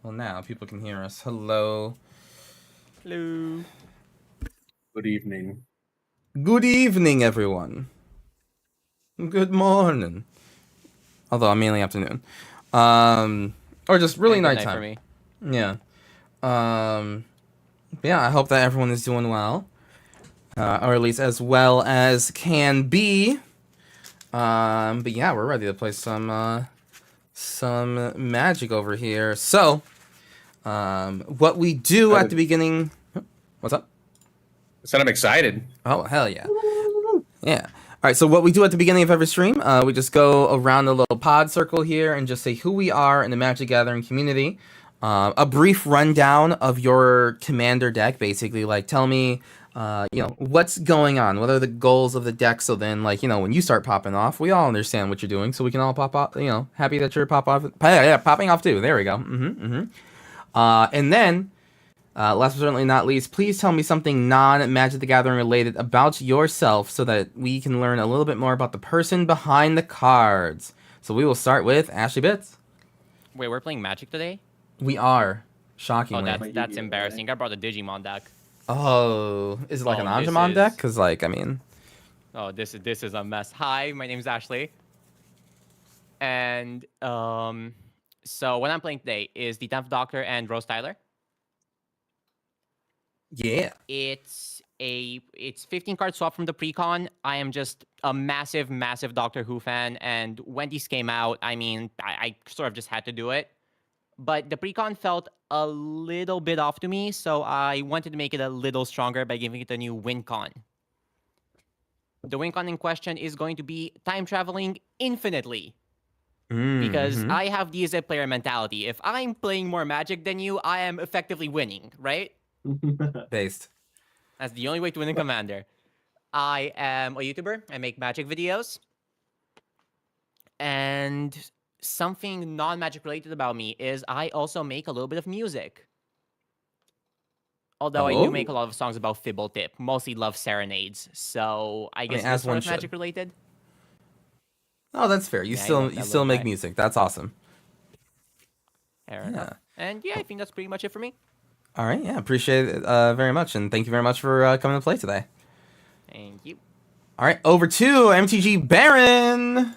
Well, now people can hear us. Hello. Hello. Good evening. Good evening, everyone. Good morning. Although I'm mainly afternoon. Or just really And good night for nighttime. me. Yeah. Um, yeah, I hope that everyone is doing well. Or at least as well as can be. But yeah, we're ready to play some magic over here. So, what we do at the beginning... What's up? I said I'm excited. Oh, hell yeah. Yeah. All right. So what we do at the beginning of every stream, we just go around the little pod circle here and just say who we are in the Magic Gathering community. A brief rundown of your commander deck, basically. Like, tell me, what's going on. What are the goals of the deck? So then, like, when you start popping off, we all understand what you're doing, so we can all pop off. Happy that you're popping off too. There we go. And then. Last but certainly not least, please tell me something non-Magic the Gathering related about yourself so that we can learn a little bit more about the person behind the cards. So we will start with Ashley Bits. Wait, we're playing Magic today? We are. Oh, Shockingly. that's embarrassing. I brought a Digimon deck. Oh, is it like an Oh, this Angemon deck? is- Because, like, I mean... Oh, this is a mess. Hi, my name's Ashley. And so what I'm playing today is the 10th Doctor and Rose Tyler. Yeah. It's 15 card swap from the precon. I am just a massive Doctor Who fan, and when these came out, I mean, I sort of just had to do it. But the precon felt a little bit off to me, so I wanted to make it a little stronger by giving it a new WinCon. The WinCon in question is going to be time traveling infinitely. Because I have the Z player mentality. If I'm playing more Magic than you, I am effectively winning, right? Based. That's the only way to win in Commander. I am a YouTuber. I make Magic videos. And something non-Magic related about me is I also make a little bit of music. Although I do make a lot of songs about Fibble Tip, mostly love serenades. So I guess as it's sort one of Magic should. related. Oh, that's fair. You Yeah, I still love you that still little make guy. music. That's awesome. Fair enough. And yeah, I think that's pretty much it for me. All right. Yeah, appreciate it very much. And thank you very much for coming to play today. Thank you. All right. Over to MTG Baron.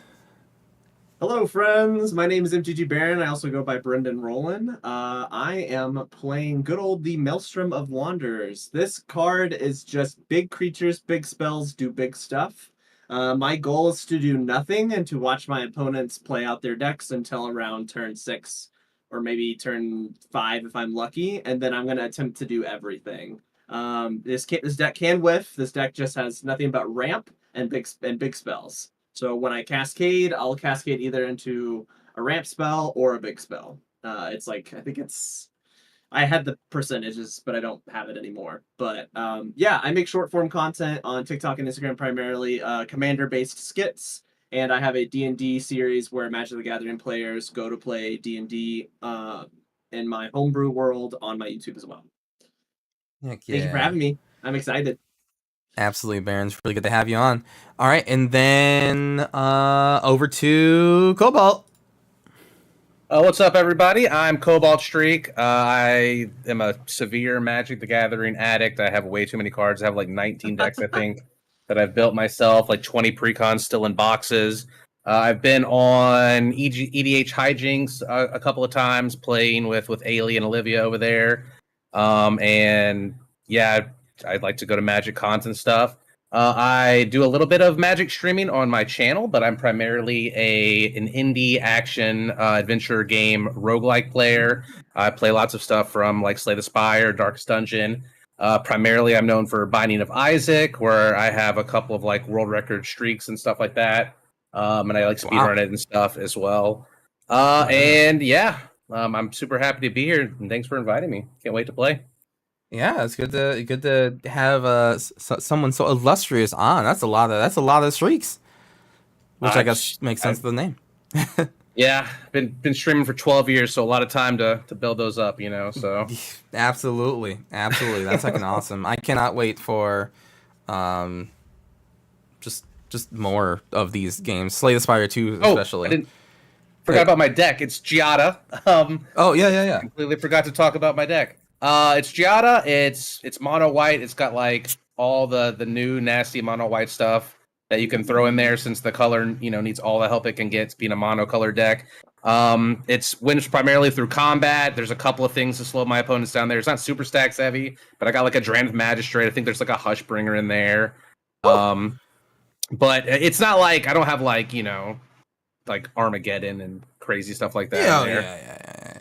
Hello, friends. My name is MTG Baron. I also go by Brendan Roland. I am playing good old the Maelstrom of Wanderers. This card is just big creatures, big spells, do big stuff. My goal is to do nothing and to watch my opponents play out their decks until around turn 6 or maybe turn 5 if I'm lucky, and then I'm going to attempt to do everything. This deck can whiff. This deck just has nothing but ramp and big spells. So when I cascade, I'll cascade either into a ramp spell or a big spell. It's like, I had the percentages, but I don't have it anymore. But yeah, I make short form content on TikTok and Instagram primarily, commander based skits. And I have a D&D series where Magic the Gathering players go to play D&D in my homebrew world on my YouTube as well. Heck yeah. Thank you for having me. I'm excited. Absolutely, Baron. It's really good to have you on. All right, and then over to Cobalt. What's up, everybody? I'm Cobalt Streak. I am a severe Magic the Gathering addict. I have way too many cards. I have like 19 decks, I think, that I've built myself, like 20 precons still in boxes. I've been on EDH Hijinks a couple of times, playing with Ailey and Olivia over there. And yeah, I'd like to go to Magic Cons and stuff. I do a little bit of Magic streaming on my channel, but I'm primarily an indie action adventure game roguelike player. I play lots of stuff from like Slay the Spire, Darkest Dungeon. Primarily, I'm known for Binding of Isaac, where I have a couple of like world record streaks and stuff like that. And I like speedrun it and stuff as well. And yeah, I'm super happy to be here, and thanks for inviting me. Can't wait to play. Yeah, it's good to have someone so illustrious on. That's a lot of streaks, which I guess makes sense to the name. Yeah, been streaming for 12 years, so a lot of time to build those up, you know. So absolutely, that's fucking awesome. I cannot wait for, just more of these games. Slay the Spire 2 especially. Forgot about my deck. It's Giada. Oh yeah. Completely forgot to talk about my deck. It's Giada. It's mono white. It's got like all the new nasty mono white stuff that you can throw in there since the color needs all the help it can get being a monocolor deck. It's wins primarily through combat. There's a couple of things to slow my opponents down there. It's not super stacks heavy, but I got like a Dranth Magistrate. I think there's like a Hushbringer in there. But it's not like I don't have like like Armageddon and crazy stuff like that in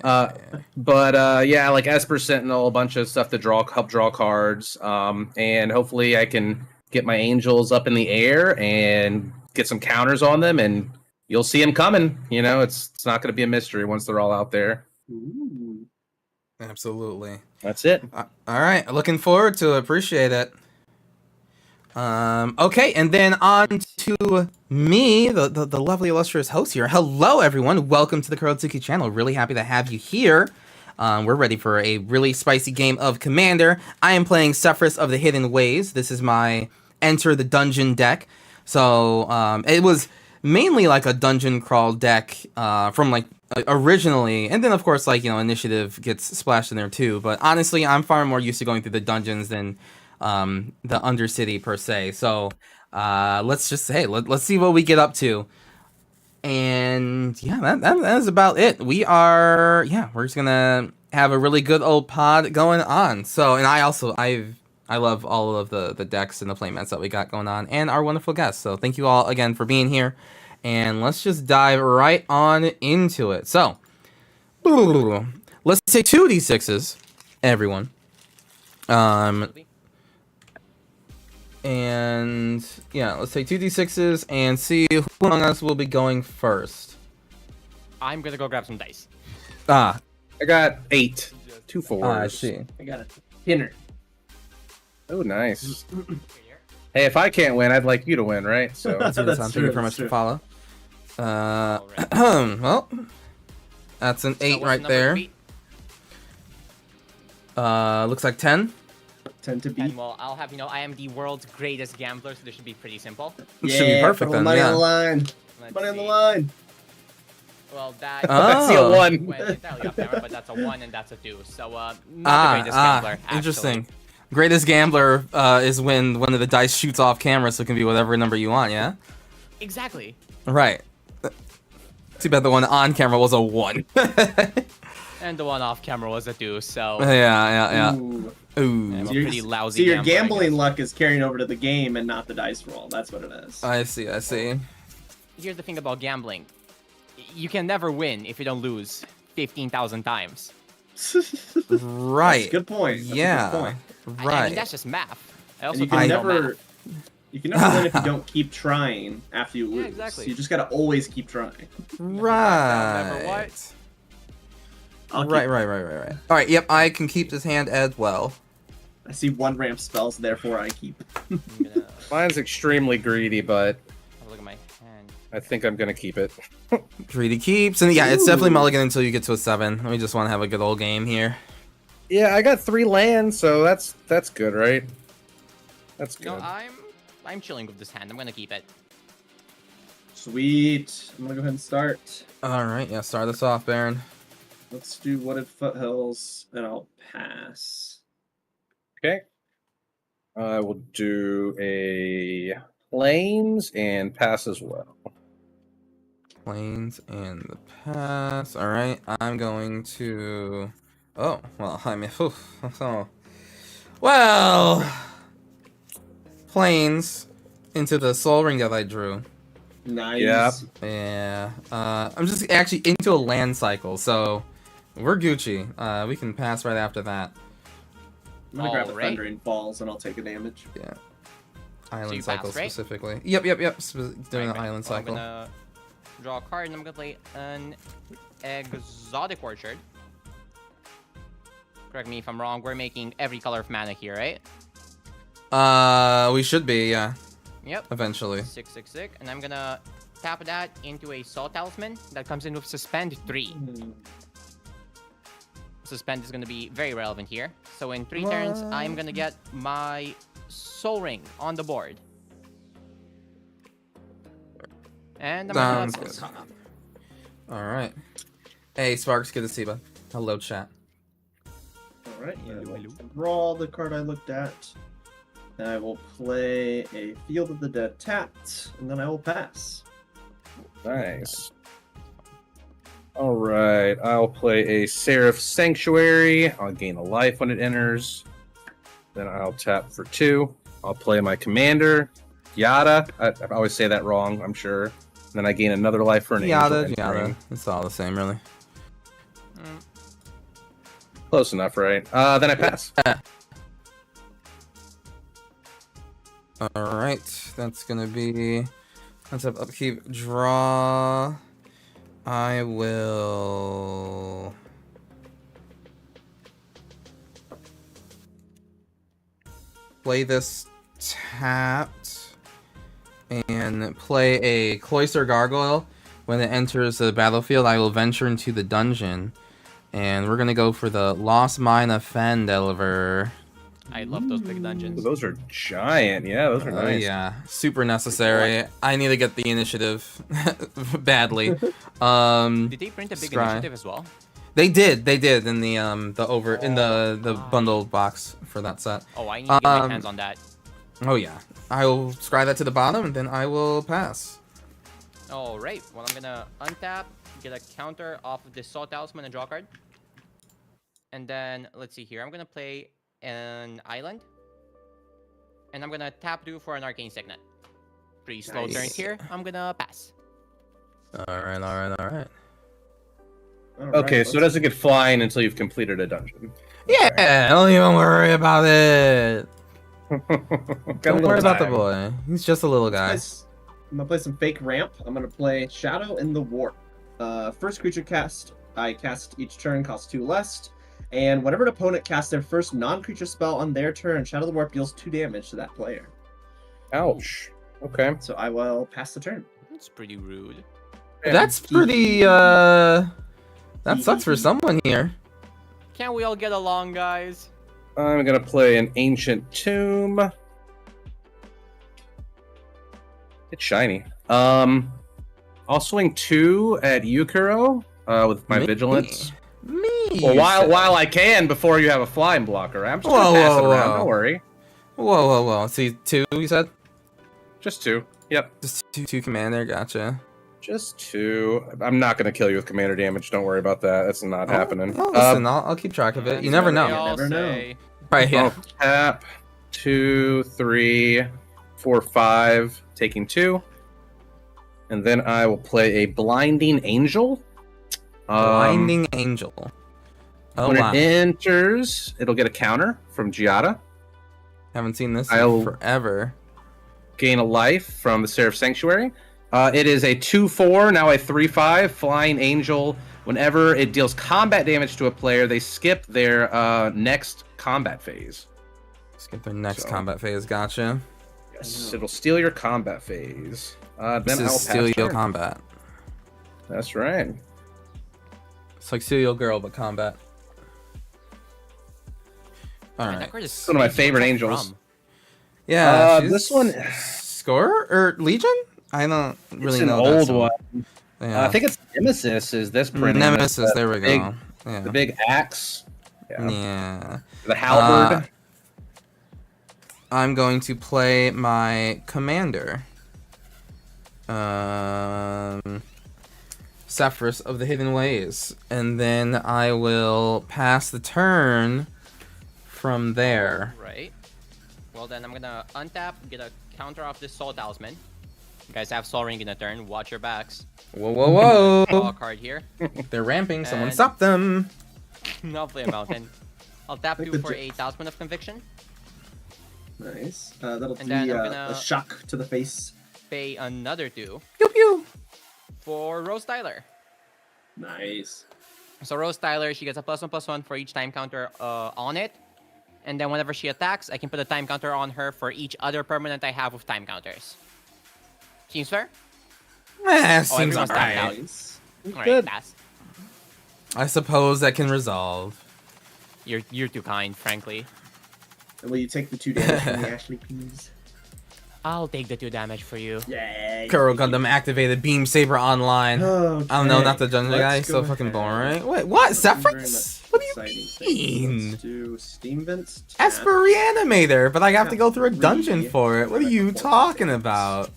there. Yeah, like Esper Sentinel, a bunch of stuff to help draw cards. And hopefully I can get my angels up in the air and get some counters on them, and you'll see them coming. It's not going to be a mystery once they're all out there. Ooh. Absolutely. That's it. All right, looking forward to it. Appreciate it. Okay, and then on to me, the lovely illustrious host here. Hello, everyone. Welcome to the Kurotsuki channel. Really happy to have you here. We're ready for a really spicy game of Commander. I am playing Sefris of the Hidden Ways. This is my Enter the Dungeon deck. So it was mainly like a dungeon crawl deck from like originally, and then of course like initiative gets splashed in there too. But honestly, I'm far more used to going through the dungeons than the Undercity per se. So let's just say let's see what we get up to. And yeah, that is about it. We're just gonna have a really good old pod going on. So, and I love all of the decks and the playmats that we got going on, and our wonderful guests. So thank you all again for being here, and let's just dive right on into it. So let's say 2d6s, everyone. And yeah, let's say 2d6s and see who among us will be going first. I'm gonna go grab some dice. I got 8. 2 4s. I see. I got a pinner. Oh, nice. Hey, if I can't win, I'd like you to win, right? So Thank you true, very much true. to follow. Alright. Well, that's an So 8 what's right the number there. to beat? Looks like 10. 10 to beat. And well, I'll have I am the world's greatest gambler, so this should be pretty simple. Should be perfect put then, money yeah. on the line. Let's Money on the see. line. Well, that I see a Oh. 1. went entirely off camera, but that's a 1 and that's a 2. So not the greatest gambler. Actually. Interesting. Greatest gambler is when one of the dice shoots off camera, so it can be whatever number you want, yeah? Exactly. Right. Too bad the one on camera was a 1. And the one off camera was a 2. So yeah. Ooh. Ooh. I'm a So you're- pretty lousy. So your gambler, I gambling guess. luck is carrying over to the game and not the dice roll. That's what it is. I see. Here's the thing about gambling: you can never win if you don't lose 15,000 times. Right. Good point. That's a Yeah. good point. Right. I mean, that's just math. I And also you don't can know never, math. you can never win if you don't keep trying after you Yeah, lose. exactly. So you just gotta always keep trying. Right. Never what? I'll Right. keep- All right. Yep. I can keep this hand as well. I see 1 ramp spells, therefore I keep. I'm gonna Mine's extremely greedy, but have a look at my hand. I think I'm gonna keep it. Greedy keeps, and yeah, it's definitely Ooh. mulligan until you get to a 7. We just want to have a good old game here. Yeah, I got 3 lands, so that's good, right? That's good. No, I'm chilling with this hand. I'm gonna keep it. Sweet. I'm gonna go ahead and start. All right. Yeah. Start us off, Baron. Let's do Wooded Foothills, and I'll pass. Okay. I will do a plains and pass as well. Plains and the pass. All right. I'm going to. Oh well. I mean. Oh. Well. Plains into the Soul Ring that I drew. Nice. Yep. Yeah. I'm just actually into a land cycle, so we're Gucci. We can pass right after that. I'm gonna grab the Alright. Thundering Falls, and I'll take a damage. Yeah. Island you cycle pass, right? specifically. Yep. Doing the Right. island So I'm cycle. gonna draw a card, and I'm gonna play an Exotic Orchard. Correct me if I'm wrong. We're making every color of mana here, right? We should be, yeah. Yep. Eventually. 6/6, and I'm gonna tap that into a Soul Talisman that comes in with Suspend 3. Suspend is gonna be very relevant here. So in 3 turns, I'm gonna get my Soul Ring on the board. And I'm Sounds gonna good. top. All right. Hey, Sparks, good to see you. Hello, chat. All right. Hello, I will hello. draw the card I looked at. And I will play a Field of the Dead tapped, and then I will pass. Nice. All right, I'll play a Seraph Sanctuary. I'll gain a life when it enters. Then I'll tap for 2. I'll play my commander, Yada. I always say that wrong, I'm sure. Then I gain another life for an angel entering. Yada. It's all the same, really. Close enough, right? Then I pass. All right, that's gonna be. Let's have upkeep. Draw. I will. Play this tapped and play a Cloister Gargoyle. When it enters the battlefield, I will venture into the dungeon. And we're gonna go for the Lost Mine of Fandeliver. I love those big dungeons. Those are giant. Yeah, those are nice. Yeah, super necessary. I need to get the initiative badly. Did they print a big Scry. initiative as well? They did in the bundle box for that set. Oh, I need to get my hands on that. Oh yeah, I will scry that to the bottom and then I will pass. All right. Well, I'm gonna untap, get a counter off of this Salt Talisman and draw a card. And then let's see here. I'm gonna play an island, and I'm gonna tap 2 for an Arcane Signet. Pretty slow Nice. turns here. I'm gonna pass. All right. Okay, so it doesn't get flying until you've completed a dungeon. Yeah, don't even worry about it. Don't worry about the time. boy. He's just a little guy. I'm gonna play some fake ramp. I'm gonna play Shadow in the Warp. First creature cast I cast each turn costs 2 less, and whenever an opponent casts their first non-creature spell on their turn, Shadow of the Warp deals 2 damage to that player. Ouch. Okay. So I will pass the turn. That's pretty rude. That's pretty. That sucks for someone here. Can't we all get along, guys? I'm gonna play an Ancient Tomb. It's shiny. I'll swing 2 at Yukuro with my Me? Vigilance. Me. Well, you while said. while I can, before you have a flying blocker, I'm just Whoa, gonna pass it whoa, around. whoa. Don't worry. Whoa. See, 2, you said? Just 2. Yep. Just two commander, gotcha. Just 2. I'm not gonna kill you with commander damage. Don't worry about that. That's not happening. Oh, listen, I'll keep track of it. You never That's what know. they all Never know. say. Right, yeah. I'll tap 2, 3, 4, 5, taking 2. And then I will play a Blinding Angel. Blinding Angel. Oh, When wow. it enters, it'll get a counter from Giada. Haven't seen this I'll- in forever. Gain a life from the Seraph Sanctuary. It is a 2/4, now a 3/5 Flying Angel. Whenever it deals combat damage to a player, they skip their next combat phase. Skip their next So- combat phase, gotcha. Yes, it'll steal your combat phase. This Then is I'll Steal pass Your turn. Combat. That's right. It's like Steal Your Girl, but combat. Man, Alright. that card is one of my where's favorite that angels. from? Yeah, this one- Score? Or Legion? I don't really It's an know that old song. one. Yeah. I think it's Nemesis. Is this printing? Nemesis, there we big- go. Yeah. The big axe. Yeah. Yeah. The halberd. I'm going to play my commander. Sefris of the Hidden Ways. And then I will pass the turn from there. Right. Well, then I'm gonna untap, get a counter off this Soul Talisman. You guys have Soul Ring in a turn. Watch your backs. Whoa. Draw a card here. They're ramping. Someone And- stop them. Not play a mountain. I'll tap Like 2 the for j- a Talisman of Conviction. Nice. That'll And be then I'm gonna- a shock to the face. Pay another 2 Pew pew. for Rose Tyler. Nice. So Rose Tyler, she gets a +1/+1 for each time counter on it. And then whenever she attacks, I can put a time counter on her for each other permanent I have with time counters. Seems fair? Seems everyone's tapped alright. out. Nice. Alright, Good. pass. I suppose that can resolve. You're too kind, frankly. And will you take the 2 damage from the Ashley, please? I'll take the 2 damage for you. Yay. Kuro Gundam activated Beam Saber online. Okay. I don't know, not the dungeon Let's guy. He's so go fucking ahead. boring. Wait, what? Very much Sefris? What do exciting you things. mean? Let's do Steam Vents. tap. Esper Reanimator, but I have to go through a dungeon Three. for it. What are you talking about?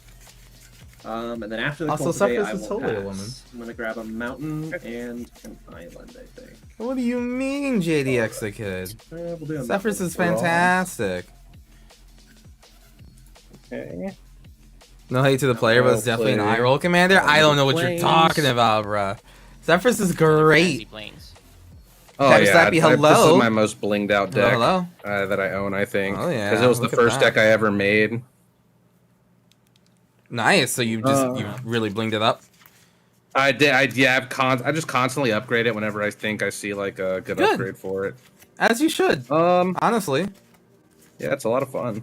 And then after the Also, cultivate, Sefris I is will totally a pass. woman. I'm gonna grab a mountain and an island, I think. What do you mean, JDX the kid? We'll do a Sefris mountain is overall. fantastic. Okay. No hate to the player, but it's definitely an eye roll commander. I don't know what you're Planes. talking about, bruh. Sefris is Fancy great. planes. Oh Pepper yeah, Slappy, this hello. is my most blinged out deck Hello. that I own, I think. Oh, yeah, because it was the look at first that. deck I ever made. Nice. So you really blinged it up. I did. I just constantly upgrade it whenever I think I see like a good Good. upgrade for it. As you should. Honestly. Yeah, it's a lot of fun.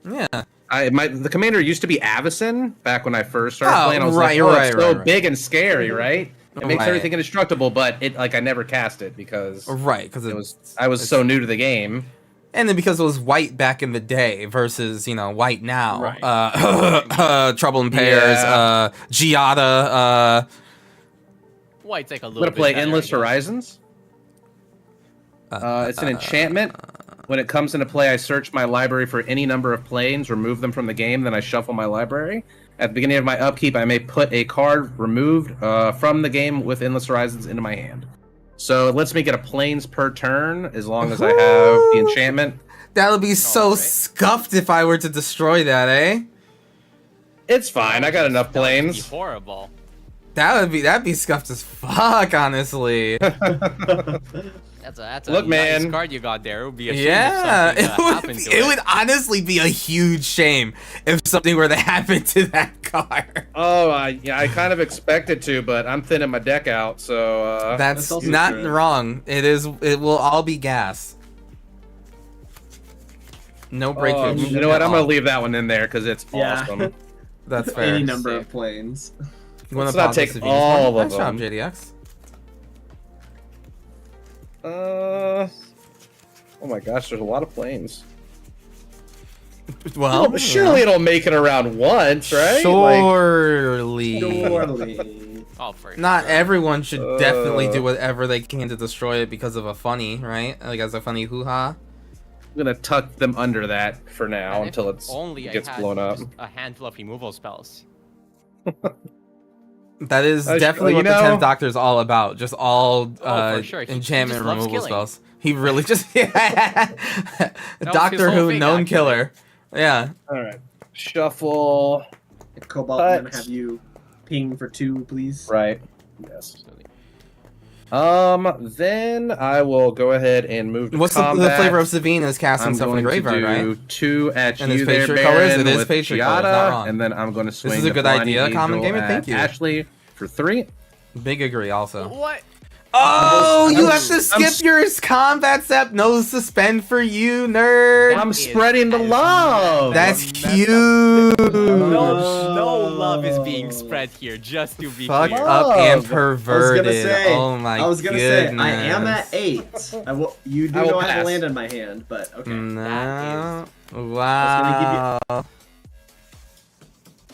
Yeah. The commander used to be Avacyn back when I first started Oh, playing. I was right, like, you're oh, right, it's so right. big and scary, right? It makes Right. everything indestructible, but I never cast it because Right, because I was so new to the game. and then because it was white back in the day versus white now. Right. Trouble in Pairs. Yeah. Giada. White's like a I'm little gonna bit play better, Endless I guess. Horizons. It's an enchantment. When it comes into play, I search my library for any number of planes, remove them from the game, then I shuffle my library. At the beginning of my upkeep, I may put a card removed from the game with Endless Horizons into my hand. So it lets me get a planes per turn as long as I have the enchantment. That would be so right. scuffed if I were to destroy that, eh? It's fine. I got enough That would be planes. horrible. That'd be scuffed as fuck, honestly. That's a Look, nice man. card you got there. It would be a shame Yeah, if something it happened to it would honestly be a huge shame if something were to happen to that card. Oh, I kind of expected to, but I'm thinning my deck out, so... That's also not true. wrong. It will all be gas. No breakage. you know what? at I'm gonna all. leave that one in there because it's Yeah. awesome. That's fair. Any number Sick. of planes. You wanna Let's not pause take this all Venus of one? them. Nice job, JDX. Oh my gosh, there's a lot of planes. Well, But surely it'll make it around once, right? Surely. Surely. Oh, for Not sure. everyone should definitely do Uh. whatever they can to destroy it because of a funny, right? Like as a funny hoo-ha. I'm gonna tuck them under that for now And if until it only gets I had blown up. just a handful of removal spells. That is I- definitely you what the know- 10th Doctor is all about. Just all for sure. He enchantment just loves removal killing. spells. He really just yeah. his Doctor whole Who thing, known actually. killer. Yeah. All right, shuffle. Cobalt, I'm gonna But- have you ping for 2, please. Right. Yes. Then I will go ahead and move to What's the combat. flavor of Savine is casting I'm stuff in the going to graveyard, do right? 2 at And you his there, pastry colors? Baron, It is with pastry colors, not Giada, wrong. and then I'm going to swing is a the good Flying idea, Common Angel Gamer, at thank you. Ashley for 3. Big agree also. What? Oh, I'm you s- have to I'm skip s- your combat step. No suspend for you, nerd. I'm is spreading the as love. That's messed up. cute. No love is being spread here, just to be Fucked clear. up and Love. perverted. Oh my I was gonna goodness. say, I am at 8. You do I will know I have pass. to land in my hand, but okay. No. gonna Wow.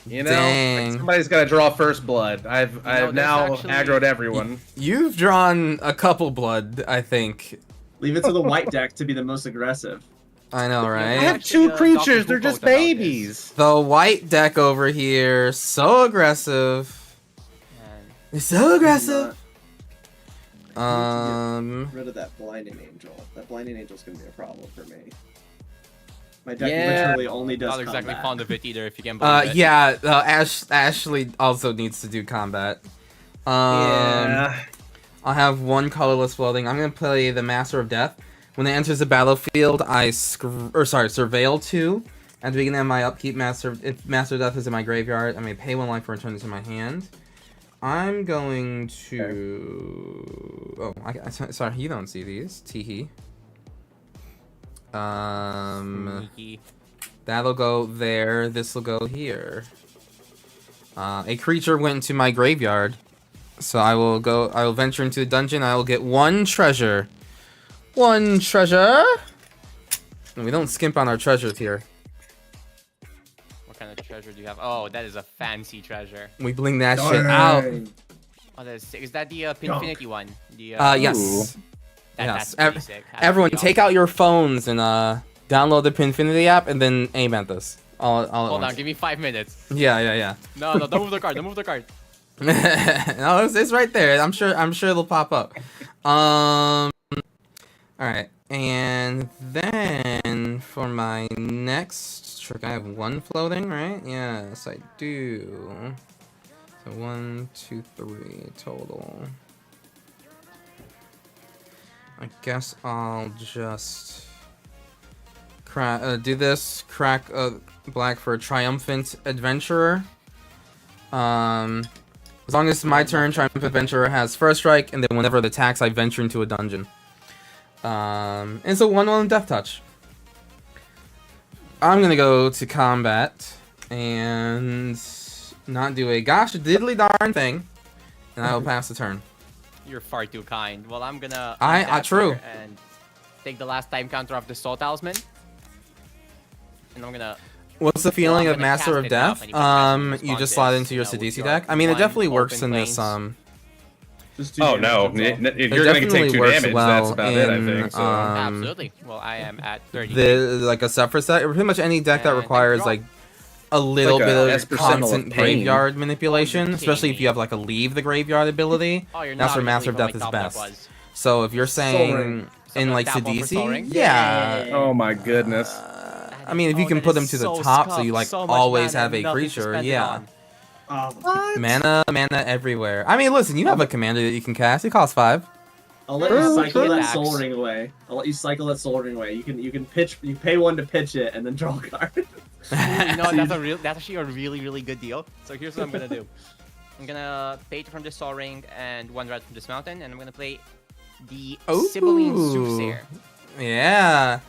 You know, Dang. somebody's got to draw first blood. I've there's now actually- aggroed everyone. You've drawn a couple blood, I think. Leave it to the white deck to be the most aggressive. I know, I right? have Actually, 2 Doctor creatures. Who They're just wrote about this. babies. The white deck over here, so aggressive. And It's so aggressive. Get rid of that blinding angel. That blinding angel's gonna be a problem for me. My deck Yeah. literally only does not exactly combat. fond of it either, if you can believe it. Yeah, Ashley also needs to do combat. Yeah. I'll have 1 colorless floating. I'm gonna play the Master of Death. When it enters the battlefield, I surveil 2. At the beginning of my upkeep, if Master of Death is in my graveyard, I may pay 1 life for return it to my hand. I'm going to. Oh, sorry, you don't see these. Teehee. Sneaky. That'll go there. This will go here. A creature went into my graveyard, so I will go. I will venture into the dungeon. I will get 1 treasure. 1 treasure. And we don't skimp on our treasures here. What kind of treasure do you have? Oh, that is a fancy treasure. We bling that shit out. Oh, that is sick. Is that the Pinfinity one? The Yes. That's yes. pretty sick. That's Everyone, pretty take out your phones and download the Pinfinity app and then aim at this. All at Hold once. on, give me 5 minutes. Yeah. No, don't move the card. Don't move the card. No, it's right there. I'm sure it'll pop up. All right, and then for my next trick, I have one floating, right? Yes, I do. So 1, 2, 3 total. I guess I'll just do this. Crack black for a triumphant adventurer. As long as it's my turn, Triumphant Adventurer has first strike, and then whenever it attacks, I venture into a dungeon. And it's a 1/1 Death Touch. I'm gonna go to combat and not do a gosh diddly darn thing, and I will pass the turn. You're far too kind. Well, I'm gonna true. here and take the last time counter off the Soul Talisman, and I'm gonna. What's the feeling I'm of gonna Master cast of it now, Death? if anything You just slide into your responses, Sidisi with deck. your I mean, it one definitely works open in this things. Just 2 Oh damage, no, that's all. you're gonna definitely take 2 works damage. well That's about it, I in, think. So. Absolutely. Well, I am at 30. like a Sefris deck, or pretty much any deck that And requires draw. like a little Like a bit of S percentile constant of pain. graveyard manipulation, Oh, especially if you have like a leave the graveyard ability. Oh, you're That's not where gonna Master believe of how Death my is top deck best. was. So if you're saying Ring. in So like tap one for Soul Ring? Sidisi, yeah. Oh my goodness. I mean, if you Oh, can that put is them to the so top, so scuffed, you like so much always mana, have a nothing to creature, spend it yeah. on. Mana everywhere. I mean, listen, you have a commander that you can cast. It costs 5. I'll let you cycle that Relax. Soul Ring away. I'll let you cycle that Soul Ring away. You can pitch. You pay 1 to pitch it, and then draw a card. You know, that's actually a really good deal. So here's what I'm gonna do. I'm gonna pay from this Sol Ring and 1 red from this mountain, and I'm gonna play the Sibylline Soothsayer. Yeah.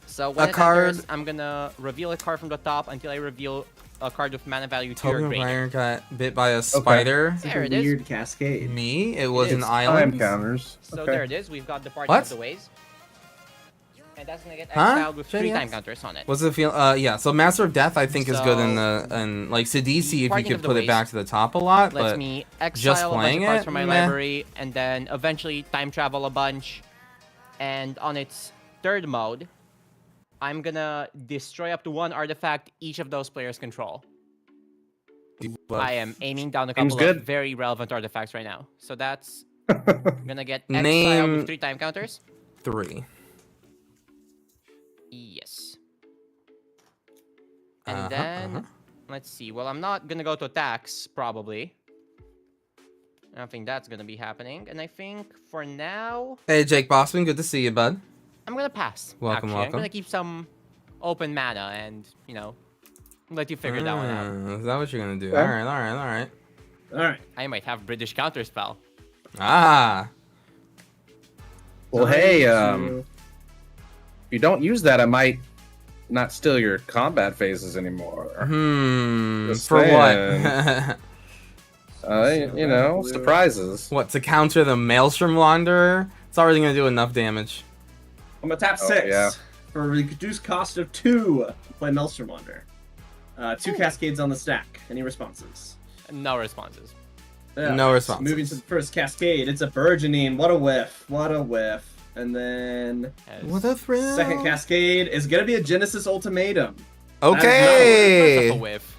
So when A it card- enters, I'm gonna reveal a card from the top until I reveal a card with mana value to your Token of gradient. Iron got bit by a spider. It's like There a it is. weird cascade. Me? It was It an is. island. Time counters. So Okay. there it is. We've got the party What? of the ways. And that's gonna get Huh? exiled with 3 JDX? time counters on it. What's the feel? Yeah. So Master of Death, I think, is good in So- the like Sidisi if you Parting could of the put it Ways back to the top a lot, Lets but me just exile a bunch playing of cards it, from my meh. library, and then eventually time travel a bunch. And on its 3rd mode, I'm gonna destroy up to 1 artifact each of those players control. I am aiming down a Seems couple of good. very relevant artifacts right now. So that's gonna get exiled Name- with 3 time counters. 3. Yes. And Uh-huh, then uh-huh. let's see. Well, I'm not gonna go to attacks probably. I don't think that's gonna be happening. And I think for now, Hey, Jake Bossman, good to see you, bud. I'm gonna pass. Welcome, actually. I'm welcome. gonna keep some open mana and, you know, let you figure that one out. Is that what you're gonna do? Okay. All right. All right. I might have British counterspell. Ah. Well, Time hey, to- if you don't use that, I might not steal your combat phases anymore. Just For saying. what? You know, surprises. What, to counter the Maelstrom Wanderer? It's already gonna do enough damage. I'm gonna tap Oh, 6 yeah. for a reduced cost of 2. Play Maelstrom Wander. 2 cascades on the stack. Any responses? No responses. No responses. Moving to the first cascade. It's a burgeoning. What a whiff. What a whiff. And then As- What a thrill. second cascade is gonna be a Genesis Ultimatum. That's Okay. a whiff.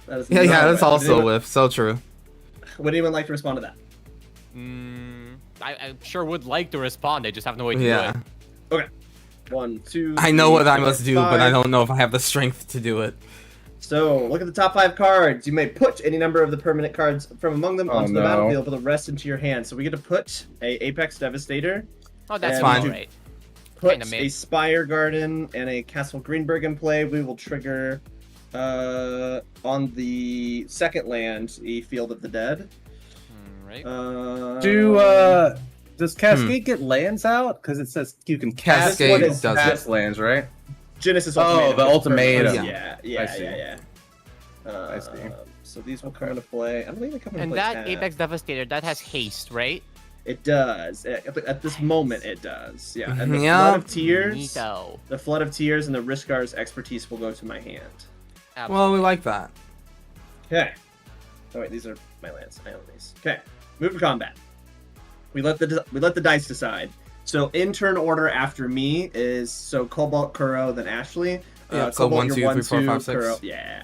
That is Yeah, not that's a whiff. also a whiff. So true. Would anyone like to respond to that? I sure would like to respond. I just have no way to Yeah. do it. Okay. 1, 2. I know 3, what I 4, must do, but I 5. don't know if I have the strength to do it. So, look at the top 5 cards. You may put any number of the permanent cards from among them Oh, onto the no. battlefield with the rest into your hand. So we get to put a Apex Devastator, Oh, that's And- Fine. alright. put Kinda mid. a Spire Garden, and a Castle Greenberg in play. We will trigger on the second land a Field of the Dead. Right. Does Cascade get lands out? Because it says you can cast Cascade one is does cast it. lands, right? Genesis Oh, Ultimatum. the with Ultimatum. permanents. Yeah. Yeah, I see. yeah. I see. So these will come into play. I believe they come into And play. that tap. Apex Devastator, that has haste, right? It does. At this moment, it does. Yeah. And the Yeah. Flood of Tears. Neato. The Flood of Tears and the Riskar's Expertise will go to my hand. Well, we like that. Okay. Oh wait, these are my lands. I own these. Okay. Move to combat. We let the dice decide. So in turn order after me is Cobalt, Kuro, then Ashley. Yeah, so Cobalt, 1, 2, you're 3, 4, 5, 6. Kuro. Yeah.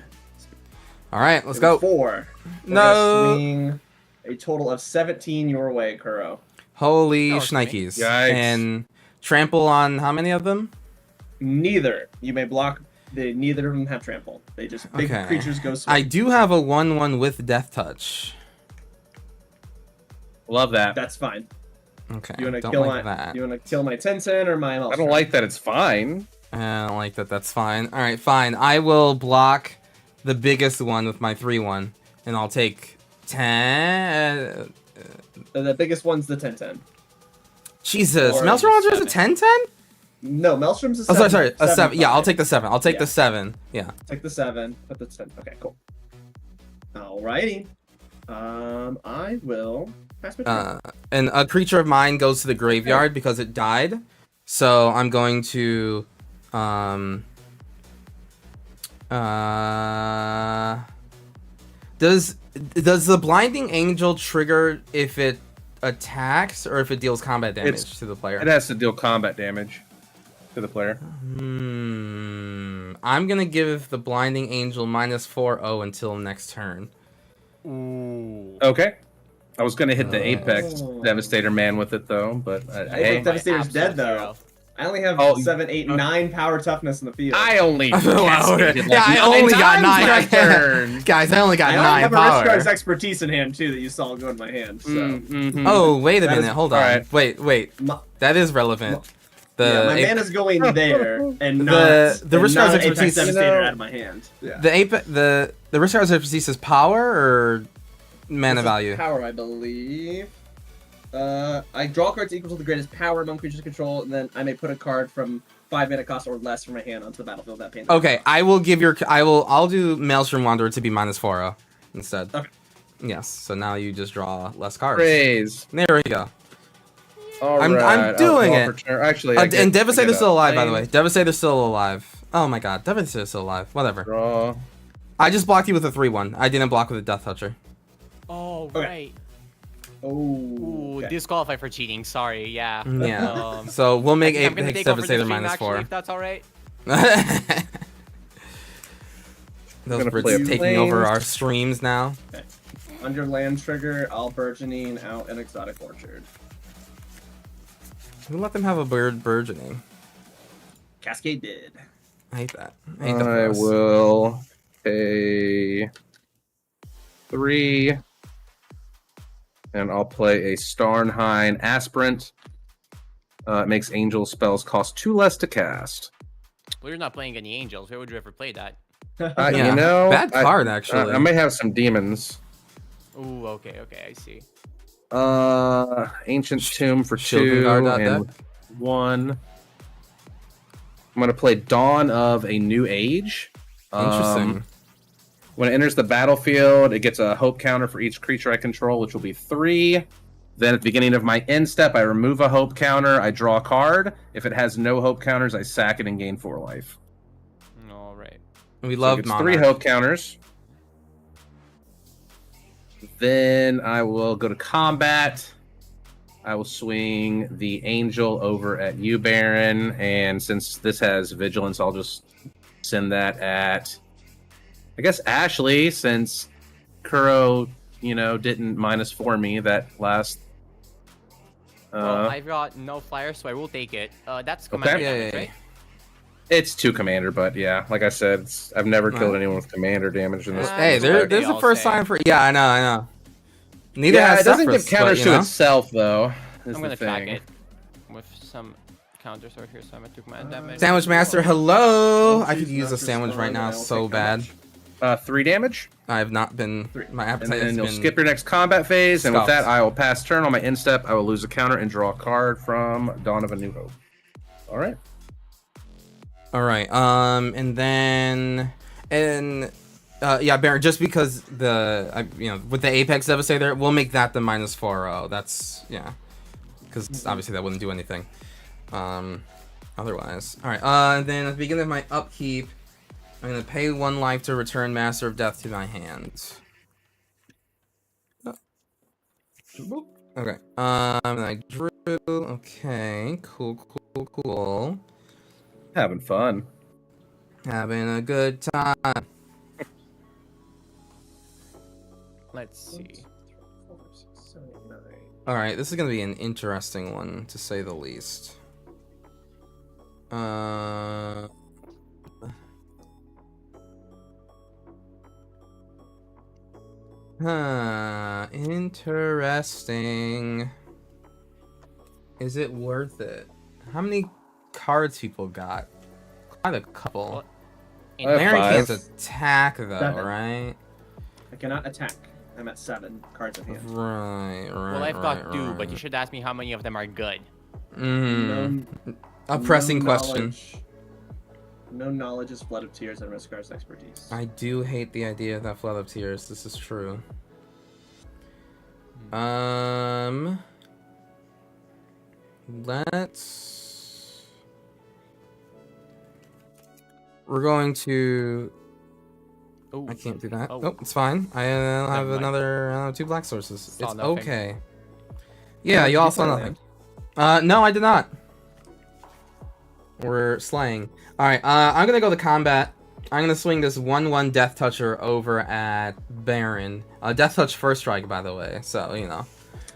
All right, let's go. 4. We're No. gonna swing a total of 17 your way, Kuro. Holy That works for me. shnikes. Yikes. And trample on how many of them? Neither. You may block. Neither of them have trample. They just big Okay. creatures go swing. I do have a 1/1 with Death Touch. Love that. That's fine. Okay, You wanna don't kill like my? that. You wanna kill my Tencent or my? I Maelstrom? don't like that. It's fine. I don't like that. That's fine. All right, fine. I will block the biggest one with my 3/1, and I'll take 10. The biggest one's the 10/10. Jesus, Or Maelstrom Wanderer is a 7. 10/10? No, Maelstrom's a Oh, 7. sorry, a 7. Yeah, I'll 5. take the 7. I'll take Yeah. the 7. Yeah. Take the 7. Put the 10. Okay, cool. Alrighty. I will pass my turn. And a creature of mine goes to the graveyard because it died. So I'm going to does the blinding angel trigger if it attacks or if it deals combat damage It's- to the player? It has to deal combat damage to the player. I'm gonna give the blinding angel -4/0 until next turn. Ooh. Okay. I was gonna hit the Apex Oh. Devastator man with it though, but Apex hey, Devastator's dead, absolute though. hero. I only have Oh, 7, 8, 9 power toughness in the field. I only Wow, okay. cascaded Yeah, I only got 9 last turn. Guys, I only got I 9 have a power. Rishkar's expertise in hand too that you saw go in my hand. So Mhm. Oh, wait a That is- minute. Hold on. alright. Wait. My- That is relevant. yeah, my Ape- mana's going there and The- not the and Rishkar's not an Apex expertise- Devastator You know- out of my hand. Yeah. the Rishkar's expertise is power or mana This is value? Power, I believe. I draw cards equal to the greatest power among creatures control, and then I may put a card from 5 mana cost or less from my hand onto the battlefield that pains. Okay, I'll do Maelstrom Wanderer to be -4/0 instead. Okay. Yes, so now you just draw less cards. Praise. There we go. All I'm right, doing I'll it. draw for turn. Actually, And Devastator's still alive, by the way. way. Devastator's still alive. Oh my god, Devastator's still alive. Whatever. Draw. I just blocked you with a 3/1. I didn't block with a Death Toucher. Oh, Okay. right. Oh. Ooh, okay. disqualified for cheating. Sorry. Yeah. Yeah. So we'll make I'm gonna Apex take over the Devastator stream, actually, -4. if that's all right. Those Gonna Brits play taking planes. over our streams now. Under land trigger, I'll burgeoning out an exotic orchard. Who let them have a bird burgeoning? Cascade did. I hate that. I hate that I for us. will pay 3, and I'll play a Starnheim Aspirant. It makes angel spells cost 2 less to cast. Well, you're not playing any angels. Where would you ever play that? Yeah, You know, bad card, actually. I may have some demons. Ooh, okay, I see. Ancient Tomb for Shogun 2 Guard that and 1. I'm gonna play Dawn of a New Age. Interesting. When it enters the battlefield, it gets a hope counter for each creature I control, which will be 3. Then at the beginning of my end step, I remove a hope counter, I draw a card. If it has no hope counters, I sack it and gain 4 life. All right. We So love it's Monarch. 3 hope counters. Then I will go to combat. I will swing the angel over at you, Baron. And since this has vigilance, I'll just send that at, I guess, Ashley, since Kuro, didn't -4 me that last. Well, I've got no flyer, so I will take it. That's commander Yeah, damage, yeah, right? It's 2 commander, but yeah, like I said, I've never killed Right. anyone with commander damage in this. Hey, That's what there's they the all first say. time for. Yeah, I know. Neither Yeah, has it doesn't Sefris, give counters but, to itself, though. is I'm the gonna track thing. it with some counters over here, so I'm at 2 command damage. Sandwich Master, hello! Oh, I could geez, use a Master's sandwich right fine, now I'll so take how bad. much? 3 damage. I have not been. 3. My And appetite then has you'll been. skip your next combat phase, and with Scuffed. that, I will pass turn. On my end step, I will lose a counter and draw a card from Dawn of a New Hope. All right. All right. Yeah, Baron. Just because with the Apex Devastator, we'll make that the -4/0. That's because obviously that wouldn't do anything. Otherwise, all right. And then at the beginning of my upkeep, I'm gonna pay 1 life to return Master of Death to my hand. Boop. Okay. And I drew. Okay. Cool. Having fun. Having a good time. Let's see. All right, this is gonna be an interesting one to say the least. Interesting. Is it worth it? How many cards people got? Quite a couple. Well, I have Larry can't 5. attack though, 7. right? I cannot attack. I'm at 7 cards in hand. Right. Well, I've got 2, but you should ask me how many of them are good. A pressing question. No knowledge is Flood of Tears and Riskar's expertise. I do hate the idea of that Flood of Tears. This is true. We're going to. Ooh. I can't do that. Oh. Nope, it's fine. I have mind. another 2 black sources. Saw It's nothing. okay. Yeah, you all saw saw nothing. No, I did not. We're slaying. All right, I'm gonna go to combat. I'm gonna swing this 1/1 Death Toucher over at Baron. Death Touch first strike, by the way. So you know,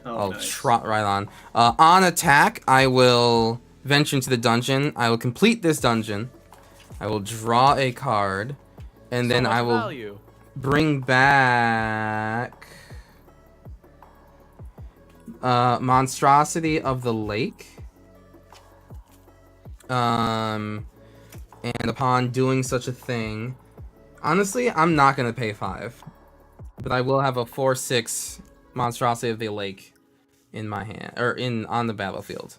I'll nice. trot right on. On attack, I will venture into the dungeon. I will complete this dungeon. I will draw a card, and then So much I will value. bring back Monstrosity of the Lake. And upon doing such a thing, honestly, I'm not gonna pay 5, but I will have a 4/6 Monstrosity of the Lake in my hand or on the battlefield.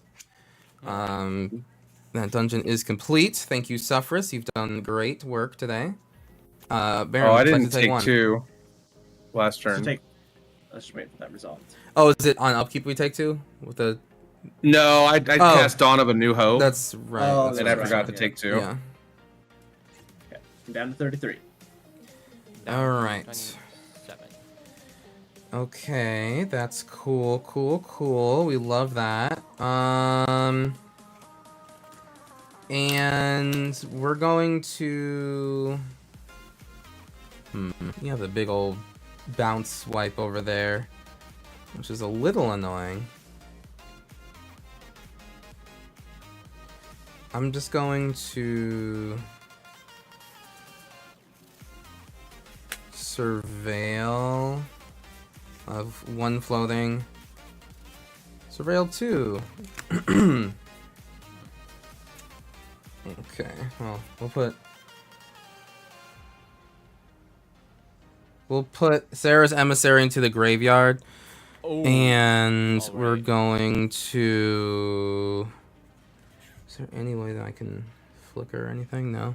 That dungeon is complete. Thank you, Sefris. You've done great work today. Baron, I would you like didn't to take take one? 2 last turn. Let's just wait for that resolved. Oh, is it on upkeep we take 2 with the? No, I cast Dawn of a New Hope, That's right. Oh, that's and right, I forgot to yeah. take 2. Yeah. Okay, I'm down to 33. All right. 27. Okay, that's cool. We love that. And we're going to. You have a big old bounce swipe over there, which is a little annoying. I'm just going to surveil of 1 floating. Surveil 2. Okay, well, we'll put Sarah's emissary into the graveyard, Oh, and we're alright. going to. Is there any way that I can flicker or anything? No.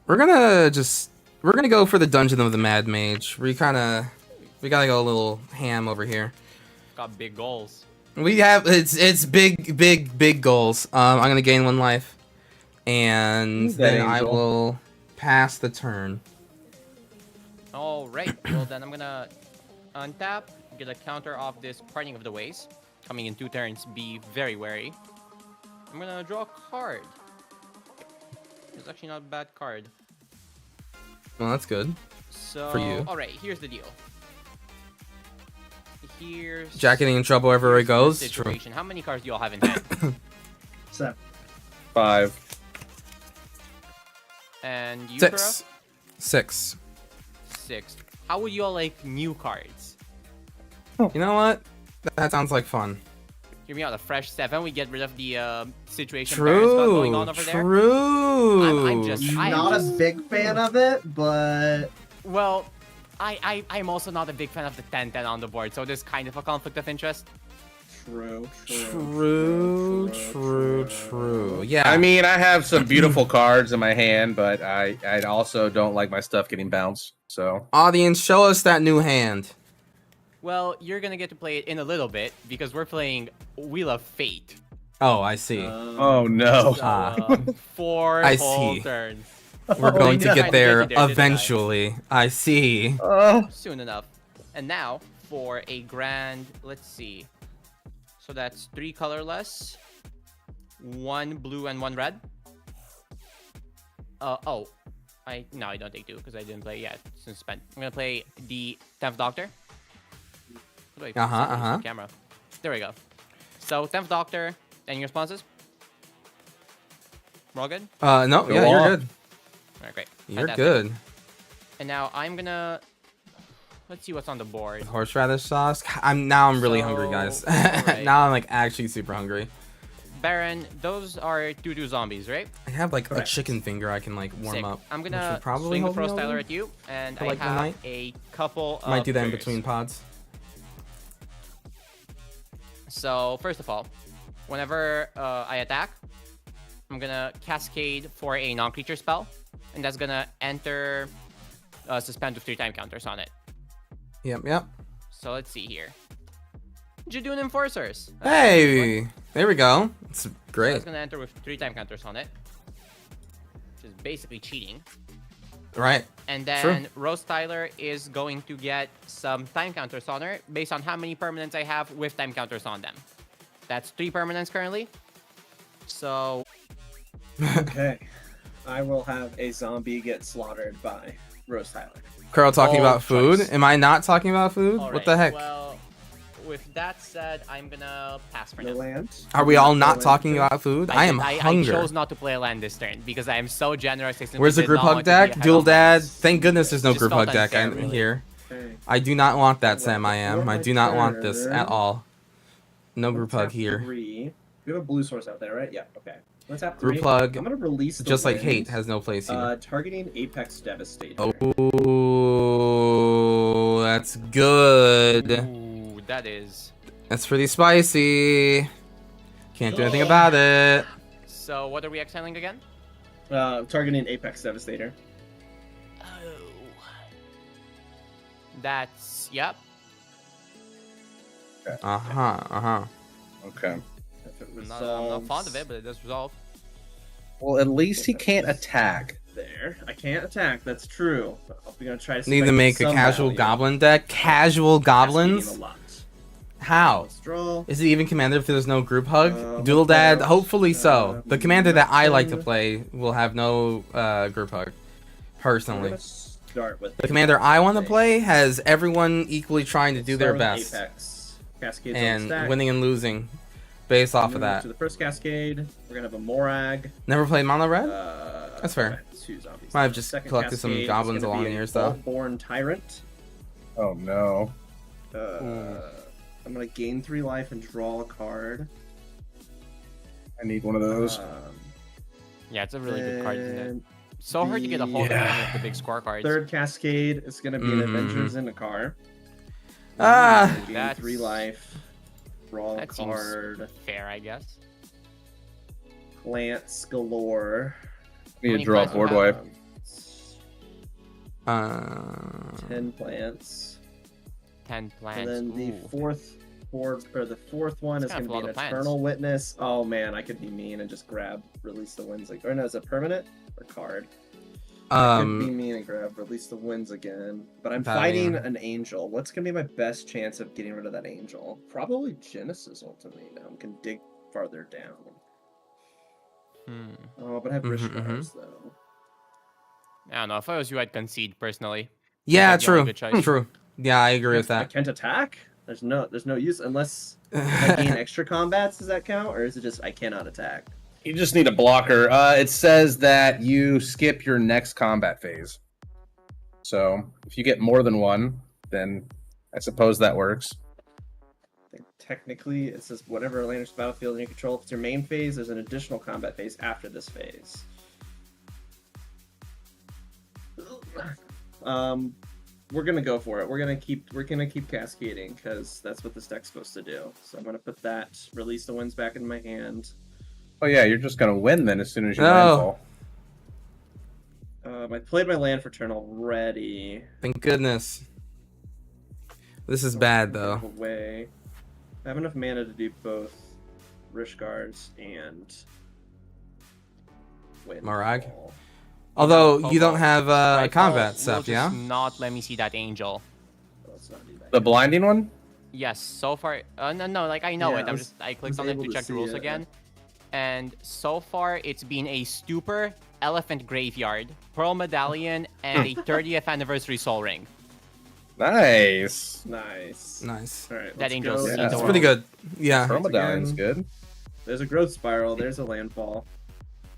We're gonna go for the Dungeon of the Mad Mage. We gotta go a little ham over here. got big goals. We have it's big goals. I'm gonna gain 1 life, and Who's that then I angel? will pass the turn. All right. Well, then I'm gonna untap, get a counter off this Parting of the Ways. Coming in 2 turns. Be very wary. I'm gonna draw a card. It's actually not a bad card. Well, that's good. So, For you. all right. Here's the deal. Here's Jack getting in trouble everywhere he here's the goes. True. situation. How many cards do y'all have in hand? 7. 5. And you, 6. Kuro? 6. 6. How would y'all like new cards? You know what? That sounds like fun. Hear me out. A fresh 7. We get rid of the situation Baron's got going on over there. True. I'm just- I am Not a just- big fan of it, but Well, I'm also not a big fan of the 10-10 on the board, so there's kind of a conflict of interest. true. Yeah. I mean, I have some beautiful cards in my hand, but I also don't like my stuff getting bounced. So Audience, show us that new hand. Well, you're gonna get to play it in a little bit because we're playing Wheel of Fate. Oh, I see. oh no. So, 4 I whole see. turns. We're going to yeah. get there Kinda get you there, didn't I? eventually. I see. Soon enough. And now for a grand, let's see. So that's 3 colorless, 1 blue and 1 red. Oh, I don't take 2 because I didn't play yet. Since spent. I'm gonna play the 10th Doctor. How do I set this on camera? There we go. So 10th Doctor. Any responses? We're all good? No, Go yeah, you're on. good. All right, great. You're Fantastic. good. And now I'm gonna let's see what's on the board. Horseradish sauce. I'm really hungry, guys. So, alright. Now I'm like actually super hungry. Baron, those are 2/2 zombies, right? I have like Correct. a chicken finger I can like warm Sick. up. I'm which gonna would probably swing the hold me Frost Tyler over. at you, and for, I like, one have night. a couple of Might do that in triggers. between pods. So first of all, whenever I attack, I'm gonna cascade for a non-creature spell, and that's gonna enter suspend with 3 time counters on it. Yep. So let's see here. Jadoon Enforcers. Hey, there we go. It's So great. that's gonna enter with 3 time counters on it, which is basically cheating. Right. And True. then Rose Tyler is going to get some time counters on her based on how many permanents I have with time counters on them. That's 3 permanents currently. So Okay. I will have a zombie get slaughtered by Rose Tyler. Carl talking Oh, about food. choice. Am I not talking about food? all What right, the heck? Well, with that said, I'm gonna pass for No now. land. Are we all No not land talking turn. about food? I am I hungry. chose not to play a land this turn because I am so generous. I simply Where's the did group not hug want to be deck? ahead Dual of dad. this. Thank goodness there's no Just group felt hug deck unfair, in really. here. Okay. I do not want that, Well, Sam. I am. before I my do not want this turn, at all. No Let's group hug have here. 3. We have a blue source out there, right? Yeah. Okay. Let's have Group 3. hug, I'm gonna release the just like wind, hate has no place here. targeting Apex Devastator. Oh, that's good. Ooh, that is. That's pretty spicy. Can't do anything about it. So what are we exiling again? Targeting Apex Devastator. Oh. That's yep. Okay. If it I'm not resolves fond of it, but it does resolve. Well, at least he can't attack. there. I can't attack. That's true. But we're gonna try to. Need to spike make a some casual value. goblin deck. Casual goblins? Cascading a lot. How? Let's draw. Is it even commander if there's no group hug? What Dual dad? about, Hopefully so. The commander that I like to nothing. play will have no group hug. We're Personally. gonna start with The commander I want to Apex. play has everyone equally trying to do their Start with best. Apex. Cascades on And stack. winning and losing based off of Move that. To the first cascade, we're gonna have a Morag. Never played mono red? That's fair. 2 zombies. Might have just Second collected some cascade is goblins gonna along be the a years, though. Vault-Born Tyrant. Oh no. I'm gonna gain 3 life and draw a card. I need one of those. Yeah, it's a really good card, isn't it? and So hard to get a hold Yeah. of any of the big scorecards. Third cascade is gonna be an Mhm. Avengers in the car. Ah. Gain That's- 3 life. Draw a That seems card. fair, I guess. Plants galore. Need to many draw a plants do you board have? wipe. 10 plants. 10 plants. And then the Ooh. fourth one That's is kind going of to be a an lot of Eternal Witness. Oh man, I could be mean and just grab Release the Winds. Or no, is it permanent or card? I could be mean and grab Release the Winds again. But I'm fighting Valiant. an Angel. What's going to be my best chance of getting rid of that Angel? Probably Genesis Ultimatum. Can dig farther down. Oh, but I have Mhm, Rishkars though. I don't know. If I was you, I'd concede personally. Yeah, That'd be the only true. good choice. True. Yeah, I agree with I that. can't attack? There's no use unless if I gain extra combats, does that count? Or is it just I cannot attack? You just need a blocker. It says that you skip your next combat phase. So if you get more than one, then I suppose that works. I think technically, it says whatever land or battlefield in your control. If it's your main phase, there's an additional combat phase after this phase. We're gonna go for it. We're gonna keep cascading because that's what this deck's supposed to do. So I'm gonna put that, release the winds back in my hand. Oh yeah, you're just gonna win then as soon as you No. landfall. I played my land for turn already. Thank goodness. This is bad, though. Away. I have enough mana to do both Rishguards and Windfall. Morag? Although Now, you don't Kobo. have Right, combat will stuff, just yeah? not let me see that angel. Let's not do that. The blinding one? Yes, so far, no, like I know Yeah, it. I clicked on it able to to check the see rules it, again, and so far it's been a stupor, elephant graveyard, pearl medallion, and a 30th anniversary soul ring. Nice. Nice. Nice. All right, That let's angel's go. Yeah. into It's It's pretty world. good. Yeah. Pearl Once medallion's again. good. There's a growth spiral. There's a landfall.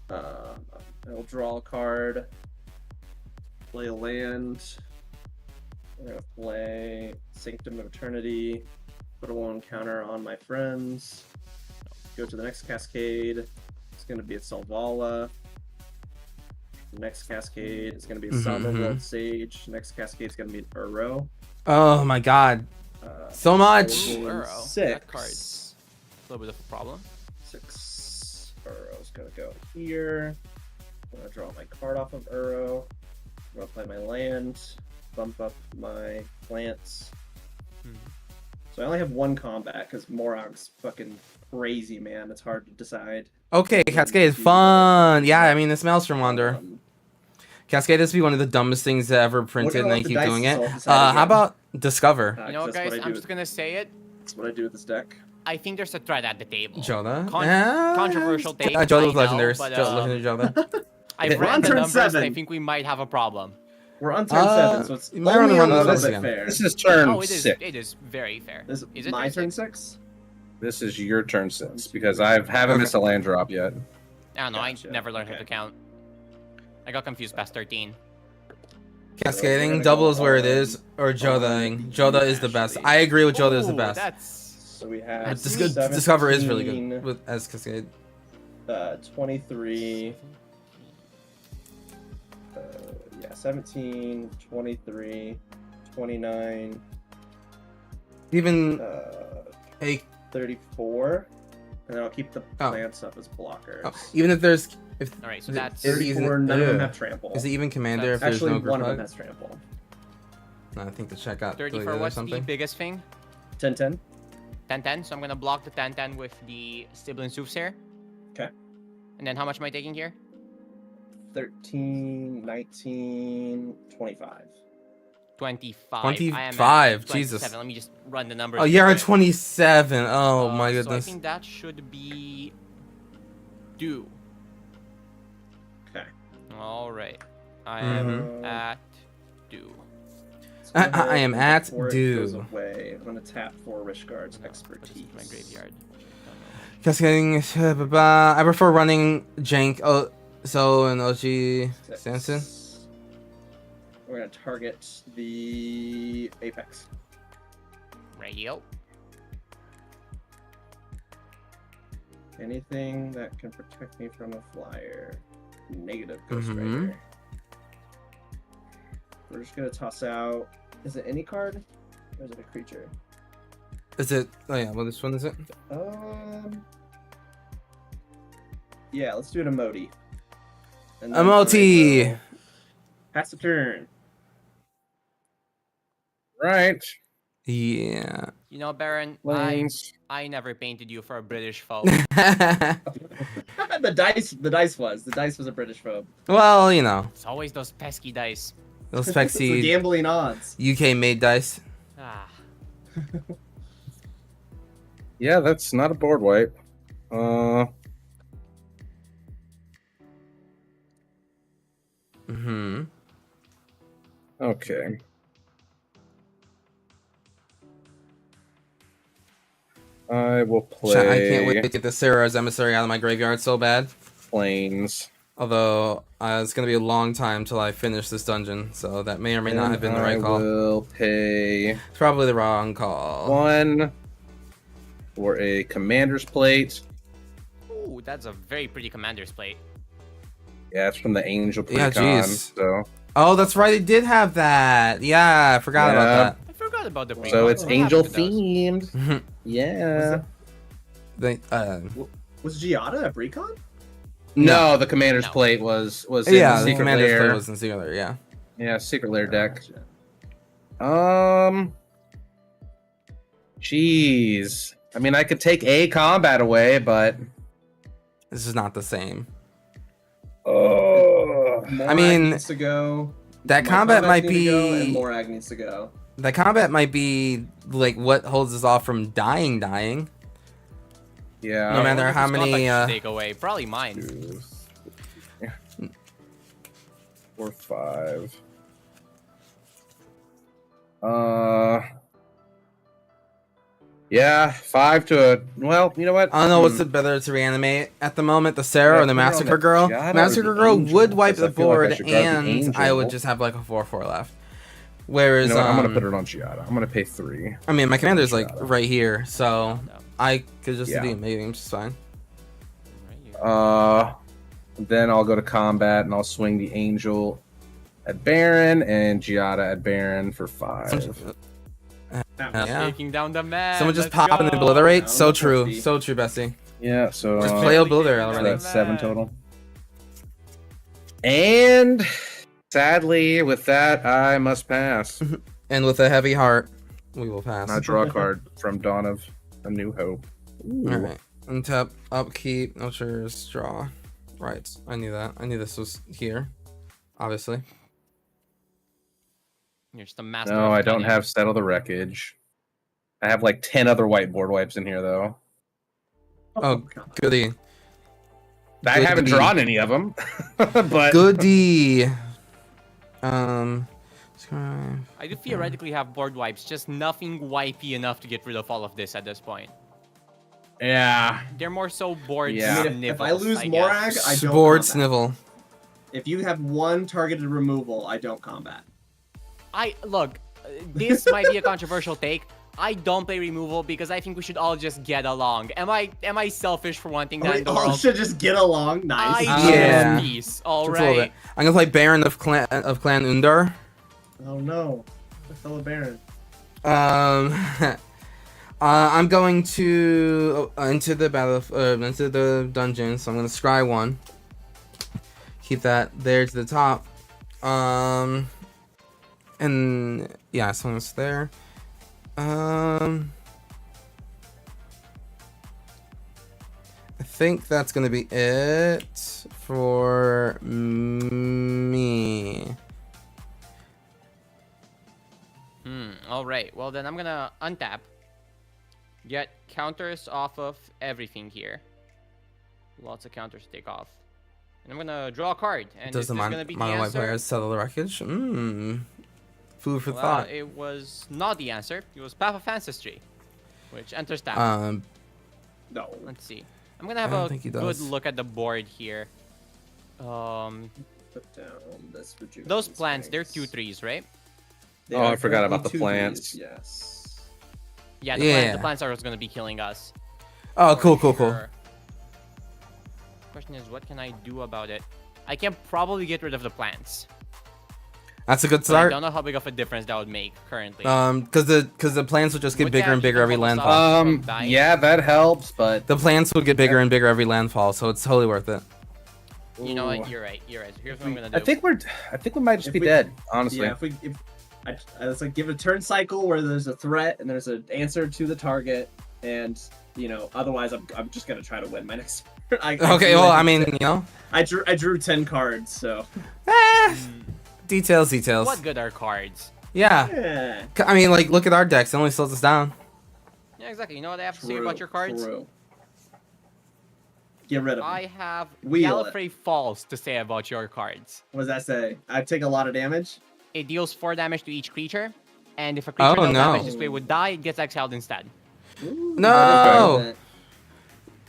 I'll draw a card. Play a land. We're gonna play Sanctum of Eternity. Put a 1 counter on my friends. Go to the next cascade. It's gonna be a Selvala. Next cascade is gonna be a Somberworld Sage. Next cascade is gonna be an Uro. Oh my god. So much. Ooh, Uro. Six. That card's a little bit of a problem. 6 Uro's gonna go here. I'm gonna draw my card off of Uro. I'm gonna play my land, bump up my plants. So I only have 1 combat because Morog's fucking crazy, man. It's hard to decide. Okay, Cascade is fun. Yeah, I mean, this Maelstrom Wonder. Um, Cascade has to be one of the dumbest things that ever What printed, do and I they want the keep dice doing to it. solve this out How again? about Discover? You know what, 'cause that's guys? what I I'm do. just gonna say it. That's what I do with this deck. I think there's a threat at the table. Joda? Controversial take. Joda was I know, legendary. but, Legendary Joda. I've We're ran on the turn numbers. And I 7. think we might have a problem. We're on turn 7, so it's you might wanna only run a the little dice bit again. fair. This is turn Oh, it is. 6. It is very fair. Is Is it my turn six? 6? This is your turn 6 because I haven't missed a land drop yet. I don't know. Gotcha. I never learned how Okay. to count. I got confused past 13. Cascading, gonna double go is where it on- is, or Jodaing. on Joda is the best. Ashley. I agree with Joda is the Ooh, best. That's So we have That's Discover is really good with as Cascade. 23. 17, 23, 29, Even a 34. And then I'll keep the Oh. plants up as blockers. even if there's if all right. So is it- that's is it- 34, none of them ugh. have trample. Is it even commander if there's Actually, no group one of them hug? has trample. No, I think the check got 30 for deleted or what's the something. biggest thing? 10-10. 10-10. So I'm gonna block the 10-10 with the Sibling Soothsayer. Okay. And then how much am I taking here? 13, 19, 25. 25. 25, I am at Jesus. 27. Let me just run the numbers. Oh, real you're at quick. 27. Oh my So I goodness. think that should be due. Okay. All right. I Mhm. am at due. Let's go I ahead am and at before it goes due. away, I'm going to tap 4 Wishguard's Put this expertise. into my graveyard. Cascading. I prefer running Jank. Oh, so and OG Six. Samson. We're going to target the Apex. Radio. Anything that can protect me from a flyer. Negative Ghost Mhm. Rider. We're just going to toss out. Is it any card? Or is it a creature? Is it? Oh yeah. Well, this one is it? Yeah, let's do an Emoti. And Emoti! I will pass the turn. Right. Yeah. You know, Baron, Lanes. I never painted you for a British foe. The dice was a British phobe. Well, you know, It's always those pesky dice. those It's the spexy gambling odds. UK made dice. Ah. Yeah, that's not a board wipe. Mm-hmm. Okay. I will play I can't wait to get the Sarah's Emissary out of my graveyard so bad. planes. Although it's gonna be a long time till I finish this dungeon, so that may or may not have been the right I call. will pay It's probably the wrong call. 1 for a commander's plate. Ooh, that's a very pretty commander's plate. Yeah, it's from the Angel Yeah, Precon. jeez. So Oh, that's right. It did have that. Yeah, I forgot Yeah. about I forgot about the so precon. it's What angel happened to those? themed. that. Yeah. Was Giada a Precon? No, the commander's No. plate was in Yeah, the the secret commander's lair. play was in singular. Yeah. Yeah, secret lair deck. Gotcha. Jeez. I mean, I could take a combat away, but This is not the same. oh, Morag I mean, needs to go. that My combat might needs to go, and be Morag needs to go. that combat might be like what holds us off from dying. Yeah. No matter I wonder how whose many, combat should take away. Probably mine. 2, 4, 5. Yeah, 5 to a. Well, you know what? I don't know what's better to reanimate at the moment, the Sarah Yeah, or the put it on Massacre the Girl. Giada or Massacre the Girl Angel, would wipe 'cause I the feel like I board, should guard the and I would Angel. just have like a 4/4 left. Whereas, You know what? I'm gonna put it on Giada. I'm gonna pay 3. I mean, my commander's like Giada. right here, so No. I could just Yeah. do maybe which is fine. Right here. Then I'll go to combat and I'll swing the Angel at Baron and Giada at Baron for 5. Yeah. Taking down the man. Someone just let's pop and go. obliterate. No, So no true, 50. so true, Bessie. Yeah, so Just uh, play Obliterate taking so already. down that's 7 man. total. And sadly, with that, I must pass. And with a heavy heart, we will pass. I draw a card from Dawn of A New Hope. Ooh. All right. Untap, upkeep, no triggers, draw. Right. I knew that. I knew this was here. Obviously. You're just a master. No, of I don't cunning. have Settle the Wreckage. I have like 10 other whiteboard wipes in here, though. Oh, God. goody. I haven't Goody. drawn any of them. But Goody. Scribe. I do theoretically have board wipes, just nothing wipey enough to get rid of all of this at this point. yeah. They're more so board Yeah. I mean, if I snivels, lose guess. Morag, I don't Board combat. snivel. If you have one targeted removal, I don't combat. Look, this might be a controversial take. I don't play removal because I think we should all just get along. Am I selfish for wanting that We in the all world? should just get along. Nice. I Yeah. choose peace. All Just a little right. bit. I'm gonna play Baron of Clan Undar. Oh no, my fellow Baron. I'm going to into the into the dungeon. So I'm gonna scry 1. Keep that there to the top. And yeah, so it's there. I think that's gonna be it for me. All right. Well, then I'm gonna untap. Get counters off of everything here. Lots of counters to take off. And I'm gonna draw a card. And Does is the this gonna be the mono white answer? players settle the wreckage? Food for Well, thought. it was not the answer. It was Path of Ancestry, which enters tap. No. Let's see. I'm gonna have I don't a think he good does. look at the board here. Put down this rejuvenation Those plants, they're springs. 2/3s, right? They Oh, are I forgot about currently the 2Ds, plants. Yes. Yeah, Yeah. the plants are what's gonna be killing us. Oh, for cool. sure. Question is, what can I do about it? I can probably get rid of the plants. That's a good But I start. don't know how big of a difference that would make currently. Because the plants will just get Would bigger that and bigger keep every them almost landfall. from dying? Yeah, that helps, but The plants will get bigger and bigger every landfall, so it's totally worth it. You know what? Ooh. You're right. You're right. So here's what I'm gonna do. I think we might just If be we- dead, honestly. Yeah. It's like give a turn cycle where there's a threat and there's an answer to the target, and otherwise I'm just gonna try to win my next. Okay, well, I mean, I drew 10 cards, so details. What good are cards? Yeah. yeah. I mean, like, look at our decks. It only slows us down. Yeah, exactly. You know what I have to say about your cards? True. Get rid of them. I have Wheel it. Gallifrey Falls to say about your cards. What does that say? I take a lot of damage. It deals 4 damage to each creature, and if a creature Oh, dealt no. damage this way would die, it gets exiled instead. Ooh, No! that is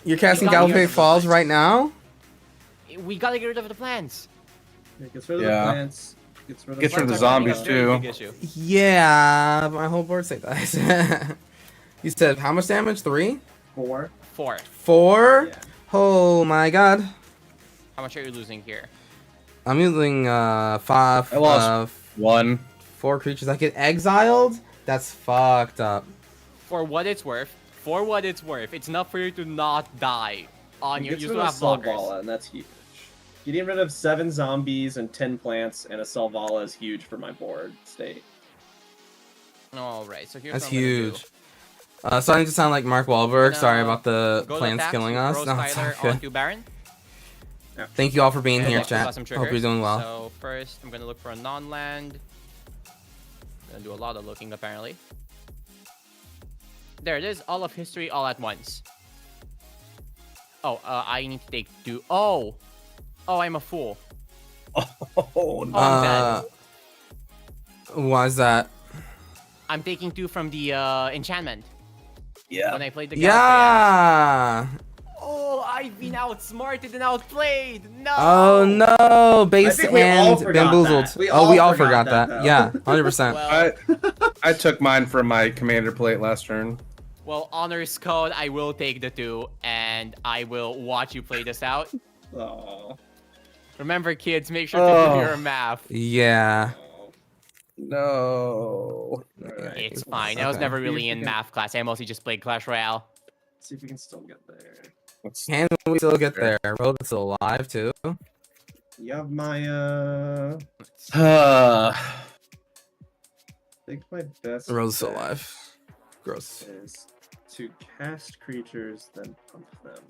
You're casting You got me Gallifrey under the Falls lights. right now? We gotta get rid of the plants. it gets rid of Yeah. the plants. Gets rid of Gets rid of the Plants are zombies, a very too. big issue. Yeah, my whole board state dies. You said how much damage? 3? 4. 4. 4? Yeah. Oh my god. How much are you losing here? I'm using 5. I lost 1. 4 creatures that get exiled? That's fucked up. For what it's worth, it's enough for you to not die on your. Gets You rid still of have a blockers. Selvala, and that's huge. Getting rid of 7 zombies and 10 plants and a Selvala is huge for my board state. All right, so here's That's what I'm gonna do. huge. Starting to sound like Mark Wahlberg. Gonna Sorry about the Go to plants attacks, killing us. throw No, it's Skylar all good. onto Baron. Thank you all for being And here, next chat. custom Hope you're triggers. doing well. So first, I'm gonna look for a non-land. Gonna do a lot of looking apparently. There it is. All of history, all at once. Oh, I need to take 2. Oh, I'm a fool. Oh, no. I'm dead. Why is that? I'm taking 2 from the enchantment. Yeah. When I played the Galaxy. Yeah. Oh, I've been outsmarted and outplayed. No. Oh no, base think we all and forgot bamboozled. that. We We all all forgot forgot that, that. though. Yeah, 100%. Well, I took mine from my commander plate last turn. well, honors code. I will take the 2, and I will watch you play this out. Oh. Remember, kids, make sure to do Oh. your math. Yeah. No. Alright. It's fine. I was Okay. never really See if in we can- math class. I mostly just played Clash Royale. See if we can still get there. Can we still get there? Rogue's still alive too. You have my Uh, I think my best Rogue's still bet alive. Gross. is to cast creatures, then pump them.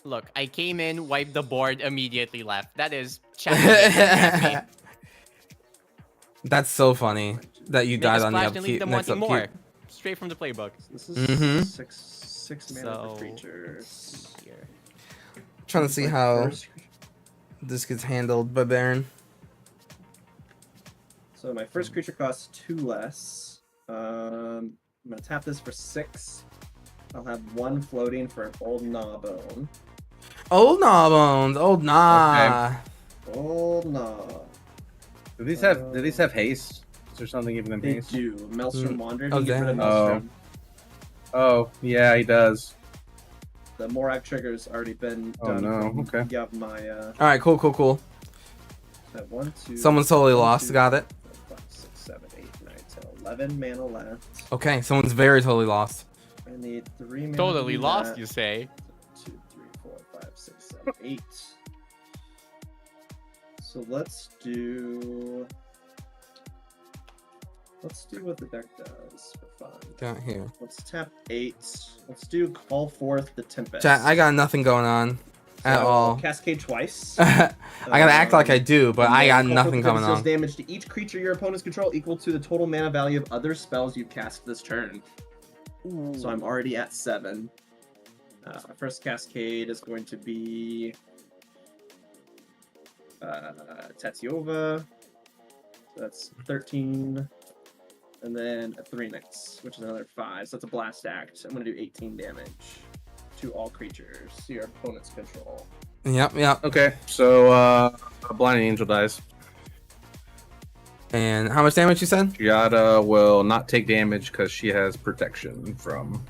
Look, I came in, wiped the board, immediately left. That is challenging. That's so funny that you Make died a on the splash and leave upkeep. them Next wanting upkeep. more. Straight from the playbook. So this is Mhm. six mana So, for creatures. Here. Trying to see My how first- this gets handled by Baron. So my first creature costs 2 less. I'm gonna tap this for 6. I'll have 1 floating for an old Gnawbone. Old Gnawbones. Old Gnaw. Old Gnaw. do these have haste? Is there something giving them They haste? do. Maelstrom Wander. Oh, You get rid of damn. Maelstrom. Oh, yeah, he does. The Morag trigger's already been Oh, done. no. from- Okay. You have my All right, cool. that 1, 2. Someone's totally 1, lost. 2, Got it. 4, 5, 6, 7, 8, 9, 10, 11 mana left. Okay, someone's very totally lost. I need 3 mana. Totally to do lost, that. you say? 2, 3, 4, 5, 6, 7, 8. So let's do what the deck does for fun. Got here. Let's tap 8. Let's do Call Forth the Tempest. Chat, I got nothing going on at So, all. Cascade twice. I gotta act like I do, but And I got then Call nothing Forth the coming Tempest on. deals damage to each creature your opponents control equal to the total mana value of other spells you've cast this turn. So I'm already at 7. My first Cascade is going to be Tatyova. So that's 13. And then a 3 Knights, which is another 5. So that's a Blast Act. I'm going to do 18 damage to all creatures your opponent's control. Yep. Okay, so Blinding Angel dies. And how much damage you said? Giada will not take damage because she has protection from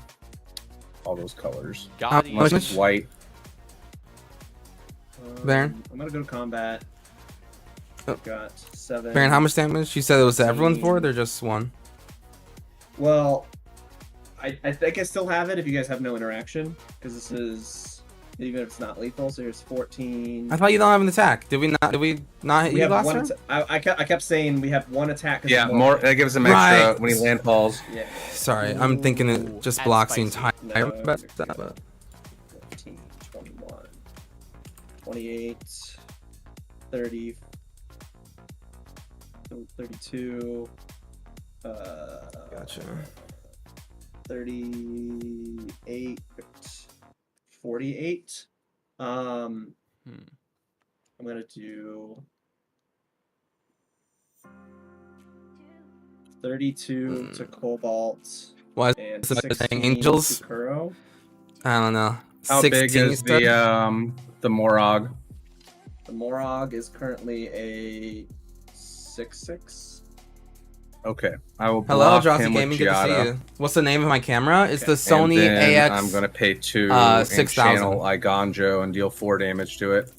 all those colors. Got it. Unless much? it's white. Baron? I'm going to go to combat. Oh. I've got 7. Baron, how much damage? You said it was to everyone's 16. board or just one? Well, I think I still have it if you guys have no interaction, because this is, even if it's not lethal, so here's 14. I thought you don't have an attack. Did we not hit We you have last one. turn? I kept saying we have 1 attack. 'cause Yeah, of more. That gives him extra Right. when he landfalls. Yeah. Sorry, I'm thinking it just That's blocks the spicy. entire. No, but- you're good. 15, 21, 28, 30, 32. Gotcha. 38, 48. I'm gonna do 32 to Cobalt Why and is it 16 saying angels? to Kuro. I don't know. How 16 big is you said? the Morog? The Morog is currently a 6/6. Okay, I will Hello, block Jossie him with Gaming. Good to see Giada. you. What's the name of my camera? It's the And Sony then AX. I'm gonna pay 2 and 6,000. channel Igonjo and deal 4 damage to it.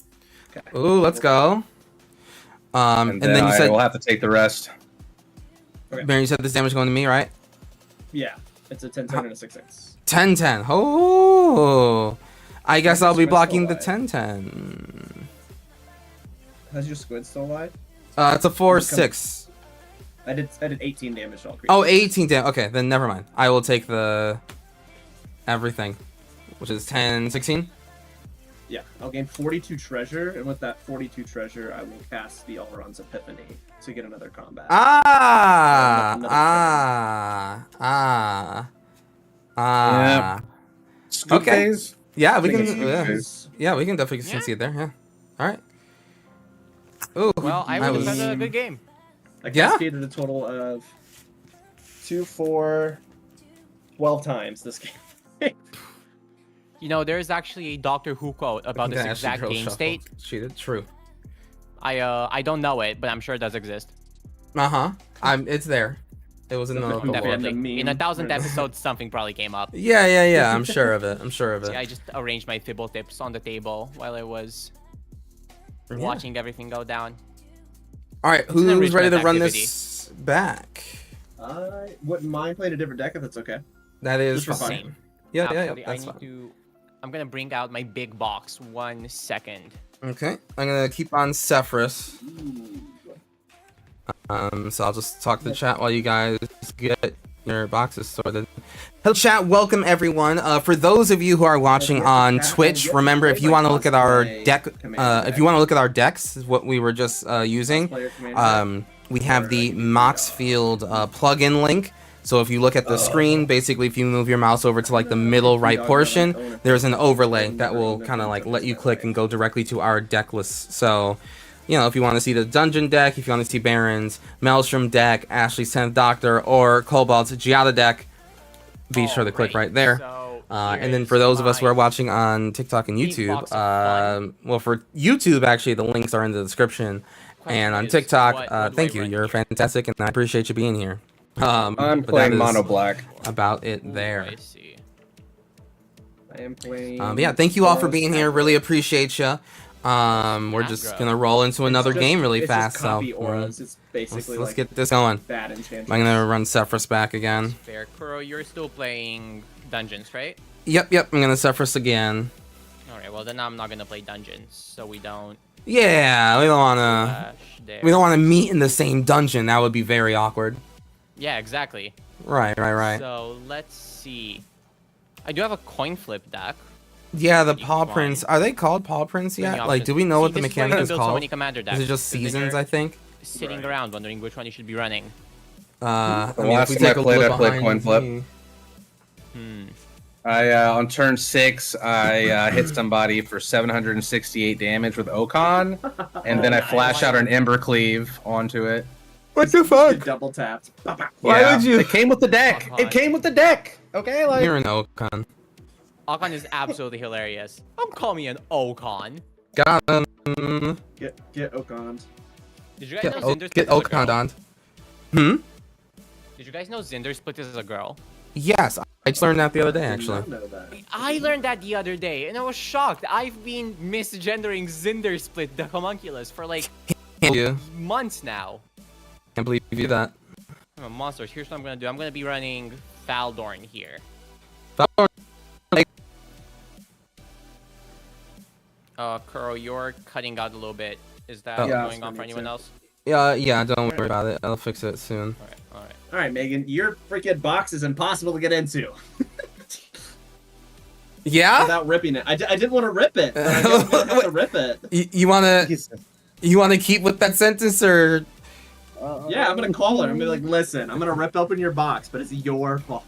Ooh, let's go. And then you I said, will have to take the rest. Baron, you said this damage going to me, right? Yeah, it's a 10/10 and a 6/6. 10-10. Oh, I guess I'll be Squid's blocking the still alive. 10-10. Has your squid still alive? It's a 4-6. I did 18 damage to all creatures. Oh, 18 damage. Okay, then never mind. I will take the everything, which is 10, 16. Yeah, I'll gain 42 treasure, and with that 42 treasure, I will cast the Alron's Epiphany to get another combat. Ah. Scoop Okay. phase. Yeah, we I think can. it's scoop phase. Yeah, we can definitely Yeah. see it there. Yeah. All right. Ooh. Well, I would have had a good game. I Yeah. cascaded a total of 2, 4, 12 times this game. You know, there's actually a Doctor Who quote about this exact game state. Cheated. True. I don't know it, but I'm sure it does exist. It's there. It was in the Something local that lore. random Definitely. In meme. 1,000th episode, something probably came up. Yeah. I'm sure of it. See, I just arranged my Fibble tips on the table while I was watching everything go down. All right, an who's ready enrichment to run activity. this back? I wouldn't mind playing a different deck if that's okay. That is Just for fine. fun. Yeah, Actually, that's I need fine. to. I'm gonna bring out my big box. 1 second. Okay, I'm gonna keep on Sefris. So I'll just talk to the chat while you guys get your boxes sorted. Hello, chat. Welcome everyone. For those of you who are watching on Twitch, remember if you want to look at our deck, if you want to look at our decks, is what we were just using. We have the Moxfield plugin link. So if you look at the screen, basically if you move your mouse over to like the middle right portion, there's an overlay that will kind of like let you click and go directly to our deck list. So, you know, if you want to see the Dungeon deck, if you want to see Baron's Maelstrom deck, Ashley's 10th Doctor, or Cobalt's Giada deck, be sure to click right there. So And then for those of us who are watching on TikTok and Big YouTube, box of fun. well, for YouTube, actually, the links are in the description. And on is, TikTok, what do I thank you. run You're here? fantastic, and I appreciate you being here. I'm but playing that is mono black. about it there. I see. I am playing. But yeah, thank you all for being here. Really appreciate you. We're just Aggro. gonna roll into another game really fast. Just So copy auras. It's basically let's like get this going. bad enchantments. I'm gonna run Sefris back again. Fair. Kuro, you're still playing Dungeons, right? Yep. I'm gonna Sefris again. Alright, well then I'm not gonna play Dungeons, so we don't Yeah, we don't wanna. clash there. We don't want to meet in the same dungeon. That would be very awkward. Yeah, exactly. Right. So let's see. I do have a coin flip deck. Yeah, the Keep paw going. prints. Are they called paw prints Many yet? Like, options. do we know See, what the this is why you mechanic can is build so called? many commander decks, Is it just 'cause then seasons? you're I think. Sitting Right. around wondering which one you should be running. I The mean, last if we time I take a played, look I played behind coin flip. me- Hmm. On turn 6, I hit somebody for 768 damage with Okon, and then I flash out an Ember Cleave onto it. What the Get fuck? double tapped. Why would you- It came with the deck. Okon. It came with the deck. Okay, like You're an Okon. Okon is absolutely hilarious. Don't call me an Okon. Got him. Get Okon. Did you guys Get, know o- Zinder get Split is a Okon girl? on. Hmm? Did you guys know Zinder Split is a girl? Yes, I just learned that the other day, Did actually. not know that. I learned that the other day, and I was shocked. I've been misgendering Zinder Split, the homunculus, for like Can't you? months now. Can't believe you did that. I'm a monster. Here's what I'm gonna do. I'm gonna be running Faldorn here. Kuro, you're cutting out a little bit. Is that Oh. Yeah, going on for anyone else? Yeah, don't worry about it. I'll fix it soon. Alright. All right, Megan, your freaking box is impossible to get into Yeah? without ripping it. I didn't want to rip it, but I guess I'm gonna have to rip it. You wanna keep with that sentence or? Yeah, I'm gonna call her. I'm gonna be like, listen, I'm gonna rip open your box, but it's your fault.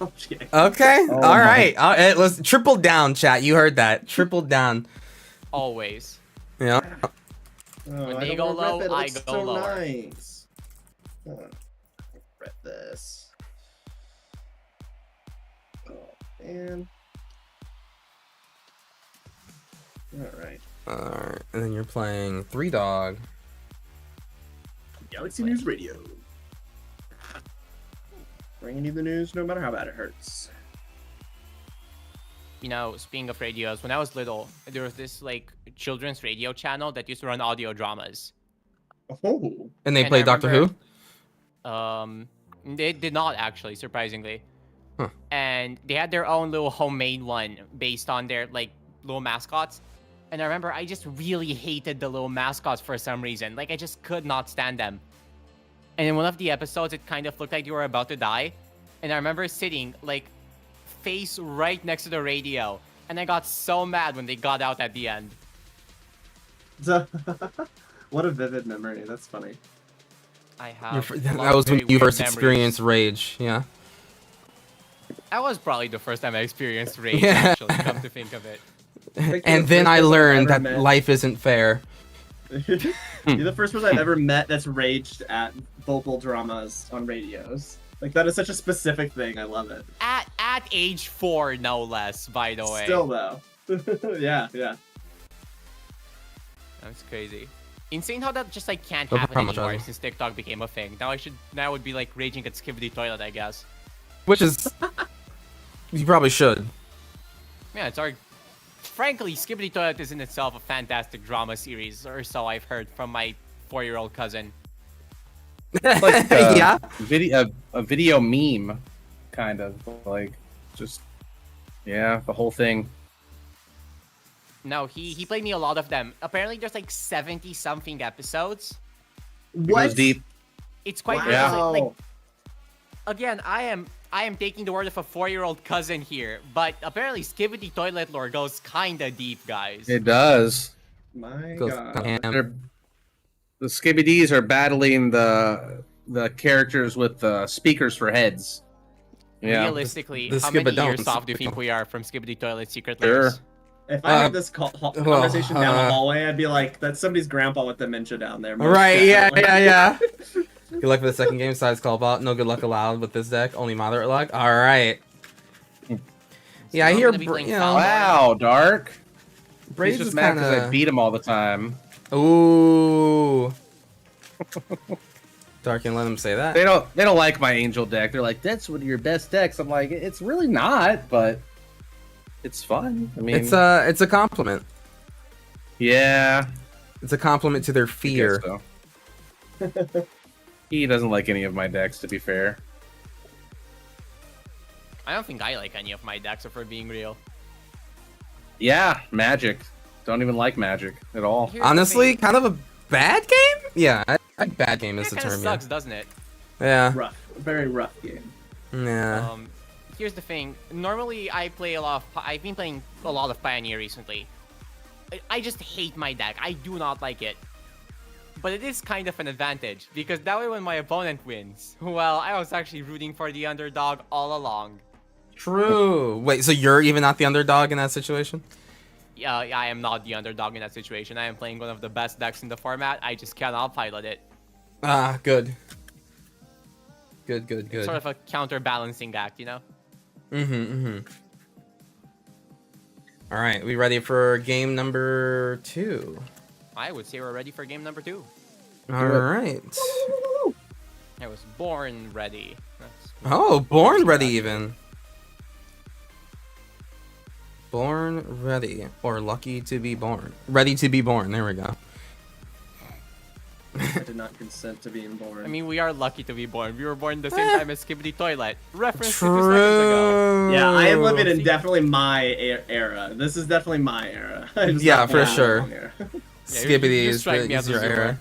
Okay. Oh All my. right. Let's triple down, chat. You heard that. Triple down. Always. Yeah. Oh, When I they don't go wanna low, rip it. It I looks go so lower. Nice. Rip this. Oh man. All right. Alright. And then you're playing 3-Dog. Galaxy News Radio. Bringing you the news, no matter how bad it hurts. You know, speaking of radios, when I was little, there was this like children's radio channel that used to run audio dramas. Oh. And they And play I Doctor remember- Who? They did not actually, surprisingly. Huh. And they had their own little homemade one based on their like little mascots. And I remember I just really hated the little mascots for some reason. Like I just could not stand them. And in one of the episodes, it kind of looked like you were about to die. And I remember sitting like face right next to the radio. And I got so mad when they got out at the end. What a vivid memory. That's funny. I have. a lot That of was when very you weird first memories. experienced rage. Yeah. That was probably the first time I experienced rage. Yeah. Actually, come to think of it. think And the then first I person I've learned ever that met- life isn't fair. You're the first person I've ever met that's raged at vocal dramas on radios. Like that is such a specific thing. I love it. At age 4, no less. By the way. Still though. Yeah. That's crazy. Insane how that just like can't No happen problem, anymore Charlie. since TikTok became a thing. Now I would be like raging at Skibidi Toilet, I guess. Which is, you probably should. Yeah, it's our. Frankly, Skibidi Toilet is in itself a fantastic drama series, or so I've heard from my 4-year-old cousin. Like Yeah. a video meme, kind of like just the whole thing. No, he played me a lot of them. Apparently, there's like 70 something episodes. It goes deep. It's quite Wow. like again, I am taking the word of a 4-year-old cousin here, but apparently Skibidi Toilet lore goes kinda deep, guys. It does. My Goes God. ham. The Skibidis are battling the characters with speakers for heads. Yeah. Realistically, the how many Skibidons. years off do you think we are from Skibidi Toilet Secret Sure. Layers? If I had this conversation down the uh, hallway, I'd be like, "That's somebody's grandpa with dementia down there." most Right, yeah. definitely. Good luck for the second game. Size call bot. No good luck allowed with this deck. Only moderate luck. All right. Yeah, I I'm hear. gonna be playing You know, Falcon. Wow, Dark. Braves He's is just mad kind because I of. beat him all the time. Ooh. Dark, and let him say that. They don't like my Angel deck. They're like, that's one of your best decks. I'm like, it's really not, but it's fun. I mean, It's a compliment. yeah. It's a compliment to their I guess fear. so. He doesn't like any of my decks, to be fair. I don't think I like any of my decks, if we're being real. Yeah, Magic. Don't even like Magic at all. Here's the Honestly, thing. kind of a bad game. Yeah, I think bad game is It the kind of term. sucks, doesn't it? Yeah. Rough, very rough game. Yeah. Here's the thing. Normally, I play a lot of. I've been playing a lot of Pioneer recently. I just hate my deck. I do not like it. But it is kind of an advantage because that way, when my opponent wins, well, I was actually rooting for the underdog all along. True. Wait, so you're even not the underdog in that situation? Yeah, I am not the underdog in that situation. I am playing one of the best decks in the format. I just cannot pilot it. Ah, good. Good. Sort of a counterbalancing act, you know? All right, we ready for game number 2? I would say we're ready for game number 2. All right. I was born ready. That's Oh, born ready even. Born ready, or lucky to be born. Ready to be born. There we go. I did not consent to being born. I mean, we are lucky to be born. We were born the same time as Skibidi Toilet. Reference to 2 seconds ago. True. yeah, I am living in definitely my era. This is definitely my era. I'm just Yeah, not for born in the sure. wrong era. Yeah, Skibbity you is strike me as a your zoomer. era.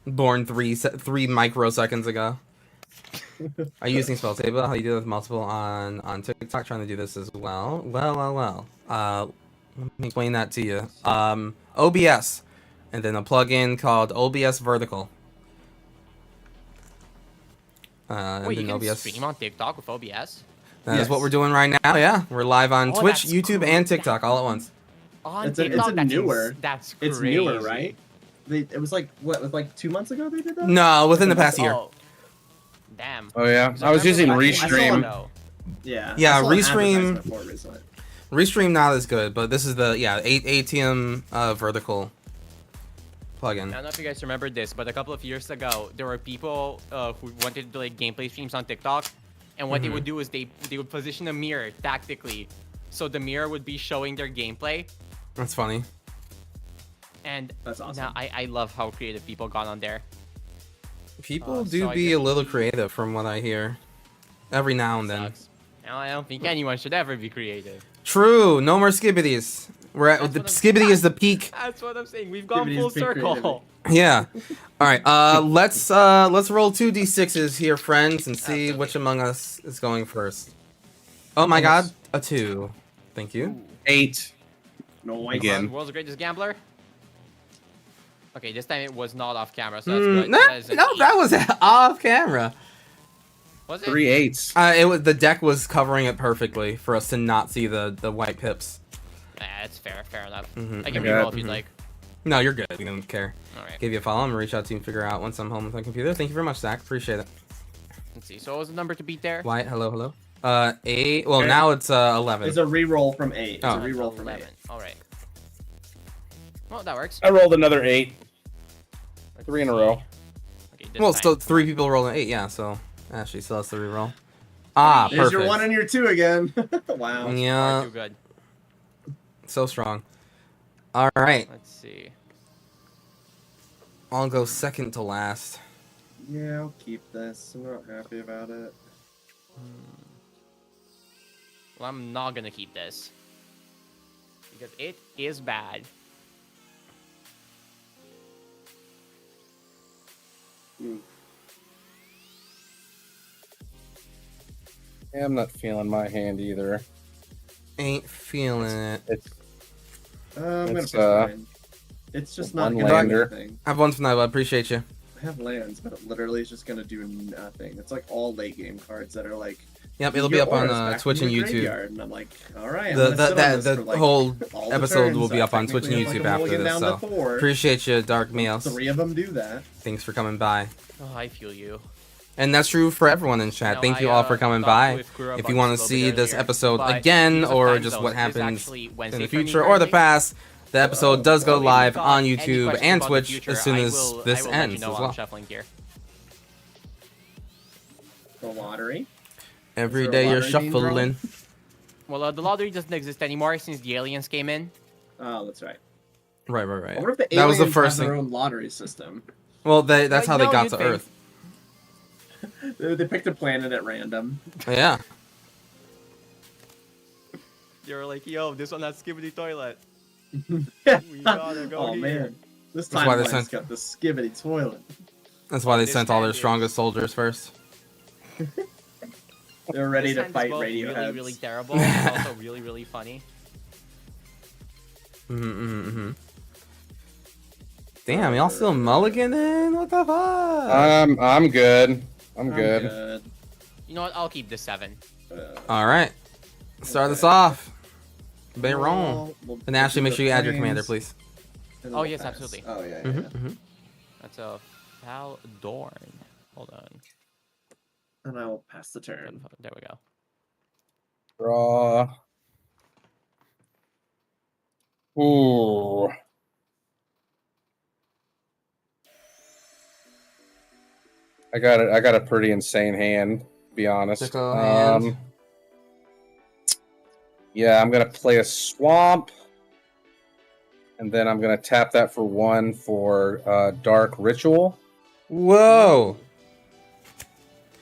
Born 3 microseconds ago. Are you using spell table? How do you do it with multiple on TikTok? Trying to do this as well. Well. Let me explain that to you. OBS, and then a plugin called OBS Vertical. And Wait, you then can OBS. stream on TikTok with OBS? That is Yes. what we're doing right now. Yeah, we're live on Oh, Twitch, that's YouTube, cool. and TikTok all at once. On It's a TikTok, newer- That's It's crazy. newer, right? It was like what? Was like 2 months ago they did that? No, within the past year. Oh, damn. Oh yeah, So I was using remember back in Restream. Mexico, Yeah. Yeah, I saw an Restream- advertisement for it recently. Restream not as good, but this is the ATM Vertical plugin. I don't know if you guys remember this, but a couple of years ago, there were people who wanted to do like gameplay streams on TikTok, and what they would do is they would position a mirror tactically, so the mirror would be showing their gameplay. That's funny. And That's awesome. now I love how creative people got on there. People so do I be guess a little creative from what I hear. Every now and then. Sucks. Now I don't think anyone should ever be creative. True, no more skibbities. We're at That's the what I'm- skibbity is the peak. That's what I'm saying. We've gone Skibbity's full big circle. Yeah. All right. Let's roll 2d6s here, friends, and see okay. which among us is going first. Oh my God, a 2. Thank you. 8. Noise. Again. World's greatest gambler. Okay, this time it was not off camera, so that's good. No, That is an no, eight. that was off camera. Was it? 3 8s. It was the deck was covering it perfectly for us to not see the white pips. Yeah, that's fair. Fair enough. Mhm, I can okay. reroll if you'd like. No, you're good. We don't care. All right. Give you a follow. I'm gonna reach out to you and figure out once I'm home with my computer. Thank you very much, Zach. Appreciate it. Let's see. So what was the number to beat there? Wyatt, hello, hello. 8. Well, Okay. now it's 11. It's a reroll from 8. It's Oh. a reroll from 8. 11. All right. Well, that works. I rolled another 8. 3 in a row. Okay, this Well, time. still 3 people rolling 8. Yeah, so Ashley still has to reroll. Ah, There's There's perfect. your 1 and your 2 again. Wow. Far Yeah, too good. so strong. All right, Let's see. I'll go second to last. Yeah, I'll keep this. I'm not happy about it. Well, I'm not gonna keep this because it is bad. Yeah, I'm not feeling my hand either. Ain't feeling it. It's I'm gonna It's, push mine. It's just not one gonna lander. do anything. Have one tonight, I appreciate you. I have lands, but it literally is just gonna do nothing. It's like all late game cards that are like. Yep, it'll be your up on auras back Twitch from and your YouTube. graveyard, and I'm like, all right. I'm The gonna sit on this the for, like, whole all the episode turns. will be I up on Twitch and technically YouTube have, like, a after mulligan this. down So to 4. appreciate you, Dark Meals. 3 of them do that. Thanks for coming by. Oh, I feel you. And that's true for everyone in chat. No, Thank you I, all for coming talked by. with Kura If about you want this to a see little bit this earlier, episode but again, because of or time just zones, what it's happens actually in Wednesday the for me future or the currently. past, the episode does go So if live you've got on any YouTube questions and about the Twitch future, as soon I as will- this I will let you ends know as I'm well. shuffling here. The lottery. Every Is there a day you're lottery being drawn? shuffling. Well, the lottery doesn't exist anymore since the aliens came in. Oh, that's right. Right, I right. wonder if the That was aliens the first have their thing. own lottery system. Well, that's how they No, got you'd to think. Earth. They picked a planet at random. Yeah. You're like, yo, this one has skibidi toilet. Yeah. We gotta go Oh here. man, this That's why they timeline's sent- got the skivvy toilet. That's why they This sent all their hand is- strongest soldiers first. They're ready This to hand is fight both Radioheads. really, really terrible. and also really, really funny. Damn, y'all still mulliganing? What the fuck? I'm good. I'm I'm good. You know what? I'll keep the 7. All right. Start this off. Bayron. Well, And Ashley, do make the sure you add your planes, commander, please. and then Oh, we'll yes, pass. absolutely. Oh yeah, yeah. Mm-hmm, yeah. That's a Faldorn. Hold on. And I will pass the turn. There we go. Draw. Ooh. I got a pretty insane hand, to be honest. Sicko hand. Yeah, I'm gonna play a swamp. And then I'm gonna tap that for 1 for Dark Ritual. Whoa.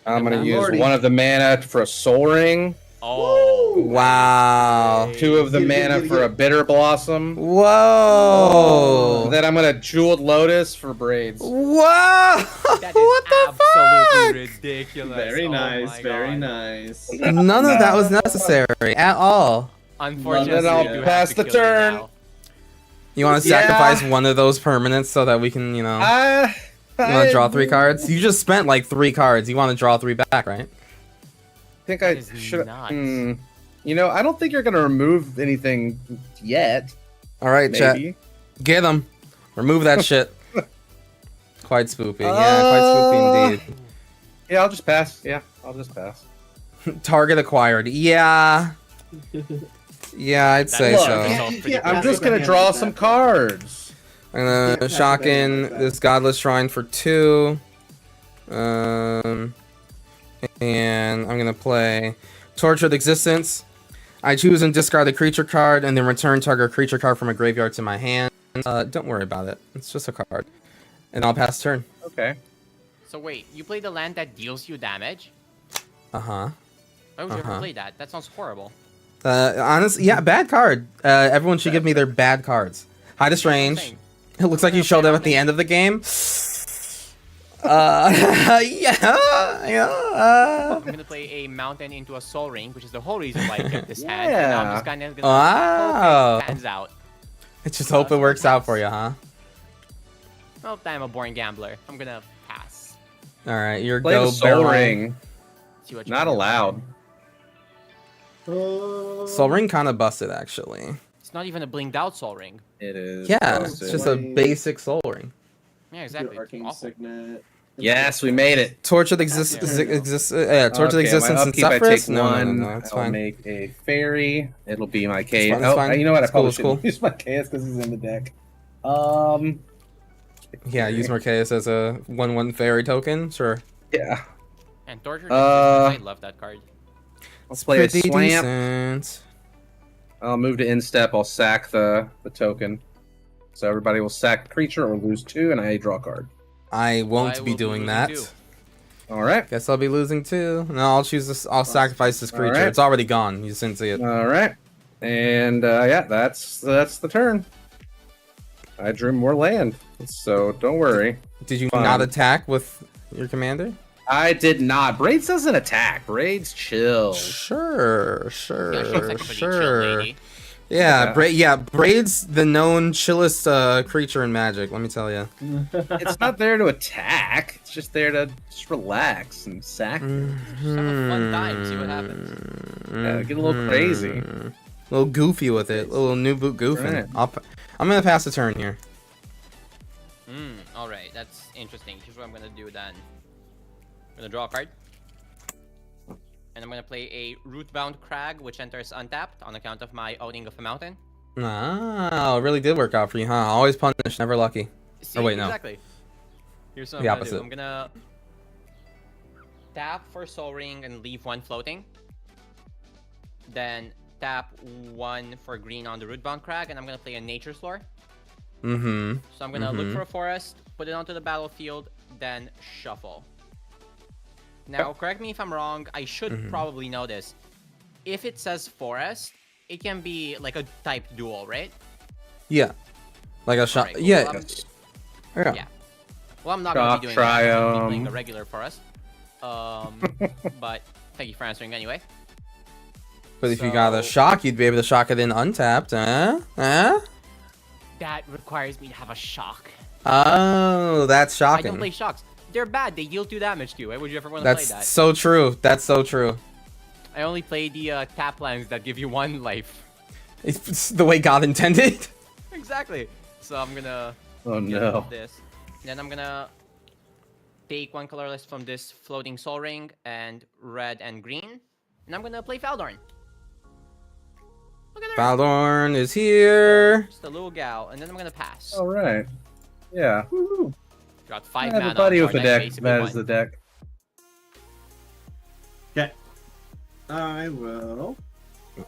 I'm gonna use Lordy. 1 of the mana for a Soul Ring. Oh. Wow. 2 of the Get it, get it, mana get it, for get a it. Bitter Blossom. Whoa. And then I'm gonna Jeweled Lotus for Braids. Whoa. That is What the absolutely fuck? ridiculous. Very Oh nice, my very God. nice. None of that was necessary at all. Unfortunately, Then I'll you do pass have to the kill you turn. now. You want to Yeah. sacrifice one of those permanents so that we can, you know, you want to draw 3 cards? You just spent like 3 cards. You want to draw 3 back, right? I think I That is should. nuts. You know, I don't think you're gonna remove anything yet. All right, chat. Maybe. Get them. Remove that shit. Quite spoopy. Yeah, quite spoopy indeed. Yeah, I'll just pass. Yeah, I'll just pass. Target acquired. Yeah. Yeah, I'd say Look, so. yeah. Yeah, I'm pass just the gonna hand draw like some that. cards. I'm gonna pass shock the hand in like that. this Godless Shrine for 2. And I'm gonna play Tortured Existence. I choose and discard a creature card, and then return target creature card from a graveyard to my hand. Don't worry about it. It's just a card. And I'll pass turn. Okay. So wait, you play the land that deals you damage? Uh-huh. Why would you ever Uh-huh. play that? That sounds horrible. Honestly, yeah, bad card. Everyone should give me their bad cards. Hide is Strange. Thing. It looks like you showed up at the end of the game. Yeah. I'm gonna play a mountain into a soul ring, which is the whole reason why I picked this hand. And now I'm Yeah. just kind of gonna Wow. hope it pans out. Just hope it so works out for pass. you, huh? Well, I'm a boring gambler. I'm gonna pass. All right, your Play go, the Soul Baron. Ring. See what you Not can do. allowed. Soul Ring kind of busted, actually. It's not even a blinged out Soul Ring. It is. Yeah, busted. it's just a Blade. basic Soul Ring. Yeah, exactly. Arcane Awful. Signet. Yes, we made it. Tortured Yeah. existence. Tortured Okay, existence my in upkeep, I Sefris. take No, one. that's I'll fine. make a fairy. It'll be my chaos. fine, it's fine. You know what? It's I probably cool, it's shouldn't cool. use my chaos because he's in the deck. Yeah, use Marquez as a 1/1 fairy token. Sure. And Yeah. Tortured Existence, I love that card. I'll play a Pretty swamp. decent. I'll move to instep. I'll sack the token. So everybody will sack the creature or lose 2, and I draw a card. I won't I be will be doing losing that. too. All right. Guess I'll be losing too. No, I'll choose this. I'll sacrifice this creature. Alright. It's already gone. You didn't see it. All right. And yeah, that's the turn. I drew more land, so don't worry. Did you fine. not attack with your commander? I did not. Braids doesn't attack. Braids chill. Sure, Yeah, she's like a pretty chill sure. lady. Yeah, Braid's the known chillest creature in Magic. Let me tell you. It's not there to attack. It's just there to just relax and sack. Mm-hmm. Just have a fun time, see what happens. Yeah, get a little crazy. A little goofy with it. A little new boot goofing. Right. I'm gonna pass the turn here. Alright, that's interesting. Here's what I'm gonna do then. I'm gonna draw a card. And I'm gonna play a Rootbound Crag, which enters untapped on account of my owning of a mountain. Ah, it really did work out for you, huh? Always punished, never lucky. See, wait, no. exactly. Here's what The I'm gonna opposite. do. I'm gonna tap for Soul Ring and leave 1 floating. Then tap 1 for green on the Rootbound Crag, and I'm gonna play a Nature's Lore. Mm-hmm. So I'm gonna look for a forest, put it onto the battlefield, then shuffle. Now, correct me if I'm wrong, I should probably know this. If it says forest, it can be like a typed duel, right? Yeah. Like a shot. Alright, cool. Yeah. Yeah. Yeah. Well, I'm not gonna Shock be doing that. I'm gonna be Triumph. playing a regular forest. But thank you for answering anyway. But if you got a So- shock, you'd be able to shock it in untapped, huh? Huh? That requires me to have a shock. Oh, that's I shocking. don't play shocks. They're bad. They deal 2 damage to you. Why would you ever want to play That's that? so true. That's so true. I only play the tap lands that give you 1 life. It's the way God intended. Exactly. So I'm gonna Oh get rid no. of this. Then I'm gonna take 1 colorless from this floating Soul Ring and red and green. And I'm gonna play Faldorn. Look at her. Faldorn is here. Just a little gal. And then I'm gonna pass. All right. Yeah. Woo-hoo. Got I 5 have mana. a buddy on with a board, I deck. basically That won. is the deck. Okay. I will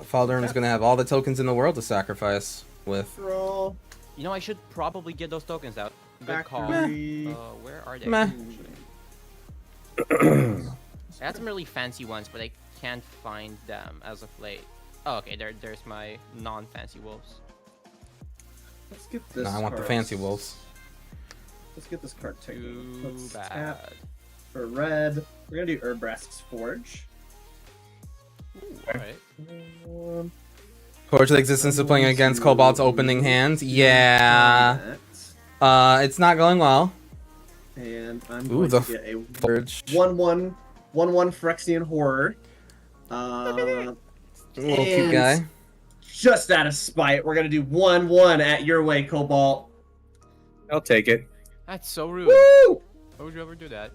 Faldorn is gonna have all the tokens in the world to sacrifice with. roll You know, I should probably get those tokens out. Good call. factory. Where are they? Meh. I had some really fancy ones, but I can't find them as of late. Oh, okay. There's my non-fancy wolves. Let's get this. No, I want the card- fancy wolves. Let's get this card taken. Too Let's tap bad. for red. We're gonna do Urbrask's Forge. Alright. Tortured existence is playing against Cobalt's opening hand. Yeah. It's not going well. And I'm Ooh, going the to get a Forge. 1/1 Phyrexian Horror. Little cute guy. Just out of spite, we're gonna do 1/1 at your way, Cobalt. I'll take it. That's so rude. Woo! Why would you ever do that?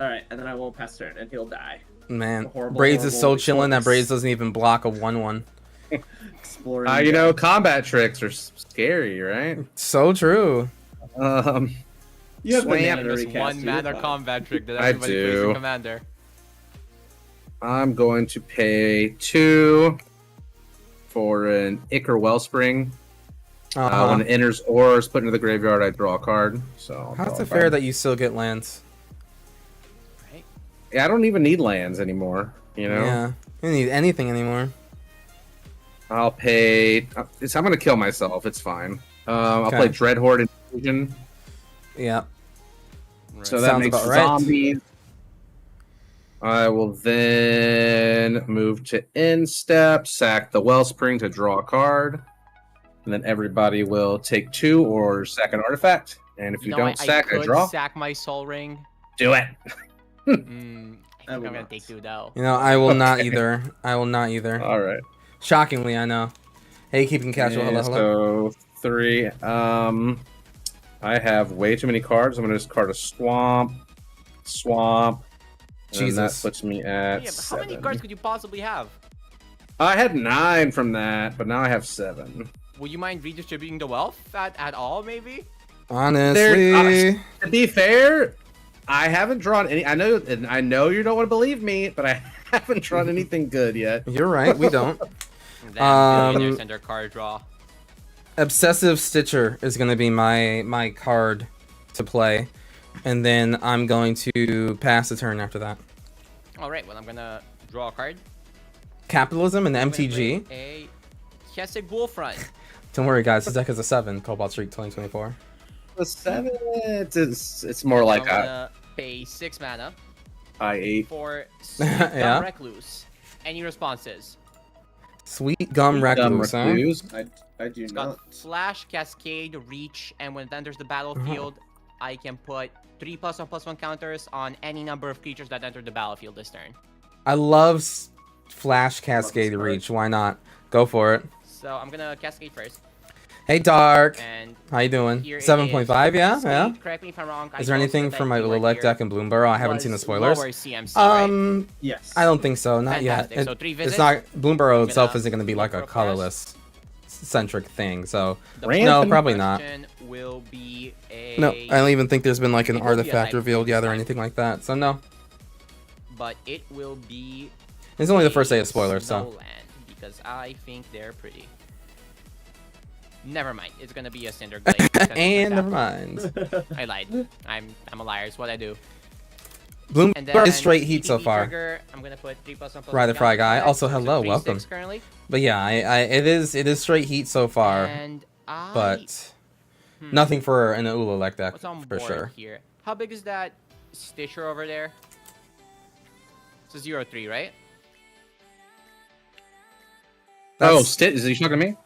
All right, and then I won't pass turn, and he'll die. Man, Horrible, Braids is so horrible chilling that choice. Braids doesn't even block a 1/1. Exploring. You know, combat tricks are scary, right? So true. you have the Swamp. mana to This recast, 1 you're mana fine. combat trick that I everybody plays do. in Commander. I'm going to pay 2 for an Ichor Wellspring. When it enters or is put into the graveyard, I draw a card. So I'll How's draw it a fair card. that you still get lands? Right? Yeah, I don't even need lands anymore. You know, Yeah. You don't need anything anymore. I'll pay. I'm gonna kill myself. It's fine. I'll Okay. play Dreadhorde Infusion. Yeah. Right. So that Sounds makes about right. zombies. I will then move to instep, sack the Wellspring to draw a card. and then everybody will take 2 or sack an artifact. And if you know, don't sack, I I could draw. sack my Soul Ring. Do it. I I think will I'm gonna not. take 2 though. You know, I will not Okay. either. I will not either. All right. Shockingly, I know. Hey, keeping casual. Hello, And hello. So 3. I have way too many cards. I'm gonna just card a swamp. And then that Jesus. puts me Yeah, at but how many 7. cards could you possibly have? I had 9 from that, but now I have 7. Would you mind redistributing the wealth at all, maybe? Honestly, To be fair, I haven't drawn any. I know you don't want to believe me, but I haven't drawn anything good yet. you're right. We don't. Then billionaires and their card draw. Obsessive Stitcher is going to be my card to play, and then I'm going to pass the turn after that. All right, well, I'm gonna draw a card. Capitalism and I'm gonna MTG. play a Keswick Bullfront. Don't worry, guys. This deck is a 7. Cobalt Streak 2024. The 7, it's more I'm like gonna pay 6 mana I8. for Yeah. Recluse. Any responses? Sweet Gum Recluse, huh? Recluse. I do It's got not. Flash, Cascade, Reach, and when it enters the battlefield, I can put 3+1/+1 counters on any number of creatures that enter the battlefield this turn. I love Flash Cascade card. Reach. Why not? Go for it. So I'm gonna Cascade first, Hey, Dark. and How you doing? here it 7.5, yeah? is. Yeah? Correct me if I'm wrong. Is there anything from my Ululek deck in Bloomborough? I haven't seen the spoilers. Lower CMC, right? Yes. I don't think so. Not Fantastic. yet. So 3 visits. It's not. Bloomborough itself gonna isn't going to be like a look for a colorless centric thing. So The Random no, first probably not. question Will be a No, I don't even think there's been like an It will be a artifact type revealed yet or this time. anything like that. So no, but it will be. it's only the first day a of spoilers. So Snowland, because I think they're pretty. Never mind. It's gonna be a Cinder Glade. because it's and like never that. mind. I lied. I'm a liar. It's what I do. And Bloomborough then is straight heat so ETB far. Trigger, I'm gonna put 3+1/+1 Ride the Fry counter guy. on it, Also, so it's a hello, 3/6 welcome. Currently. But yeah, it is straight heat so far. And I. But Hmm, nothing for an Ululek deck What's on for board sure. here? How big is that Stitcher over there? It's a 0/3, right? Oh, That's, Stitch. Is he talking to me?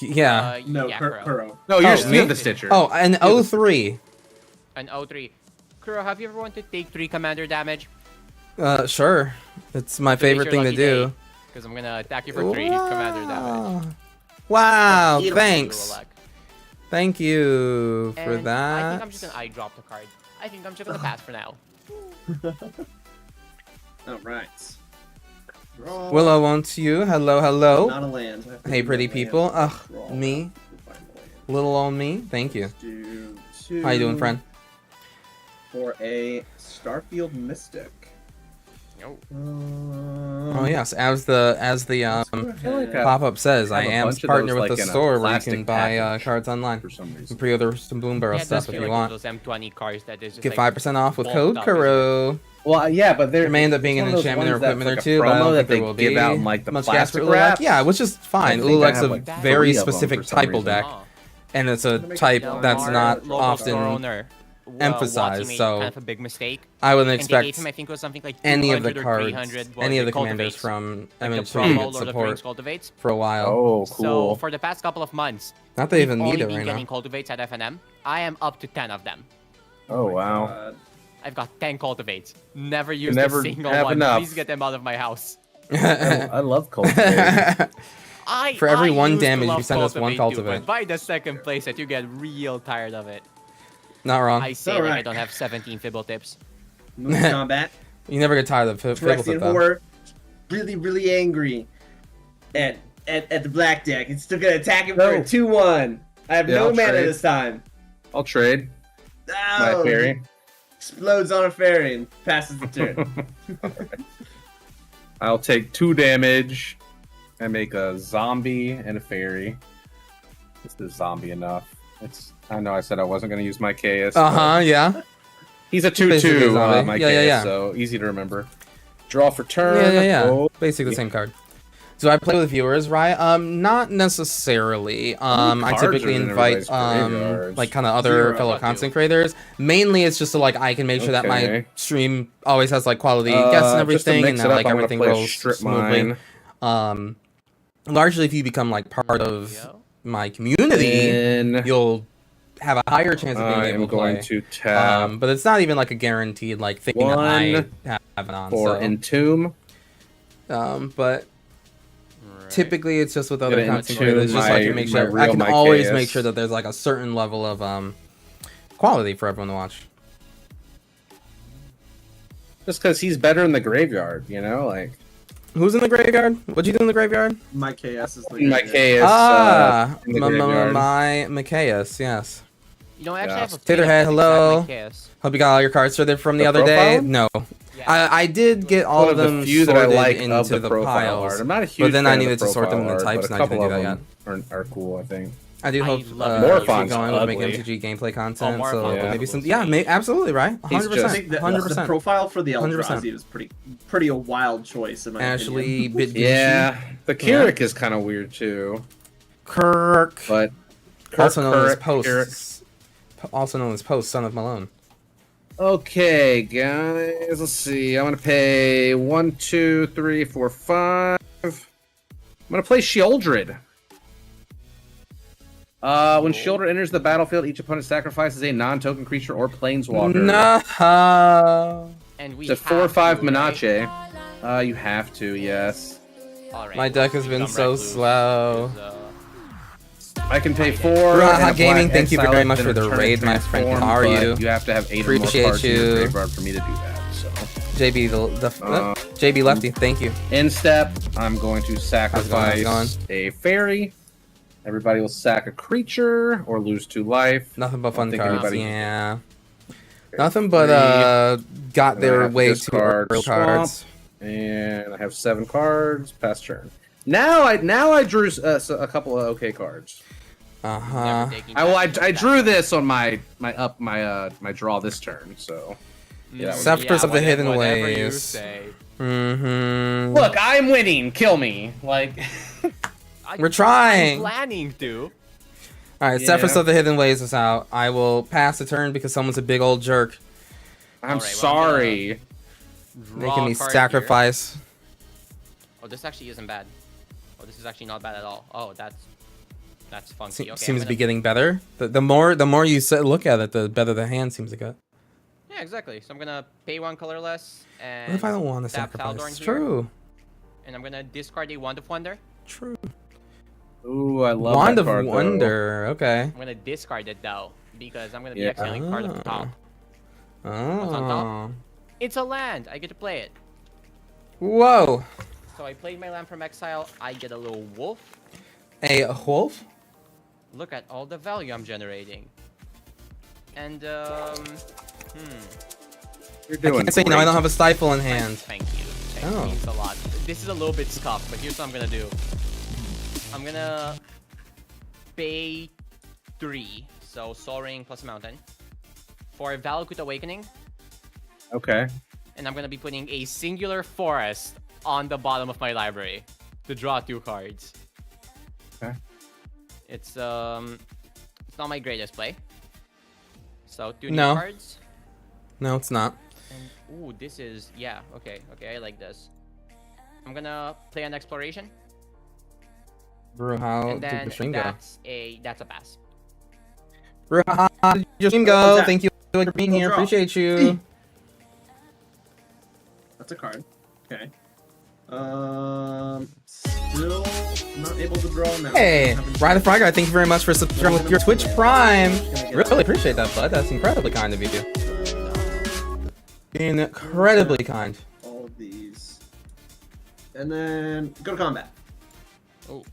yeah. No, yeah, Kuro. Kuro. No, you're Oh, me? the Stitcher. Oh, an 03. An 0/3. Kuro, have you ever wanted to take 3 commander damage? Sure. It's my favorite thing to do. Because I'm gonna attack you for 3 commander damage. Wow, Beautiful. thanks. Ululek. Thank you for And I that. think I'm just gonna eye drop the card. I think I'm just gonna pass for now. All right. Draw. Willow wants you. Hello, hello. Not a land. I have to Hey, do pretty a land. people. Ugh, Draw. me. Find the land. Little old me. Thank you. Let's do 2 How you doing, friend? For a Starfield Mystic. No. Oh yes, as the pop-up says, I have a am bunch of partner those, with like, the in a store where you plastic can buy package. cards online. For some You reason. can pre-order some Bloomborough Yeah, it does stuff if feel you like want. those M20 cards that is just Get like 5% off with bulked code up, isn't it? Kuro. Well, yeah, but there There may end up being an enchantment or equipment or two, but I don't think there will be. give out in, like the much gas plastic for Ululek. wraps. Yeah, which is fine. I think I Ululek's have, a like, very 3 of them specific for some type reason. deck, Oh. and it's a Gonna make type it that's Mar- not Local often store owner, emphasized, Watsy made so kind of a big mistake. I wouldn't And they gave expect him, I think it was something like any of the 200 or cards, 300 was any of the cultivates, commanders from like the MH3 promo to get Lord of the Rings support cultivates. for a while. Oh, So cool. for the past couple of months, Not that they we've even only need it been right getting now. cultivates at FNM. I am up to 10 of them. Oh, wow. God. I've got 10 cultivates. Never used never a single have one. enough. Please get them out of my house. I love cultivating. For every I one used to damage, you love send us one too, cultivate. but by the second playset, you get real tired of it. Not wrong. I say like alright. I don't have 17 Fibble tips. Move to combat. You never get tired of Fibblefoot Phyrexian though. Horror. Really angry at the black deck. It's still gonna attack him for a No. 2/1. I have Yeah, no I'll mana trade. this time. I'll trade my Oh, fairy. explodes on a fairy and passes the turn. I'll take 2 damage and make a zombie and a fairy. This is zombie enough. I know I said I wasn't going to use my KS. Yeah. He's a Basically 2/2. zombie. My Yeah, KS, yeah, yeah. so easy to remember. Draw for turn. Yeah. Oh, Basically the Yeah. same card. Do I play with viewers, right? Not necessarily. I cards typically are in invite everybody's graveyards? like kind of other 0. fellow Fuck you. content creators. Mainly it's just so like I can make sure that my Okay. stream always has like quality guests and just to everything, mix and it that up, like I'm gonna everything play rolls Strip smoothly. Mine. Largely if you become like part of Yo. my community, And you'll have a higher chance of being I able am to play. going to tap But it's not even like a guaranteed like thing that I have it on. for So. Entomb. But typically it's just with other Gonna content creators, just so I can make my sure I real can Mike always AS. make sure that there's like a certain level of quality for everyone to watch. Just because he's better in the graveyard, you know, like Who's in the graveyard? What'd you do in the graveyard? My KS is the my graveyard. KS. in the graveyard. my Macias, yes. You know, I actually Yeah. have a Taterhead, feeling that's hello. exactly chaos. Hope you got all your cards sorted from the The other day. profile? No, Yeah. I did get all One of of them the few that I sorted like into of the the profile piles. art. I'm not a huge But then I fan of needed the to sort them in the profile art, types, but and a I couldn't couple do of that yet. them are cool, I think. I do I hope love it. keep Morphon's going with making ugly. MTG gameplay content. Morphon's So ugly. maybe some, We'll yeah, see. absolutely right. He's 100%. just- I think the 100%. profile for the 100%. Eldrazi was pretty a wild choice in my Ashley, opinion. Yeah, the Keurig is kind of weird too, Kirk, but also known as Keurig. Post, also known as Post, son of Malone. Okay, guys, let's see. I'm gonna pay 1, 2, 3, 4, 5. I'm gonna play Sheoldred. When Sheoldred enters the battlefield, each opponent sacrifices a non-token creature or planeswalker. No. And we It's a 4/5 have to, right? Menace. You have to, yes. All right, My deck has been Dumb so Recluse slow. is, I can pay 4. Raha and a Gaming, black thank you exile very it, much then for the return it raid, my friend. transform, How are but you? You have to have 8 Appreciate or more cards in you. your graveyard for me to do that. So, JB JB Lefty, thank you. in step, I'm going to How's it sacrifice a fairy. Everybody will sack a creature or lose 2 life. Nothing but fun think cards. anybody- Yeah. Nothing but got And I their have way this to card, early swamp. cards. And I have 7 cards. Pass turn. Now I drew a couple of okay cards. Uh-huh. I drew this on my draw this turn. So yeah, Sefris of the Hidden whatever you Ways. say. Mm-hmm. look, I'm winning. Kill me. Like We're trying. I'm planning to. All right, Yeah. Sefris of the Hidden Ways is out. I will pass the turn because someone's a big old jerk, I'm Alright, well, sorry. Draw making me a card sacrifice. here. Oh, this actually isn't bad. Oh, this is actually not bad at all. Oh, that's funky. Okay, I'm Seems to be gonna- getting better. The more you look at it, the better the hand seems to get. Yeah, exactly. So I'm gonna pay 1 colorless and. What if I don't want to tap sacrifice? Faldorn It's here, true. And I'm gonna discard a Wand of Wonder. True. Ooh, I love Wand that of card, though. Wonder. Okay. I'm gonna discard it though because I'm gonna be Yeah. exiling card at the top. Oh. on top? It's a land. I get to play it. Whoa. So I played my land from exile. I get a little wolf. A wolf? Look at all the value I'm generating. And You're I doing can't say no. I great. don't have a stifle in hand. Thank you. Thank you. Oh. Means a lot. This is a little bit scuffed, but here's what I'm gonna do. I'm gonna pay 3, so Soaring plus Mountain, for Valakut Awakening, Okay. and I'm gonna be putting a singular forest on the bottom of my library to draw 2 cards. Okay. It's not my greatest play. So 2 new No. cards. No, it's not. And ooh, this is okay, I like this. I'm gonna play an exploration, Brew, how and did then your stream go? that's a pass. Brew, how did your stream What was go? that? Thank you for being here. Draw. Appreciate you. That's a card. Okay. Still not able to draw now. Hey, Haven't- Ride the Frog Guy, thank you very much for subscribing with your Twitch Prime. Really appreciate that, bud. That's incredibly kind of you. Incredibly kind. All of these. And then go to combat. Oh,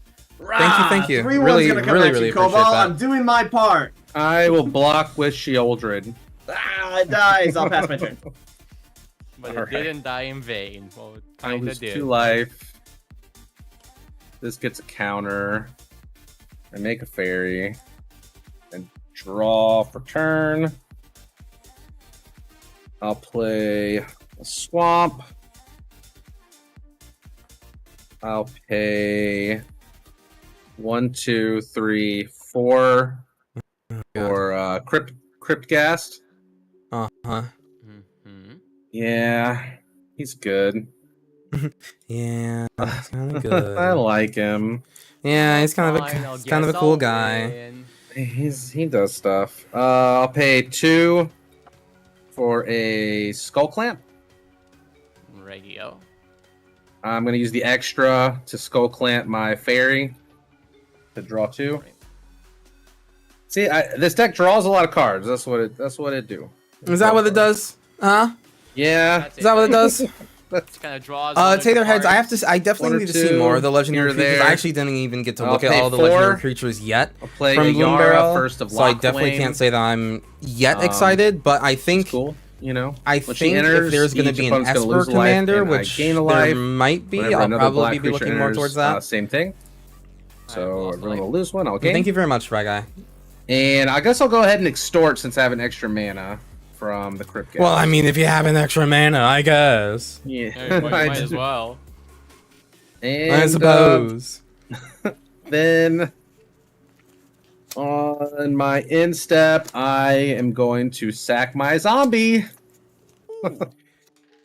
Thank you. 3-1's Really, gonna come really, at really you, appreciate Cobalt. that. I'm doing my part. I will block with Sheoldred. It dies. I'll pass my turn. but it Alright. didn't die in vain. Well, it I kinda lose did. 2 life. This gets a counter. I make a fairy. And draw for turn. I'll play a swamp. I'll pay 1, 2, 3, 4 for Cryptghast. Uh-huh. Mhm. Yeah, he's good. Yeah, that's kind of I good. like him. Yeah, he's kind of Fine, I'll he's kind of a guess cool I'll guy. win. He does stuff. I'll pay 2 for a skull clamp. Radio. I'm gonna use the extra to skull clamp my fairy to draw 2. Right. See, this deck draws a lot of cards. That's what it do. Is that what it does? Huh? Yeah. That's Is that what it does? Just kind of draws. one of the Taylor heads. I have cards. to. I One definitely or need to see two more of the legendary here or creatures. there. I actually didn't even get to I'll look at pay all the 4. legendary creatures yet I'll play from a Bloom Yara, Barrel, first of so I Lock definitely Flame. can't say that I'm yet Um, excited. But I think It's cool. You know, I when she think enters, if there's going to each be an opponent's gonna Esper lose a life, commander, and I which gain a there life. might be, Whenever I'll another probably black be creature looking more enters, towards that. same thing. I So lost everyone life. will lose one. I'll gain. Thank you very much, Fry Guy. And I guess I'll go ahead and extort since I have an extra mana from the Crypt Gas. Well, I mean, if you have an extra mana, I guess. yeah, Yeah, you I might as do. well. And, I suppose. then on my end step, I am going to sack my zombie.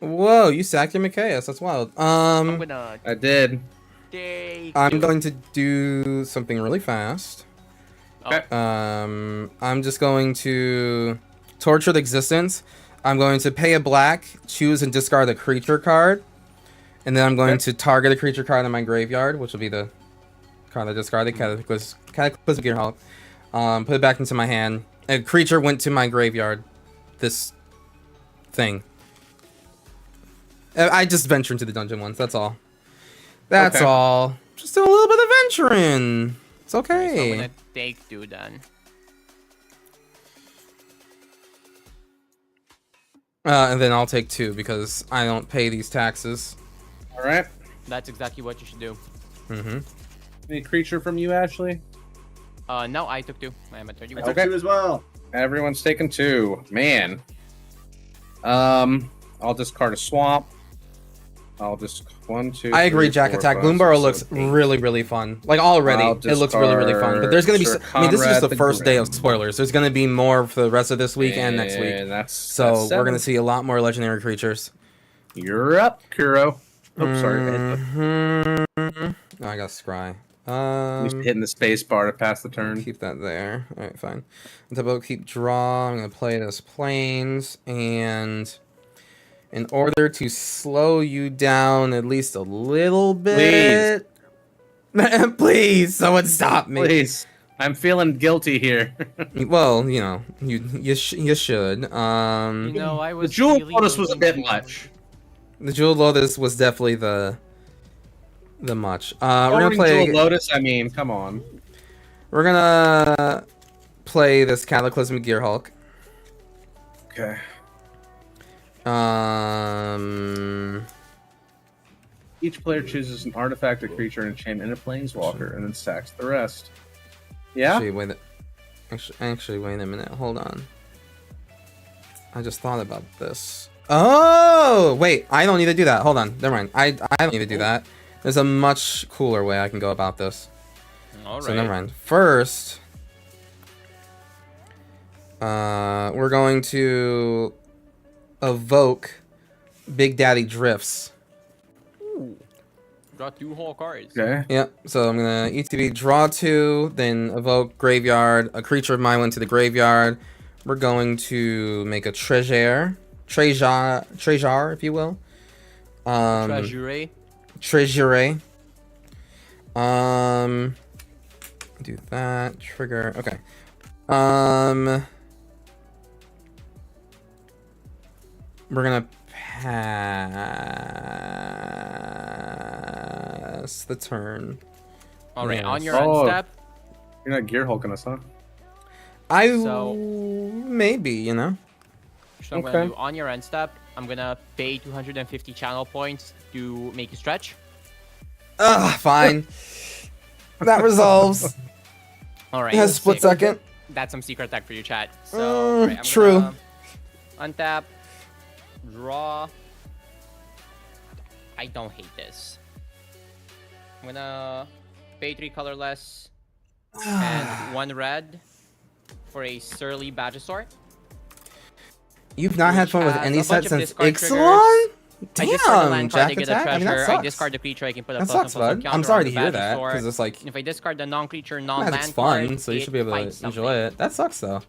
Whoa, you sacked your Mikaeus. That's wild. I'm gonna I did. take. I'm you. going to do something really fast. Okay. I'm just going to Tortured Existence. I'm going to pay a black, choose and discard a creature card, and then I'm going to target a creature card in my graveyard, which will be the card I discarded, Cataclysmic Gearhulk. Put it back into my hand. A creature went to my graveyard. This thing. I just venture into the dungeon once. That's all. That's Okay. all. Just do a little bit of venturing. It's So I'm okay. gonna take 2 then. And then I'll take 2 because I don't pay these taxes. All right. That's exactly what you should do. Mm-hmm. Any creature from you, Ashley? No, I took 2. I am at 30. I took Okay. 2 as well. Everyone's taking 2. Man. I'll discard a swamp. I'll just 1, 2. I agree, 3, Jack 4, Attack. 5, Bloom Barrel 6, looks 7, 8. really, really fun. Like already, I'll it looks really, really fun. But there's gonna be, Sir I mean, this is just Conrad the the first day of Grim. spoilers. There's gonna be more for the rest of this week and next week. That's So that's we're gonna 7. see a lot more legendary creatures. You're up, Kuro. Oh, sorry. Mhm. Oh, I got Scry. Hitting the space bar to pass the turn. Keep that there. All right, fine. Double keep draw. I'm gonna play this planes, and in order to slow you down at least a little bit, please, someone stop me. Please. I'm feeling guilty here. Well, you know, you should. You know, I The was. Jewel really Lotus was a looking bit forward- much. The Jeweled Lotus was definitely the much. We're gonna Lowering play. Jewel Lotus, I mean, come on. We're gonna play this Cataclysmic Gearhulk. Okay. Each player chooses an artifact, a creature, and a chain, and a planeswalker, and then stacks the rest. Yeah? Actually, wait a minute. Hold on. I just thought about this. Oh, wait. I don't need to do that. Hold on. Never mind. I don't need to do that. There's a much cooler way I can go about this. All So right. never mind. First, we're going to evoke Big Daddy Drifts. Draw 2 whole cards. Okay. Yep. So I'm gonna ETB draw 2, then evoke graveyard. A creature of mine went to the graveyard. We're going to make a treasure, if you will. Treasury. Treasure. Do that. Trigger. Okay. We're gonna pass the turn. All right. On Yes. your end Oh. step, You're not gear hulking us, huh? So- maybe, you know. so I'm Okay. gonna do on your end step. I'm gonna pay 250 channel points to make you stretch. Ugh, fine. That resolves. All right. It has a split second. That's some secret tech for your chat. So right, I'm true. gonna untap, draw. I don't hate this. I'm gonna pay 3 colorless and 1 red for a Surly Badgesaur. You've not had which fun with has any a set bunch of since discard Ixalan? I discard the Damn, land card, I Jack get a attack. I mean, that treasure. I sucks. discard the creature, I can put a That plus sucks, one plus one bud. counter I'm sorry on to the hear battlefield that sword. because it's like And if I discard the non-creature, Magic's non-land fun, card, so you should be it able to fights enjoy something. it. That sucks though.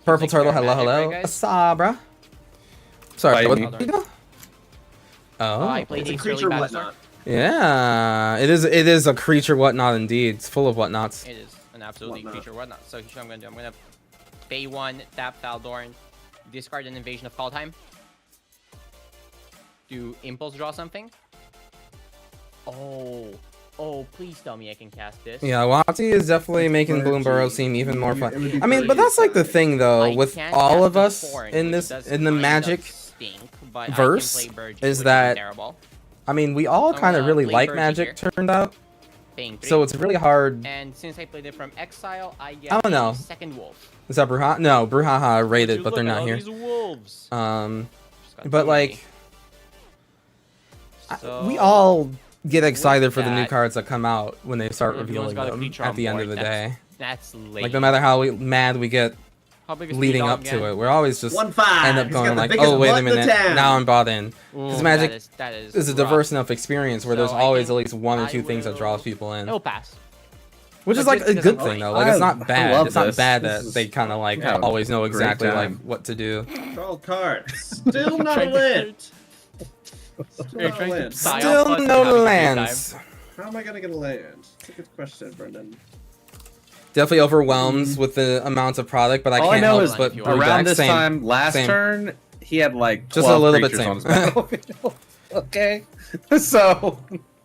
Purple like turtle, fair hello, magic, hello. right, guys? Asabra. Sorry, Fight what me. did you do? Oh, I played It's a Ace early creature battle whatnot. yeah. It is a creature whatnot indeed. It's full of whatnots. It is an absolutely Whatnot. creature whatnot. So here's what I'm gonna do. I'm gonna pay one, tap Faldorn, discard an invasion of Kaldheim. Do impulse draw something. Oh, please tell me I can cast this. Yeah, Wati is definitely making Clergy. Bloomburrow seem even more It fun. would be I mean, but clergy that's like the side. thing though, I with can't all cast of the us Thorn, in which this does in the kind of Magic stink, but verse, I can play Burgee, is which that- terrible. I mean, we all I'm kind of gonna really play like Burgee Magic here. turned out, Paying 3. so it's really hard. And since I played it from exile, I get I don't know. a second wolf. Is that Bruhaha? No, Bruhaha Would rated, you but they're look at not all here. These wolves. Just got But too like, many. So, we all get excited for the new that, cards that come out when they start everyone's revealing got a them creature at on the end of board. the day. That's late. Like no matter how mad we get How big is leading Speed up Dog to again? it, we're always just 1-5. end up He's going got the like, biggest oh wait a butt in the minute, town. now I'm bought in. Ooh, Because Magic that is is a rough. diverse enough experience where there's So I always at think least one or I two things that draws will- people in, It'll pass. which is But like just a because good I'm thing right. though. Like it's I not bad. love It's not this. bad This that is- they kind of like yeah, always know great exactly like time. what to do. Draw card. Still not a Trying to- land. Still You're not a trying to land. sign Still off us and no having a good lands. How am I gonna get a land? It's a good question, Brendan. Definitely overwhelmed with the amount of product, but I All I can't know help is but if you brew want. Around decks. this Same. time last Same. turn, he had like Just a 12 little bit creatures same. on his battlefield. Okay, so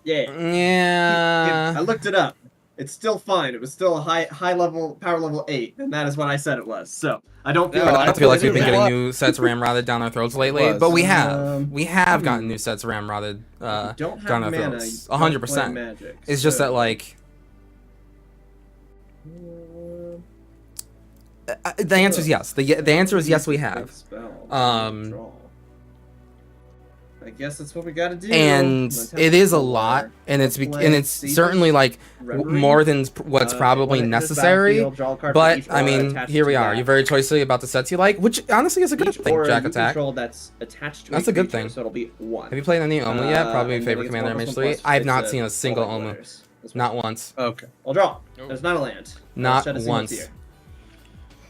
Yeah. Yeah. I looked it up. It's still fine. It was still a high level power level 8, and that is what I said it was. So I don't feel No, I like feel like it we've been was getting what- new sets ramrodded down our throats lately, was. but we have gotten hmm. new sets ramrodded you don't have down our mana. throats. you don't 100%. play Magic, It's just that so- like the answer is yes. The answer is yes. We have. Spell. Um, Draw. I guess that's what we gotta do. And Let's have it is a four. lot, and it's Play and it's Sefris, certainly like Reverie. more than what's probably when it enters necessary. battlefield, draw a card for But each I aura mean, attached here we to are. that. You're very choicey about the sets you like, which honestly is a good Each thing. aura Jack you attack. control that's attached to That's a a good creature, thing. So it'll be 1. Have you played any Omu yet? Probably and favorite then it's commander 1 image plus 1 3. plus I have it's not seen a single all Omu. letters. That's Not one. once. okay. I'll draw. Oh. There's not a land. Not Let's try to see what's once. here.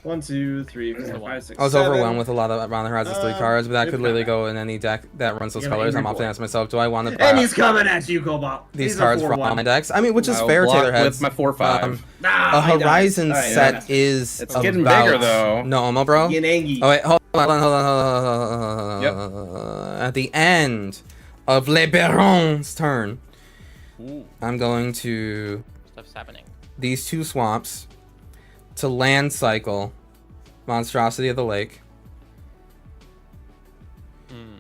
1, 2, 3, 4, 5, 6, I was 7. overwhelmed with a lot of Around the Horizons 3 cards, but that it's could literally coming. go in any deck that runs those You're an colors. I'm angry often boy. asking myself, do I want to And buy he's coming at you, Cobalt. these He's a cards for 4-1. all my decks? I mean, which is I'll fair, block Taylorheads. with my 4/5. Ah, A he dies. Horizon Alright, set yeah. is It's about... getting bigger, though. No, Omo, bro? Yanangi. Oh, wait, hold on. At the end of Le Baron's turn, Ooh, I'm going to stuff's happening. these 2 swamps to land cycle Monstrosity of the Lake,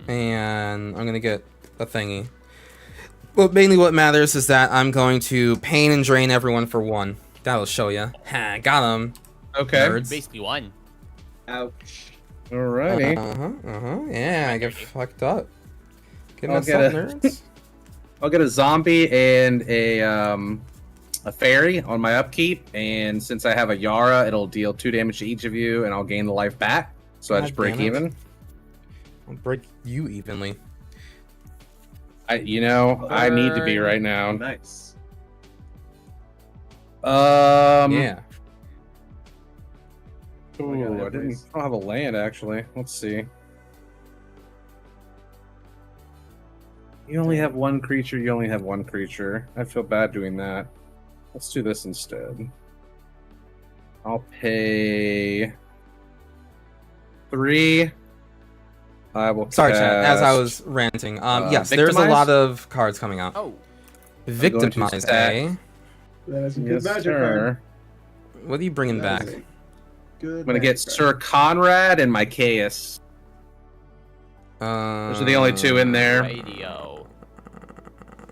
and I'm gonna get a thingy. Well, mainly what matters is that I'm going to pain and drain everyone for 1. That'll show ya. Ha, got him. Okay. Nerds. Basically one. Ouch. Alrighty. Yeah, I get fucked up. Get I'll messed get up, a- nerds. I'll get a zombie and a fairy on my upkeep, and since I have a Yara, it'll deal 2 damage to each of you, and I'll gain the life back. So I God just break damn it. even. I'll break you evenly. I need to be right now. Nice. Yeah. Ooh, I gotta I have don't ways. have a land actually. Let's see. You only have one creature. You only have one creature. I feel bad doing that. Let's do this instead. I'll pay 3. I will. Sorry, chat. As I cast- was ranting, yes, there's a Victimize? lot of cards coming out. Oh, Victimize, stack. eh? That is a good Yes, magic sir. What are you bringing card. back? That is a Good I'm gonna get magic Sir Conrad and my Chaos. Those are the only 2 in there. radio.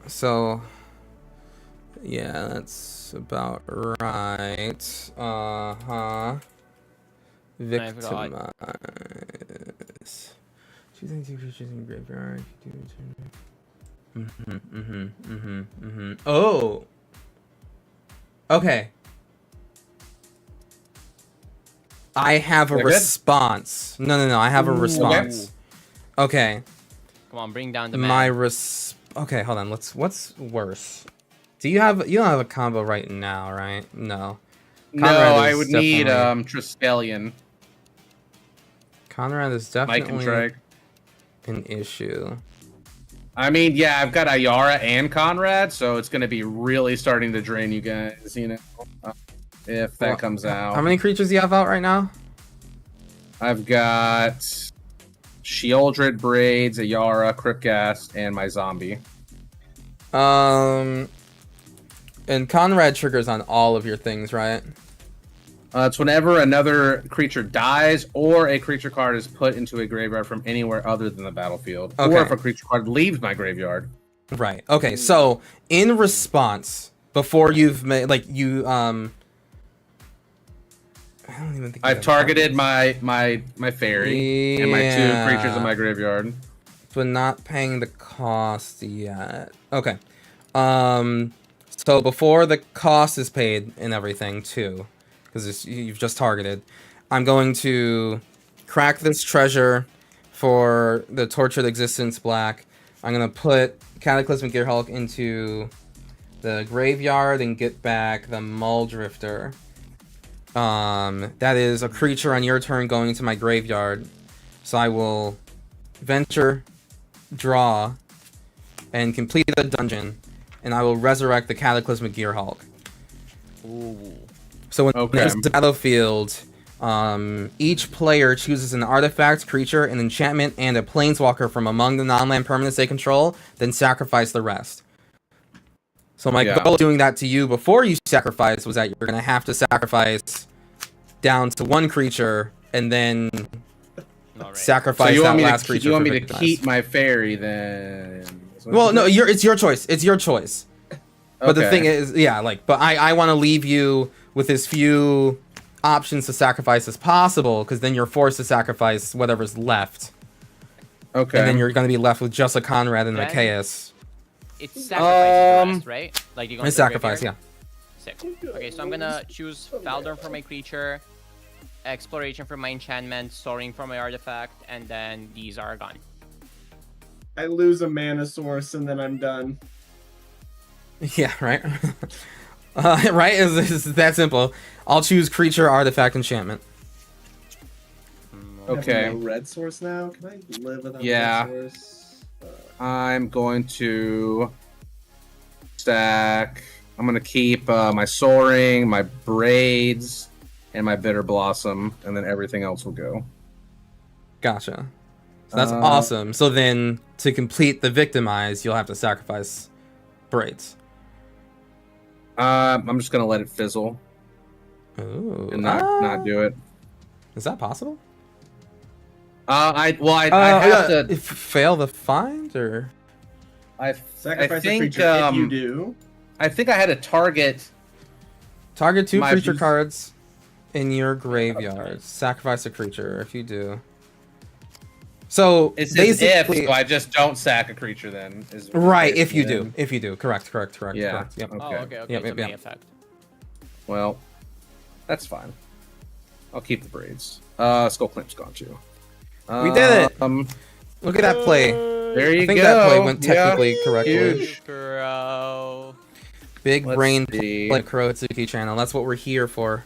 So, yeah, that's about right. I Victimize. Choosing 2 creatures in the graveyard. Oh. Okay. I have a They're good? response. No. I have a Ooh. response. Okay. Come on, bring down the my man. Okay, hold on. What's worse? You don't have a combo right now, right? No. No, Conrad I is would need definitely- Triskelion. Conrad is Mike and definitely Treg. an issue. I mean, yeah, I've got Ayara and Conrad, so it's going to be really starting to drain you guys, you know, if that Well, comes out. How many creatures do you have out right now? I've got Sheoldred, Braids, Ayara, Cryptghast, and my zombie. And Conrad triggers on all of your things, right? It's whenever another creature dies or a creature card is put into a graveyard from anywhere other than the battlefield. Okay. Or if a creature card leaves my graveyard. Right. Okay. So in response, before you've made I don't even think I've targeted my fairy and my two creatures in my graveyard. but not paying the cost yet. Okay. So before the cost is paid and everything too, because you've just targeted, I'm going to crack this treasure for the Tortured Existence Black. I'm gonna put Cataclysmic Gearhulk into the graveyard and get back the Muldrifter. That is a creature on your turn going into my graveyard. So I will venture, draw, and complete the dungeon, and I will resurrect the Cataclysmic Gearhulk. Ooh. So when Okay. there's the battlefield, each player chooses an artifact, creature, an enchantment, and a planeswalker from among the non-land permanents they control, then sacrifice the rest. So my goal of doing that to you before you sacrifice was that you're going to have to sacrifice down to one creature, and then All right. sacrifice So you that want me last to creature you want for me to victimize. keep my fairy then? Well, no, it's your choice. It's your choice. But the Okay. thing is, yeah, but I want to leave you with as few options to sacrifice as possible, because then you're forced to sacrifice whatever's left. Okay. And then you're going to be left with just a Conrad and a Then- Chaos. It's sacrifice last, right? Like you're going It's to the sacrifice, yeah. graveyard? Sick. Okay, so I'm gonna choose Faldorn for my creature, Exploration for my enchantment, Soaring for my artifact, and then these are gone. I lose a mana source and then I'm done. Yeah, right? Right? It's that simple. I'll choose creature, artifact, enchantment. I have Okay. no red source now. Can I live without Yeah. red source? I'm going to stack. I'm going to keep my Soaring, my Braids, and my Bitter Blossom, and then everything else will go. Gotcha. So that's Uh, awesome. So then, to complete the victimize, you'll have to sacrifice Braids. I'm just going to let it fizzle Ooh. and not do it. Is that possible? I have to. Fail the find, or Sacrifice think, a creature if you do. I think I had a target. target two My creature views- cards in your graveyard. Sacrifice a creature if you do. So It says if, basically, so I just don't sack a creature then. Is right? If you then. do, correct. Yeah. Correct. Yep. Okay. Oh, okay, okay. Yep, So yep, May yep. effect. Well, that's fine. I'll keep the Braids. Skull Clamp's gone too. We did it! Um, Look at that play. there you I think go. that play went Yeah. technically correctly. Huge. Bro. Big Let's brain see. play Kurotsuki channel. That's what we're here for.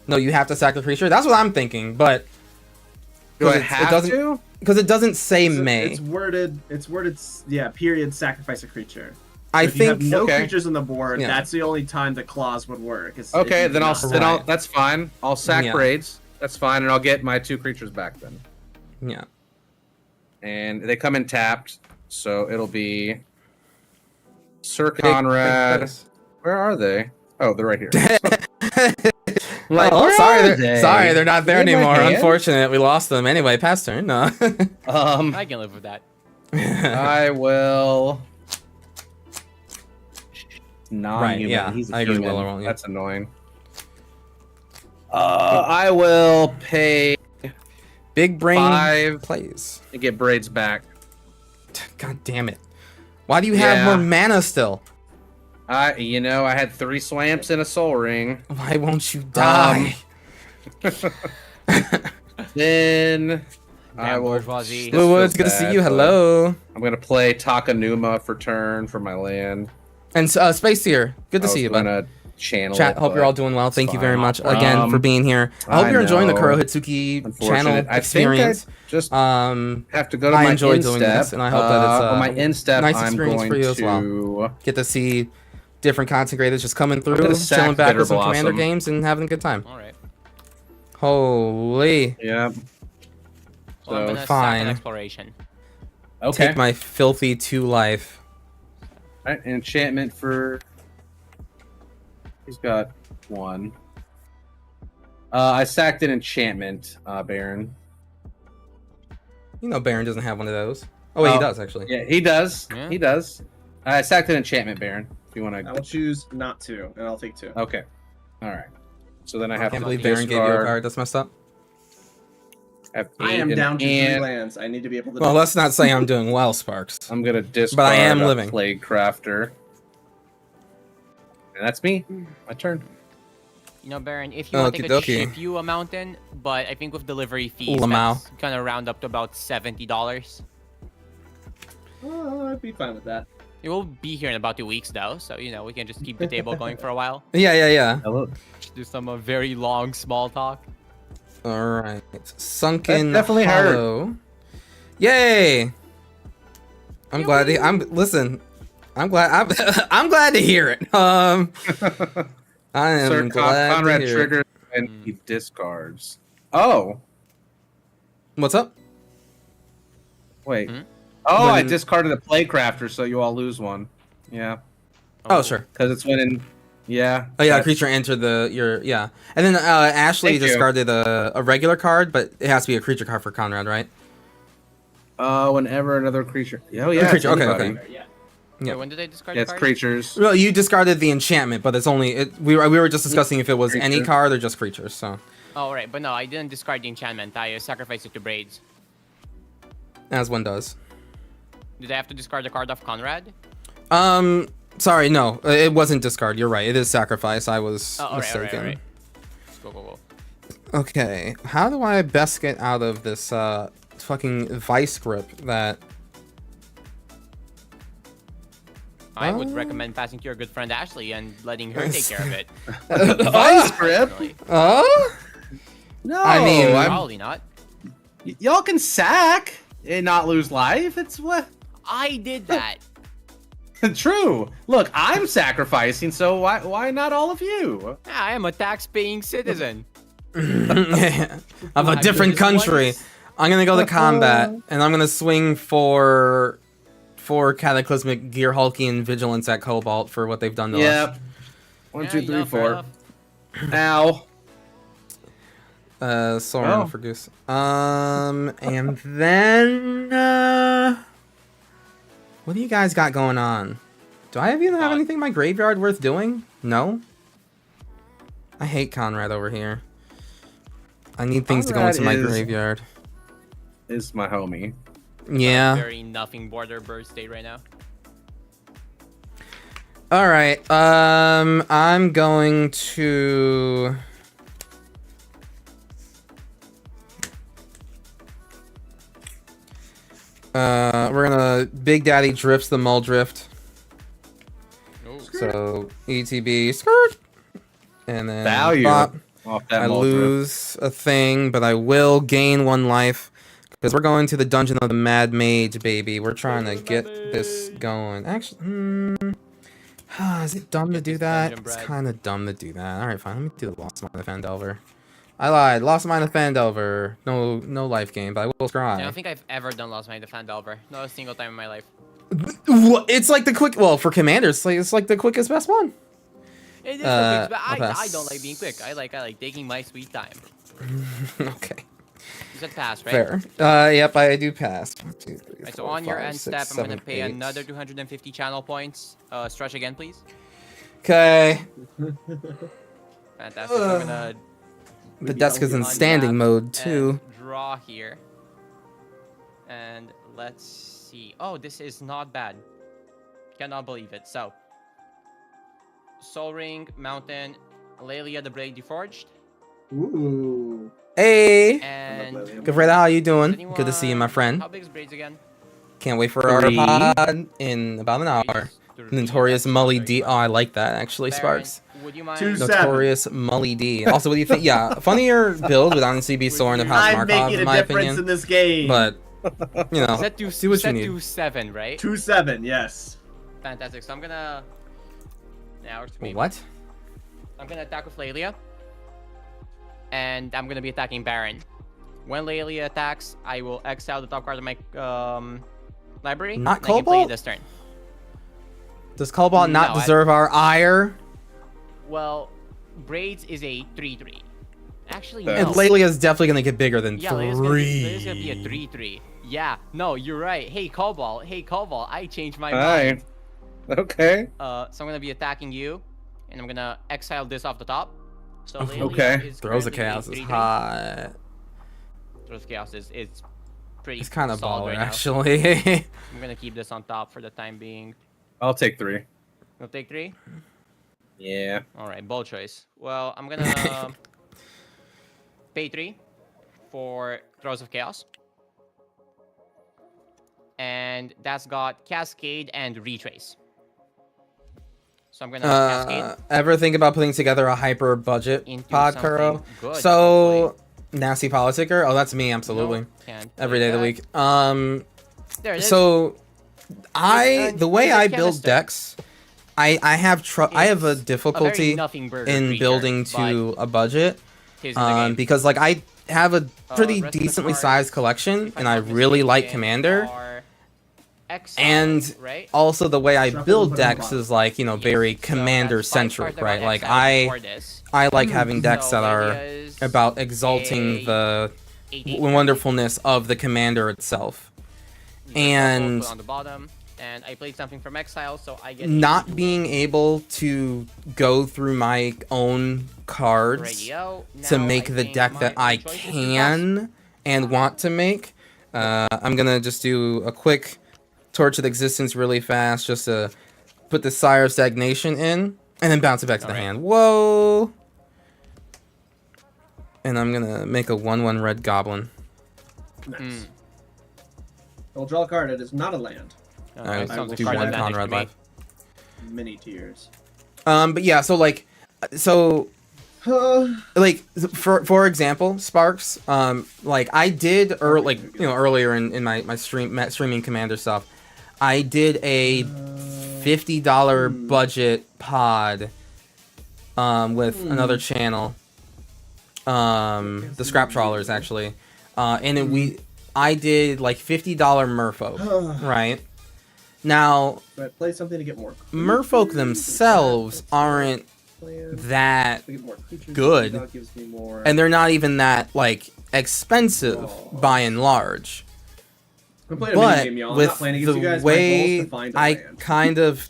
No, you have to sack the creature. That's what I'm thinking, but Do I 'cause it have doesn't- to? because it doesn't say may. It's worded. It's worded. Yeah. Period. Sacrifice a creature. I If you have think no okay. creatures on the board. Yeah. That's the only time the clause would work. is if Okay, you then do I'll not- then I'll Right. that's fine. I'll sack Yeah. Braids. That's fine, and I'll get my two creatures back then. yeah. And they come in tapped, so it'll be Sir Big Conrad. place. Where are they? Oh, they're right here. Like, where sorry, are they? sorry, they're not there They're in my anymore. hand? Unfortunate, we lost them. Anyway, pass turn. No. I can live with that. I will. Non-human. Right, yeah, He's a I agree, human. Willow, won't you? That's annoying. I will pay Big brain 5 plays. to get Braids back. God damn it! Why do you have Yeah. more mana still? I had 3 swamps and a Soul Ring. Why won't you die? Then I Damn will. bourgeoisie. this Blue Woods, feels good to see bad, you. but Hello. I'm gonna play Takanuma for turn for my land. And Space here. Good to I see was you, bud. gonna channel Chat, it, hope you're but all doing well. it's Thank you very fine. much again for being here. I hope I you're enjoying the know. Kurohitsuki channel Unfortunate. experience. I think I just Um, have to go to I my enjoy doing instep. this, and I hope that it's on my a instep. nice I'm experience going for you as well. to. Get to see different content creators just coming through, gonna sack chilling back with some Bitter Commander Blossom. games and having a good time. All right. Holy. Yeah. So I'm So, gonna fine. sack an exploration. Okay. Take my filthy 2 life. Alright, enchantment for. He's got 1. I sacked an enchantment, Baron. You know Baron doesn't have one of those. Oh wait, he Oh, does actually. Yeah, he does. Yeah. He does. I sacked an enchantment, Baron. If you want I will to. choose not to, and I'll take 2. Okay. All right. So then I I have can't to believe Baron gave you a discard. card. That's messed up. Have I 8 am in down to 3 hand. lands. I need to be able to. Well, let's not say I'm doing well, Sparks. I'm gonna discard But I am a living. Plague Crafter. And that's me. My turn. You know, Baron, if you want, I Okie could dokie. ship you a mountain, but I think with delivery fees, Lamau. that's gonna round up to about $70. I'd be fine with that. It will be here in about 2 weeks, though, so you know we can just keep the table going for a while. Yeah. Hello. Just do some very long small talk. All right. Sunken That definitely hurt. Hollow. Yay! I'm glad. Listen. I'm glad. I'm glad to hear it. I am Sir glad Conrad to hear it. triggers and he discards. Oh, What's up? wait. Hmm? Oh, I When- discarded a Plague Crafter, so you all lose 1. Yeah. Oh, sure. Because it's when in. Yeah. Oh yeah, a that's- creature entered your yeah, and then Ashley Thank you. discarded a regular card, but it has to be a creature card for Conrad, right? Whenever another creature. Oh, yeah. creature, it's okay, anybody. Yeah. Yeah. Wait, when did I discard Yeah, the it's card? creatures. Well, you discarded the enchantment, but it's only we were just discussing if it was any Creature. card or just creatures. So Oh, right, but no, I didn't discard the enchantment. I sacrificed it to Braids. as one does. Did I have to discard the card of Conrad? Sorry, no, it wasn't discard. You're right. It is sacrifice. I was Oh, all right, all right, mistaken. all right. Go. Okay, how do I best get out of this fucking vice grip that? I would recommend passing to your good friend Ashley and letting her take care of it. Vice grip? Really. Oh. No. I mean, Probably not. y'all can sack and not lose life. It's what. I did that. True. Look, I'm sacrificing, so why not all of you? Yeah, I am a tax-paying citizen. of a I different did this country. once. I'm gonna go to combat, and I'm gonna swing for Cataclysmic, Gear Hulky, and Vigilance at Cobalt for what they've done to us. Yep. One, Yeah, two, you three, know, fair four. enough. Ow. Soren Oh. for Goose. And then what do you guys got going on? Do I even have anything in my graveyard worth doing? No. I hate Conrad over here. I need things to go Conrad into my is- graveyard. Is my homie. Yeah. Very nothing border bird state right now. All right. I'm going to. We're gonna Big Daddy drifts the Muldrift. Oh. So ETB skirt, and then Value. bop. Off that I Muldrift. lose a thing, but I will gain 1 life because we're going to the Dungeon of the Mad Mage, baby. We're trying to get this going. Actually, is it dumb to do that? dungeon It's bread. kind of dumb to do that. All right, fine. Let me do the Lost Mine of Fandelver. I lied. Lost Mine of Fandelver. No life gain, but I will I try. don't think I've ever done Lost Mine to Fandelver. Not a single time in my life. It's like the quick. Well, for commanders, it's like the quickest best one. It is Uh, quick, but I'll I pass. don't like being quick. I like taking my sweet time. Okay. You said pass, right? Fair. Yep, I do pass. 1, 2, 3, Right, so 4, on your 5, end 6, step, I'm gonna 7, pay 8. another 250 channel points. Stretch again, please. Okay. Fantastic. I'm gonna The desk is in standing untap mode too. and draw here. And let's see. Oh, this is not bad. Cannot believe it. So, Soul Ring, Mountain, Lelia the Blade Deforged. Ooh. Hey, And good Fred, how you doing? anyone, Good to see you, my friend. How big is Braids again? Can't wait for our 3. pod in about an hour. Braids 3, Notorious that's Mully very D. Oh, fun. I like that actually, Baron, Sparks. would you mind? 2-7. Notorious Mully D. Also, what do you think? Yeah, funnier build would honestly be Soren of House I'm Markov, making in a my difference opinion. in this game. But you know, Is that two, do what you set need. 2-7, right? 2-7, yes. Fantastic. So I'm gonna. Now it's me. What? I'm gonna attack with Lelia. And I'm gonna be attacking Baron. When Lelia attacks, I will exile the top card of my library. Not and I can play it Cobalt? this turn. Does Cobalt not No, deserve our ire? Well, Braids is a 3-3. Actually, And no. And Lelia is definitely gonna get bigger than Yeah, Leia's gonna be a 3. 3-3. Yeah, no, you're right. Hey, Cobalt. I changed my Hi. mind. Okay. So I'm gonna be attacking you, and I'm gonna exile this off the top. So Lelia Okay. is Throws of currently a Chaos is 3-3. hot. Throws of Chaos is pretty. It's kind of solid baller, right now. actually. I'm gonna keep this on top for the time being. I'll take 3. You'll take 3. Yeah. All right, bold choice. Well, I'm gonna pay 3 for Throws of Chaos. And that's got Cascade and Retrace. So I'm gonna Cascade Ever think about putting together a hyper budget into pod, something Kuro? good, So, nasty politicker? Oh, that's me, absolutely. No, can't Every play day of the that. week. There it is. So, the way He's a I build chemister. decks, I have I have a It's difficulty very nothing burger in creature, building but to a budget, tis in the game. because like I have a pretty rest of the decently cards, sized collection, if I'm and I not really like mistaken, Commander. are exiled, And right? also the way I Shuffle build and put 'em decks on. is like, you know, Yes, very so that's commander 5 centric, cards that right? got Like exiled before this. I like having decks So that are Lelia is about exalting a the 8-8. wonderfulness of the commander itself. You just And put on the bottom, and I played something from exile, so I get not being able to go through my own cards radio. to Now make I the think deck my that I only choice is to pass. can and want to make. I'm gonna just do a quick Torch of Existence really fast, just to put the Sire of Stagnation in, and then bounce it back to the Alright. hand. Whoa! And I'm gonna make a 1/1 red goblin. Nice. I'll draw a card. It is not a land. I Sounds will like do card one advantage to Conrad me. life. Many tiers. But yeah, so like, for example, Sparks, like I did earlier in my streaming Commander stuff, I did a $50 budget pod with another channel, the Scrap Trawlers actually, and I did like $50 Merfolk, right? Now, So I play something to get more. Merfolk themselves aren't that To get more creatures, good. that gives me more. and they're not even that like expensive by and large. I'm playing a But minigame, y'all. I'm with not playing against you the guys. My goal is way to find a I land. kind of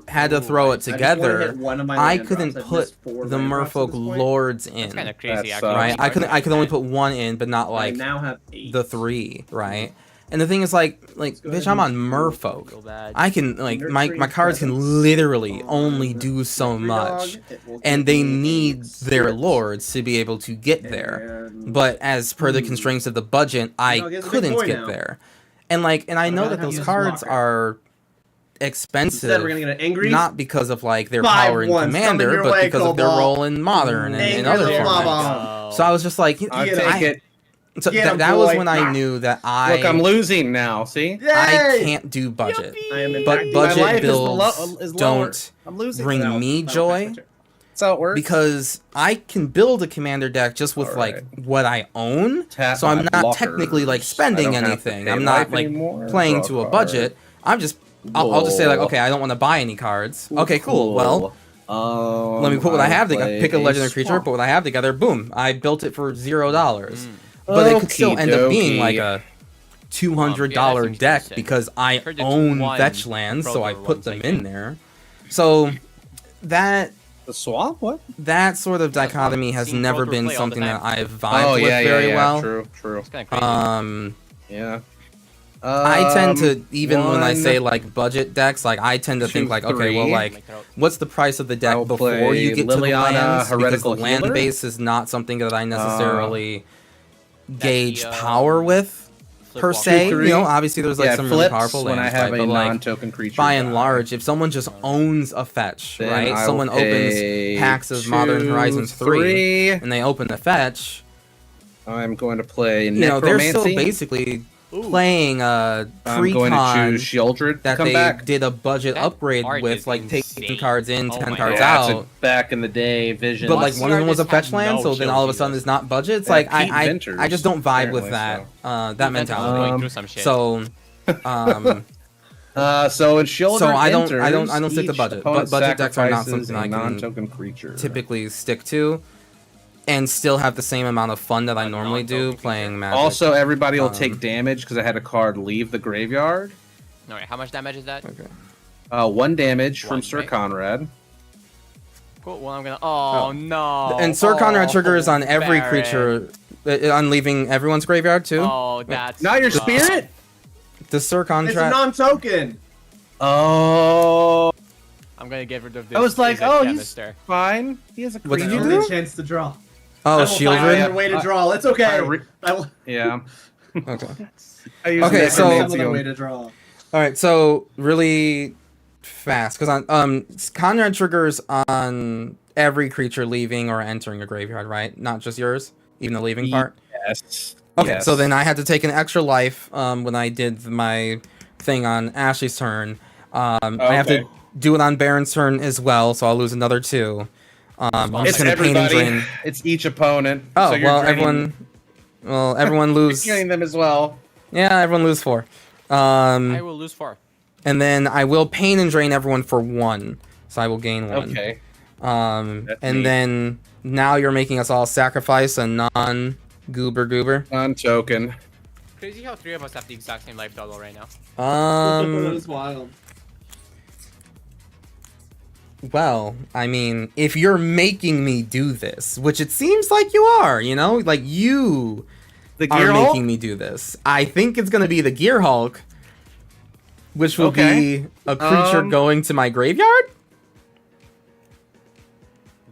had to throw it I just wanna together, hit one of my I land couldn't drops. I've put missed 4 the land drops at Merfolk this point. Lords in. That's kind of crazy, That actually. sucks. Right, I could only put one. one in, but not I like now have 8. the 3, right? And the thing is, like Let's go bitch, ahead I'm on and- Merfolk. Feel bad. I can like my Nurturing cards can Presence literally on only do so Every much, dog, it will and give they me need a their spirit. lords to be able to get there. And- But as per the constraints of the budget, I dog is a big couldn't boy get now. there. And like, and I But know I'm that gonna have those to cards block it. are Instead, expensive, we're gonna get an angry. not because of like their 5-1 power in coming Commander, your but way, because of their Cobalt. role in Modern and Angry other little formats. mama. So I was just like, I'll Get take I, it. so Get 'em, that was boy. when I Ah. knew that Look, I'm losing now. See? I Yay! can't do budget. I am But impacting budget My life builds is lower. don't I'm losing. bring now. me joy. That's how it works. Because I can build a commander deck just with Alright. like what I own, Tap so I'm my not blockers. technically like I spending don't have to anything. pay I'm not life like anymore. playing Draw to a card. budget. I'm just I'll just say like, Cool. okay, I don't want to buy any cards. Okay, cool. Well, let me put what I have together. Pick a legendary creature, put what I have together. Boom! I built it for $0, but it could still end up being Okey-dokey. like a $200 Yeah, that seems deck decent. because I Heard it's own one fetch lands, so I Kroger put ones, them I in think. there. So that The swamp? What? that sort of dichotomy has Seen never Kroger been play all the something that time. I've vibed with yeah, very yeah. well. True. It's kind of crazy. Yeah. I tend to, even when I one, say like budget decks, like I tend to think two, like, okay, well, three. like what's the price of the deck I'll before play you get to the Liliana, lands? Because the Heretical land Healer. base is not something that I necessarily gauge the, power with, per Flipwalker. se. Kukri. You know, obviously there's like Yeah, it some really flips powerful when lands, I have right? a But like, non-token creature. by and die. large, if someone just owns a fetch, Then right? I Someone will opens pay packs of Modern 2, Horizons 3, and they open the fetch, I'm going to play you know, they're still Necromancy. basically playing a I'm going to pre-con choose Sheoldred to that come they back. did a budget That upgrade art with, is like taking insane. 10 cards in, Oh 10 my cards God. Yeah, out. it's a back in the day vision. But like Plus, one of them was a artists fetch had land, no so then all of a shield sudden healers. it's not budget. It's Yeah, like Pete I Venters, just don't vibe with apparently, that Ventus was mentality. going through some shit. So So in Sheoldred So I don't enters, stick to each budget. opponent Budget decks are not sacrifices something a I can non-token creature. typically stick to, and still have the same amount of fun that I A normally do non-token playing creature. Magic. Also, everybody will Um, take damage because I had a card leave the graveyard. All right, how much damage is that? Okay. 1 damage from One, Sir right? Conrad. Cool. Well, I'm gonna. Oh, no. And Sir Conrad triggers on every Baron. creature, on leaving everyone's graveyard too. Oh, that's Not your rough. spirit. Does Sir It's a Conrad? non-token. Oh, I'm gonna get rid of this. I was like, Izzet oh, he's Chemister. fine. He has a What did creature. you Only do? chance to draw. Oh, I will find Shieldred. another way to draw. It's okay. I will Yeah. Okay. I use Okay, so- Necromancy another on- way to draw. All right. So really fast, because on Conrad triggers on every creature leaving or entering a graveyard, right? Not just yours, even the leaving part. Yes. Okay, Yes. so then I had to take an extra life when I did my thing on Ashley's turn. I have to Okay. do it on Baron's turn as well, so I'll lose another 2. I'm It's just gonna pain and everybody. drain. It's each opponent. Oh so you're well, draining- everyone lose. you're draining them as well. Yeah, everyone lose 4. I will lose 4. And then I will pain and drain everyone for 1, so I will gain 1. Okay. And That's neat. then now you're making us all sacrifice a non-goober. Non-token. Crazy how 3 of us have the exact same life total right now. That was wild. Well, I mean, if you're making me do this, which it seems like you are, you know, like you The are Gear Hulk? making me do this. I think it's gonna be the Gear Hulk, which will Okay. be a creature going to my graveyard.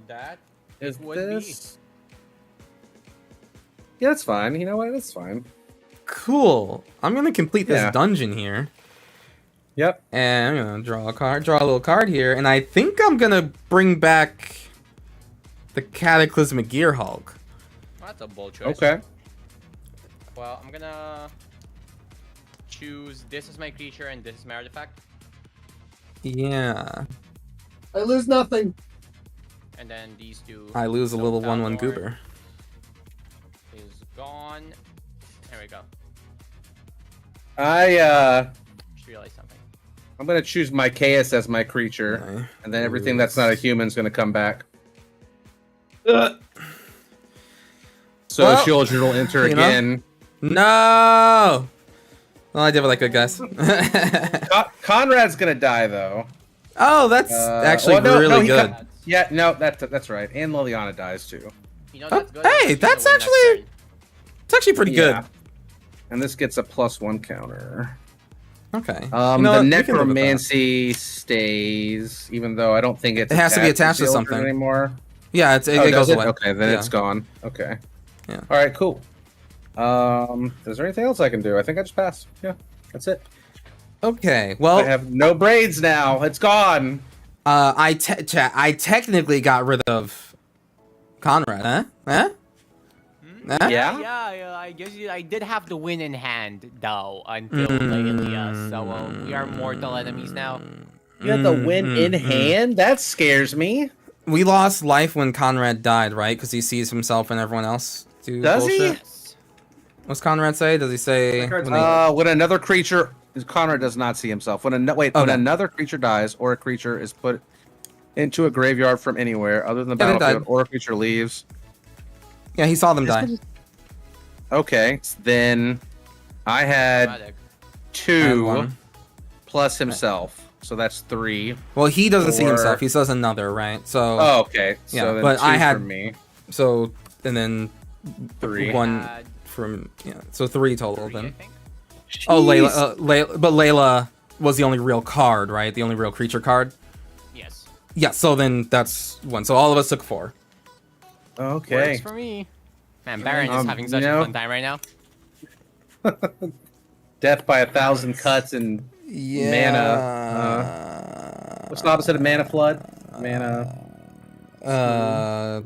That Is would this? Yeah, that's fine. You know what? That's fine. Cool. I'm gonna complete this Yeah. dungeon here, Yep. and I'm gonna draw a little card here, and I think I'm gonna bring back the Cataclysmic Gear Hulk. Well, that's a bold choice. Okay. Well, I'm gonna choose this as my creature and this is my artifact, Yeah, I lose nothing. and then these 2. I lose a little Soul 1/1 Talor goober. Is gone. There we go. Just realized something. I'm gonna choose my Chaos as my creature, Okay. and then everything that's not a human is gonna come back. So Well, Sheoldred will enter you know. again. No. Well, I did what I could, guys. Conrad's gonna die though. Oh, that's actually well, no, really he good. got- Yeah, no, that's right. And Liliana dies too. You know, Oh, that's good. hey, I'm that's gonna win next actually- turn. It's actually pretty Yeah. good. And this gets a +1 counter. Okay. You know The what? We can live with that. Necromancy stays, even though I don't think it's It has to be attached to Sheoldred something. anymore. Yeah, it Oh, goes does it? away. Okay, then Yeah. it's gone. Okay. Yeah. All right, cool. Is there anything else I can do? I think I just passed. Yeah, that's it. Okay. Well, I have no braids now. It's gone. I technically got rid of Conrad, huh? Huh? Huh? Yeah? Yeah, I guess I did have the win in hand though until Lelia, so we are mortal enemies now. You had the win in hand? That scares me. We lost life when Conrad died, right? Because he sees himself and everyone else do Does he? bullshit. What's Conrad say? Does he say? That card's when he- When another creature, Conrad does not see himself. When when Okay. another creature dies, or a creature is put into a graveyard from anywhere other than the Yeah, they battlefield, died. or a creature leaves. yeah, he saw them die. Okay, then I had Dramatic. I had 2 one. plus himself, so that's 3. Well, he doesn't see Or- himself. He says another, right? So, Oh, okay. So Yeah, then but 2 I had- from me. so and then 3. one Had from so 3 total 3, I then. think. Oh, Jeez. but Layla was the only real card, right? The only real creature card. Yes. Yeah. So then that's 1. So all of us took 4. Okay. Works for me. Man, Baron is having such a fun time right now. Death by 1,000 cuts and Yeah. what's the opposite of mana flood? Mana.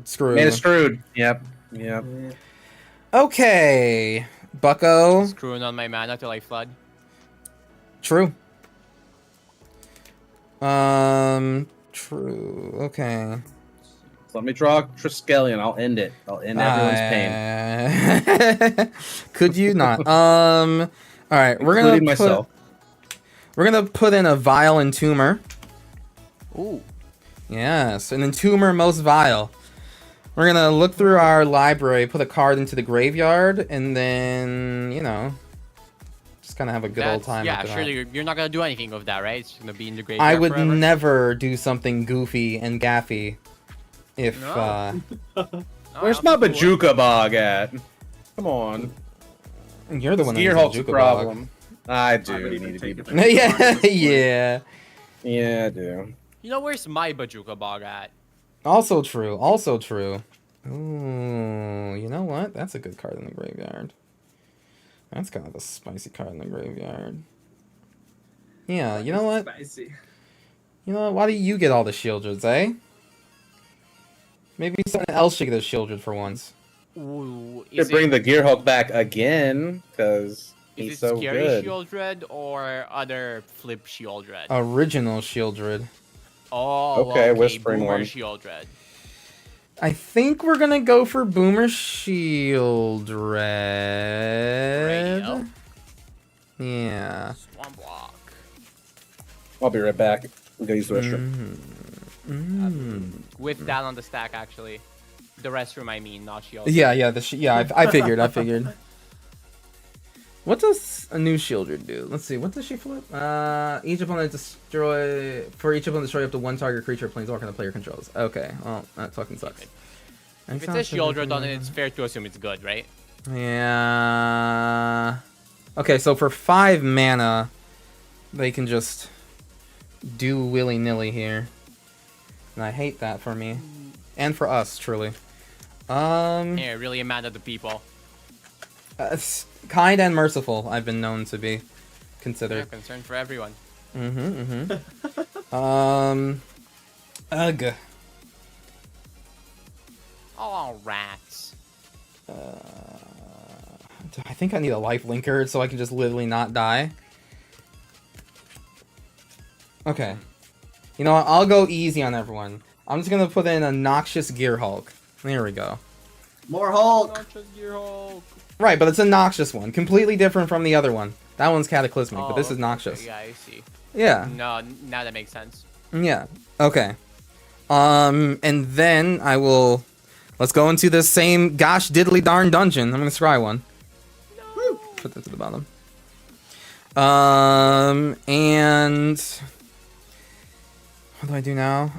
Screw. Mana screwed. Yep. Okay, Bucko. Screwing on my mana till I flood. True. True. Okay. So let me draw Triskelion. I'll end it. I'll end everyone's pain. Could you not? All right, Including myself. We're gonna put in a vile entomber. Ooh. Yes, an entomber most vile. We're gonna look through our library, put a card into the graveyard, and then just kind of have a good old time. Yeah, after surely that. you're not gonna do anything with that, right? It's gonna be in the graveyard I would forever. never do something goofy and gaffy if No. Where's my Bajuka Bog at? Come on. you're the one that Gearhulk's needs a a problem. I do I would need even to take be. it back. yeah. Yeah, I do. You know where's my Bajuka Bog at? Also true. Also true. Ooh, you know what? That's a good card in the graveyard. That's kind of a spicy card in the graveyard. Yeah, you know what? Spicy. You know what? Why do you get all the Shieldreds, eh? Maybe someone else should get a Shieldred for once. Ooh, Should bring the Gearhulk back again, because he's is it so Scary good. Shieldred or other Flip Shieldred? Original Shieldred. Oh, Okay, Whispering Boomer one. Shieldred. I think we're gonna go for Boomer Shieldred. Radio. Yeah. Swamp Walk. I'll be right back. I'll go use the restroom. With that on the stack, actually. The restroom, I mean, not Shieldred. Yeah, I figured. What does a new Shieldred do? Let's see. What does she flip? Each opponent destroy up to one target creature or planeswalker the player controls. Okay. Well, that fucking sucks. If it says Shieldred on it, it's fair to assume it's good, right? Yeah. Okay, so for 5 mana, they can just do willy-nilly here. And I hate that for me. And for us, truly. Yeah, really mad at the people. Kind and merciful, I've been known to be Yeah, considered. concern for everyone. Ugh. Oh, rats. I think I need a life linker so I can just literally not die. Okay. You know what? I'll go easy on everyone. I'm just gonna put in a noxious Gearhulk. There we go. More Hulk. Not just your Hulk. Right, but it's a noxious one. Completely different from the other one. That one's cataclysmic, but this is okay, noxious. yeah, I see. Yeah. No, now that makes sense. Yeah. Okay. And then I will... Let's go into this same gosh diddly darn dungeon. I'm gonna scry one. No. Put that to the bottom. And... What do I do now?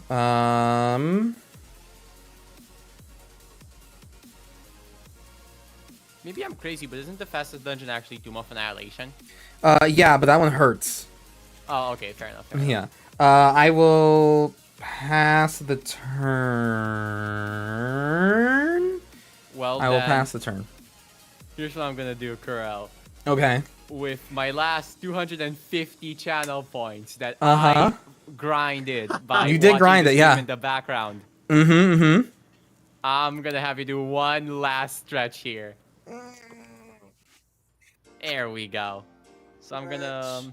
Maybe I'm crazy, but isn't the fastest dungeon actually Tomb of Annihilation? Yeah, but that one hurts. Oh, okay, fair enough. Fair enough. Yeah. I will pass the turn. Well, I will then, pass the turn. Here's what I'm gonna do, Kurel. Okay. With my last 250 channel points that Uh-huh. I grinded by You did watching grind the it, yeah. stream in the background. Mm-hmm. I'm gonna have you do one last stretch here. There we go. So I'm gonna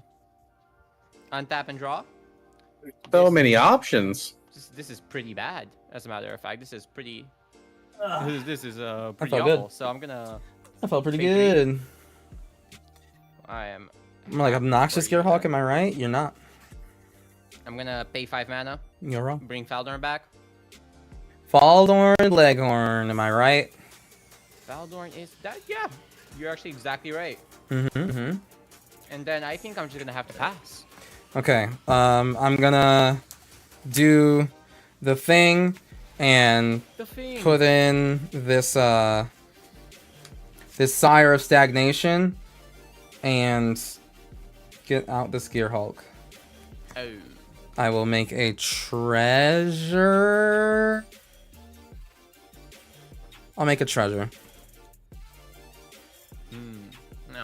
untap and draw. So many options. This is pretty bad, as a matter of fact. This is pretty. This is pretty felt awful. good. So I'm gonna. I felt pretty Take good. I am. I'm like obnoxious Gearhulk, am I right? You're not. I'm gonna pay 5 mana. You're wrong. Bring Faldorn back. Faldorn Leghorn, am I right? Faldorn is that? Yeah, you're actually exactly right. Mm-hmm. And then I think I'm just gonna have to pass. Okay. I'm gonna do the thing and The thing. put in this this Sire of Stagnation and get out this Gearhulk. Oh. I will make a treasure. I'll make a treasure.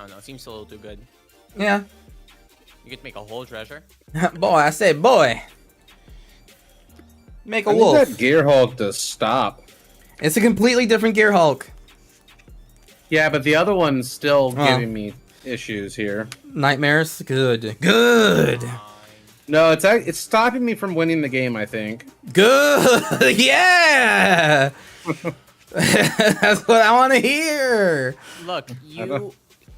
don't know. Seems a little too good. Yeah. You could make a whole treasure. Boy, I said boy. Make a I need wolf. that Gear Hulk to stop. It's a completely different Gear Hulk. Yeah, but the other one's still Oh. giving me issues here. Nightmares? Good. Good. No, it's stopping me from winning the game, I think. Good. Yeah. That's what I want to hear. Look, you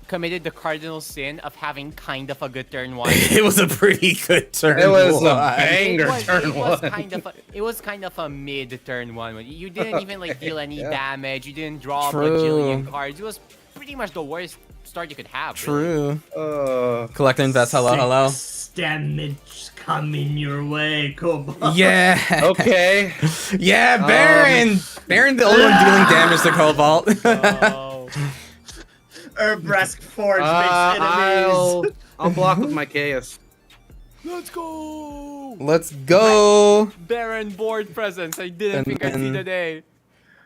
committed the cardinal sin of having kind of a good turn 1. It was a pretty good turn. It was a one. banger turn it was 1. it was kind of a mid turn 1. You didn't even like deal any yeah. damage. You didn't draw a True. bajillion cards. It was pretty much the worst start you could have. Really. True. Collect and invest. Hello, hello. Damage coming your way, Cobalt. Yeah. Okay. Yeah, Baron. Baron, the only one dealing damage to Cobalt. Oh. Urbrask Forge makes enemies. I'll block with my chaos. Let's go! Let's go. Baron board presence. I didn't And think I'd see then- the day.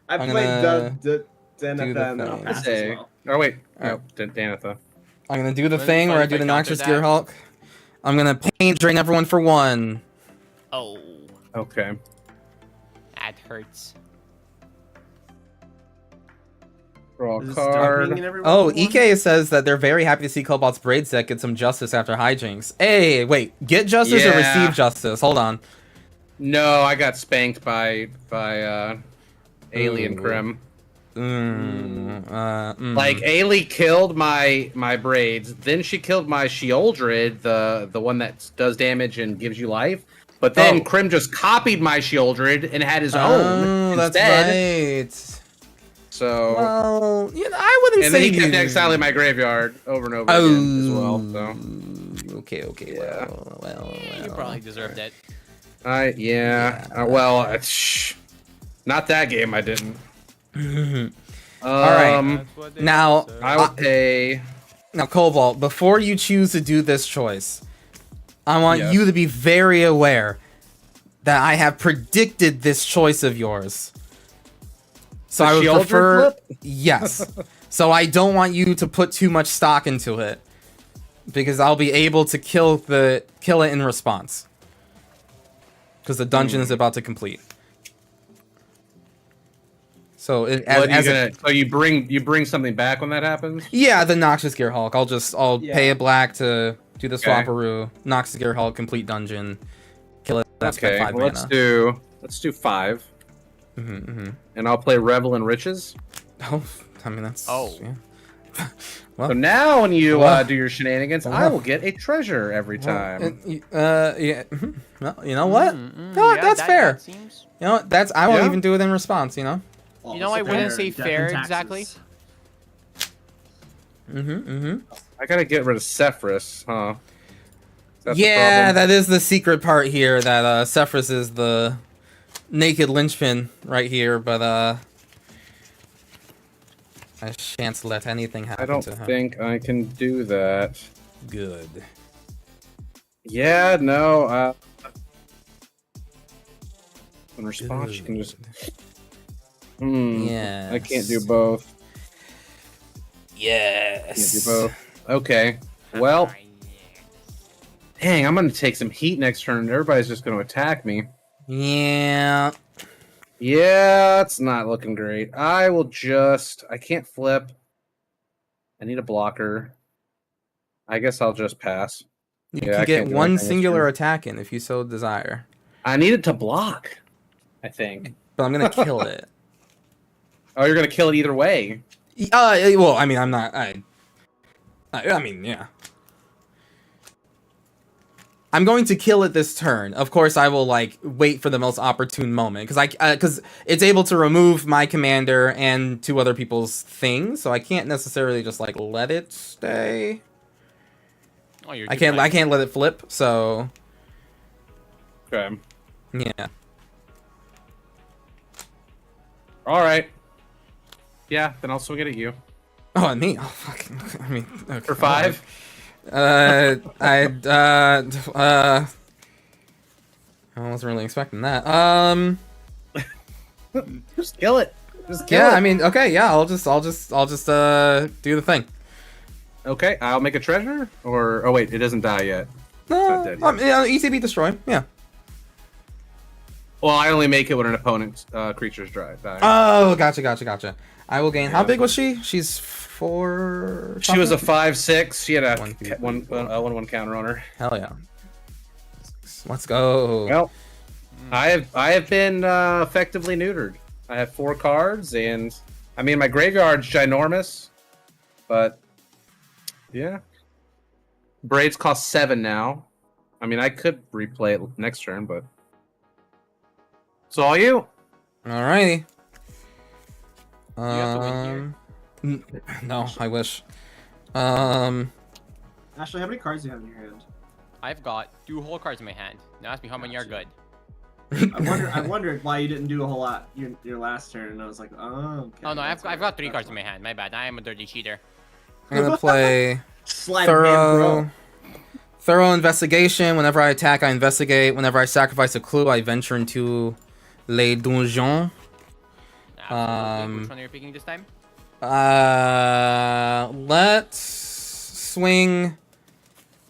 I I'm played gonna the do the Denathan thing. pass as Say. well. Oh wait, Alright. no, Danatha. I'm gonna do the When's thing the where I fun do the if I counter noxious that? Gear Hulk. I'm gonna paint drain everyone for 1. Oh, Okay. that hurts. Draw a Just card. dropping in everyone Oh, with one? EK says that they're very happy to see Cobalt's Braids deck get some justice after hijinks. Hey, wait, get justice or Yeah. receive justice? Hold on. No, I got spanked by Alien Ooh. Crim. Like, Like Ailey killed my braids, then she killed my Shieldred, the one that does damage and gives you life. But then Oh. Crim just copied my Shieldred and had his oh, own that's instead. right. So Well, you know, I wouldn't and say then he kept you- exiling my graveyard over and over again as well. So Okay, okay, Yeah. well. You probably deserved it. yeah. Well, not that game. I didn't. Alright. Um, Now, I will pay. Now, Cobalt, before you choose to do this choice, I want Yes. you to be very aware that I have predicted this choice of yours. So The I would Shieldred prefer, flip? yes. So I don't want you to put too much stock into it, because I'll be able to kill it in response. Because the dungeon is about to complete. So What are you gonna? So you bring something back when that happens? yeah, the Noxious Gear Hulk. I'll Yeah. pay a black to do the Okay. Swapperoo. Noxious Gear Hulk, complete dungeon. Kill it. That's Okay, 5 well, mana. let's do 5, Mm-hmm. and I'll play Revel in Riches. Oh, I mean that's. Oh. Yeah. So now when you Well- do your shenanigans, I will get a treasure every time. Yeah. Mhm. Well, you know what? Mm, No, yeah, that's fair. That seems... You know what? I won't Yeah. even do it in response. You know. You know, I wouldn't say Death fair and exactly. taxes. Mm-hmm. I gotta get rid of Sefris, huh? That's the Yeah, problem. that is the secret part here. That Sefris is the naked linchpin right here, but I shan't let anything happen I don't to him. think I can do that. Good. Yeah, no. In response, you can just. Yeah. I can't do both. Yes. Can't do both. Okay. Well, dang, I'm gonna take some heat next turn. Everybody's just gonna attack me. Yeah. Yeah, it's not looking great. I will just. I can't flip. I need a blocker. I guess I'll just pass. You Yeah, I can get can't do one anything this singular turn. attack in if you so desire. I needed to block. I think. But I'm gonna kill it. Oh, you're gonna kill it either way. Well, I mean, I'm not. I mean, yeah. I'm going to kill it this turn. Of course, I will like wait for the most opportune moment because it's able to remove my commander and 2 other people's things, so I can't necessarily just like let it stay. Oh, you're I can't let it flip. So Okay. yeah. All right. Yeah, then I'll swing it at you Oh, and me. Oh, fuck. I mean, okay. for 5. I wasn't really expecting that. Just kill it. Just kill Yeah, it. I mean, okay, yeah, I'll just do the thing. Okay, I'll make a treasure. Or oh wait, it doesn't die yet. not dead yet. Yeah, ETB destroy. Yeah. Well, I only make it when an opponent's creatures die. Oh, gotcha. I will gain. How big was she? She's 4. She was a 5/6. She had a 1, 2, 3, 1/1 counter on her. Hell yeah. Let's go. Well, I have been effectively neutered. I have 4 cards, and I mean my graveyard's ginormous, but yeah, Braids cost 7 now. I mean I could replay it next turn, but it's all you. Alrighty. You have to win No, I wish. Ashley, how many cards do you have in your hand? I've got 2 whole cards in my hand. Now ask me how many are good. I wondered why you didn't do a whole lot your last turn, and I was like, oh. Okay, Oh no, that's I've got 3 that's cards in fine. my hand. My bad. I am a dirty cheater. I'm gonna play Slide of hand, thorough investigation. Whenever I attack, I investigate. Whenever I sacrifice a clue, I venture into les donjons. Absolutely. Which one are you picking this time? Let's swing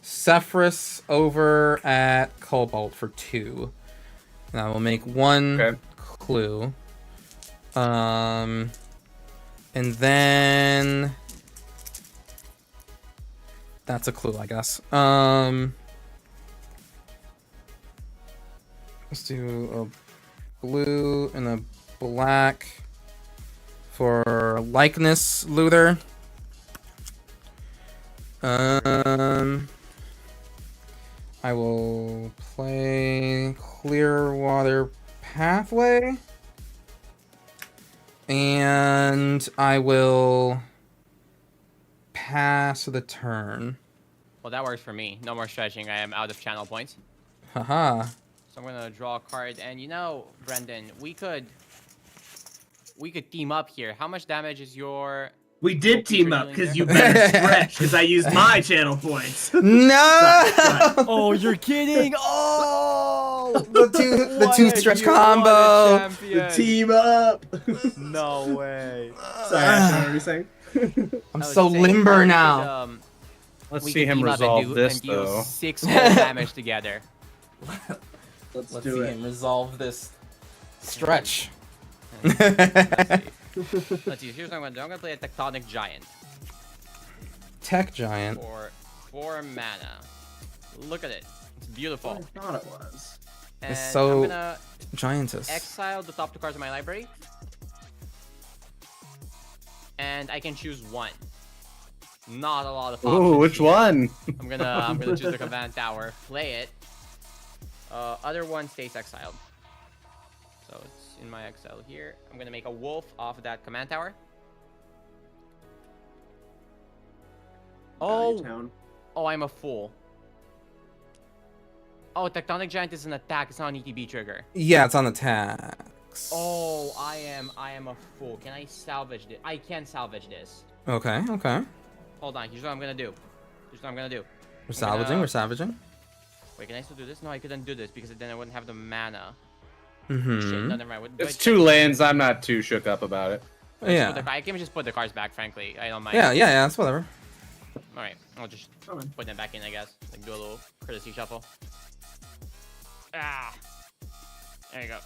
Sefris over at Cobalt for 2. And I will make 1 Okay. clue. And then that's a clue, I guess. Let's do a blue and a black for likeness looter. I will play Clearwater Pathway. And I will pass the turn. Well, that works for me. No more stretching. I am out of channel points. Haha. So I'm gonna draw a card, and you know, Brendan, we could team up here. How much damage is your? We did team up because you better stretch because I used my channel points. No! Oh, you're kidding! Oh, the two stretch combo. The team up. No way. Sorry, Ashley, what were you saying? I'm so limber now. Let's We see could him team up and resolve do- this and do though. 6 whole damage together. Let's Let's do see it. him resolve this stretch. Let's see. Here's what I'm gonna do. I'm gonna play a Tectonic Giant Tech Giant. for 4 mana. Look at it. It's beautiful. I thought it was. And so I'm gonna Giantess. exile the top 2 cards of my library. And I can choose 1. Not a lot of options. Ooh, which here. one? I'm gonna choose the command tower, play it. Other one stays exiled. So it's in my exile here. I'm gonna make a wolf off that command tower. Value Oh, Town. oh, I'm a fool. Oh, Tectonic Giant is an attack. It's not an ETB trigger. Yeah, it's on attacks. Oh, I am a fool. Can I salvage this? I can salvage this. Okay. Hold on. Here's what I'm gonna do. We're salvaging. Wait, can I still do this? No, I couldn't do this because then I wouldn't have the mana. Mm-hmm. Shit, no, never mind. It's 2 lands. I'm not too shook up about it. Yeah. I can just put the cards back, frankly. I don't mind. Yeah, that's whatever. Alright, I'll just Fine. put them back in, I guess. Like, do a little courtesy shuffle. Ah! There you go.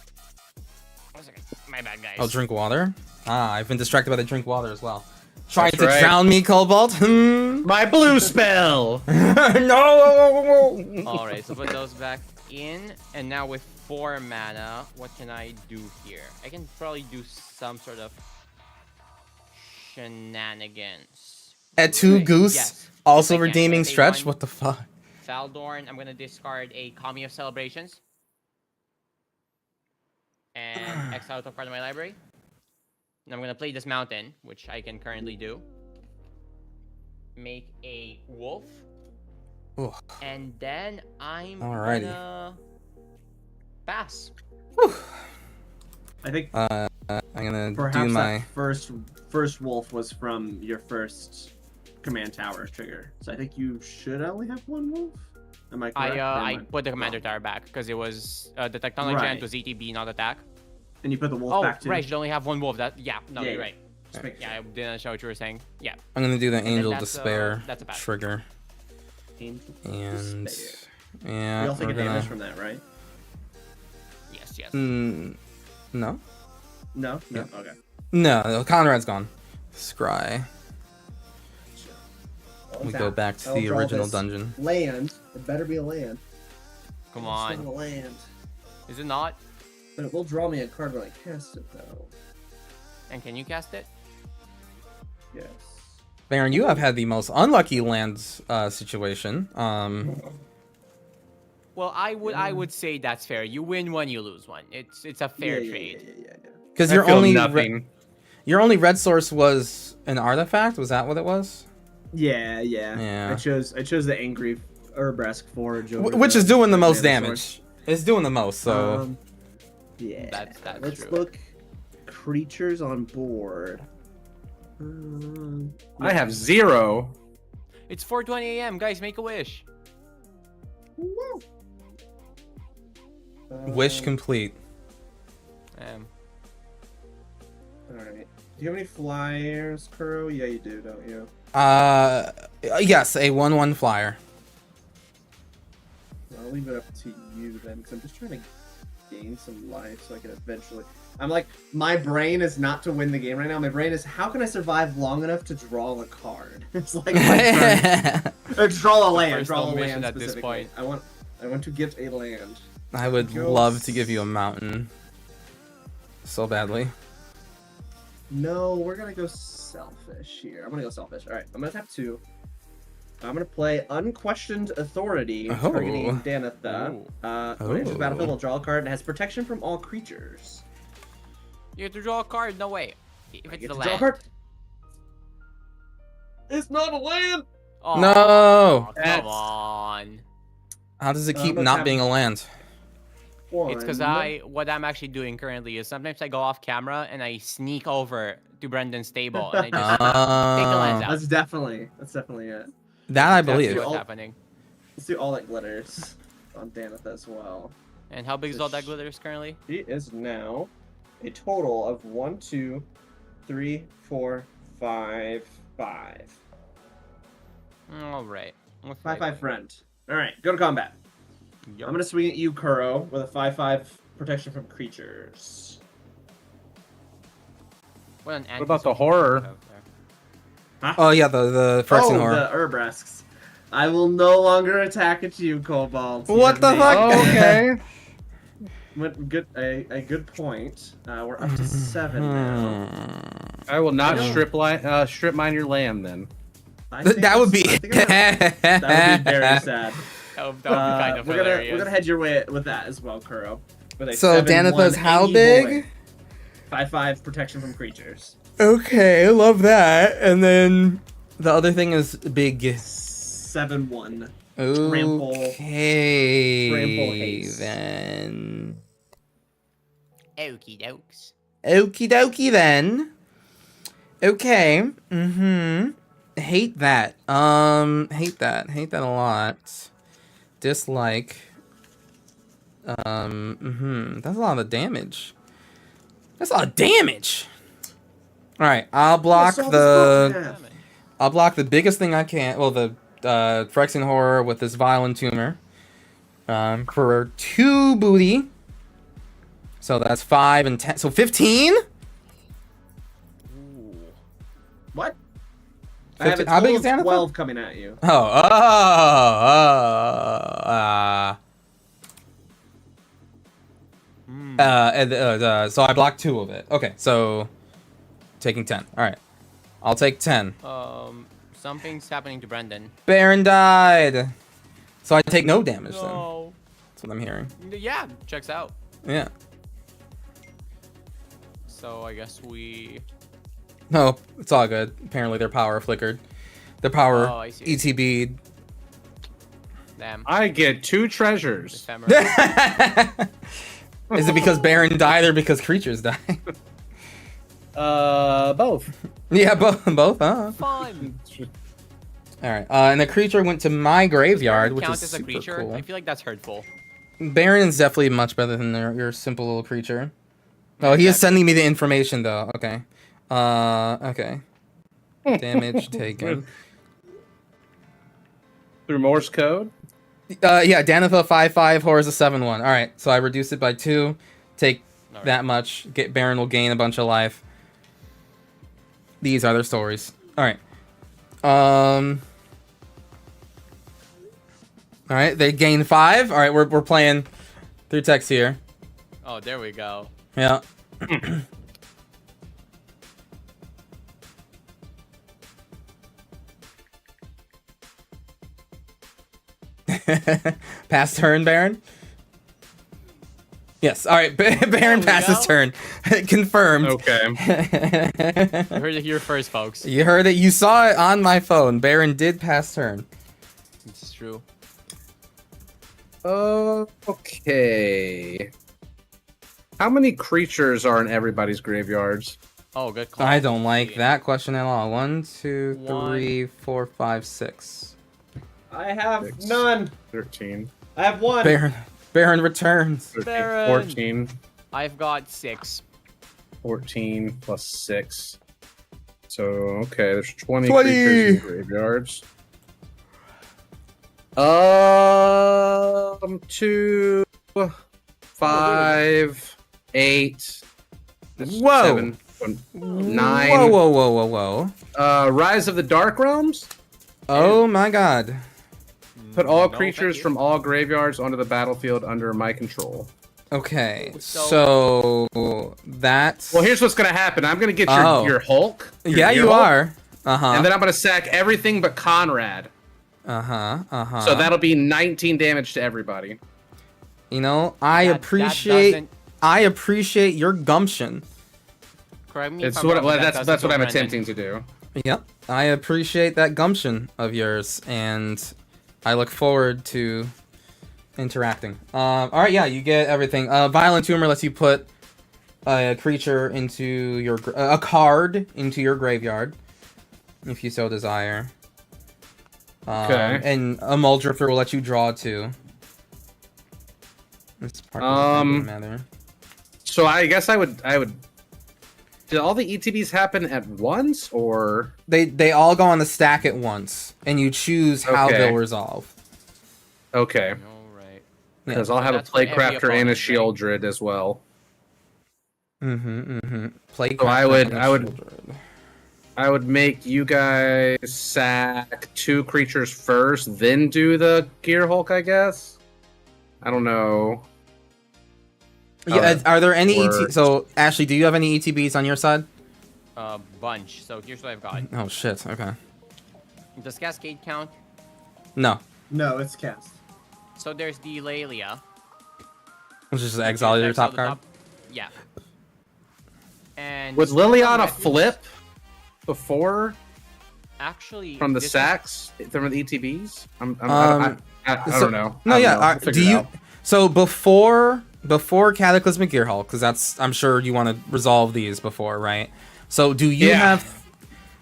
1 second. My bad, guys. I'll drink water. I've been distracted by the drink water as well. Trying That's to right. drown me, Cobalt. My blue spell. No. Alright, so put those back in. And now with 4 mana, what can I do here? I can probably do some sort of shenanigans. At 2 Right, goose. yes. Also I can. redeeming Pay stretch. 1. What the fuck? Faldorn, I'm gonna discard a Kami of Celebrations. And exile top card of my library. And I'm gonna play this mountain, which I can currently do. Make a wolf. Ugh. And then I'm Alrighty. gonna pass. I think I'm gonna perhaps do my. that first wolf was from your first command tower trigger. So I think you should only have 1 wolf. Am I correct? Or am I put the commander tower back because it was the Tectonic Giant Right. was ETB, not attack. And you put the wolf Oh, back too. right, you should only have 1 wolf. That no, Yeah, you're yeah. right. Just make Yeah, I didn't show what you were saying. Yeah. I'm gonna do the then Angel that's, Despair that's a bad. trigger, Angel and Despair. yeah, We all take we're a damage gonna. from that, right? Yes, yes. No, No? No? Yeah. Okay. no, Conrad's gone. Scry. What We was go that? back to I'll the draw original this dungeon. Land. It better be a land. Come It's on. not a land. Is it not? But it will draw me a card when I cast it, though. And can you cast it? Yes. Baron, you have had the most unlucky lands situation. Well, I would say that's fair. You win one, you lose one. It's a fair yeah, trade. Yeah. Because I your feel only nothing. your only red source was an artifact. Was that what it was? Yeah. Yeah. I chose the Angry Urbresk Forge. over Which is doing the most Mana damage. Source. It's doing the most. So Yeah. That's Let's true. look. Creatures on board. I have 0. It's 4:20 a.m. Guys, make a wish. wish complete. Alright. Do you have any flyers, Kuro? Yeah, you do, don't you? Yes, a 1/1 flyer. I'll leave it up to you then, because I'm just trying to gain some life so I can eventually. I'm like, my brain is not to win the game right now. My brain is, how can I survive long enough to draw a card? It's like, my turn. Draw a land. first Draw a mission land at this specifically. point. I want to get a land. I would Go love to give you a mountain. So badly. No, we're gonna go selfish here. I'm gonna go selfish. All right, I'm gonna tap 2. I'm gonna play Unquestioned Authority, Oh. targeting Danitha. Ooh. When it enters the Oh. battlefield, will draw a card and has protection from all creatures. You have to draw a card. No way. If I it's get the to draw a land. card. It's not a land. Oh, No! come on. How does it I'm keep gonna not tap- being a land? It's because what I'm actually doing currently is sometimes I go off camera and I sneak over to Brendan's table and I just take the lands out. That's definitely it. That I That's believe. what's All- happening. Let's do all that glitters on Danitha as well. And how big is all that glitters currently? She is now a total of 1, 2, 3, 4, 5, 5. All right. 5/5 friend. All right, go to combat. I'm gonna swing at you, Kuro, with a 5/5 protection from creatures. What about the horror? Oh yeah, the Phyrexian Oh, horror. the Urbresks. I will no longer attack at you, Cobalt. You What have the made- fuck? Okay. A good point. We're up to 7 now. I will not I strip mine your lamb then. I think That would be. I think that would be very sad. That would be kind of we're hilarious. gonna head your way with that as well, Kuro. With a So 7/1 Danitha's how Angie big? boy. 5/5 protection from creatures. Okay, love that. And then the other thing is big. 7/1. Okay. Trample haste. Then. Okie dokes. Okie dokie then. Okay. Hate that. Hate that. Hate that a lot. Dislike. That's a lot of damage. That's a lot of damage. All right, I'll block I'll block the biggest thing I can. Well, the Phyrexian horror with this violent tumor. For 2 booty. So that's 5 and 10. So 15. What? I have a 15 how big total is of Danitha? 12 coming at you. So I blocked 2 of it. Okay, so taking 10. All right, I'll take 10. Something's happening to Brendan. Baron died. So I take no damage then. No. That's what I'm hearing. Yeah, checks out. Yeah. So I guess we. No, it's all good. Apparently their power flickered. Their power Oh, I see. ETB'd. Damn. I get 2 treasures. Ephemeral. Is it because Baron died or because creatures died? Both. Yeah, both, huh? Fun. All right, and the creature went to my graveyard, which Count is as a super creature? cool. I feel like that's hurtful. Baron's definitely much better than your simple little creature. Oh, he is sending me the information though. Okay. Okay. Damage taken. Through Morse code. Yeah, Danifa 5/5, Horror's a 7/1. All right, so I reduce it by 2. Take All right. that much. Baron will gain a bunch of life. These are their stories. All right. All right, they gain 5. All right, we're playing through text here. Oh, there we go. Yeah. Pass turn, Baron. Yes. All right, Baron passes turn. Confirmed. Okay. You heard it here first, folks. You heard it. You saw it on my phone. Baron did pass turn. It's true. Okay. How many creatures are in everybody's graveyards? Oh, good call. I don't like that question at all. 1, 2, One. 3, 4, 5, 6. I have 6, none. 13, I have 1. Baron returns. 13 Baron. 14, I've got 6. 14 plus 6. So, okay, there's 20, 20. creatures in graveyards. 2, 5, 8, Whoa. 7, 9. Whoa. Rise of the Dark Realms. Oh my god. Put all No, creatures thank you. from all graveyards onto the battlefield under my control. Okay, So- so that's... Well, here's what's gonna happen. I'm gonna get Oh. your Hulk. your Yeah, Gear you Hulk, are. Uh-huh. And then I'm gonna sack everything but Conrad. Uh-huh. So that'll be 19 damage to everybody. You know, I That appreciate doesn't- your gumption. Correct me It's if I'm what wrong, but that's doesn't what I'm go Brendan. attempting to do. Yep. I appreciate that gumption of yours, and I look forward to interacting. All right, yeah, you get everything. Violent Tumor lets you put a creature into your a card into your graveyard, if you so desire. Okay. And a Muldrifter will let you draw 2. This part doesn't matter. So I guess I would. Did all the ETBs happen at once, or They all go on the stack at once, and you choose how Okay. they'll resolve. okay? All right. Because Yeah. I'll have a That's what every Playcrafter and a opponent does. Shieldred as well. Play. So I would make you guys sack 2 creatures first, then do the Gear Hulk, I guess. I don't know. Yeah, are there any works. So, Ashley, do you have any ETBs on your side? A bunch. So here's what I've got. Oh shit. Okay. Does Cascade count? No, No, it's cast. So there's the Lelia. which is exile your top card. Yeah. And Would Liliana Refuge- flip before Actually from the this is- sacks from the ETBs? I So- don't know. No, I don't yeah. know. We'll figure Do it you? out. So before Cataclysmic Gear Hulk, because that's I'm sure you want to resolve these before, right? So do you Yeah. have?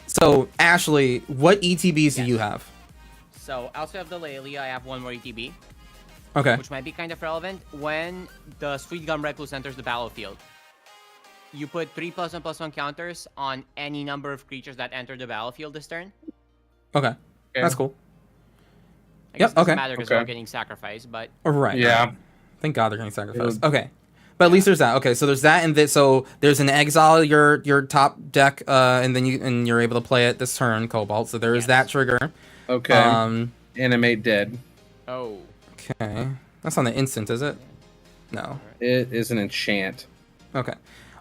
So Ashley, what ETBs do Yes. you have? So outside of the Lelia, I have one more ETB, Okay. which might be kind of relevant. When the Sweet Gum Recluse enters the battlefield, you put 3+1/+1 counters on any number of creatures that enter the battlefield this turn. Okay. Okay. That's cool. I guess Yep, it doesn't okay. matter because Okay. they're all getting sacrificed, but Right. Yeah. Thank God they're getting sacrificed. It Okay. But at least there's that. Okay, so there's that, and so there's an exile your top deck, and then you're able to play it this turn, Cobalt. So there is Yes. that trigger. Okay. Animate dead. oh, Okay. That's on the instant, is it? No. It is an enchant. Okay.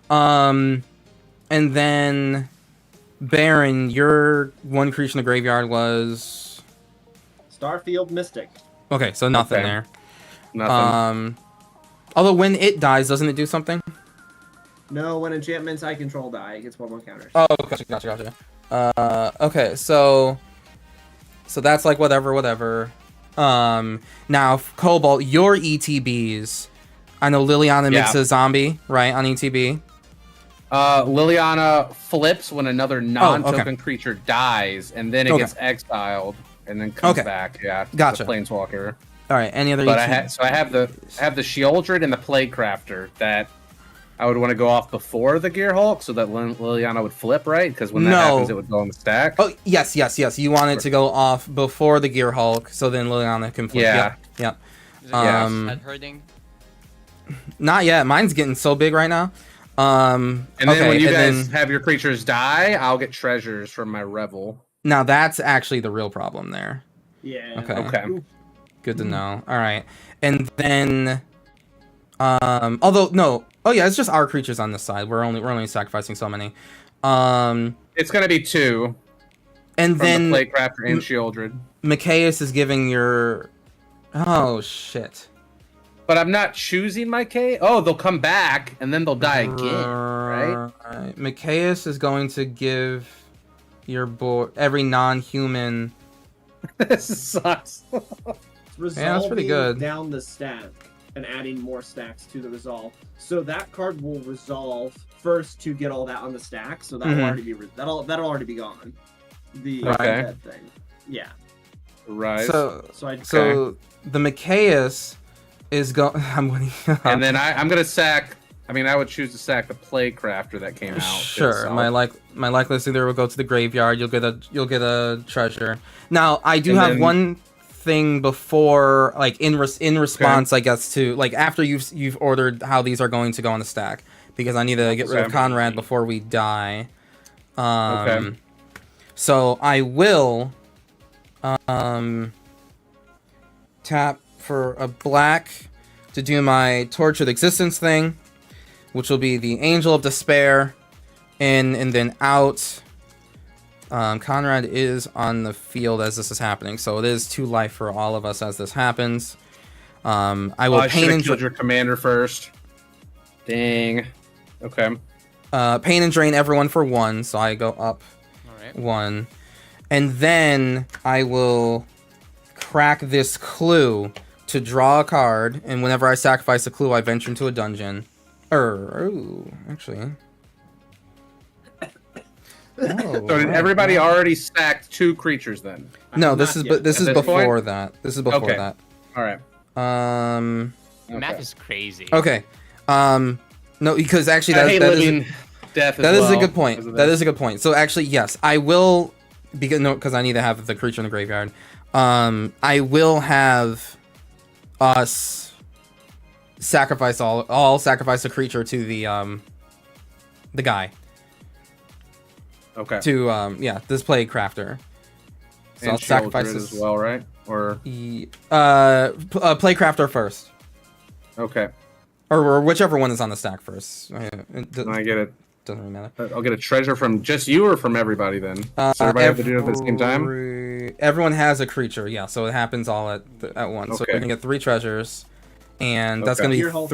And then Baron, your one creature in the graveyard was Starfield Mystic. okay. So nothing Okay. there. Nothing. Although when it dies, doesn't it do something? No, when enchantments I control die, it gets 1 more counter. Oh, gotcha. Okay, so that's like whatever. Now Cobalt, your ETBs. I know Liliana makes Yeah. a zombie, right, on ETB. Liliana flips when another non-token creature dies, and then it Okay. gets exiled, and then comes Okay. back. Yeah, it's Gotcha. a planeswalker. All right, any other But ETBs? I have the Shieldred and the Playcrafter that I would want to go off before the Gear Hulk so that Liliana would flip, right? Because when that No. happens, it would go on the stack. Oh, yes. You want it to go off before the Gear Hulk, so then Liliana can flip. Yeah. Yep. Is it Um, head hurting? Not yet. Mine's getting so big right now. And then when you guys then, have your creatures die, I'll get treasures from my Revel. now that's actually the real problem there. Yeah. Okay. Okay. Good to know. All right. And then, although no, oh yeah, it's just our creatures on this side. We're only sacrificing so many. It's gonna be 2 And from then the Playcrafter and Shieldred. Micaeus is giving your. Oh shit. But I'm not choosing my K. Oh, they'll come back and then they'll die again, right? Right. Micaeus is going to give your board every non-human. This sucks. Resolving that's pretty good. down the stack and adding more stacks to the resolve. So that card will resolve first to get all that on the stack. So that'll Mhm. already be that'll already be gone. The Okay. dead thing. Yeah. Right. So So so the Micaeus is going. I'm winning. and then I'm gonna sack. I mean, I would choose to sack the Playcrafter that came out. Sure, itself. my likelihood either will go to the graveyard. You'll get a treasure. Now I do And have then- one thing before, like in response, I guess, to like after you've ordered how these are going to go on the stack, because I need to get rid of Okay. Conrad before we die. Okay. So I will tap for a black to do my Tortured Existence thing, which will be the Angel of Despair, in and then out. Conrad is on the field as this is happening, so it is 2 life for all of us as this happens. I will I should pain have and killed your commander first. Dang. Okay. pain and drain everyone for 1, so I go up All right. 1, and then I will crack this clue to draw a card, and whenever I sacrifice a clue, I venture into a dungeon. Actually. Oh, So did everybody already stacked 2 creatures then? No, this is Not yet. this is At this before point? that. This is before Okay. that. All right. The map is crazy. Okay. No, because actually I hate that is living death. that as is a well good point. because of That this. is a good point. So actually, yes, I will because I need to have the creature in the graveyard. I will have us sacrifice all sacrifice a creature to the guy Okay. to this play crafter. So I'll And sacrifice Shieldred this. as well, right? Or Play crafter first, okay. or whichever one is on the stack first. It I get it. doesn't really matter. I'll get a treasure from just you or from everybody then. So everybody have to do it at the same time? Everyone has a creature, yeah. So it happens all at once. So Okay. you're gonna get 3 treasures, and that's Okay. gonna be Gear Hulk.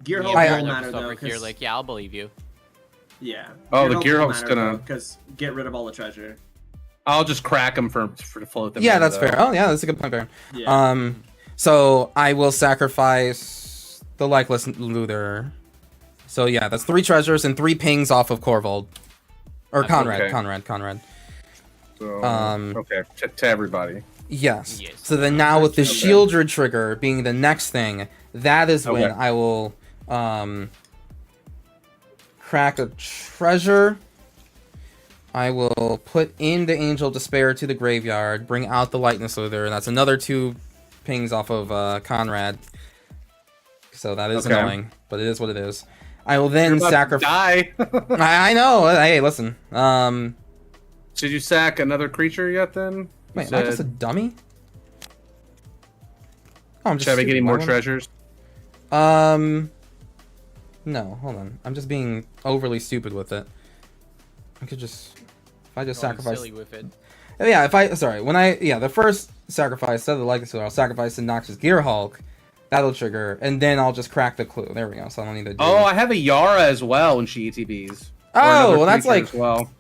Gear Yeah, Hulk I- won't Gear matter Hulk's though. over here, 'cause- like, yeah, I'll believe you. yeah. Oh, the Gear Hulk's gonna- because get rid of all the treasure. I'll just crack them for to float them. Yeah, in, that's though. fair. Oh yeah, that's a good point, Baron. Yeah. So I will sacrifice the Likeless Luther. So yeah, that's 3 treasures and 3 pings off of Corvold. Or Okay. Conrad, Conrad. So, Um, okay, to everybody. Yes. Yes. So then now with the Okay. Shieldred trigger being the next thing, that is when Okay. I will crack a treasure. I will put in the Angel of Despair to the graveyard, bring out the Lightness Luther, and that's another 2 pings off of Conrad. So that is Okay. annoying, but it is what it is. I will then You're about to sacrifice. Die. I know. Hey, listen. Did you sack another creature yet? Then. You Wait, am I just a said- dummy? Oh, I'm just. Should I be stupid. getting Why more would- treasures? No, hold on. I'm just being overly stupid with it. I could just, if I just Going sacrifice. silly with it. Yeah, the first sacrifice, instead of the Legacy, I'll sacrifice the Noxious Gear Hulk. That'll trigger, and then I'll just crack the clue. There we go. So I don't need to do. Oh, I have a Yara as well when she ETBs. Or Oh, another well, that's creature like- as well.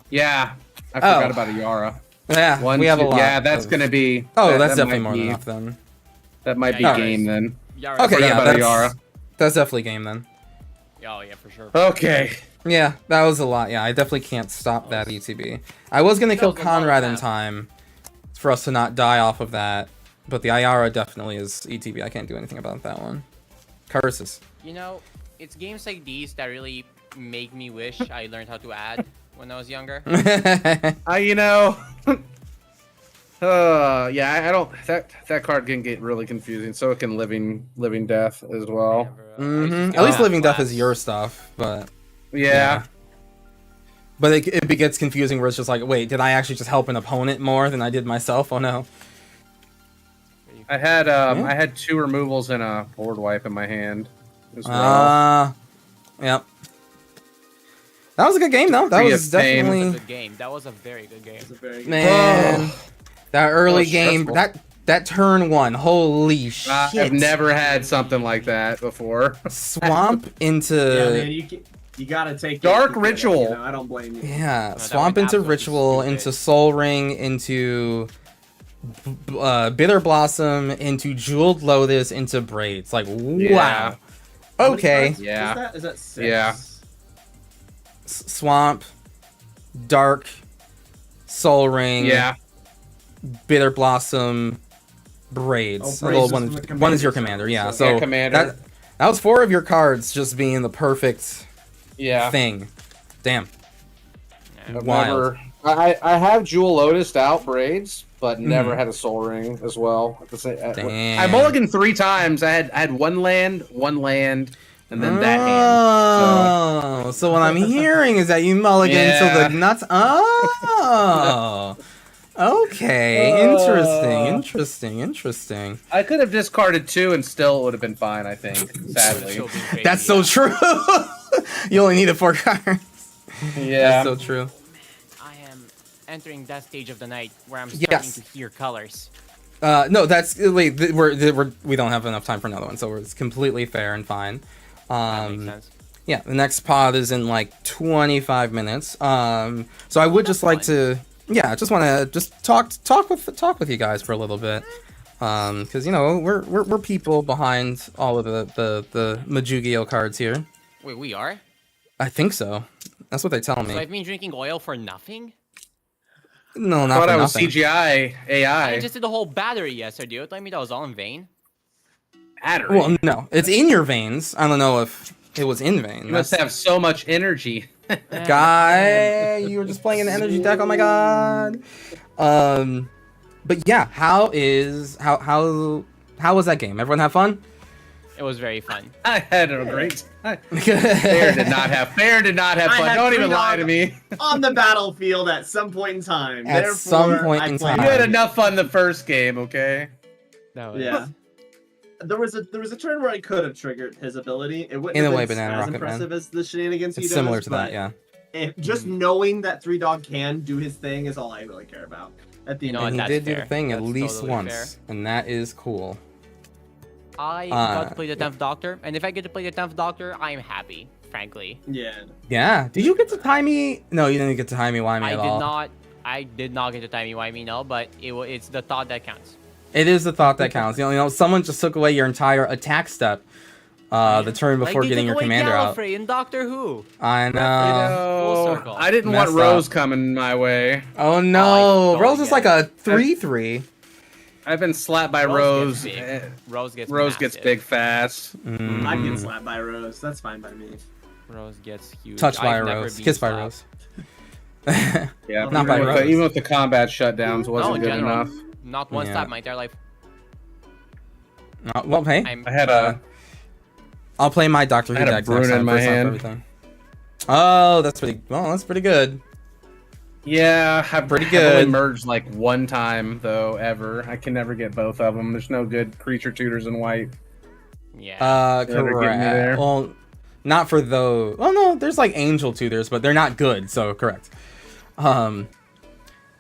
Yeah, I forgot Oh. about a Yara. yeah, One, we have a two- lot. Yeah, that's of- gonna be. Oh, that- that's that definitely might more be- than enough then. That might be Yeah, game then. Yara, Okay, forgot yeah, about a that's Yara. that's definitely game then. Oh, yeah, for sure. Okay. Yeah, that was a lot. Yeah, I definitely can't stop that ETB. I was gonna kill was a lot of Conrad in that. time for us to not die off of that, but the Ayara definitely is ETB. I can't do anything about that one. Curses. You know, it's games like these that really make me wish I learned how to add when I was younger. You know, yeah, I don't. That card can get really confusing. So it can living death as well. At least living death is your stuff, but Yeah. But it gets confusing where it's just like, wait, did I actually just help an opponent more than I did myself? Oh no. I had 2 removals and a board wipe in my hand as well. Yep. That was a good game though. That was definitely That was a good game. That was a very good game. It's a very good man. That early was game, stressful. that turn 1, holy shit! I've never had something like that before. Swamp into Yeah, man, you gotta take Dark it, you get it, Ritual. you know, I don't blame you. yeah, that swamp went into absolutely ritual, stupid. into soul ring, into bitter blossom, into jeweled lotus, into braids. Like Yeah. wow. Okay, Yeah. Is that 6? Yeah. swamp, dark, soul ring, Yeah. bitter blossom, braids. Oh, A little braids is from the one is your commander, commander, yeah. so- So Yeah, commander. that was 4 of your cards just being the perfect Yeah. thing. Damn. I've Wild. never. I have Jewel Lotus out braids, but never had a Soul Ring as well. At the same, Damn. I mulliganed 3 times. I had one land, and then that hand. Oh, so what I'm hearing is that you mulligan Yeah. to the nuts. Oh, okay, interesting. I could have discarded 2 and still would have been fine. I think. Sadly. Still being crazy, That's so yeah. true. You only needed 4 cards. Yeah. That's so true. I am entering that stage of the night where I'm Yes. starting to hear colors. No, that's wait. We don't have enough time for another one, so it's completely fair and fine. That makes sense. Yeah, the next pod is in like 25 minutes. So I would just like to, yeah, just want to just talk with you guys for a little bit, because you know we're people behind all of the Majugio cards here. Wait, we are? I think so. That's what they tell me. So I've been drinking oil for nothing? No, I not thought for I was nothing. CGI AI. I just did the whole battery yesterday. You telling me that was all in vain? Battery. Well, no, it's in your veins. I don't know if it was in vain. You must have so much energy. Guy, you were just playing an energy deck. Oh my god. But yeah, how was that game? Everyone have fun? It was very fun. I had a great time. Bear did not have I fun. had Don't even 3 lie to dogs me. on the battlefield at some point in time. At some Therefore, point I in played. time. You had enough fun the first game, okay? That was... Yeah. There was a turn where I could have triggered his ability. It wouldn't In have a way, been Banana as Rocket impressive Man. as the shenanigans he It's does. similar to that, but yeah. Just knowing that 3 dog can do his thing is all I really care about. At the You end know of what, And he that's did do the fair. thing at That's least totally once, fair. and that is cool. I got to play the 10th Doctor, and if I get to play the 10th Doctor, I'm happy, frankly. Yeah. Yeah. Did you get to timey? No, you didn't get to timey wimey I at did all. not. I did not get to timey-wimey, no, but it's the thought that counts. It is the thought that counts. You know, someone just took away your entire attack step. The turn before like getting your commander out. Gallifrey in Doctor Who. I know. Full circle. I didn't want Messed Rose up. coming my way. Oh no, I Rose is like totally a 3/3. I've been slapped by Rose Rose. gets big. Rose gets Rose gets massive. big fast. I'd get slapped by Rose. That's fine by me. Rose gets huge. Touched by a I've never Rose. been Kissed by slapped. Rose. Yeah, Not by even, with Rose. even with the combat shutdowns, wasn't No, in good general. enough. Not one Yeah. slap my entire life. Well, hey, I'm I had a I'll play my Doctor Who I had a deck next Bruna time. in my First time for hand. everything. Oh, that's pretty good. yeah. I've Pretty I've good. only merged like one time though ever. I can never get both of them. There's no good creature tutors in white. yeah. Better get me Correct. there. Well, not for those. Oh no, there's like angel tutors, but they're not good. So correct.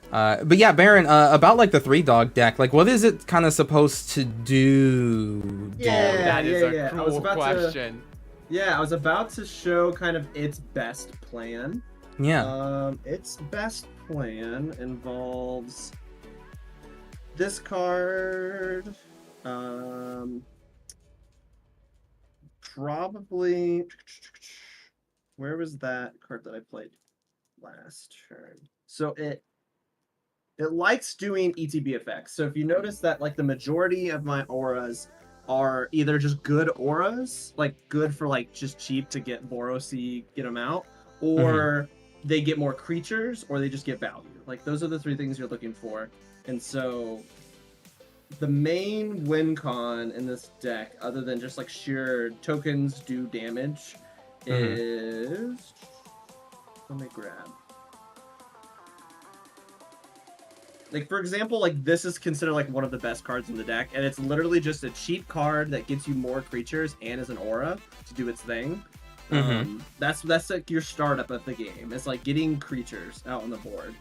But yeah, Baron. About like the 3-dog deck. Like, what is it kind of supposed to do? Yeah. that is a yeah. I was cool about to- question. Yeah, I was about to show kind of its best plan. Yeah. Its best plan involves this card. Probably. Where was that card that I played last turn? So it likes doing ETB effects. So if you notice that like the majority of my auras are either just good auras, like good for like just cheap to get Boros-y, get them out, or they get more creatures, or they just get value. Like those are the three things you're looking for. And so the main win con in this deck, other than just like sheer tokens do damage, is, let me grab. Like, for example, like this is considered like one of the best cards in the deck, and it's literally just a cheap card that gets you more creatures and is an aura to do its thing. That's like your startup of the game. It's like getting creatures out on the board.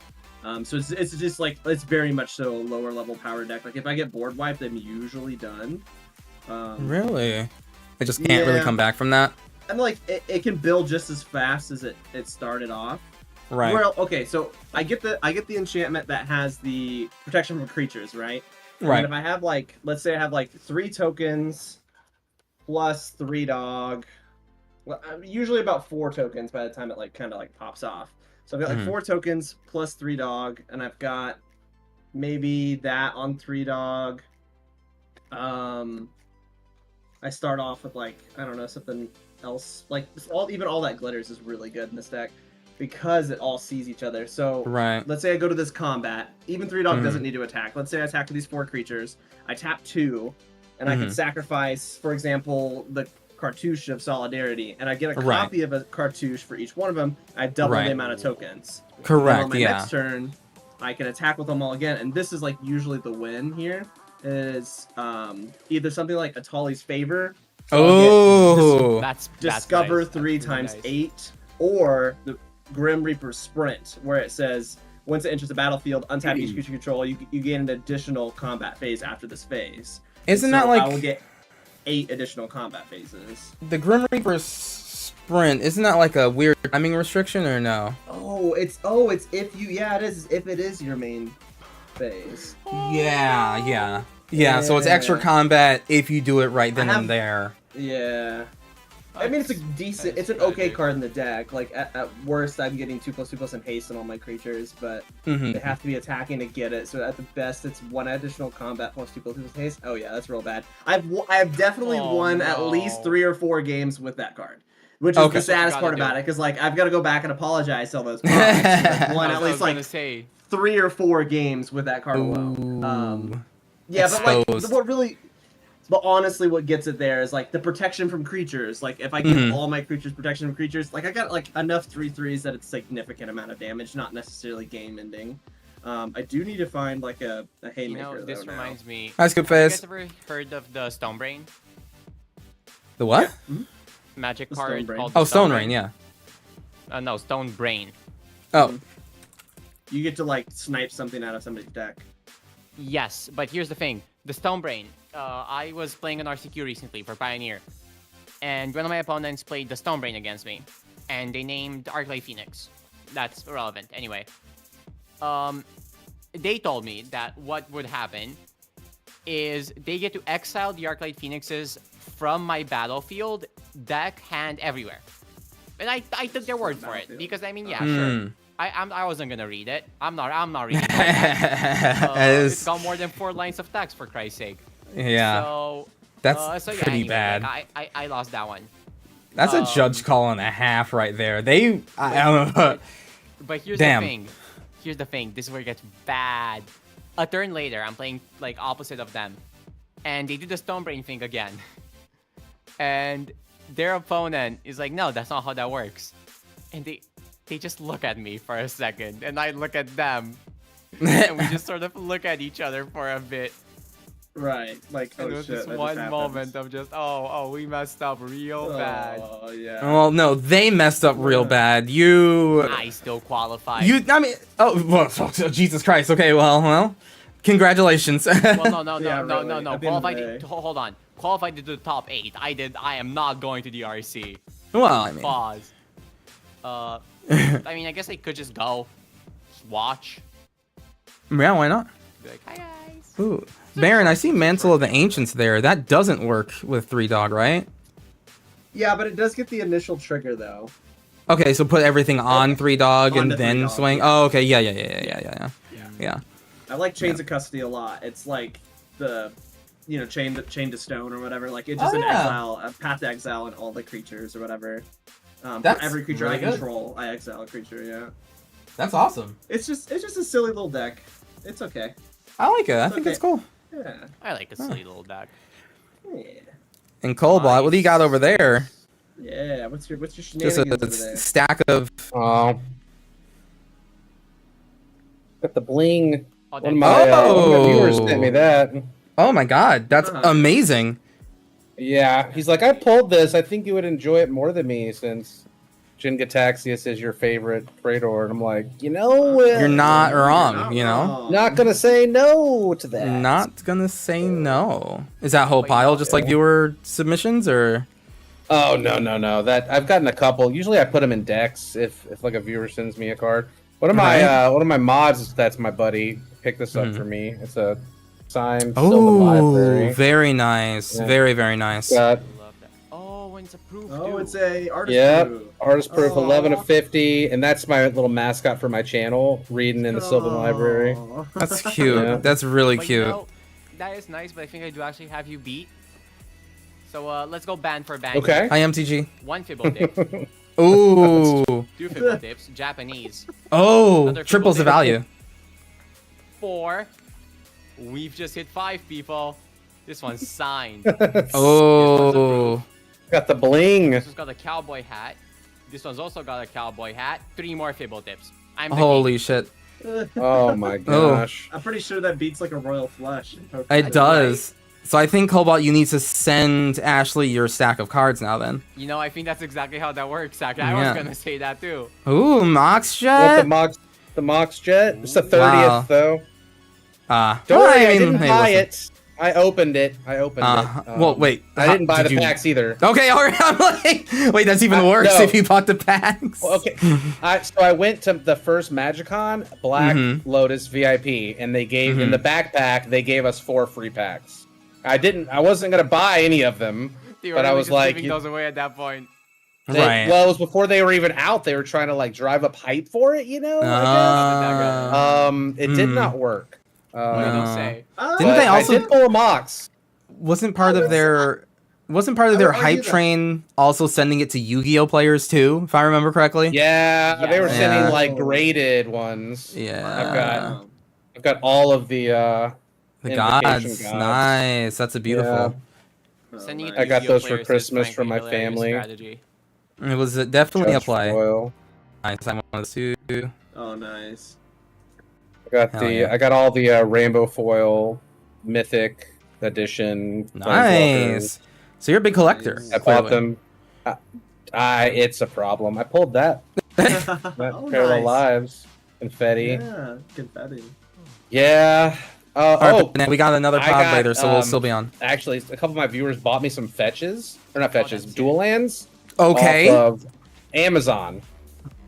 So it's just like, it's very much so a lower level power deck. Like if I get board wiped, I'm usually done. Really? I just can't really come back from that. And like it can build just as fast as it started off. Right. Well, okay, so I get the enchantment that has the protection from creatures, right? Right. And if I have like, let's say I have like 3 tokens plus 3 dog. Well, usually about 4 tokens by the time it like kind of like pops off. So I've got like 4 tokens plus 3 dog, and I've got maybe that on 3 dog. I start off with like, I don't know, something else. Like even all that glitters is really good in this deck because it all sees each other. So let's say I go to this combat. Even 3 dog doesn't need to attack. Let's say I attack with these 4 creatures. I tap 2, and I can sacrifice, for example, the cartouche of Solidarity, and I get a copy of a cartouche for each one of them. I double the amount of tokens. Correct. And on my next turn, I can attack with them all again, and this is like usually the win here. Is either something like Atali's Favor. So that's discover nice. 3 That's times nice. 8, or the Grim Reaper Sprint, where it says once it enters the battlefield, untap each creature you control. You gain an additional combat phase after this phase. Isn't So that like I will get 8 additional combat phases. the Grim Reaper Sprint? Isn't that like a weird timing restriction or no? It's if you it is if it is your main phase. Yeah, so it's extra combat if you do it right then and there. Yeah. I mean, it's a decent, it's an okay card in the deck. Like, at worst, I'm getting 2+2+ and haste on all my creatures, but they have to be attacking to get it. So at the best, it's 1 additional combat plus 2+2+ haste. Oh yeah, that's real bad. I've definitely won at least 3 or 4 games with that card, which is the saddest part about it, because like I've got to go back and apologize to all those cards. I've won at least like 3 or 4 games with that card alone. Yeah, but honestly, what gets it there is like the protection from creatures. Like if I give all my creatures protection from creatures, like I got like enough 3/3s that it's a significant amount of damage, not necessarily game ending. I do need to find like a haymaker. You know, this reminds me. Hi, Scoop Have you Face. guys ever heard of the Stone Brain? The what? Magic The card Stone Brain. called Oh, Stone Rain, yeah. No, Stone Brain. Oh. You get to like snipe something out of somebody's deck. Yes, but here's the thing. The Stone Brain. I was playing an RCQ recently for Pioneer, and one of my opponents played the Stone Brain against me, and they named Arclight Phoenix. That's irrelevant. Anyway, they told me that what would happen is they get to exile the Arclight Phoenixes from my battlefield, deck, hand, everywhere. And I took their word for it, because I mean, yeah, sure. I wasn't gonna read it. I'm not reading it. It's got more than 4 lines of text, for Christ's sake. Yeah. So that's pretty anyway, bad. Like, I lost that one. That's a judge call and a half right there. I don't know. But here's the thing. Here's the thing. This is where it gets bad. A turn later, I'm playing like opposite of them, and they do the Stone Brain thing again. And their opponent is like, no, that's not how that works. And they just look at me for a second, and I look at them, and we just sort of look at each other for a bit. Right, like, And there was this one moment of just, we messed up real bad. Oh, yeah. Well, no, they messed up real bad. I still qualify. Jesus Christ. Okay, well, congratulations. Well, no. Yeah, really. Qualified. Hold on. Qualified to the top 8. I am not going to the RC. Well, I mean. Pause. I mean, I guess I could just go. Just watch. Yeah, why not? Be like, hi guys. Ooh. Baron, I see Mantle of the Ancients there. That doesn't work with 3 dog, right? Yeah, but it does get the initial trigger though. Okay, so put everything on 3 dog and Onto then 3 dog, swing. yeah. Oh, okay, yeah. I like Chains of Custody a lot. It's like the chained to stone or whatever. Like it's just Oh, an yeah. exile, a path to exile, and all the creatures or whatever. That's for every creature really I good. control, I exile a creature. Yeah, That's awesome. it's just a silly little deck. It's okay. I like it. I think Okay. it's cool. Yeah. I like a silly little deck. Yeah. And Cobalt, what do you got over there? Yeah. What's your Just shenanigans over a there? stack of. Oh. Got the bling. Oh, One of my viewers sent me that. Oh my god, that's Uh-huh. amazing. Yeah, he's like, I pulled this. I think you would enjoy it more than me since Jin Gataxius is your favorite Praetor. And I'm like, You're not You're wrong, not you know? wrong. not gonna say no to that. Not gonna say no. Is that whole pile just like viewer submissions or? Oh no. That I've gotten a couple. Usually I put them in decks if like a viewer sends me a card. One of my mods that's my buddy picked this up for me. It's a signed Sylvan Oh, Library. very nice. Yeah. Very, very nice. Got I love that. Oh, and it's approved. Oh, too. it's a artist. Yep. brew. Artist proof Oh. 11 of 50, and that's my little mascot for my channel, reading in the Sylvan Library. Oh. That's cute. Yeah. That's really But, cute. that is nice, but I think I do actually have you beat. So let's go band for band. Okay. Hi, MTG. 1 Fibble dip, Ooh. 2 Fibble dips, Japanese. Oh, Another triples the triple value. 4. We've just hit 5, people. This one's signed. Oh. Got the bling. This one's got a cowboy hat. This one's also got a cowboy hat. 3 more Fibble dips. I'm the king. Holy shit. Oh my gosh. I'm pretty sure that beats like a royal flush. in poker. It does. So I think, Cobalt, you need to send Ashley your stack of cards now then. You know, I think that's exactly how that works, Zach. I Yeah. was gonna say that too. Ooh, Mox What, Jet. the Mox Jet? It's the 30th Wow. though. Don't Don't worry, I mean, didn't hey, buy listen. it. I opened it. Well, wait. I didn't buy did the you- packs either. Okay, all right. I'm like, wait, that's even worse no. if you bought the packs. Well, okay. So I went to the first Magicon, Black Lotus VIP, and they gave in the backpack they gave us 4 free packs. I wasn't gonna buy any of them, but I was like, giving those away at that point. Right. Well, it was before they were even out. They were trying to like drive up hype for it, I guess. It did not work. What did they say? Didn't But they also I did pull a Mox. wasn't part of their hype train also sending it to Yu-Gi-Oh players too, if I remember correctly? Yeah, they were Yeah. sending like graded ones. Yeah. I've got all of the The invocation gods. Nice. That's a beautiful. Sending it I to got Yu-Gi-Oh those for players is Christmas from frankly my hilarious family. strategy. It was definitely a Judge play. Foil. Nice. I wanted to. Oh, nice. I yeah. got all the Rainbow Foil Mythic Edition. Nice. So you're a big collector. Nice. I bought clearly. them. It's a problem. I pulled that. That Oh, Parallel nice. Lives. Confetti. Yeah, confetti. Yeah. All right, but then we got another I pod got, later, so we'll still be on. Actually, a couple of my viewers bought me some fetches. Or not fetches, that's dual lands. Okay. Off of Amazon.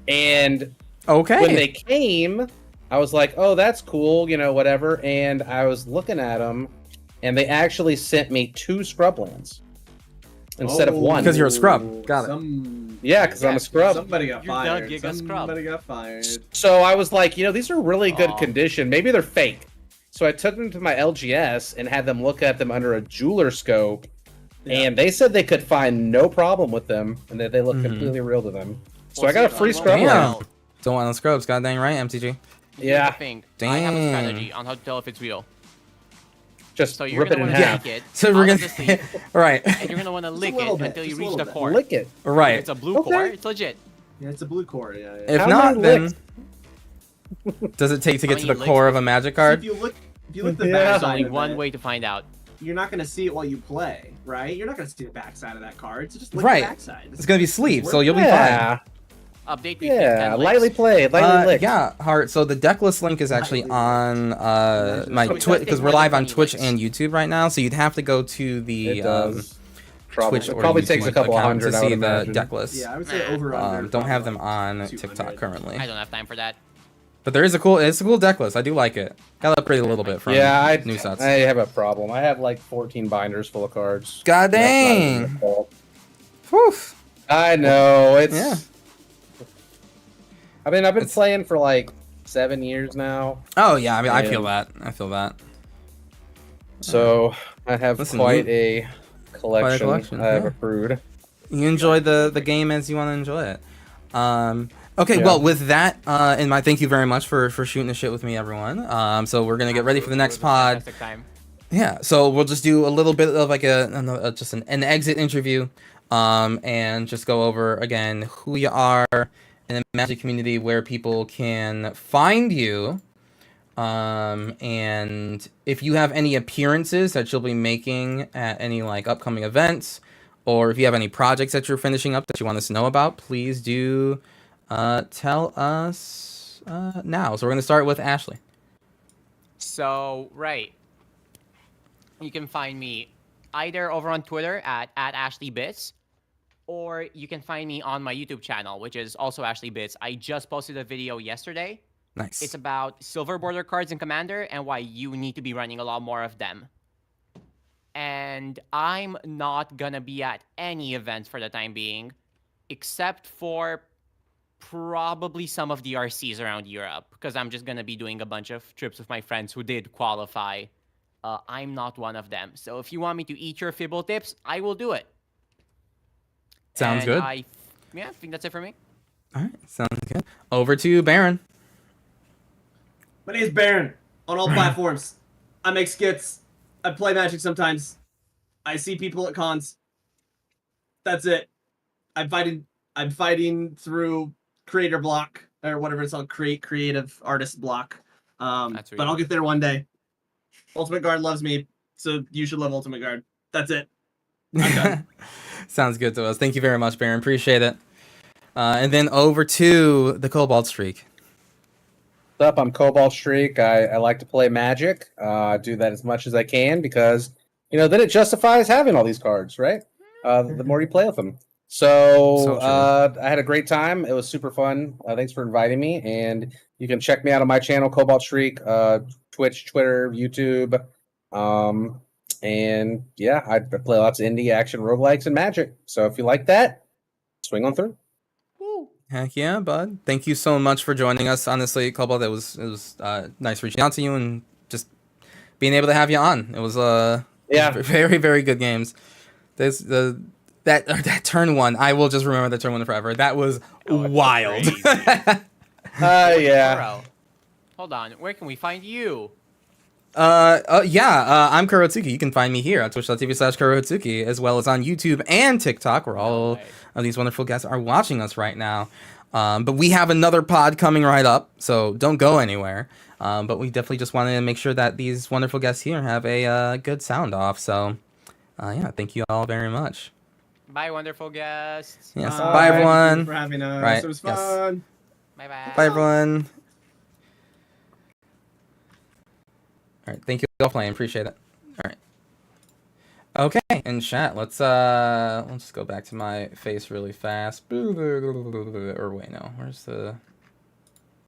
And Okay. when they came, I was like, oh, that's cool, whatever. And I was looking at them, and they actually sent me 2 scrublands instead of 1. Because you're a scrub. Got it. Yeah, because I'm a scrub. Somebody got You're fired. the Giga Scrub. Somebody got fired. So I was like, these are really good Aw. condition. Maybe they're fake. So I took them to my LGS and had them look at them under a jeweler scope. Yeah. And they said they could find no problem with them and that they look completely real to them. So I got a free scrub Damn. land. Don't want no scrubs. God dang right, MTG. Yeah. Thing. I have a Dang. strategy on how to tell if it's real. Just So you're rip it gonna in want to half. lick it. So out we're of gonna. the sleeve, Right. and you're gonna want to lick little it bit, until you just a reach little the bit. core. Lick it. If Right. it's a blue Okay. core, it's legit. Yeah, it's a blue core. Yeah. If How not, many then licks? does it take to How get to many the licks core would of a you- magic If card? you look the Yeah. There's backside only of one it, way to find out. you're not gonna see it while you play, right? You're not gonna see the backside of that card. So just look Right. at the backside. It's gonna be sleeved, so you'll be fine. Yeah. Update we Yeah. 10 Lightly licks. played. Lightly licked. Yeah, Heart. So the decklist link is actually on my So it Twitch does because take we're more live than on 20 Twitch licks. and YouTube right now. So you'd have to go to the It does. Probably, Twitch it or probably YouTube takes a couple account hundred, to I would see the imagine. deck list. Yeah, I would say Nah. over under. Don't have them probably on 200. TikTok currently, I don't have time for that. but there is it's a cool deck list. I do like it. Got to upgrade a little bit from new sets. I have a problem. I have like 14 binders full of cards. God That's not even dang. their fault. Whew. I know it's. Yeah. I mean, I've been It's- playing for like 7 years now. Oh yeah, I mean I Yeah. feel that. I feel that. So I have Listen, quite you- a collection, collection, I've yeah. accrued. You enjoy the game as you want to enjoy it. Okay, Yeah. well, with that in mind, thank you very much for shooting the shit with me, everyone. So we're gonna get ready for the next It was a pod. fantastic time. Yeah, so we'll just do a little bit of like just an exit interview, and just go over again who you are in the Magic community, where people can find you, and if you have any appearances that you'll be making at any like upcoming events, or if you have any projects that you're finishing up that you want us to know about, please do tell us now. So we're gonna start with Ashley. So, right. You can find me either over on Twitter at AshleyBits, or you can find me on my YouTube channel, which is also AshleyBits. I just posted a video yesterday. Nice. It's about silver border cards in Commander and why you need to be running a lot more of them. And I'm not gonna be at any events for the time being, except for probably some of the RCs around Europe, because I'm just gonna be doing a bunch of trips with my friends who did qualify. I'm not one of them. So if you want me to eat your Fibble tips, I will do it. Sounds And good. I think that's it for me. All right, sounds good. Over to Baron. My name's Baron on all platforms. I make skits. I play Magic sometimes. I see people at cons. That's it. I'm fighting through creator block or whatever it's called, creative artist block. That's But I'll get there one day. Ultimate Guard loves me, so you should love Ultimate Guard. That's it. I'm done. Sounds good to us. Thank you very much, Baron. Appreciate it. And then over to the Cobalt Streak. What's up? I'm Cobalt Streak. I like to play Magic. Do that as much as I can because, then it justifies having all these cards, right? The more you play with them. So true. I had a great time. It was super fun. Thanks for inviting me. And you can check me out on my channel, Cobalt Streak, Twitch, Twitter, YouTube. And yeah, I play lots of indie action, roguelikes, and Magic. So if you like that, swing on through. Heck yeah, bud. Thank you so much for joining us. Honestly, Cobalt, it was nice reaching out to you and just being able to have you on. It was very, very good games. That turn one, I will just remember the turn one forever. That was wild. Yeah. Kuro, hold on. Where can we find you? I'm Kurotsuki. You can find me here on twitch.tv/Kurotsuki, as well as on YouTube and TikTok, where all of these wonderful guests are watching us right now. But we have another pod coming right up, so don't go anywhere. But we definitely just wanted to make sure that these wonderful guests here have a good sound off. So, thank you all very much. Bye, wonderful guests. Yes. Bye, Bye, thank you everyone. for having us. Right, It was yes. fun. Bye-bye. Bye, everyone. All right, thank you all for playing. Appreciate it. All right. Okay, in chat, let's just go back to my face really fast. Or wait, no, where's the?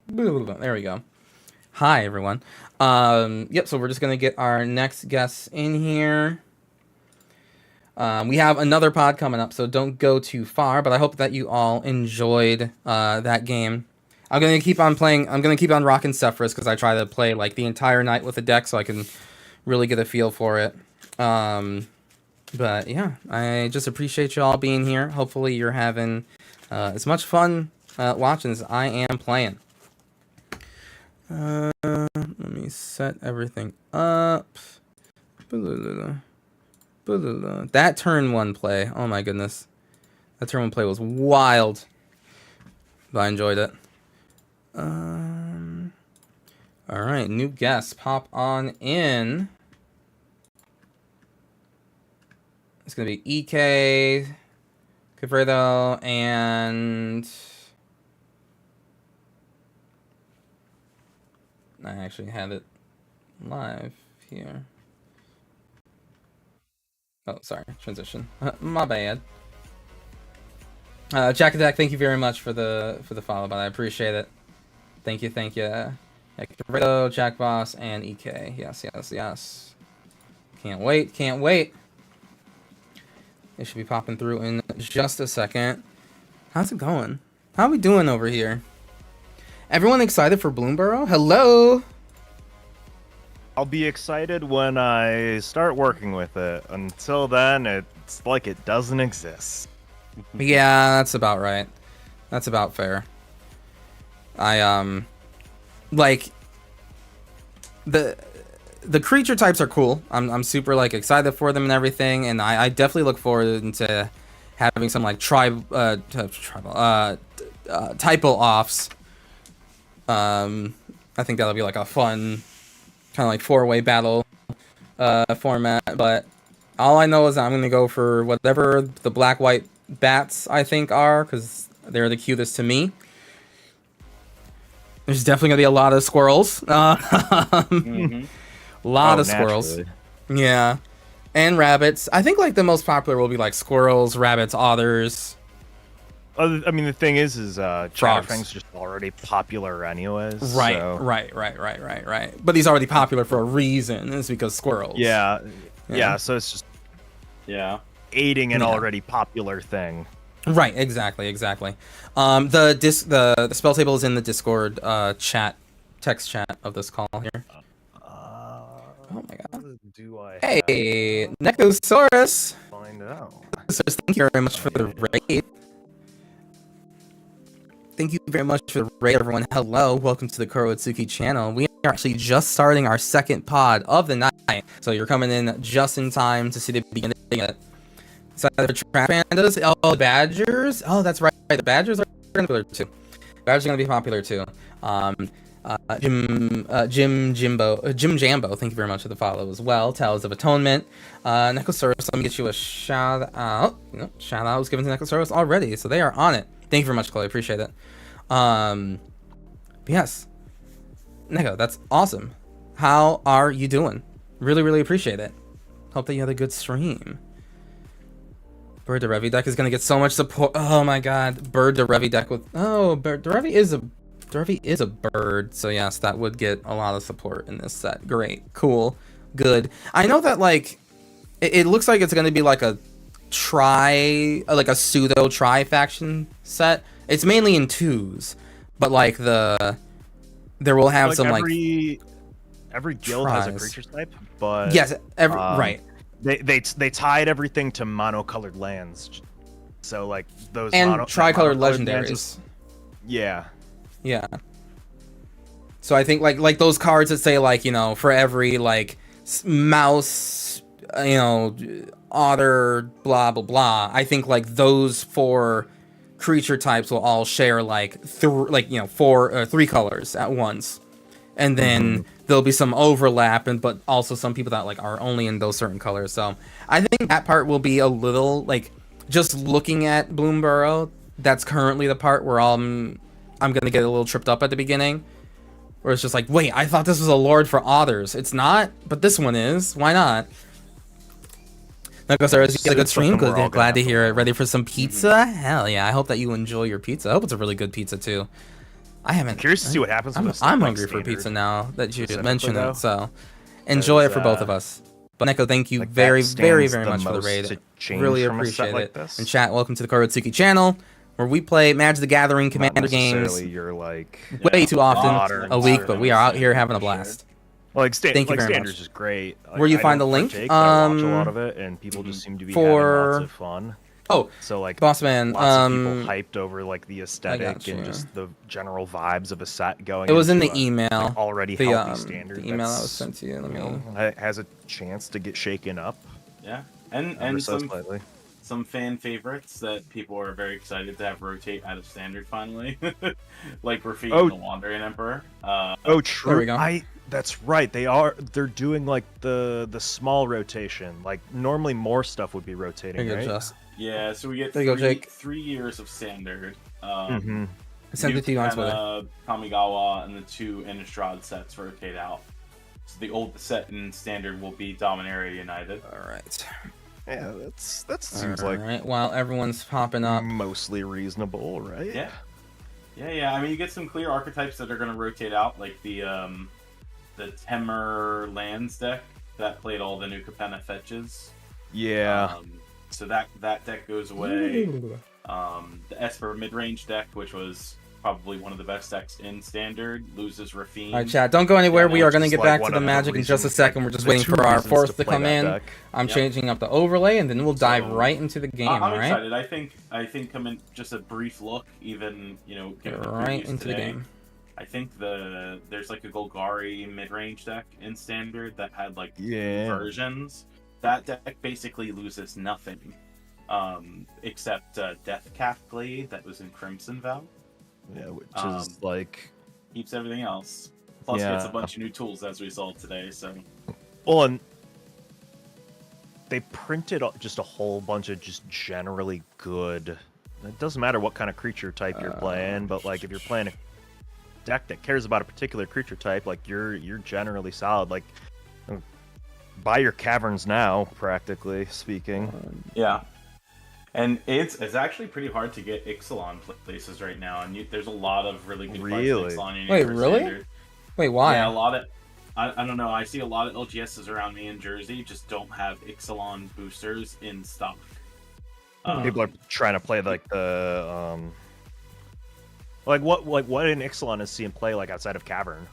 There we go. Hi, everyone. Yep. So we're just gonna get our next guests in here. We have another pod coming up, so don't go too far. But I hope that you all enjoyed that game. I'm gonna keep on playing. I'm gonna keep on rocking Sefris because I try to play like the entire night with the deck, so I can really get a feel for it. But yeah, I just appreciate you all being here. Hopefully, you're having as much fun watching as I am playing. Let me set everything up. That turn one play. Oh my goodness, that turn one play was wild. But I enjoyed it. All right, new guests pop on in. It's gonna be EK, Cabrero, and I actually have it live here. Oh, sorry, transition. My bad. Jack Attack, thank you very much for the follow, but I appreciate it. Thank you. Cabrero, Jack Boss, and EK. Yes. Can't wait. It should be popping through in just a second. How's it going? How are we doing over here? Everyone excited for Bloomborough? Hello? I'll be excited when I start working with it. Until then, it's like it doesn't exist. Yeah, that's about right. That's about fair. I like the creature types are cool. I'm super like excited for them and everything, and I definitely look forward to having some like typo offs. I think that'll be like a fun kind of like 4-way battle format, but all I know is I'm gonna go for whatever the black-white bats I think are, because they're the cutest to me. There's definitely gonna be a lot of squirrels. Lot of squirrels. Naturally. Yeah, and rabbits. I think like the most popular will be like squirrels, rabbits, otters. I mean, the thing is Frogs. Chatterfang's just already popular anyways. Right, so- right. But he's already popular for a reason. It's because squirrels. Yeah, Yeah. yeah. So it's just Yeah. aiding an Yeah. already popular thing. Right. Exactly. The spell table is in the Discord text chat of this call here. Oh my god. What do I Hey, Necosaurus. find out? Necosaurus, thank you very much for the raid. Thank you very much for the raid, everyone. Hello, welcome to the Kurotsuki channel. We are actually just starting our second pod of the night, so you're coming in just in time to see the beginning of it. So the trap pandas, oh, the badgers. Oh, that's right. The badgers are popular too. Badgers are gonna be popular too. Jim Jambo, thank you very much for the follow as well. Tales of Atonement. Necosaurus, let me get you a shout out. Shout out was given to Necosaurus already, so they are on it. Thank you very much, Chloe. Appreciate it. But yes, Neko, that's awesome. How are you doing? Really, really appreciate it. Hope that you had a good stream. Bird the Revi deck is gonna get so much support. Oh my god, Bird the Revi deck with Bird the Revi is a bird, so yes, that would get a lot of support in this set. Great, cool, good. I know that like it looks like it's gonna be like a pseudo tri faction set. It's mainly in 2s, but like there will have Like some every guild has a tries. creature type, but yes, right. They tied everything to monocolored lands, so like those And tricolored monocolored legendaries. lands yeah. Yeah. So I think like those cards that say like, you know, for every like mouse, you know, otter, blah blah blah. I think like those 4 creature types will all share like 3 colors at once, and then there'll be some overlap, but also some people that like are only in those certain colors. So I think that part will be a little like just looking at Bloomburrow. That's currently the part where I'm gonna get a little tripped up at the beginning, where it's just like, wait, I thought this was a lord for otters. It's not, but this one is. Why not? Necosaurus, you had a good stream. Something we're all Good, glad gonna to have to hear it. learn. Ready for some pizza? Hell yeah! I hope that you enjoy your pizza. I hope it's a really good pizza too. I haven't. Curious to see what happens. I'm, with a stuff I'm like hungry for standard. pizza now that you specifically, mention though. it. So enjoy it for both of us. But Neko, thank you Like, that very, very, stands very the much for the most raid. to change Really from a set appreciate like it. this. And chat, welcome to the Kurotsuki channel, where we play Magic the Gathering Not Commander games necessarily you're like way too often modern a week, stuff. but we are out here having a blast. Like, Thank you very standards much. is great. Like, Where you I find don't the link? partake, but I watch a lot of it, and people just seem to be having For- lots of fun. Oh, So like, Boss Man, lots of people hyped over like the aesthetic you. and just the general vibes of a set going. it was in into the a, email. like, already the healthy standard. the email that that's, was sent to you. Let you me. know, has a chance to get shaken up Yeah, ever and so some slightly. some fan favorites that people are very excited to have rotate out of standard finally, like Rafik Oh. and the Wandering Emperor. Oh, true. we go. That's right. They're doing like the small rotation. Like normally more stuff would be rotating, There you right? go, Jess. Yeah, so we get There you go, three, Jake. 3 years of standard. Mm-hmm. I sent it to you on Twitter. Kamigawa and the 2 Innistrad sets rotate out. So the old set in standard will be Dominaria United. All right. Yeah, that seems like Alright, while everyone's popping up. mostly reasonable, right? Yeah. Yeah. I mean, you get some clear archetypes that are going to rotate out, like the Temur lands deck that played all the new Capenna fetches. Yeah. So that deck goes away. The Esper mid-range deck, which was probably one of the best decks in Standard. Loses Rafine. All right, chat. Don't go anywhere. Yeah, We no, are going to Just get like back one to the of Magic in just a reasons, second. like, We're just the waiting two for our reasons fourth to play come that in. deck. I'm Yep. changing up the overlay, and then we'll dive So, right into the game, I'm all right? excited. I think coming just a brief look, even given the Right previews into the today, game. I think there's like a Golgari mid-range deck in Standard that had like Yeah. versions. That deck basically loses nothing, except Death Cap Glade that was in Crimson Vow. Yeah, which Um, is like, Keeps everything else. Plus gets a Yeah. bunch of new tools as a result today. So well, and they printed just a whole bunch of just generally good. It doesn't matter what kind of creature type you're playing, but like if you're playing a deck that cares about a particular creature type, like you're generally solid. Like, buy your caverns now, practically speaking. yeah. And it's actually pretty hard to get Ixalan places right now, and there's a lot of really good cards Really? for Ixalan Wait, for really? Standard. Wait, why? Yeah, a lot of I don't know. I see a lot of LGSs around me in Jersey just don't have Ixalan boosters in stock. People are trying to play like the like what in Ixalan is seeing play like outside of Cavern?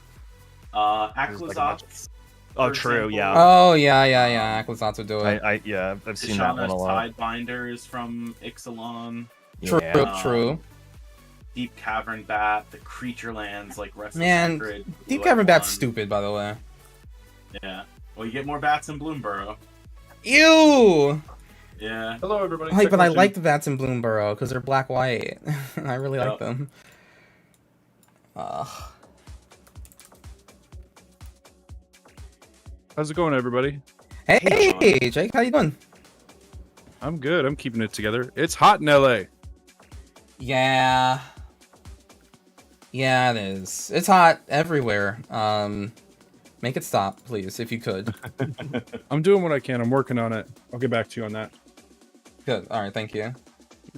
There's, like, a bunch Aquazotz. Oh, for true, example. yeah. Oh, yeah. Aquazotz will do it. Yeah, I've seen that one a Tishana's lot. Tidebinders from Ixalan. True, Yeah. true. Deep Cavern Bat, the creature lands like Restless Man, Sacred, Deep Blue Cavern Bat's One. stupid, by the way. Yeah. Well, you get more bats in Bloomborough. Ew! Yeah. Hello, everybody. Like, but I like the bats in Bloomborough because they're black-white. I really like Yep. them. How's it going, everybody? Hey, Jake, how you doing? I'm good. I'm keeping it together. It's hot in LA. Yeah. Yeah, it is. It's hot everywhere. Make it stop, please, if you could. I'm doing what I can. I'm working on it. I'll get back to you on that. Good. All right, thank you.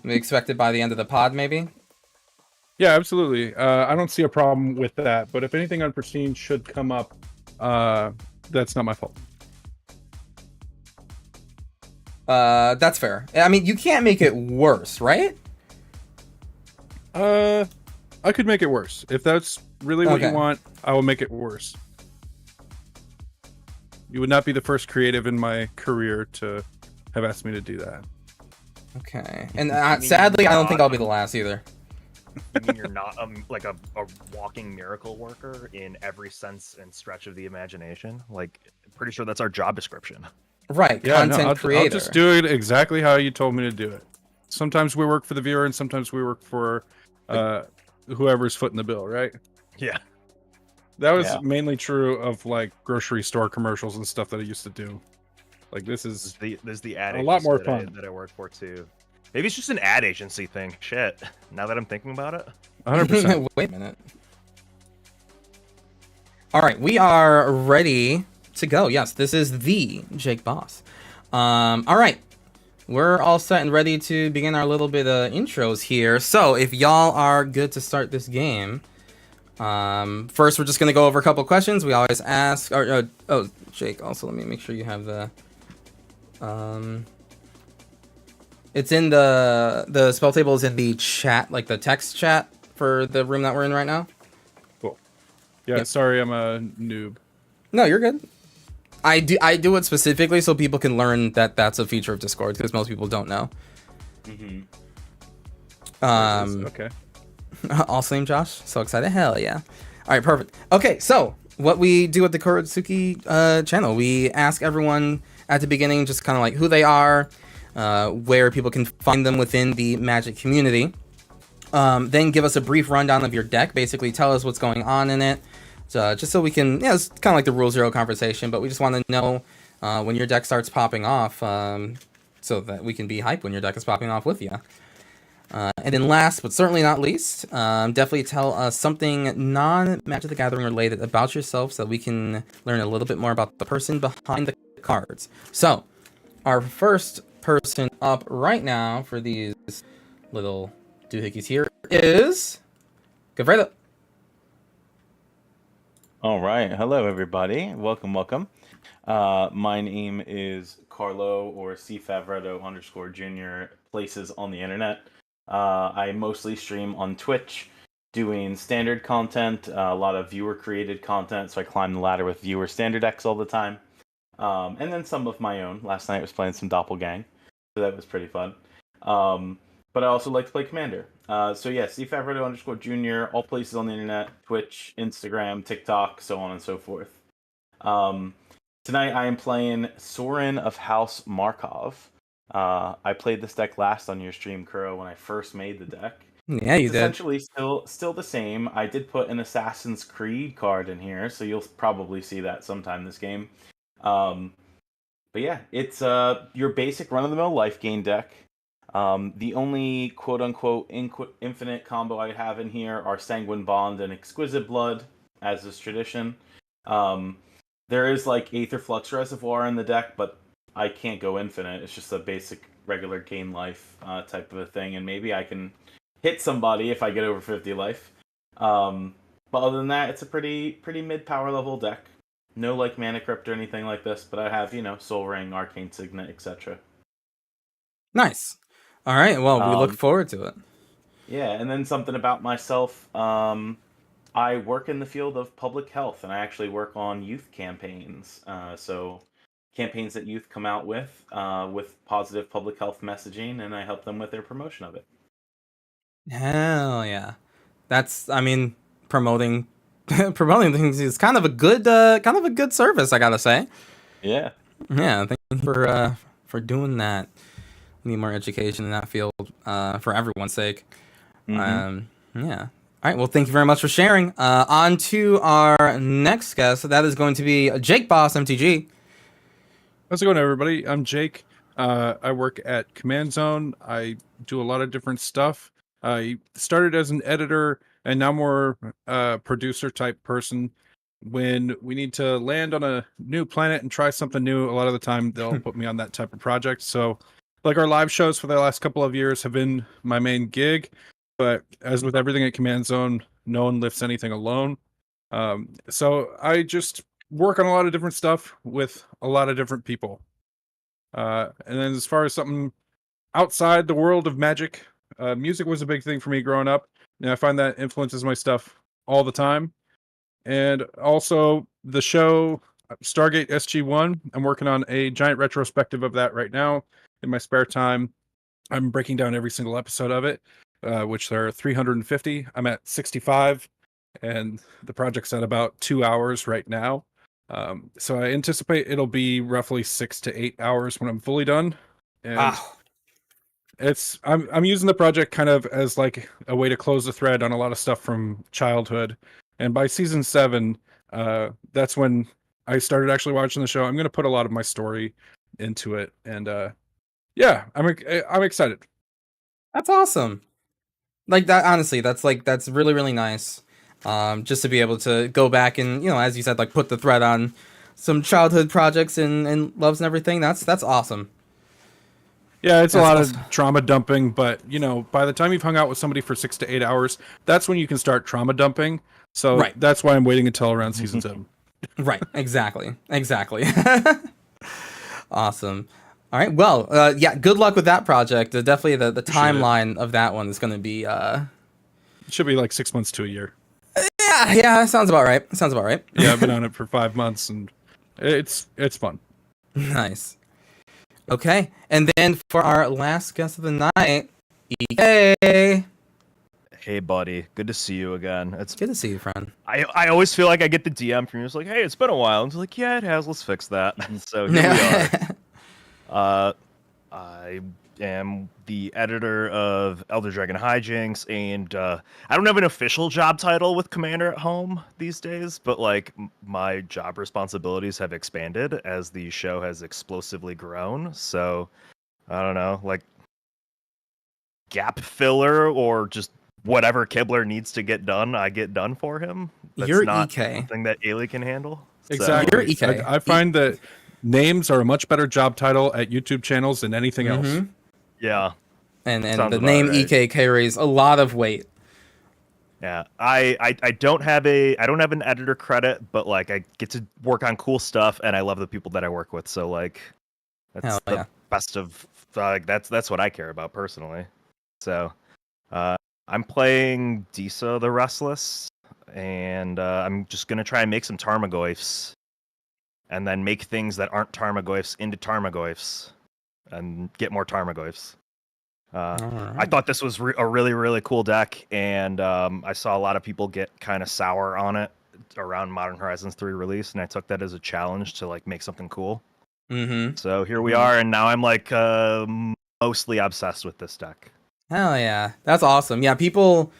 We expect it by the end of the pod, maybe? Yeah, absolutely. I don't see a problem with that. But if anything unforeseen should come up, that's not my fault. That's fair. I mean, you can't make it worse, right? I could make it worse. If that's really what Okay. you want, I will make it worse. You would not be the first creative in my career to have asked me to do that. Okay. And mean sadly, I don't think not- I'll be the last either. You mean you're not like a walking miracle worker in every sense and stretch of the imagination? Like, pretty sure that's our job description. Right, Yeah, content I'll creator. just do it exactly how you told me to do it. Sometimes we work for the viewer, and sometimes we work for whoever's footing the bill, right? Yeah. That was Yeah. mainly true of like grocery store commercials and stuff that I used to do. Like this is There's the ad A lot agency more that fun. that I work for too. Maybe it's just an ad agency thing. Shit. Now that I'm thinking about it. 100%. Wait a minute. All right, we are ready to go. Yes, this is the Jake Boss. All right, we're all set and ready to begin our little bit of intros here. So if y'all are good to start this game, first we're just gonna go over a couple questions we always ask. Oh, Jake, also let me make sure you have the. It's in the spell table is in the chat, like the text chat for the room that we're in right now. Yeah, Yeah. sorry, I'm a noob. No, you're good. I do it specifically so people can learn that that's a feature of Discord because most people don't know. Mm-hmm. Okay. Also named Josh. So excited. Hell yeah. All right, perfect. Okay, so what we do at the Kuratsuki channel, we ask everyone at the beginning just kind of like who they are, where people can find them within the Magic community. Then give us a brief rundown of your deck. Basically, tell us what's going on in it. Just so we can, it's kind of like the Rule Zero conversation, but we just want to know when your deck starts popping off so that we can be hyped when your deck is popping off with you. And then last, but certainly not least, definitely tell us something non-Magic the Gathering related about yourself so that we can learn a little bit more about the person behind the cards. So, our first person up right now for these little doohickeys here is Gavredo. All right. Hello, everybody. Welcome. My name is Carlo or _Jr. places on the internet. I mostly stream on Twitch. doing standard content, a lot of viewer created content. So I climb the ladder with viewer standard decks all the time. And then some of my own. Last night I was playing some Doppelgang, so that was pretty fun. But I also like to play Commander. So yeah, CFavredo_Jr., all places on the internet, Twitch, Instagram, TikTok, so on and so forth. Tonight I am playing Sorin of House Markov. I played this deck last on your stream, Kuro, when I first made the deck. Yeah, you It's did. essentially still the same. I did put an Assassin's Creed card in here, so you'll probably see that sometime this game. But yeah, it's your basic run-of-the-mill life gain deck. The only quote-unquote infinite combo I have in here are Sanguine Bond and Exquisite Blood, as is tradition. There is like Aether Flux Reservoir in the deck, but I can't go infinite. It's just a basic regular gain life type of a thing, and maybe I can hit somebody if I get over 50 life. But other than that, it's a pretty mid-power level deck. No like Mana Crypt or anything like this, but I have, Soul Ring, Arcane Signet, etc. Nice. All right. Well, we look forward to it. Yeah, and then something about myself. I work in the field of public health, and I actually work on youth campaigns. So campaigns that youth come out with positive public health messaging, and I help them with their promotion of it. Hell yeah. That's, I mean, promoting things is kind of a good service, I gotta say. Yeah. Yeah, thank you for doing that. We need more education in that field for everyone's sake. Mm-hmm. Yeah. All right. Well, thank you very much for sharing. On to our next guest. That is going to be Jake Boss MTG. How's it going, everybody? I'm Jake. I work at Command Zone. I do a lot of different stuff. I started as an editor and now more producer type person. When we need to land on a new planet and try something new, a lot of the time they'll put me on that type of project. So like our live shows for the last couple of years have been my main gig. But as with everything at Command Zone, no one lifts anything alone. So I just work on a lot of different stuff with a lot of different people. And then as far as something outside the world of Magic, music was a big thing for me growing up. And I find that influences my stuff all the time. And also the show Stargate SG-1, I'm working on a giant retrospective of that right now in my spare time. I'm breaking down every single episode of it, which there are 350. I'm at 65, and the project's at about 2 hours right now. So I anticipate it'll be roughly 6 to 8 hours when I'm fully done. And I'm using the project kind of as like a way to close the thread on a lot of stuff from childhood. And by season 7, that's when I started actually watching the show. I'm going to put a lot of my story into it, and yeah, I'm excited. That's awesome. Like that, honestly, that's really, really nice. Just to be able to go back and, as you said, like put the thread on some childhood projects and loves and everything. That's awesome. Yeah, it's a lot of trauma dumping, but by the time you've hung out with somebody for 6 to 8 hours, that's when you can start trauma dumping. So that's why I'm waiting until around season 7. Right. Exactly. Awesome. All right. Well, yeah. Good luck with that project. Definitely the timeline of that one is going to be. It should be like 6 months to a year. Yeah. Sounds about right. Yeah, I've been on it for 5 months, and it's fun. Nice. Okay, and then for our last guest of the night, EK. Hey, buddy. Good to see you again. It's good to see you, friend. I always feel like I get the DM from you. It's like, hey, it's been a while. And it's like, yeah, it has. Let's fix that. So here we are. I am the editor of Elder Dragon Hijinks, and I don't have an official job title with Commander at home these days, but like my job responsibilities have expanded as the show has explosively grown. So I don't know, like gap filler or just whatever Kibler needs to get done, I get done for him. That's You're not EK. something that Ailey can handle. Exactly. So. You're EK. I find that names are a much better job title at YouTube channels than anything else. Yeah. And the name right. EK carries a lot of weight. Yeah. I don't have an editor credit, but like I get to work on cool stuff and I love the people that I work with. So like that's the best of that's what I care about personally. So I'm playing Disa the Restless, and I'm just gonna try and make some Tarmogoyfs, and then make things that aren't Tarmogoyfs into Tarmogoyfs, and get more Tarmogoyfs. I thought this was a really, really cool deck, and I saw a lot of people get kind of sour on it around Modern Horizons 3 release, and I took that as a challenge to like make something cool. Mm-hmm. So here we are, and now I'm like mostly obsessed with this deck. Hell yeah, that's awesome. Yeah, people.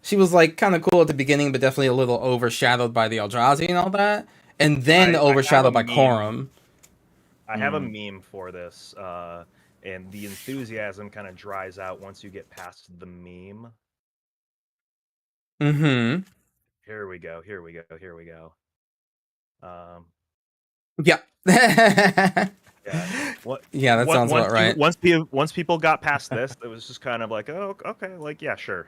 She was like kind of cool at the beginning, but definitely a little overshadowed by the Eldrazi and all that, and then overshadowed by Corum. I have a meme for this, and the enthusiasm kind of dries out once you get past the meme. Mm-hmm. Here we go. Here we go. Here we go. Yeah. Yeah. What? Yeah, that sounds about right. Once people got past this, it was just kind of like, oh, okay, like yeah, sure.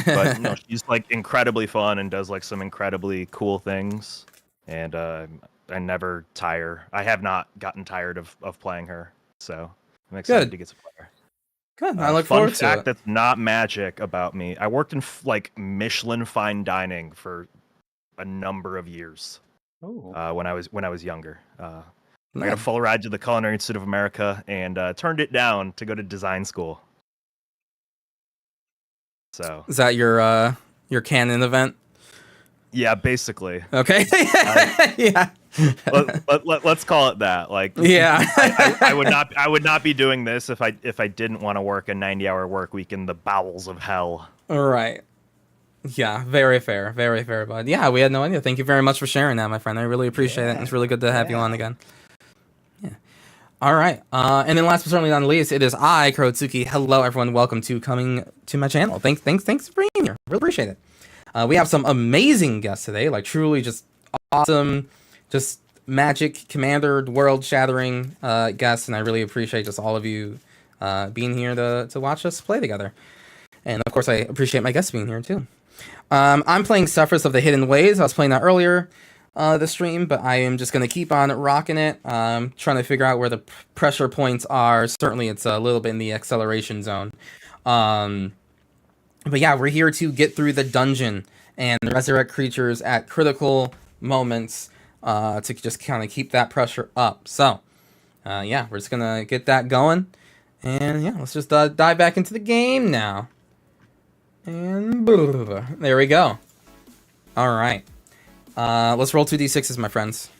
But no, she's like incredibly fun and does like some incredibly cool things, and I never tire. I have not gotten tired of playing her, so I'm excited to get to play her. Good. I look forward to it. Fun fact that's not magic about me: I worked in like Michelin fine dining for a number of years. When I was younger. I got a full ride to the Culinary Institute of America and turned it down to go to design school. So is that your canon event? Yeah, basically. Okay. Yeah. Let's call it that. Like, yeah. I would not be doing this if I didn't want to work a 90-hour work week in the bowels of hell. All right. Yeah, very fair, bud. Yeah, we had no idea. Thank you very much for sharing that, my friend. I really appreciate it. It's really good to have you on again. Yeah. All right. And then last but certainly not least, it is I, Kurotsuki. Hello, everyone. Welcome to coming to my channel. Thanks for being here. Really appreciate it. We have some amazing guests today, like truly just awesome, just magic, commander, world-shattering guests, and I really appreciate just all of you being here to watch us play together. And of course, I appreciate my guests being here too. I'm playing Sefris of the Hidden Ways. I was playing that earlier this stream, but I am just going to keep on rocking it, trying to figure out where the pressure points are. Certainly, it's a little bit in the acceleration zone. But yeah, we're here to get through the dungeon and resurrect creatures at critical moments to just kind of keep that pressure up. So, yeah, we're just going to get that going. And yeah, let's just dive back into the game now. And there we go. All right. Let's roll 2d6s, my friends.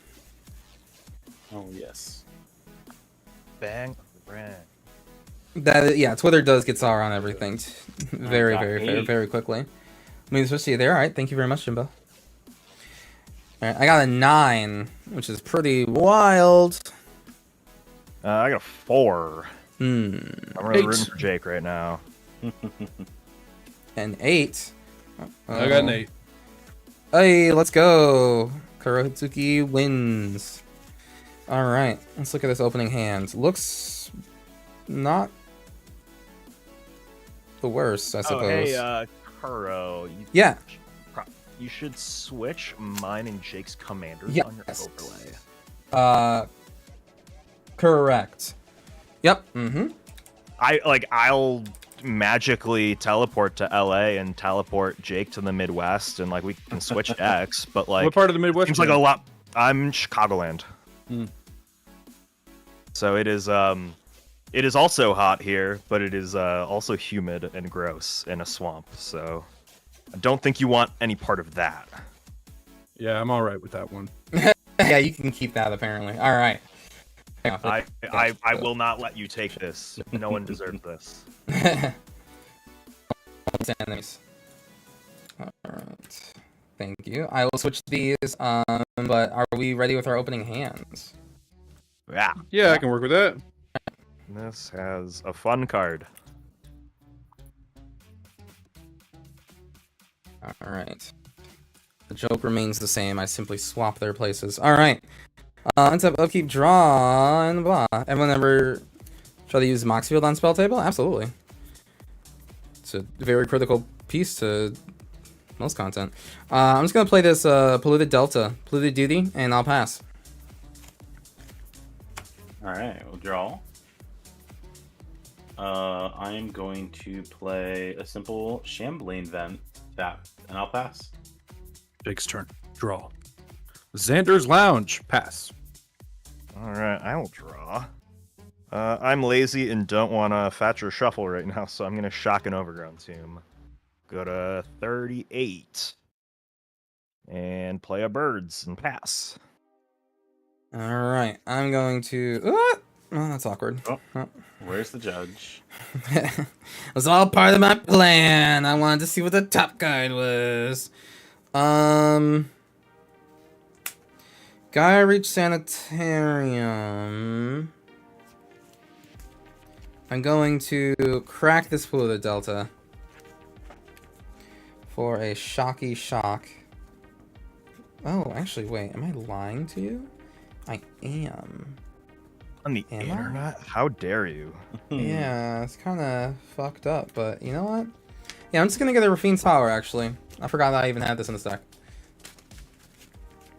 Oh, yes. Bang. Bang. Yeah, Twitter does get sour on everything very quickly. I mean, especially there. All right, thank you very much, Jimbo. All right, I got a 9, which is pretty wild. I got a 4. I'm really rooting for Jake right now. An 8. I got an 8. Hey, let's go. Kurotsuki wins. All right, let's look at this opening hand. Looks not the worst, I suppose. Oh, hey, Kuro. You should switch mine and Jake's commanders on your overlay. Correct. Yep. Mm-hmm. I'll magically teleport to LA and teleport Jake to the Midwest, and like we can switch decks. But like, what part of the Midwest? Seems like a lot. I'm Chicagoland. So it is. It is also hot here, but it is also humid and gross in a swamp. So I don't think you want any part of that. Yeah, I'm all right with that one. Yeah, you can keep that apparently. All right. I will not let you take this. No one deserves this. Alright. Thank you. I will switch these, but are we ready with our opening hands? Yeah, I can work with that. This has a fun card. Alright. The joke remains the same. I simply swap their places. Alright. Upkeep, draw, and blah. Everyone ever try to use Mox Field on spell table? Absolutely. It's a very critical piece to most content. I'm just gonna play this Polluted Duty, and I'll pass. All right, we'll draw. I am going to play a simple Shambling Vent tap, and I'll pass. Jake's turn. Draw. Xander's Lounge. Pass. All right, I will draw. I'm lazy and don't want to fetch or shuffle right now, so I'm going to shock an Overgrown Tomb. Go to 38. And play a Birds and pass. All right, I'm going to. Oh, that's awkward. Oh. Where's the judge? It was all part of my plan. I wanted to see what the top card was. Gaia Reach Sanitarium. I'm going to crack this pool of the Delta for a shocky shock. Oh, actually, wait. Am I lying to you? I am. On the Am I? internet? How dare you? Yeah, it's kind of fucked up, but you know what? Yeah, I'm just gonna get a Rafine's Power, actually. I forgot that I even had this in the deck.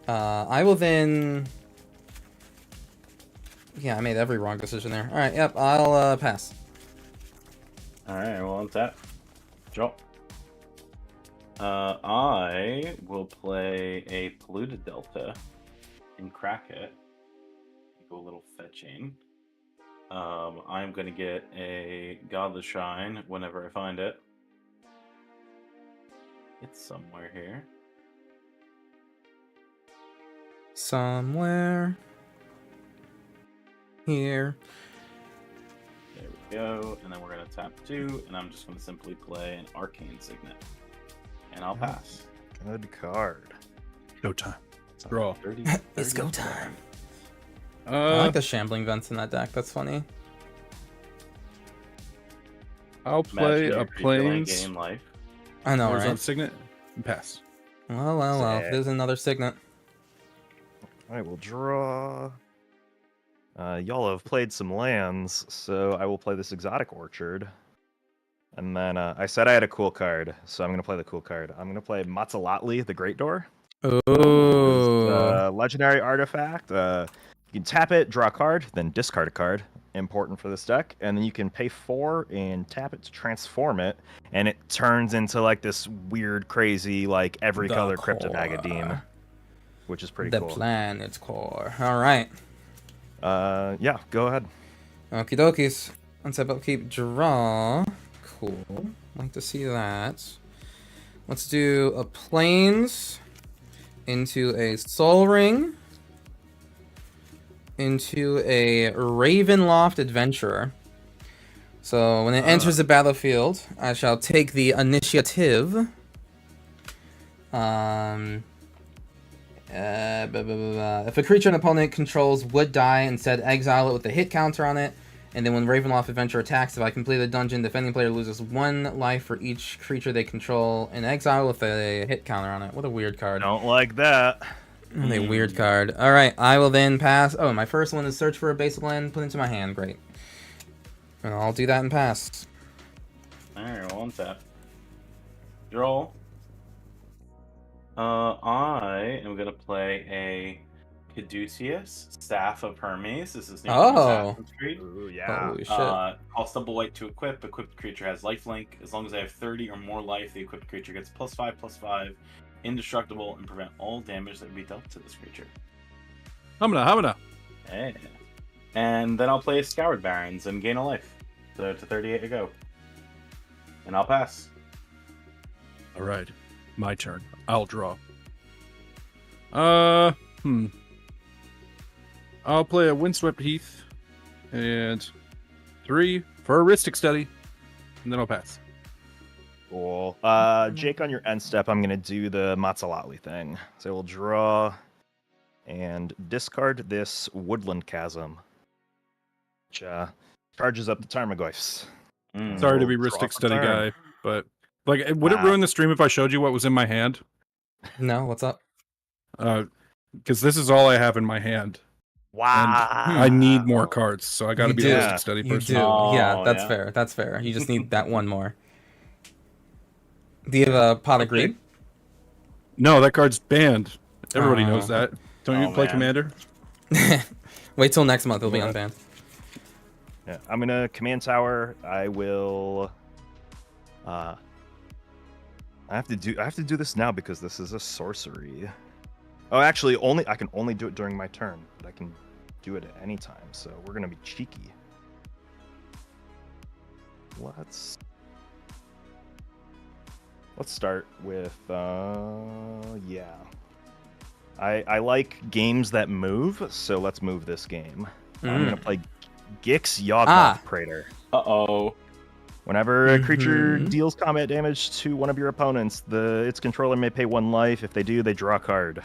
I will then... Yeah, I made every wrong decision there. Alright, yep, I'll pass. Alright, well, untap. Draw. I will play a Polluted Delta and crack it. Go a little fetching. I'm gonna get a Godless Shrine whenever I find it. It's somewhere here. Somewhere here. There we go. And then we're gonna tap 2, and I'm just gonna simply play an Arcane Signet. And I'll pass. Good card. Showtime. Draw. 30, It's 30. go time. I like the Shambling Vents in that deck. That's funny. I'll play Match a your creature land, Plains. gain life. I know, Horizon right? Signet. And pass. Well. Sick. There's another Signet. I will draw. Y'all have played some lands, so I will play this Exotic Orchard. And then I said I had a cool card, so I'm going to play the cool card. I'm going to play Matzalatli, the Great Door. Oh. Legendary artifact. You can tap it, draw a card, then discard a card. Important for this deck. And then you can pay 4 and tap it to transform it. And it turns into like this weird, crazy, like every The color core. Cryptomagademe. Which is pretty The cool. planet's core. Alright. Yeah, go ahead. Okie dokies. Untap upkeep draw. Cool. Like to see that. Let's do a Plains into a Soul Ring into a Ravenloft Adventurer. So when it enters the battlefield, I shall take the initiative. If a creature an opponent controls would die, instead exile it with a hit counter on it. And then when Ravenloft Adventurer attacks, if I complete the dungeon, the defending player loses 1 life for each creature they control in exile with a hit counter on it. What a weird card. Don't like that. What a weird card. Alright, I will then pass. Oh, my first one is search for a basic land, put into my hand. Great. And I'll do that and pass. Alright, well, untap. Draw. I am gonna play a Caduceus, Staff of Hermes. This is new from Assassin's Creed. Ooh, yeah. Holy shit. Cost double white to equip. Equipped creature has lifelink. As long as I have 30 or more life, the equipped creature gets +5/+5, indestructible, and prevent all damage that would be dealt to this creature. Hamina. Hey. And then I'll play Scoured Barons and gain a life. So to 38 to go. And I'll pass. All right. My turn. I'll draw. I'll play a Windswept Heath and 3 for a Ristic Study, and then I'll pass. Cool. Jake, on your end step, I'm gonna do the Matzalatli thing. So we'll draw and discard this Woodland Chasm, which charges up the Tarmogoyfs. Sorry to be Draw Ristic for Study turn. guy, but like, would it ruin the stream if I showed you what was in my hand? No, what's up? Because this is all I have in my hand. Wow. And I need more cards, so I got to You be do. a Ristic Study You person. do. Oh, Yeah, that's yeah. fair. That's fair. You just need that one more. Do you have a Pot of Greed? No, that card's banned. Everybody knows Oh. that. Don't you Oh, play man. Commander? Wait till next month. It'll be Yeah. unbanned. Yeah, I'm gonna command tower. I will. I have to do this now because this is a sorcery. Oh, actually, I can only do it during my turn, but I can do it at any time. So we're gonna be cheeky. Let's start with yeah. I like games that move, so let's move this game. I'm gonna play Gix Yawgmoth Praetor. Uh-oh. Whenever a creature deals combat damage to one of your opponents, its controller may pay 1 life. If they do, they draw a card.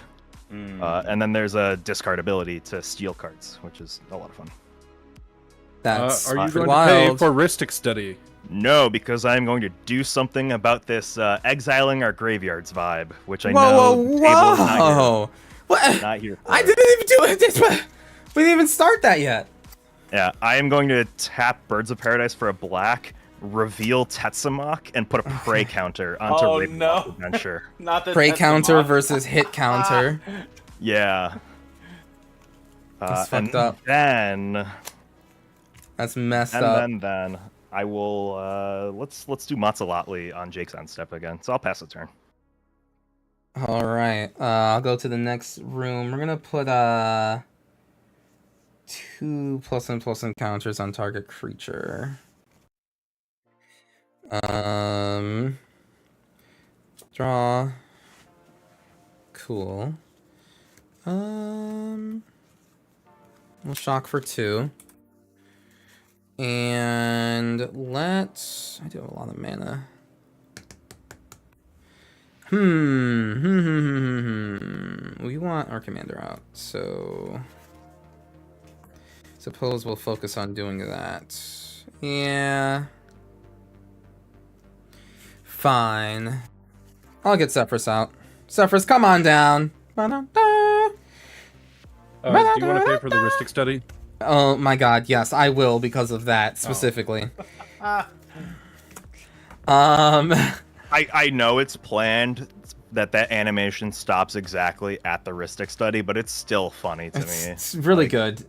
And then there's a discard ability to steal cards, which is a lot of fun. That's are you going wild. to pay for Ristic Study? No, because I'm going to do something about this exiling our graveyards vibe, which I Whoa, know whoa, the table is whoa! What? not here for. I didn't even do it. We didn't even start that yet. Yeah, I am going to tap Birds of Paradise for a black, reveal Tetsamok, and put a prey counter onto Ravenloft Adventure. Not the Prey Tetsamok. counter versus hit counter. Yeah. That's and fucked up. Then That's messed up. and then I will let's do Matsalotli on Jake's end step again. So I'll pass the turn. All right. I'll go to the next room. We're gonna put 2 +1/+1 counters on target creature. Draw. Cool. We'll shock for 2. And let's... I do have a lot of mana. We want our commander out, so... Suppose we'll focus on doing that. Yeah. Fine. I'll get Sefris out. Sefris, come on down. Do you want to pay for the Ristic Study? Oh my god, yes, I will because of that specifically. I know it's planned that animation stops exactly at the Ristic Study, but it's still funny to me. It's really good.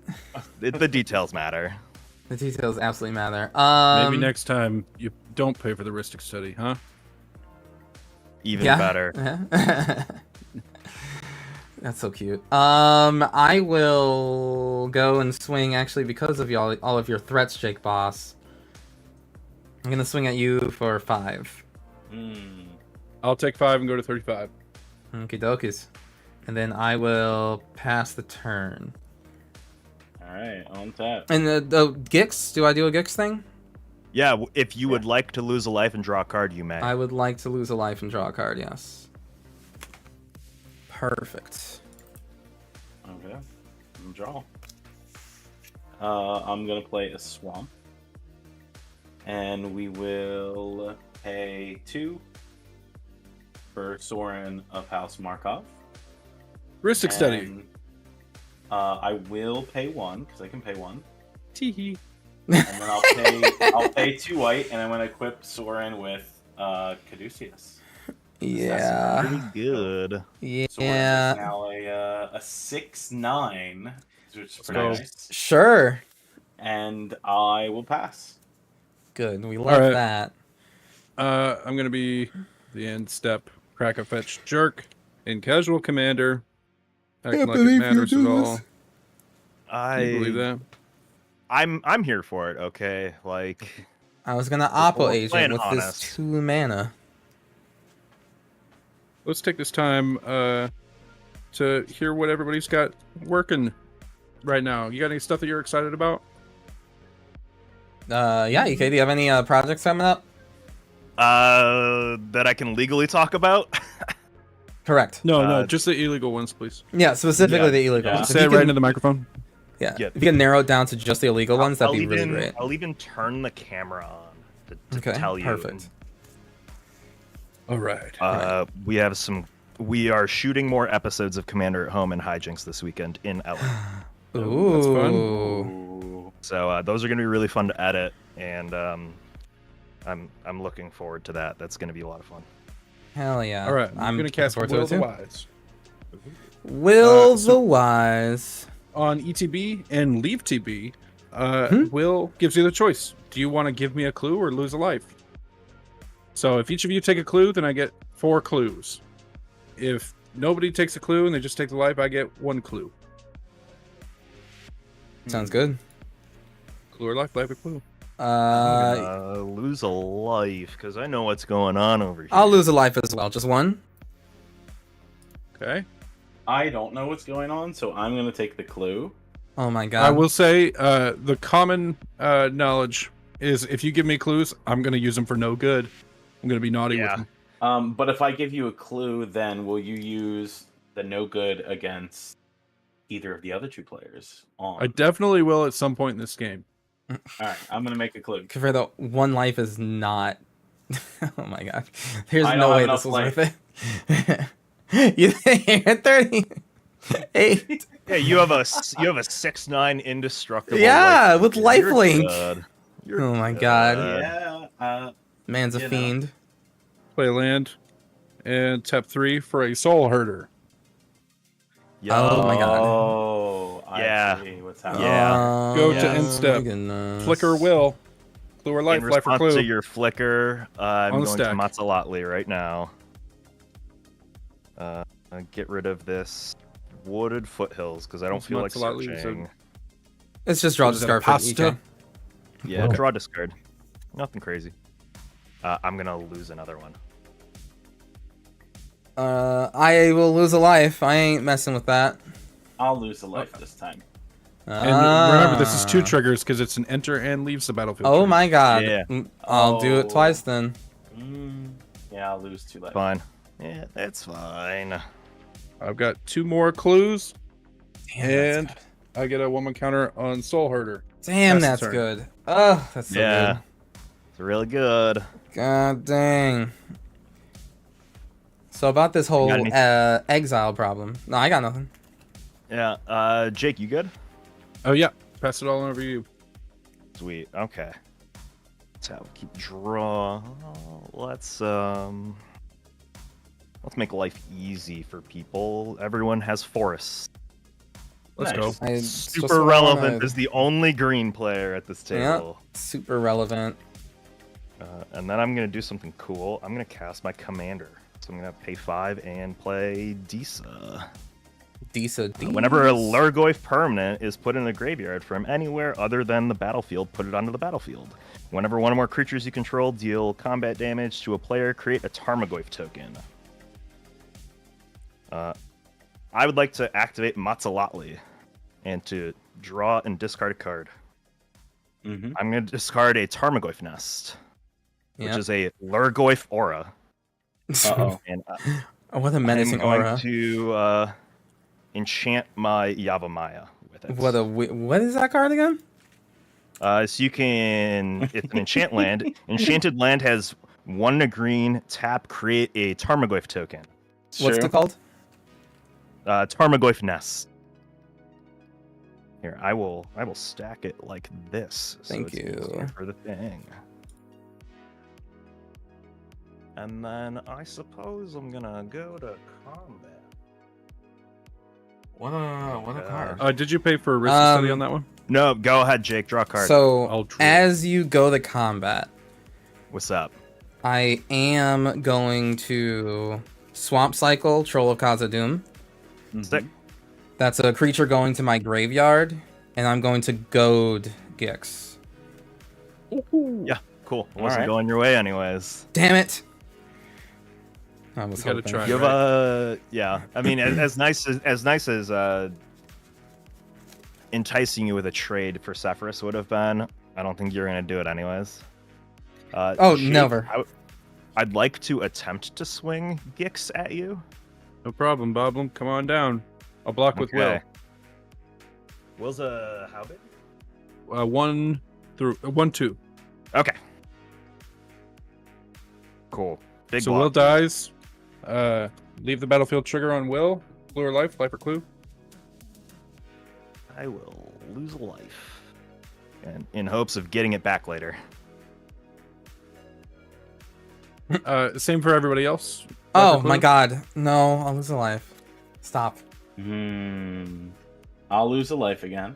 The details matter. The details absolutely matter. Maybe next time you don't pay for the Ristic Study, huh? Even better. That's so cute. I will go and swing actually because of all of your threats, Jake Boss. I'm gonna swing at you for 5. I'll take 5 and go to 35. Okie dokies. And then I will pass the turn. Alright, on tap. And the Gix, do I do a Gix thing? Yeah, if you would like to lose a life and draw a card, you may. I would like to lose a life and draw a card, yes. Perfect. Okay. Draw. I'm gonna play a swamp. And we will pay 2 for Sorin of House Markov. Ristic Study. I will pay 1 because I can pay 1. Teehee. And then I'll pay 2 white, and I'm gonna equip Sorin with Caduceus. Yeah. Pretty good. Yeah. Sorin is now a 6/9, which is pretty nice. Sure. And I will pass. Good. We love right. that. I'm gonna be the end step crack a fetch jerk in casual commander. Acting like it matters at all. Can you believe that? I'm here for it. Okay, like I was gonna Oppo playing agent with honest. this 2 mana. Let's take this time to hear what everybody's got working right now. You got any stuff that you're excited about? Yeah, EK, do you have any projects coming up? that I can legally talk about. Correct. No, just the illegal ones, please. Yeah, specifically the illegal ones. If Say you it right can- into the microphone. Yeah. Yeah. If you can narrow it down to just the illegal ones, that'd be I'll really even, great. I'll even turn the camera on to Okay, tell you. perfect. All right. We are shooting more episodes of Commander at Home and Hijinks this weekend in LA. Ooh. That's fun. Ooh. So those are going to be really fun to edit, and I'm looking forward to that. That's going to be a lot of fun. Hell yeah. All right. I'm going to cast looking Will forward the to it Wise too. Will so- the Wise. on ETB and Leave TB. Will gives you the choice. Do you want to give me a clue or lose a life? So if each of you take a clue, then I get 4 clues. If nobody takes a clue and they just take the life, I get 1 clue. Sounds good. Clue or life or clue. Lose a life because I know what's going on over here. I'll lose a life as well. Just 1. Okay. I don't know what's going on, so I'm gonna take the clue. Oh my god. I will say the common knowledge is if you give me clues, I'm going to use them for no good. I'm going to be naughty with them. But if I give you a clue, then will you use the no good against either of the other 2 players? I definitely will at some point in this game. All right, I'm gonna make a clue. For the 1 life is not. Oh my god. There's I no don't way have this was enough worth it. You're at 38. Yeah, you have a 6/9 indestructible. Yeah, life. with You're lifelink. good. You're Oh my good. god. Yeah. Man's a You know. fiend. Play land and tap 3 for a soul herder. Oh my god. Oh, Yeah. I see what's happening. Yeah. Go to to my instep. goodness. Flicker will. Clue or life, In life or response clue. to your flicker, I'm On the going to stack. Matzalatli right now. Get rid of this wooded foothills because I don't What's feel like Matzalatli? Is it- searching. It's just draw What is that, a discard for pasta? EK. Yeah, Okay. draw discard. Nothing crazy. I'm gonna lose another one. I will lose a life. I ain't messing with that. I'll lose a life this time. And remember, this is 2 Ah. triggers because it's an enter and leaves the battlefield. Oh trigger. my god. Yeah. I'll do it Oh. twice then. Yeah, I'll lose 2 life. Fine. Yeah, that's fine. I've got 2 more clues, Damn, and that's I get a 1-1 counter on soul herder. good. Damn, That's that's the turn. good. Oh, that's so Yeah. good. It's really good. God dang. So about this whole got any- exile problem. No, I got nothing. Yeah. Jake, you good? Oh yeah, pass it all over you. Sweet. Okay. So keep draw. Let's make life easy for people. Everyone has forests. Let's Nice. go. I just Super relevant wanted- as the only green player at this Yeah. table. Super relevant. And then I'm gonna do something cool. I'm gonna cast my commander. So I'm gonna pay 5 and play Disa. Disa. Whenever a Lurgoyf permanent is put in the graveyard from anywhere other than the battlefield, put it onto the battlefield. Whenever one or more creatures you control deal combat damage to a player, create a Tarmogoyf token. I would like to activate Matzalatli and to draw and discard a card. Mm-hmm. I'm going to discard a Tarmogoyf Nest, which Yeah. is a Lurgoyf Aura. Uh-oh. And Oh, what a menacing I'm going aura. to enchant my Yavimaya with it. What is that card again? So you can, it's an enchant land. Enchanted land has 1 green, tap, create a Tarmogoyf token. What's it called? Tarmogoyf Nest. Here, I will stack it like this. Thank it's you. easier for the thing. And then I suppose I'm gonna go to combat. What a card. Did you pay for a risk study Um, on that one? No, go ahead, Jake. Draw a card. So I'll draw. as you go to combat, What's up? I am going to Swamp Cycle, Troll of Khazad-dûm. Sick. That's a creature going to my graveyard, and I'm going to goad Gix. Yeah, cool. It wasn't Alright. going your way anyways. Damn it! I was You gotta hoping. try. You have yeah. I mean, as nice as enticing you with a trade for Sefris would have been, I don't think you're gonna do it anyways. Oh, Jake, never. I'd like to attempt to swing Gix at you. No problem, Boblin. Come on down. I'll block with Okay. Will's how big? Will. 1 through 1, 2. Okay. Cool. Big So block. Will dies. Leave the battlefield trigger on Will. Clue or life or clue. I will lose a life, and in hopes of getting it back later. Same for everybody else. Life Oh or clue? my god. No, I'll lose a life. Stop. I'll lose a life again.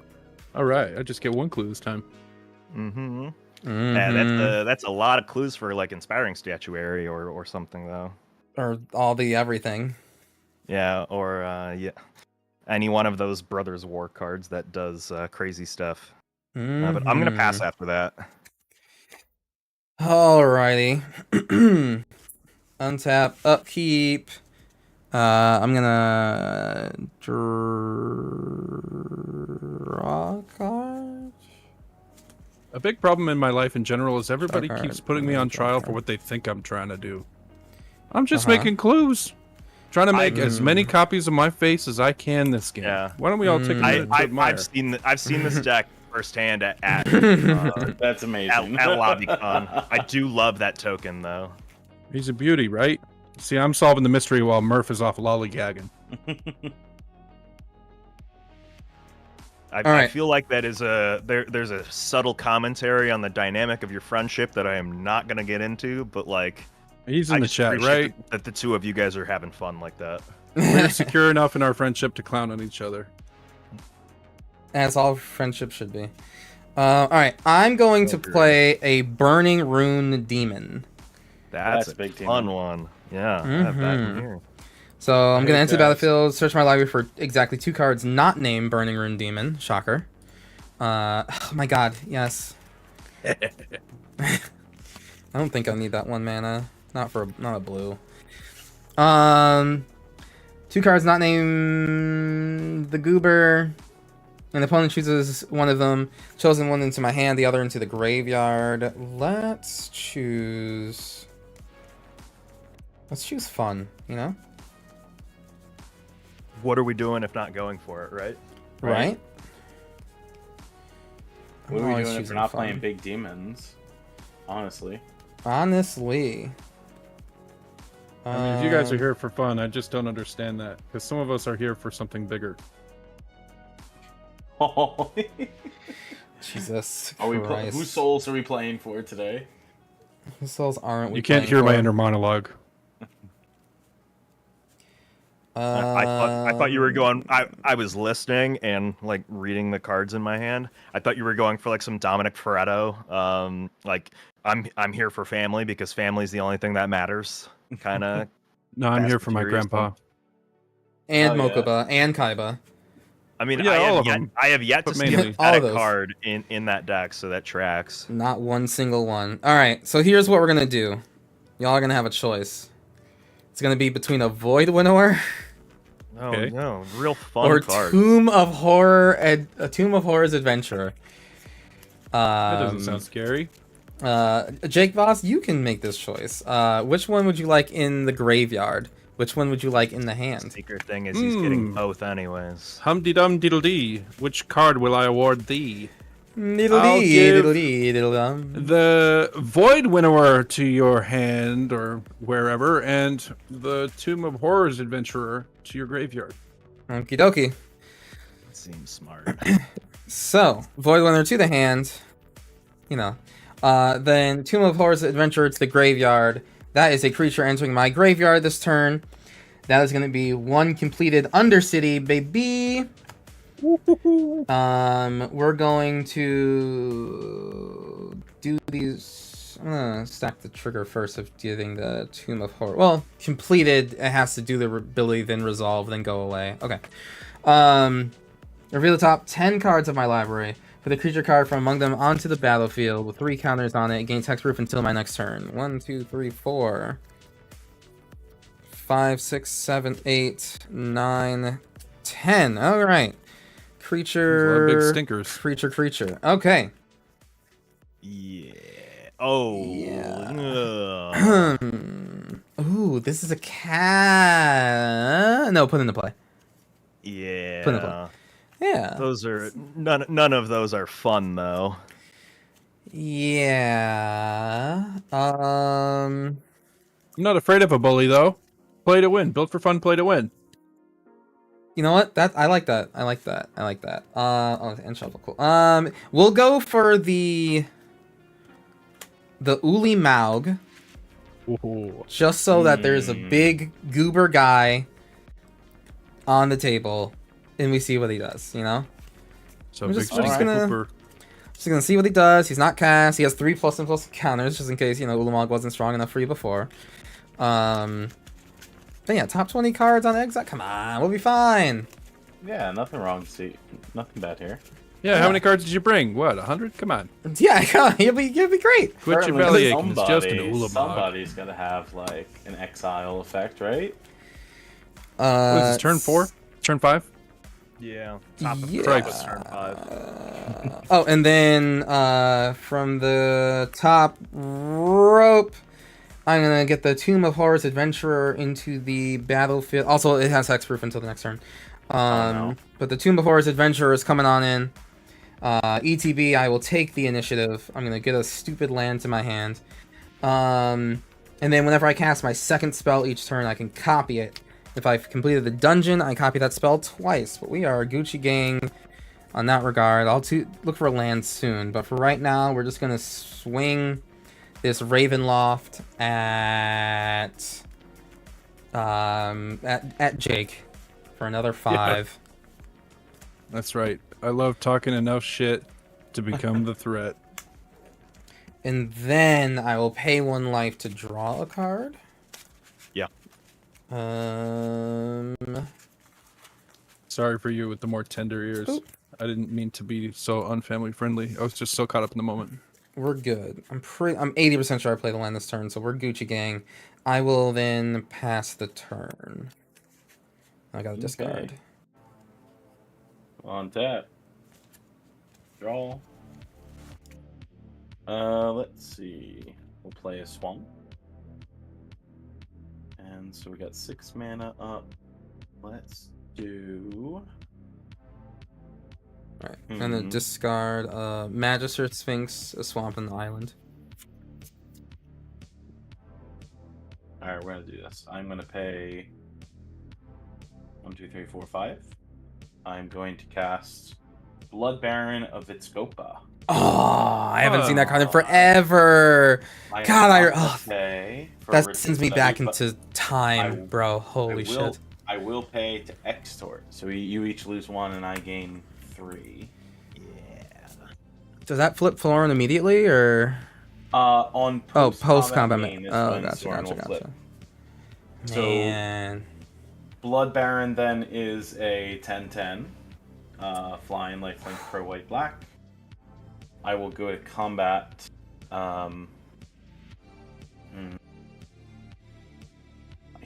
All right, I just get one clue this time. Mm-hmm. Mhm. Yeah, that's a lot of clues for like inspiring statuary or something though. Or all the everything. Yeah, or yeah, any one of those Brothers War cards that does crazy stuff. But I'm gonna pass Mhm. after that. Alrighty. Untap, upkeep. I'm gonna draw a card. A big problem in my life in general is everybody card, keeps putting me draw on trial card. for what they think I'm trying to do. I'm just Uh-huh. making clues. Trying to make as many Mm. copies of my face as I can this game. Yeah. Why don't we all take a minute to admire? I've seen this deck firsthand at That's amazing. at LobbyCon. I do love that token though. He's a beauty, right? See, I'm solving the mystery while Murph is off lollygagging. I right. feel like that is there's a subtle commentary on the dynamic of your friendship that I am not gonna get into, but like He's in I the just chat, appreciate right? that the two of you guys are having fun like that. We're secure enough in our friendship to clown on each other. As all friendship should be. Alright, I'm going to play a Burning Rune Demon. That's That's a big fun team. one. Yeah, I have that in Mhm. here. So I'm Hey, going to enter the guys. battlefield, search my library for exactly 2 cards not named Burning Rune Demon. Shocker. Oh my god, yes. I don't think I need that 1 mana. Not a blue. 2 cards not named the Goober. An opponent chooses one of them. Chosen one into my hand, the other into the graveyard. Let's choose fun, you know? What are we doing if not going for it, right? Right? What I'm are we always doing if choosing we're not fun. playing big demons? Honestly. Honestly. I mean, if you guys are here for fun, I just don't understand that. Because some of us are here for something bigger. Jesus Are we Christ. whose souls are we playing for today? Whose souls aren't we You can't playing hear my for? inner monologue. I thought you were going. I was listening and like reading the cards in my hand. I thought you were going for like some Dominic Toretto. Like I'm here for family because family's the only thing that matters. Kind of. No, I'm here for my grandpa. And Oh, yeah. Mokuba and Kaiba. I mean, Yeah, all of them. I have yet to But see a mainly. All of pathetic those. card in that deck, so that tracks. Not one single one. Alright, so here's what we're gonna do. Y'all are gonna have a choice. It's gonna be between a Void Winnower Oh Okay. no, real fun or card. Tomb of Horror a Tomb of Horror's Adventurer. That doesn't sound scary. Jake Voss, you can make this choice. Which one would you like in the graveyard? Which one would you like in the hand? Secret thing is he's getting both anyways. Hum-de-dum diddle-dee. Which card will I award thee? Diddle I'll dee, give diddle dee, diddle dum. the Void Winnower to your hand or wherever, and the Tomb of Horrors Adventurer to your graveyard. Okie dokie. Seems smart. So, Void Winnower to the hand. You know. Then Tomb of Horrors Adventurer to the graveyard. That is a creature entering my graveyard this turn. That is going to be 1 completed Undercity, baby. We're going to do these. I'm gonna stack the trigger first of getting the Tomb of Horror. Well, completed. It has to do the ability, then resolve, then go away. Okay. Reveal the top 10 cards of my library. Put a creature card from among them onto the battlefield with 3 counters on it. Gain hexproof until my next turn. 1, 2, 3, 4, 5, 6, 7, 8, 9, 10. All right. Creature. Big stinkers. Creature. Okay. Yeah. Oh. Yeah. Ooh, this is a cat. No, put into play. Yeah. Put in the play. Yeah. Those are none of those are fun though. Yeah. I'm not afraid of a bully, though. Play to win. Built for fun, play to win. You know what? I like that. Oh, and shuffle, cool. We'll go for the Uli Maug, Ooh. just so that there's a big goober guy on the table, and we see what he does. You know. So I'm big just thanks to gonna- Cooper. Just gonna see what he does. He's not cast. He has 3+++ counters, just in case, you know, Ulamog wasn't strong enough for you before. But yeah, top 20 cards on Exile. Come on, we'll be fine. Yeah, nothing wrong. See, nothing bad here. Yeah, how many cards did you bring? What, 100? Come on. Yeah, you'll be great. Quit your Apparently bellyaching. It's just an Ulamog. Somebody's gotta have like an exile effect, right? What is this, turn 4? Turn 5? Yeah. Top of Yeah. top was turn 5. Oh, and then from the top rope, I'm gonna get the Tomb of Horrors Adventurer into the battlefield. Also, it has hexproof until the next turn. no. But the Tomb of Horrors Adventurer is coming on in. ETB, I will take the initiative. I'm gonna get a stupid land to my hand. And then whenever I cast my second spell each turn, I can copy it. If I've completed the dungeon, I copy that spell twice. But we are a Gucci gang on that regard. I'll look for a land soon. But for right now, we're just gonna swing this Ravenloft at Jake for another 5. That's right. I love talking enough shit to become the threat. And then I will pay 1 life to draw a card. Yeah. Sorry for you with the more tender ears. Oop. I didn't mean to be so unfamily friendly. I was just so caught up in the moment. We're good. I'm 80% sure I play the land this turn, so we're Gucci gang. I will then pass the turn. I got a discard. Okay. On tap. Draw. Let's see. We'll play a swamp. And so we got 6 mana up. Let's do. Alright. I'm gonna discard Magister Sphinx, a swamp, and the island. Alright, we're gonna do this. I'm gonna pay 1, 2, 3, 4, 5. I'm going to cast Blood Baron of Vitscopa. Oh, I haven't seen that card in forever. That sends me back into time, bro. Holy shit. I will pay to extort. So you each lose 1 and I gain 3. Yeah. Does that flip Florin immediately, or? On post-combat main is Oh, when gotcha, Sorin will gotcha. flip. Man. Blood Baron then is a 10/10. Flying, lifelink, pro, white, black. I will go to combat. I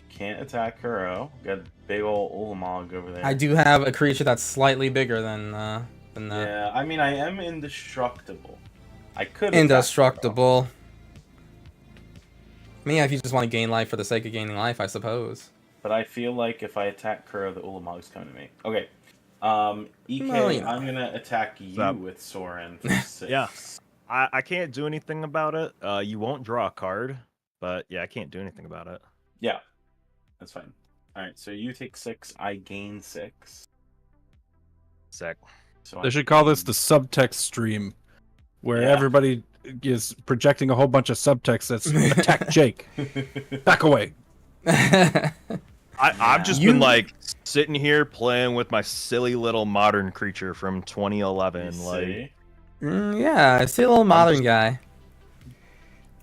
can't attack Kuro. Got a big ol' Ulamog over there. I do have a creature that's slightly bigger than that. Yeah, I mean, I am indestructible. I could attack Indestructible. Me, if you just want to gain life for the sake of gaining life, I suppose. But I feel like if I attack Kuro, the Ulamog's coming to me. Okay. EK, Well, you know. I'm gonna attack you with Sorin for 6. Yeah. I can't do anything about it. You won't draw a card, but yeah, I can't do anything about it. Yeah. That's fine. Alright, so you take 6, I gain 6. Sick. So They should call this the subtext stream, where everybody is projecting a whole bunch of subtext that's attack Jake. Back away. I've just been like sitting here playing with my silly little modern creature from 2011. Like, yeah, I see a little modern guy.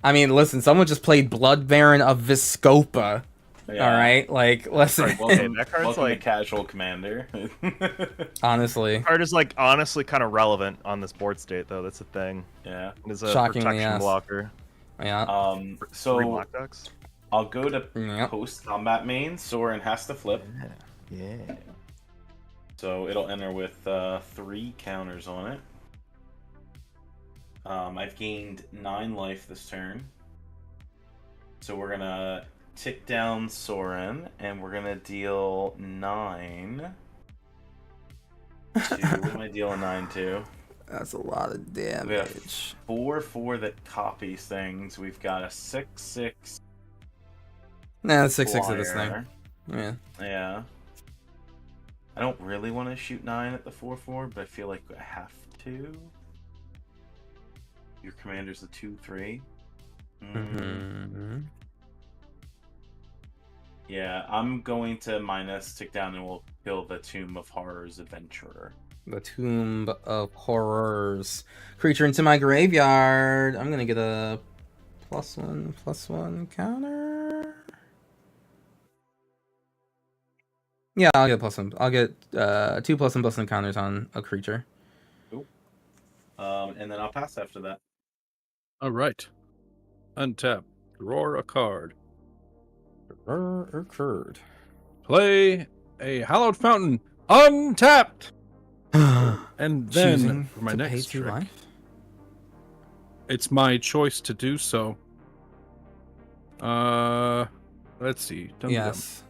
I mean, listen, someone just played Blood Baron of Viscopa. Yeah. All right, like, listen. Right, welcome, that card's welcome like to Casual Commander. Honestly, card is like honestly kind of relevant on this board state though. That's the thing. Yeah. It's a Shockingly, protection yes. blocker. Yeah. 3 So black ducks. I'll go to Yep. post-combat main. Sorin has to flip. Yeah. So it'll enter with 3 counters on it. I've gained 9 life this turn. So we're gonna tick down Sorin, and we're gonna deal 9. What am I dealing 9 to? That's a lot of We have damage. 4/4 that copies things. We've got a 6/6. Nah, that's 6/6 of this thing. flyer. Yeah. Yeah. I don't really want to shoot 9 at the 4/4, but I feel like I have to. Your commander's a 2/3. Mm-hmm. Yeah, I'm going to minus, tick down, and we'll kill the Tomb of Horrors Adventurer. The Tomb of Horrors. Creature into my graveyard. I'm gonna get a +1/+1 counter. Yeah, I'll get +1. I'll get 2 +1/+1 counters on a creature. Cool. And then I'll pass after that. All right. Untap. Draw a card. Occurred. Play a Hallowed Fountain. Untapped. And then Choosing for my to pay next 2 trick, life. it's my choice to do so. Let's see. Yes.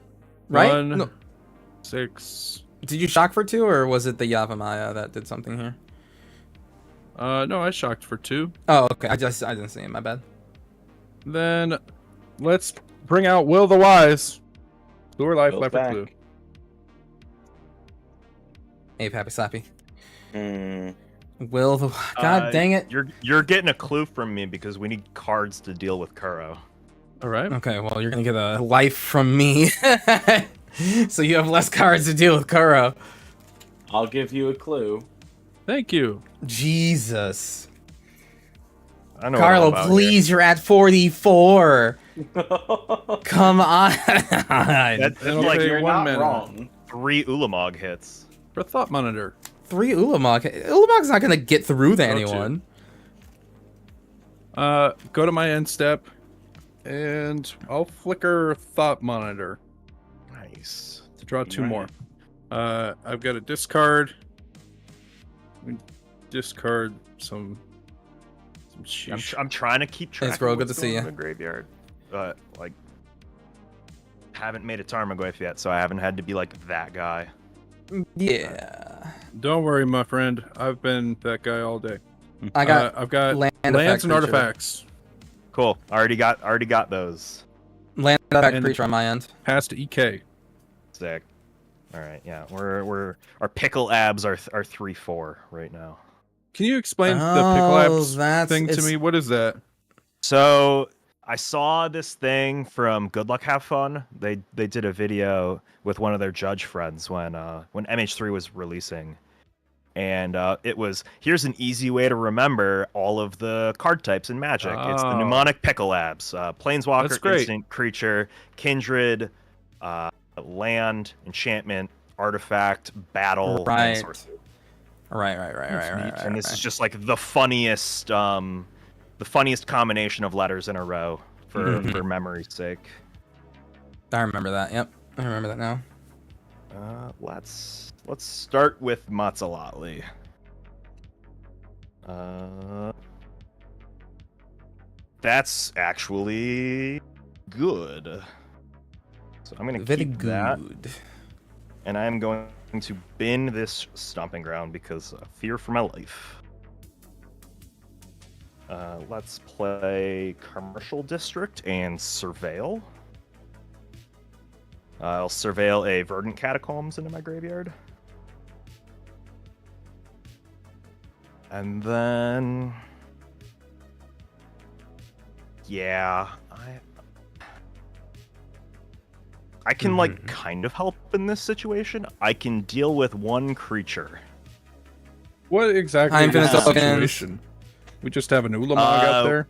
Right? 1, No. 6. Did you shock for 2, or was it the Yavimaya that did something here? No, I shocked for 2. Oh, okay. I didn't see it. My bad. Then let's bring out Will the Wise. Lure life, Will's left back. clue. Ape Happy Slappy. Mm, Will the... God dang it. You're getting a clue from me because we need cards to deal with Kuro. All right. Okay, well, you're gonna get a life from me. So you have less cards to deal with Kuro. I'll give you a clue. Thank you. Jesus. I know Carlo, what I'm about please, you're at 44. Come on. That's It'll like pay You're 1 not mana. wrong. 3 Ulamog hits. For Thought Monitor. 3 Ulamog. Ulamog's not gonna get through to Go to. anyone. Go to my end step, and I'll flicker Thought Monitor Nice. to draw 2 Right. more. I've got a discard. We discard some sheesh. I'm trying to keep track. Thanks, bro. of Good what's to see going on ya. in the graveyard, but like, haven't made a Tarmogoyf yet, so I haven't had to be like that guy. Yeah. Don't worry, my friend. I've been that guy all day. I got I've got land lands effect and creature. artifacts. Cool. Already got those. Land effect And- creature on my end. Past EK. Sick. All right. Yeah. We're our pickle abs are 3/4 right now. Can you explain the Oh, pickle abs that's- thing to it's- me? What is that? So I saw this thing from Good Luck Have Fun. They did a video with one of their judge friends when MH3 was releasing, and it was, here's an easy way to remember all of the card types in Magic. It's the Oh. mnemonic pickle abs: Planeswalker, That's great. instant creature, kindred, land, enchantment, artifact, battle. and Right. sorcery. Right. And this is just like the funniest combination of letters in a row for memory's sake. I remember that. Yep. I remember that now. Let's start with Matsalotli. That's actually good. So I'm gonna Very keep that, good. and I'm going to bin this stomping ground because of fear for my life. Let's play Commercial District and Surveil. I'll surveil a Verdant Catacombs into my graveyard. And then... yeah, I can, like, kind of help in this situation. I can deal with 1 creature. What exactly I'm is gonna the talk again. situation? We just have an Ulamog out there.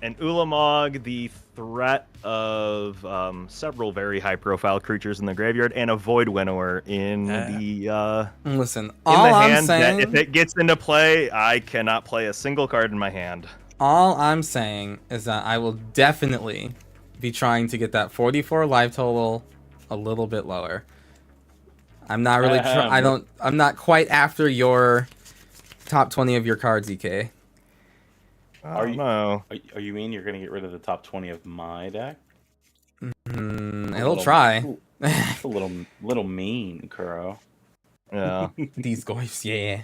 An Ulamog, the threat of several very high-profile creatures in the graveyard, and a Void Winnower in the Listen, in all the I'm hand. saying, That if it gets into play, I cannot play a single card in my hand. all I'm saying is that I will definitely be trying to get that 44 life total a little bit lower. I'm not really. I'm not quite after your top 20 of your cards, EK. Are you? No. Are you mean you're gonna get rid of the top 20 of my deck? He'll try. It's a little mean, Kuro. Yeah. These guys, yeah.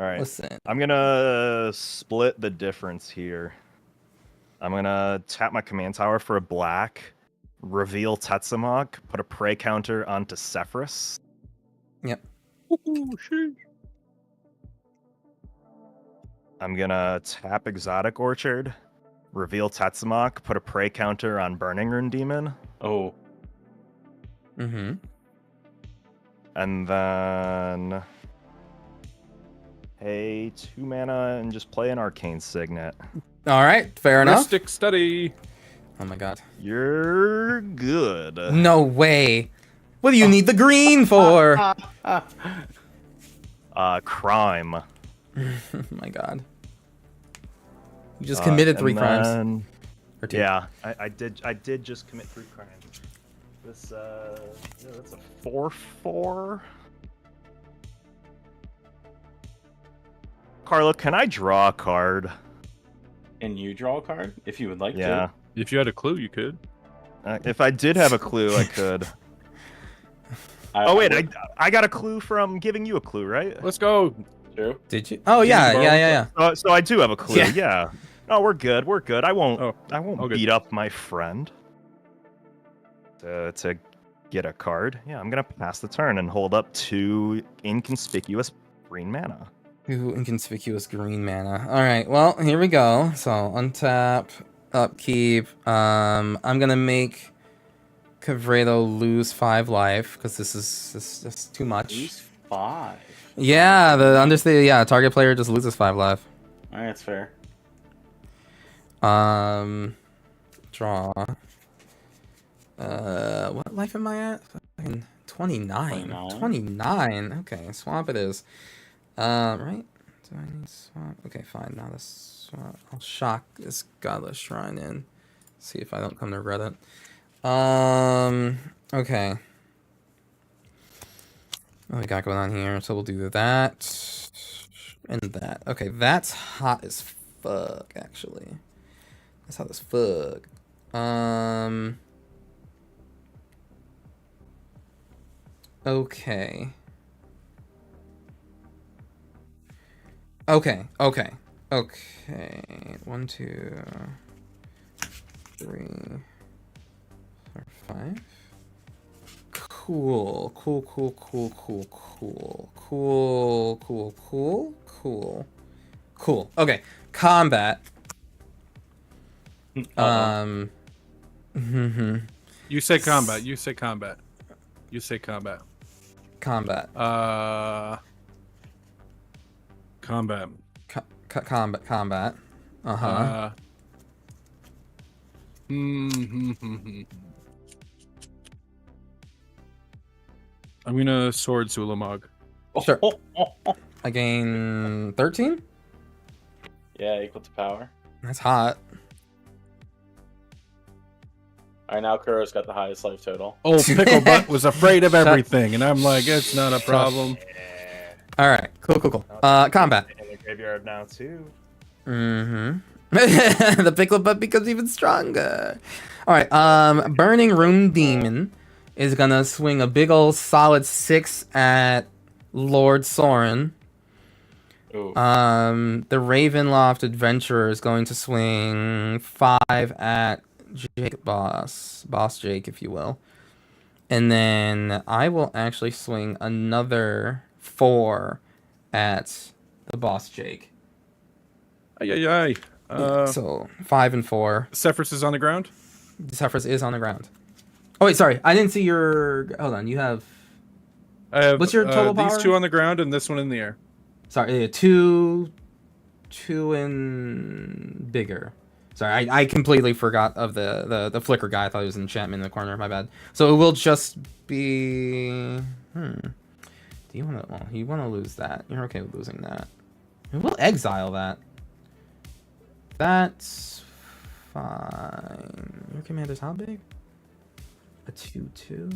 All right. Listen, I'm gonna split the difference here. I'm gonna tap my command tower for a black, reveal Tetsamok, put a prey counter onto Sefris. Yep. I'm gonna tap Exotic Orchard, reveal Tetsamok, put a prey counter on Burning Rune Demon. Oh, Mm-hmm. And then pay 2 mana and just play an Arcane Signet. All right, fair enough. Mystic Study. Oh my god. You're good. No way. What do you need the green for? Crime. Oh my god. You just committed 3 crimes. Then, Or 2. yeah, I did just commit 3 crimes. This yeah, that's a 4/4. Carlo, can I draw a card? And you draw a card if you would like Yeah. to. If you had a clue, you could. If I did have a clue, I could. Oh wait, I got a clue from giving you a clue, right? Let's go. True. Did you? Oh yeah, yeah. So I do have a clue. Yeah. Yeah. No, we're good. We're good. I won't. Oh, I won't okay. beat up my friend. To get a card. Yeah, I'm gonna pass the turn and hold up 2 inconspicuous green mana. 2 inconspicuous green mana. All right. Well, here we go. So untap, upkeep. I'm gonna make Cavredo lose 5 life because this is too much. Lose 5. Yeah, the understated. Yeah, target player just loses 5 life. All right, that's fair. Draw. What life am I at? Fucking 29. 29. Okay, swamp it is. Right? Do I need swamp? Okay, fine. Now this swamp. I'll shock this godless shrine in. See if I don't come to regret it. Okay. What we got going on here? So we'll do that and that. Okay, that's hot as fuck, actually. That's hot as fuck. Okay. Okay. 1, 2, 3, 4, 5. Cool. Okay. Combat. You say combat. You say combat. You say combat. Combat. Combat. Combat. Uh-huh. I'm gonna sword Sulamog. Sure. I gain 13? Yeah, equal to power. That's hot. All right, now Kuro's got the highest life total. Old Pickle Butt was afraid of everything, and I'm like, it's not a problem. All right. Cool. Combat. In the graveyard now too. The pickle butt becomes even stronger. All right. Burning Room Demon is gonna swing a big old solid 6 at Lord Soren. Ooh. The Ravenloft Adventurer is going to swing 5 at Jake Boss Jake, if you will. And then I will actually swing another 4 at the Boss Jake. Ay. So 5 and 4. Sefris is on the ground. Sefris is on the ground. Oh wait, sorry, I didn't see your. Hold on, you have. I have, What's your total these power? 2 on the ground and this one in the air. Sorry, 2 and bigger. Sorry, I completely forgot of the flicker guy. I thought he was an enchantment in the corner. My bad. So it will just be. Do you want to? Well, you want to lose that. You're okay with losing that. We'll exile that. That's fine. Your commander's how big? A 2/2.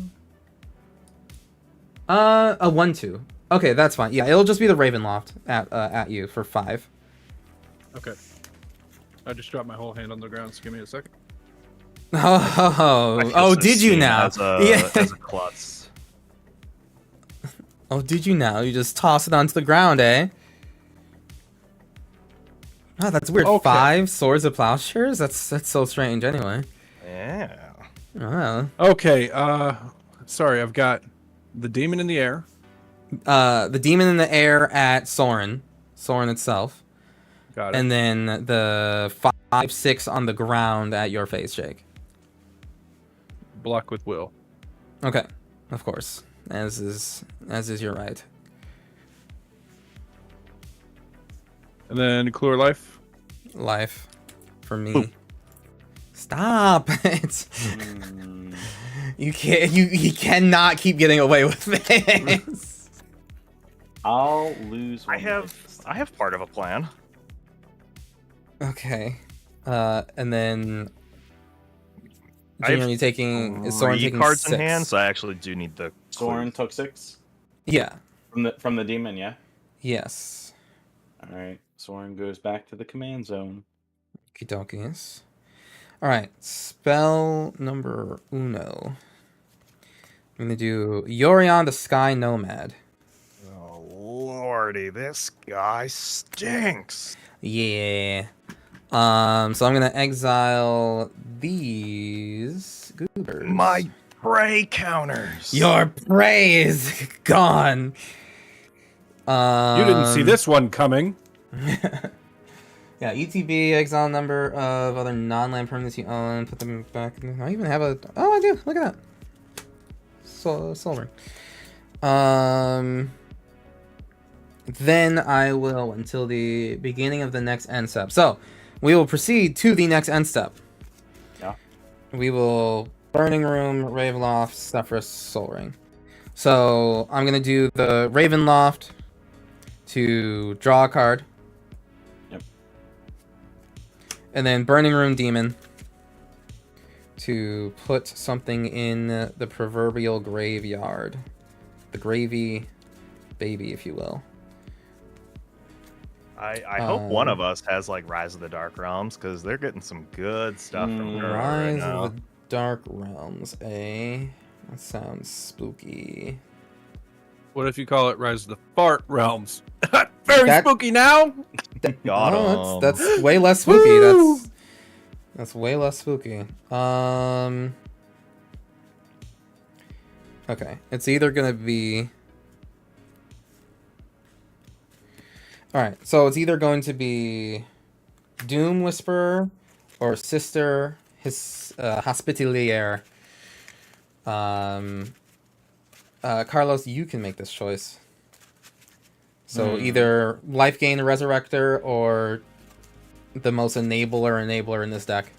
A 1/2. Okay, that's fine. Yeah, it'll just be the Ravenloft at you for 5. Okay. I just dropped my whole hand on the ground, so give me a second. Oh, did you now? As a, Yeah. as a klutz. Oh, did you now? You just toss it onto the ground, eh? Oh, that's weird. Okay. 5 Swords of Plowshares? That's so strange anyway. Yeah. Oh. Okay, sorry, I've got the demon in the air. The demon in the air at Soren itself. Got it. And then the 5/6 on the ground at your face, Jake. Block with will. Okay, of course. as is your right. And then Cooler Life. Life for me. Stop it. You can't. You cannot keep getting away with this. I'll lose. I have part of a plan. Okay. And then. I Junior, have are you taking? Is Soren 3 taking cards 6? in hand, so I actually do need the. Soren took 6 Yeah. from the demon. Yeah. Yes. All right. Soren goes back to the command zone. Okie dokies. All right. Spell number uno. I'm gonna do Yorion the Sky Nomad. Oh lordy, this guy stinks. Yeah. So I'm gonna exile these goobers. My prey counters. Your prey is gone. You didn't see this one coming. Yeah, ETB, exile number of other non-land permanents you own, put them back. I even have a. Oh, I do. Look at that. Soul Ring. Then I will until the beginning of the next end step. So we will proceed to the next end step. Yeah. We will Burning Room, Ravenloft, Sefris, Soul Ring. So I'm gonna do the Ravenloft to draw a card. Yep. And then Burning Room Demon to put something in the proverbial graveyard. The gravy baby, if you will. I hope one of us has like Rise of the Dark Realms because they're getting some good stuff from her right Rise now. of the Dark Realms, eh? That sounds spooky. What if you call it Rise of the Fart Realms? Very That- spooky now. Got Oh, 'em. that's way less spooky. That's way less spooky. Okay, it's either gonna be. All right, so it's either going to be Doom Whisperer or Sister Hospitalier. Carlos, you can make this choice. So either Life Gain Resurrector or the most enabler in this deck.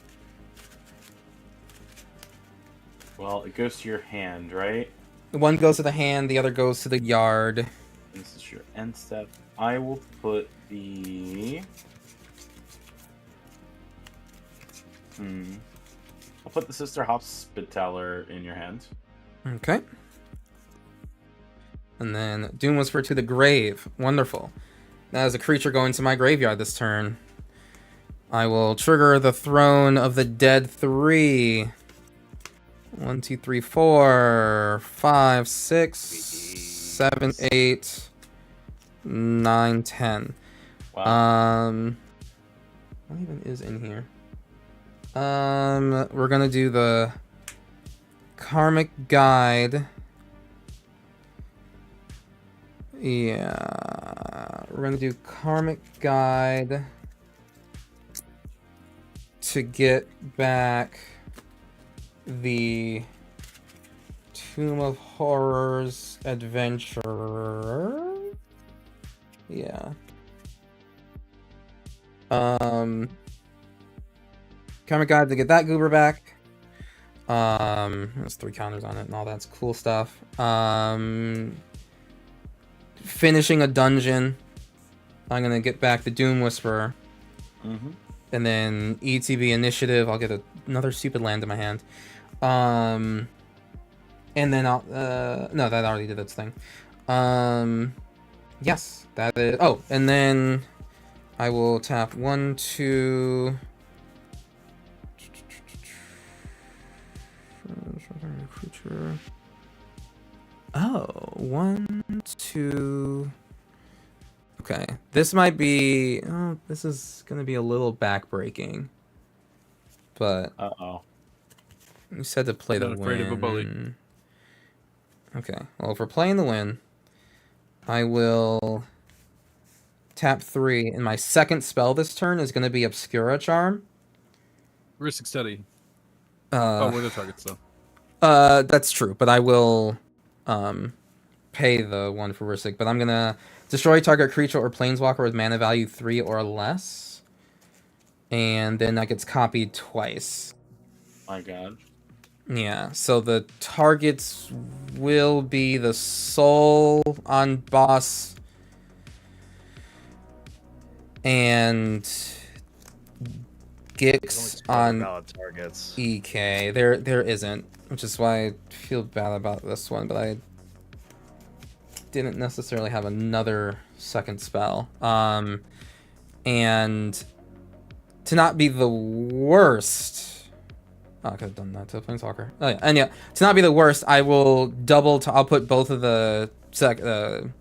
Well, it goes to your hand, right? One goes to the hand, the other goes to the yard. This is your end step. I will put the. I'll put the Sister Hospitaller in your hand. Okay. And then Doom Whisper to the grave. Wonderful. That is a creature going to my graveyard this turn. I will trigger the Throne of the Dead 3. 1, 2, 3, 4, 5, 6, 7, 8, 9, 10. Wow. What even is in here? We're gonna do the Karmic Guide. Yeah, we're gonna do Karmic Guide to get back the Tomb of Horrors Adventurer. Yeah. Karmic Guide to get that goober back. There's 3 counters on it and all that's cool stuff. Finishing a dungeon. I'm gonna get back the Doom Whisperer. And then ETB Initiative, I'll get another stupid land in my hand. And then I'll no, that already did its thing. Yes, that is. Oh, and then I will tap 1, 2. Creature. Oh, 1, 2. Okay, this might be. Oh, this is gonna be a little backbreaking. But you said to play the Not afraid of a bully. win. Okay, well, if we're playing the win, I will tap 3, and my second spell this turn is gonna be Obscura Charm. Risk Study. Uh, We're the targets though. That's true, but I will pay the 1 for Ristic, but I'm gonna destroy target creature or planeswalker with mana value 3 or less, and then that gets copied twice. My God. Yeah, so the targets will be the Soul on boss and Gix on valid targets. EK. There isn't, which is why I feel bad about this one, but I didn't necessarily have another second spell. And to not be the worst. Oh, I could have done that to Planeswalker. Oh yeah, and yeah, to not be the worst, I will I'll put both of the second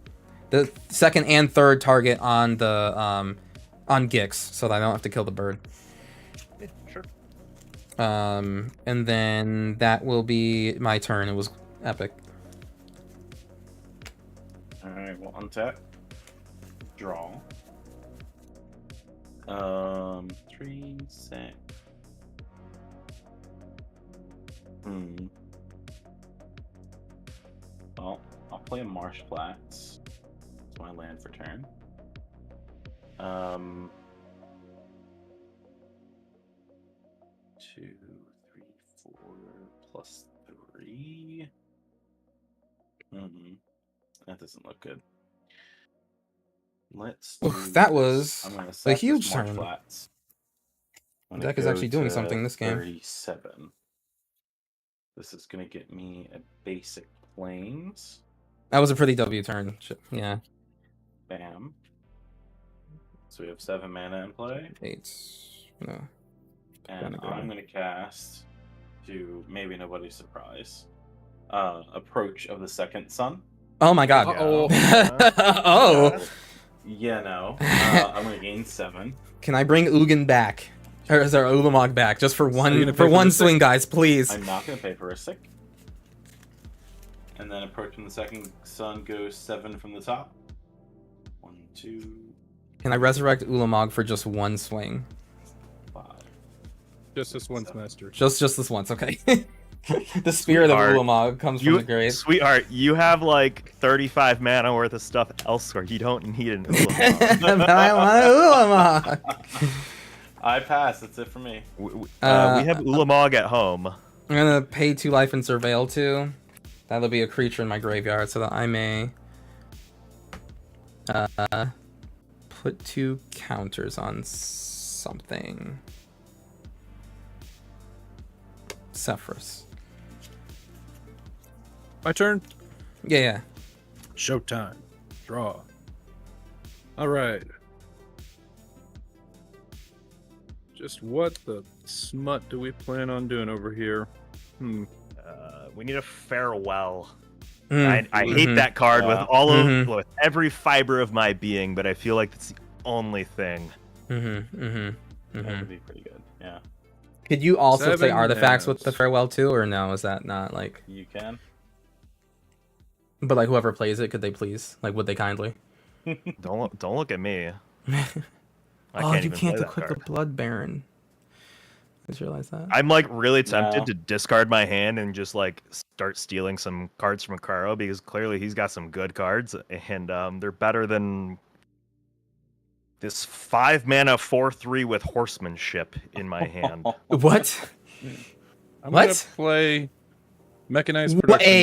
and third target on the on Gix, so that I don't have to kill the bird. Yeah, sure. And then that will be my turn. It was epic. All right, we'll untap. Draw. 3 6. Well, I'll play a Marsh Flats. It's my land for turn. 2, 3, 4 plus 3. That doesn't look good. Let's do That this. was I'm gonna a sack huge this Marsh turn. Flats. I'm The deck gonna is go actually doing to something this game. 37. This is gonna get me a basic plains. That was a pretty W turn. Yeah. Bam. So we have 7 mana in play. 8. No. And Gonna go. I'm gonna cast, to maybe nobody's surprise, Approach of the Second Sun. Oh my god. Uh-oh. Oh. Yeah, no. I'm gonna gain 7. Can I bring Ugin back? Or is there Ulamog back? Just for you one gonna for pay for one the swing, guys, please. I'm not gonna pay for a sick. And then Approach from the Second Sun goes 7 from the top. 1, 2, Can I resurrect Ulamog for just one swing? 5. Just this once, Master. Just this once, okay. The spirit Sweetheart, of Ulamog comes from the grave. Sweetheart, you have like 35 mana worth of stuff elsewhere. You don't need an Ulamog. But I want Ulamog. I pass. That's it for me. we have Ulamog at home. I'm gonna pay 2 life and surveil 2. That'll be a creature in my graveyard, so that I may put 2 counters on something. Sefris. My turn. Yeah. Showtime. Draw. All right. Just what the smut do we plan on doing over here? We need a farewell. Mm. I hate that card with all Mhm. with every fiber of my being, but I feel like it's the only thing. That would be pretty good. Yeah, Could you also play 7 artifacts with the manas. farewell too, or no? Is that not like? you can. But like whoever plays it, could they please? Like, would they kindly? Don't look at me. I Oh, you even can't play that equip the card. Blood Baron. I just realized that. I'm like really tempted No. to discard my hand and just like start stealing some cards from Karo because clearly he's got some good cards and they're better than this 5 mana 4/3 with horsemanship in my hand. What? I'm What? gonna play mechanized What? production.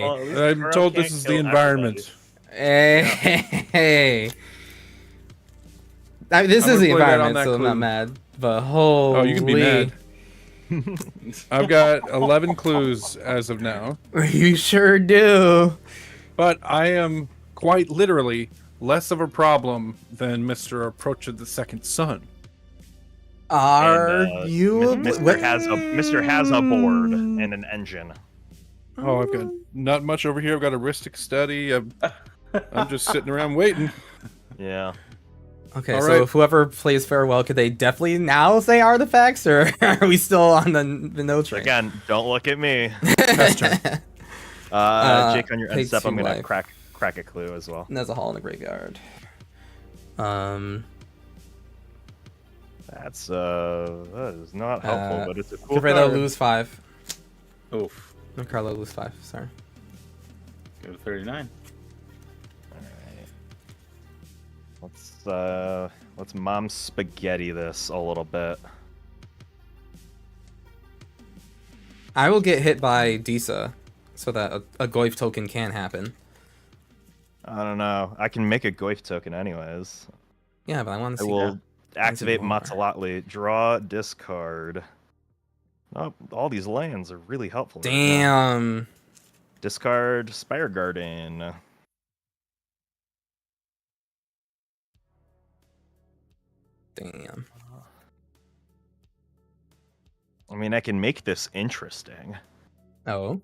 Well, at least I'm Karo told can't this is kill the environment. This I'm is gonna the play that on environment, that so I'm not clue. mad. But holy. Oh, you can be mad. I've got 11 clues as of now, You sure do. but I am quite literally less of a problem than Mr. Approach of the Second Sun. Are And, you? Mr. has a board and an engine. Oh, I've got not much over here. I've got a Ristic Study. I'm just sitting around waiting. Yeah. Okay, All so right. if whoever plays farewell, could they definitely now say artifacts, or are we still on the no train? Again, don't look at me. Best turn. Jake, on your pay end step, I'm 2 gonna life. crack a clue as well. And there's a hall in the graveyard. I That is not helpful, but it's a cool Fredo card. lose 5. Oof. And Carlo lose 5. Sorry. Go to 39. Let's mom spaghetti this a little bit. I will get hit by Disa so that a Goif token can happen. I don't know. I can make a Goif token anyways. Yeah, but I want to I see will that. activate more. Matzalatli. Draw, discard. Oh, all these lands are really helpful. right now. Damn. Discard Spire Garden. Damn. I mean, I can make this interesting. Oh.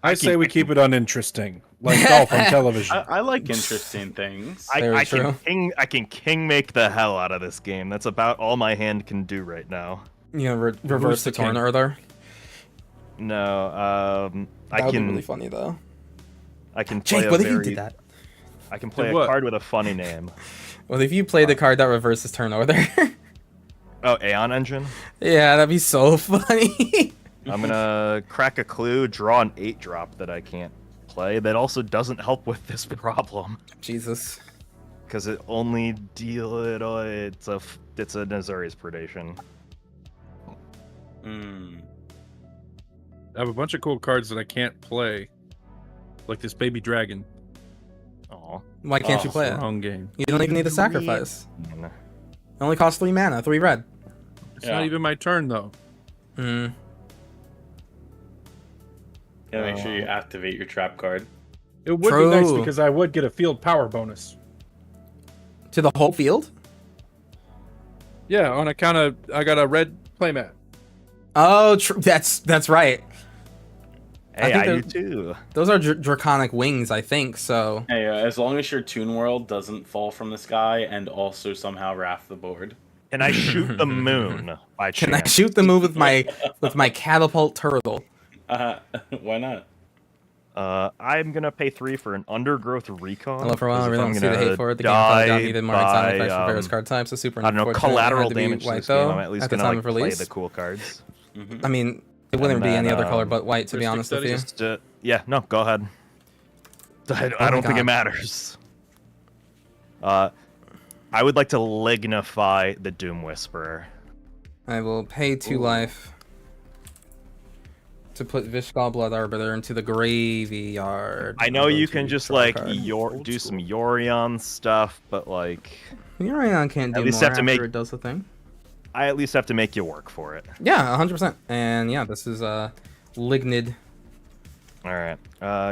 I say we keep it uninteresting, like golf on television. I like interesting things. Very I true. can king make the hell out of this game. That's about all my hand can do right now. You know, reverse the the king? Torn Earther. No, That I would be can really funny though. I can play Jake, a what if very you did that? I can play Did a what? card with a funny name. Well, if you play the card that reverses Turn Earther. Oh, Aeon Engine. Yeah, that'd be so funny. I'm gonna crack a clue, draw an 8-drop that I can't play. That also doesn't help with this problem Jesus. because it only it's a Nazari's Predation. Mm. I have a bunch of cool cards that I can't play, like this baby dragon. Aw. Why can't you play it? Wrong game. You don't even need to sacrifice. It only costs 3 mana, 3 red. It's Yeah. not even my turn though. Hmm. Yeah, make sure you activate your trap card. It would be nice True. because I would get a field power bonus. To the whole field? Yeah, on account of I got a red playmat. Oh, that's right. Hey, think I do they're- too. Those are draconic wings, I think. So Hey, as long as your Toon World doesn't fall from the sky and also somehow wrath the board. Can I shoot the moon by chance? can I shoot the move with my catapult turtle? Why not? I'm gonna pay 3 for an Undergrowth Recon. Hello for a while. I 'cause if really I'm don't see the gonna hate for it. The game probably die needed more sound effects by, for various card types. So super I don't know, unfortunate. It collateral had to be damage to white this game. though I'm at least at the gonna time like of play release. the cool cards. I mean, it wouldn't And be any then, other color but white, to be Mystic honest with you. Studies? Just yeah, no, go ahead. I my don't think God. it matters. I would like to lignify the Doom Whisperer. I will pay 2 life to put Vishgal Blood Arbiter into the graveyard. I know Go you to can just draw a like card. do some Yorion stuff, but like Yorion can't do At least more have to after make- it does the thing. I at least have to make you work for it. Yeah, 100%. And yeah, this is Lignid. All right,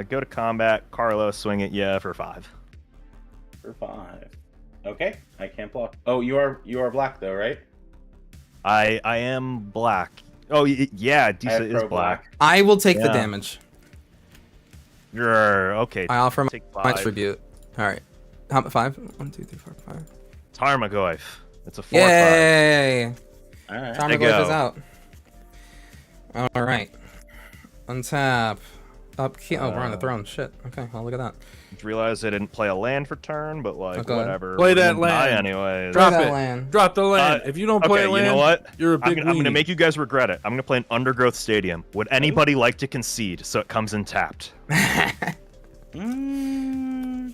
go to combat. Carlos, swing at you for 5. For 5. Okay, I can't block. Oh, you are black though, right? I am black. Oh yeah, I Disa have is pro black. I will take the Yeah. damage. Grr, okay. I offer Take my 5. tribute. All right. How about 5? 1, 2, 3, 4, 5. Tarmogoyf. It's a 4/5. Yay! All right. Tarmogoyf go. is out. All right. Untap. Upkeep. Oh, we're on the throne. Shit. Okay. Well, look at that. Just realized I didn't play a land for turn, but like Okay. whatever. Play we're that gonna die land. anyways. Drop that it. land. Drop the land. If you don't play Okay, a land, you know what? you're a big I'm gonna weenie. make you guys regret it. I'm gonna play an Undergrowth Stadium. Would anybody like to concede so it comes in tapped? Mm,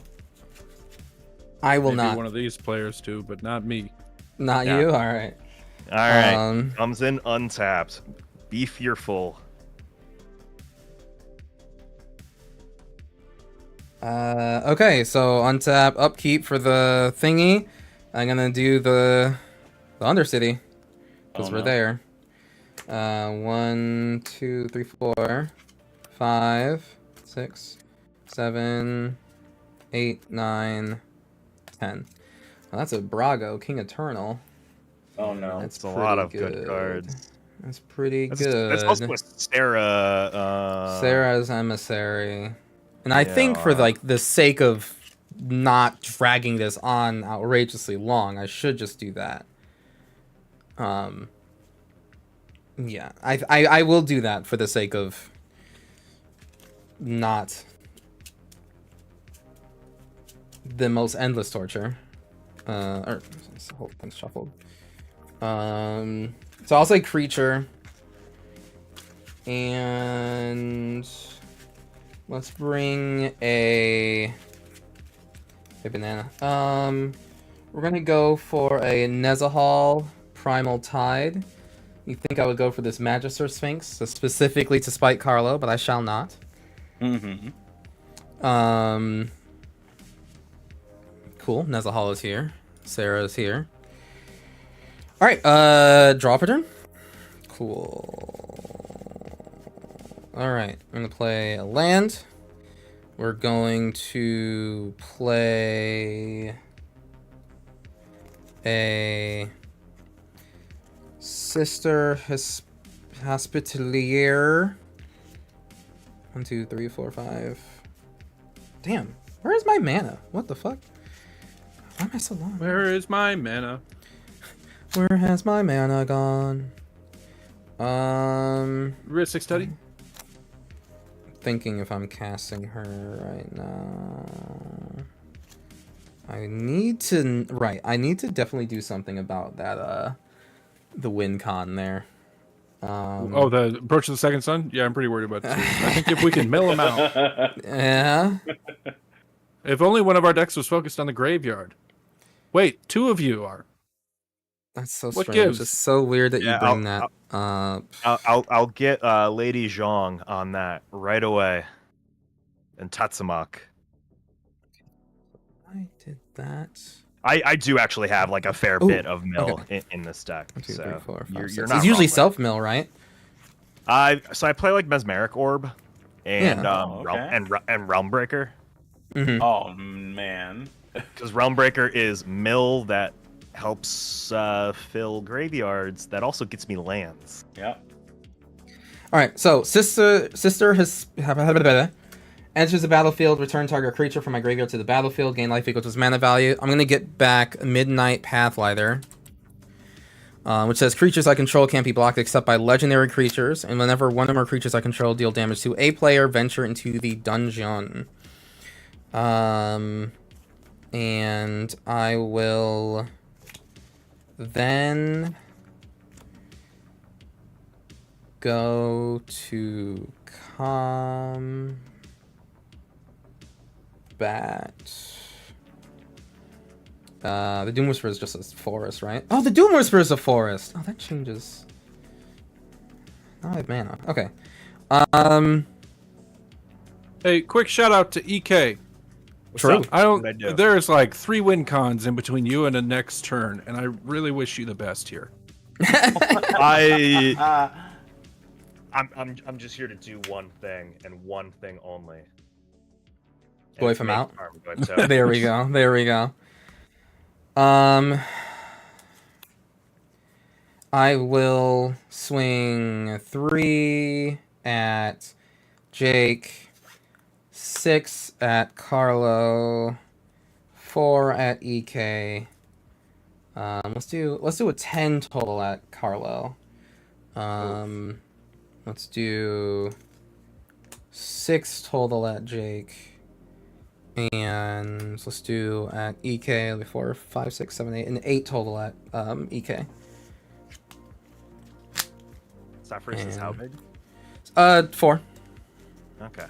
I will Maybe not. one of these players too, but not me. Not Yeah. you. All right. All right, Um, comes in untapped. Be fearful. Okay, so untap upkeep for the thingy. I'm gonna do the Undercity because Oh, we're no. there. 1, 2, 3, 4, 5, 6, 7, 8, 9, 10. Well, that's a Brago King Eternal. oh no. That's It's a lot of pretty good cards. That's pretty That's, good. that's also a Sarah. Sarah's Emissary. And I yeah, think for like the sake of not dragging this on outrageously long, I should just do that. Yeah, I will do that for the sake of not the most endless torture. Or whole thing's shuffled. So I'll say creature. And let's bring a banana. We're gonna go for a Nezahal Primal Tide. You think I would go for this Magister Sphinx, so specifically to spite Carlo, but I shall not. Mm-hmm. Cool. Nezahal is here. Sarah is here. All right. Draw per turn. Cool. All right. I'm gonna play a land. We're going to play a Sister Hospitalier. 1, 2, 3, 4, 5. Damn. Where is my mana? What the fuck? Why am I so long? Where is my mana? Where has my mana gone? Risk study. Thinking if I'm casting her right now. I need to definitely do something about that the win con there. Oh, the Approach of the Second Sun? Yeah, I'm pretty worried about this. I think if we can mill him out. Yeah. If only one of our decks was focused on the graveyard. Wait, 2 of you are. That's so What strange. gives? It's so weird that you Yeah, bring that up. I'll get Lady Zhong on that right away. And Tatsumak. I did that. I do actually have like a fair Ooh, bit of mill okay. in this deck. 1, 2, So 3, 4, 5, you're 6. not It's usually wrong there. self mill, right? So I play like Mesmeric Orb and Yeah. and Realm Breaker. Mm-hmm. Oh man. Because Realm Breaker is mill that helps fill graveyards. That also gets me lands. Yep. All right. So sister has enters the battlefield. Return target creature from my graveyard to the battlefield. Gain life equal to its mana value. I'm gonna get back Midnight Pathlighter, which says creatures I control can't be blocked except by legendary creatures, and whenever one or more creatures I control deal damage to a player, venture into the dungeon. And I will then go to combat. The Doom Whisperer is just a forest, right? Oh, the Doom Whisperer is a forest. Oh, that changes. Now I have mana. Okay. Hey, quick shout out to EK. True. I don't. What'd I do? There's like 3 win cons in between you and the next turn, and I really wish you the best here. I'm just here to do one thing and one thing only. And Boy it's from make out. farm good, so- There we go. There we go. I will swing 3 at Jake, 6 at Carlo, 4 at EK. Let's do a 10 total at Carlo. Let's do 6 total at Jake. And let's do at EK 4, 5, 6, 7, 8, and 8 total at EK. Sefris is how big? 4. Okay.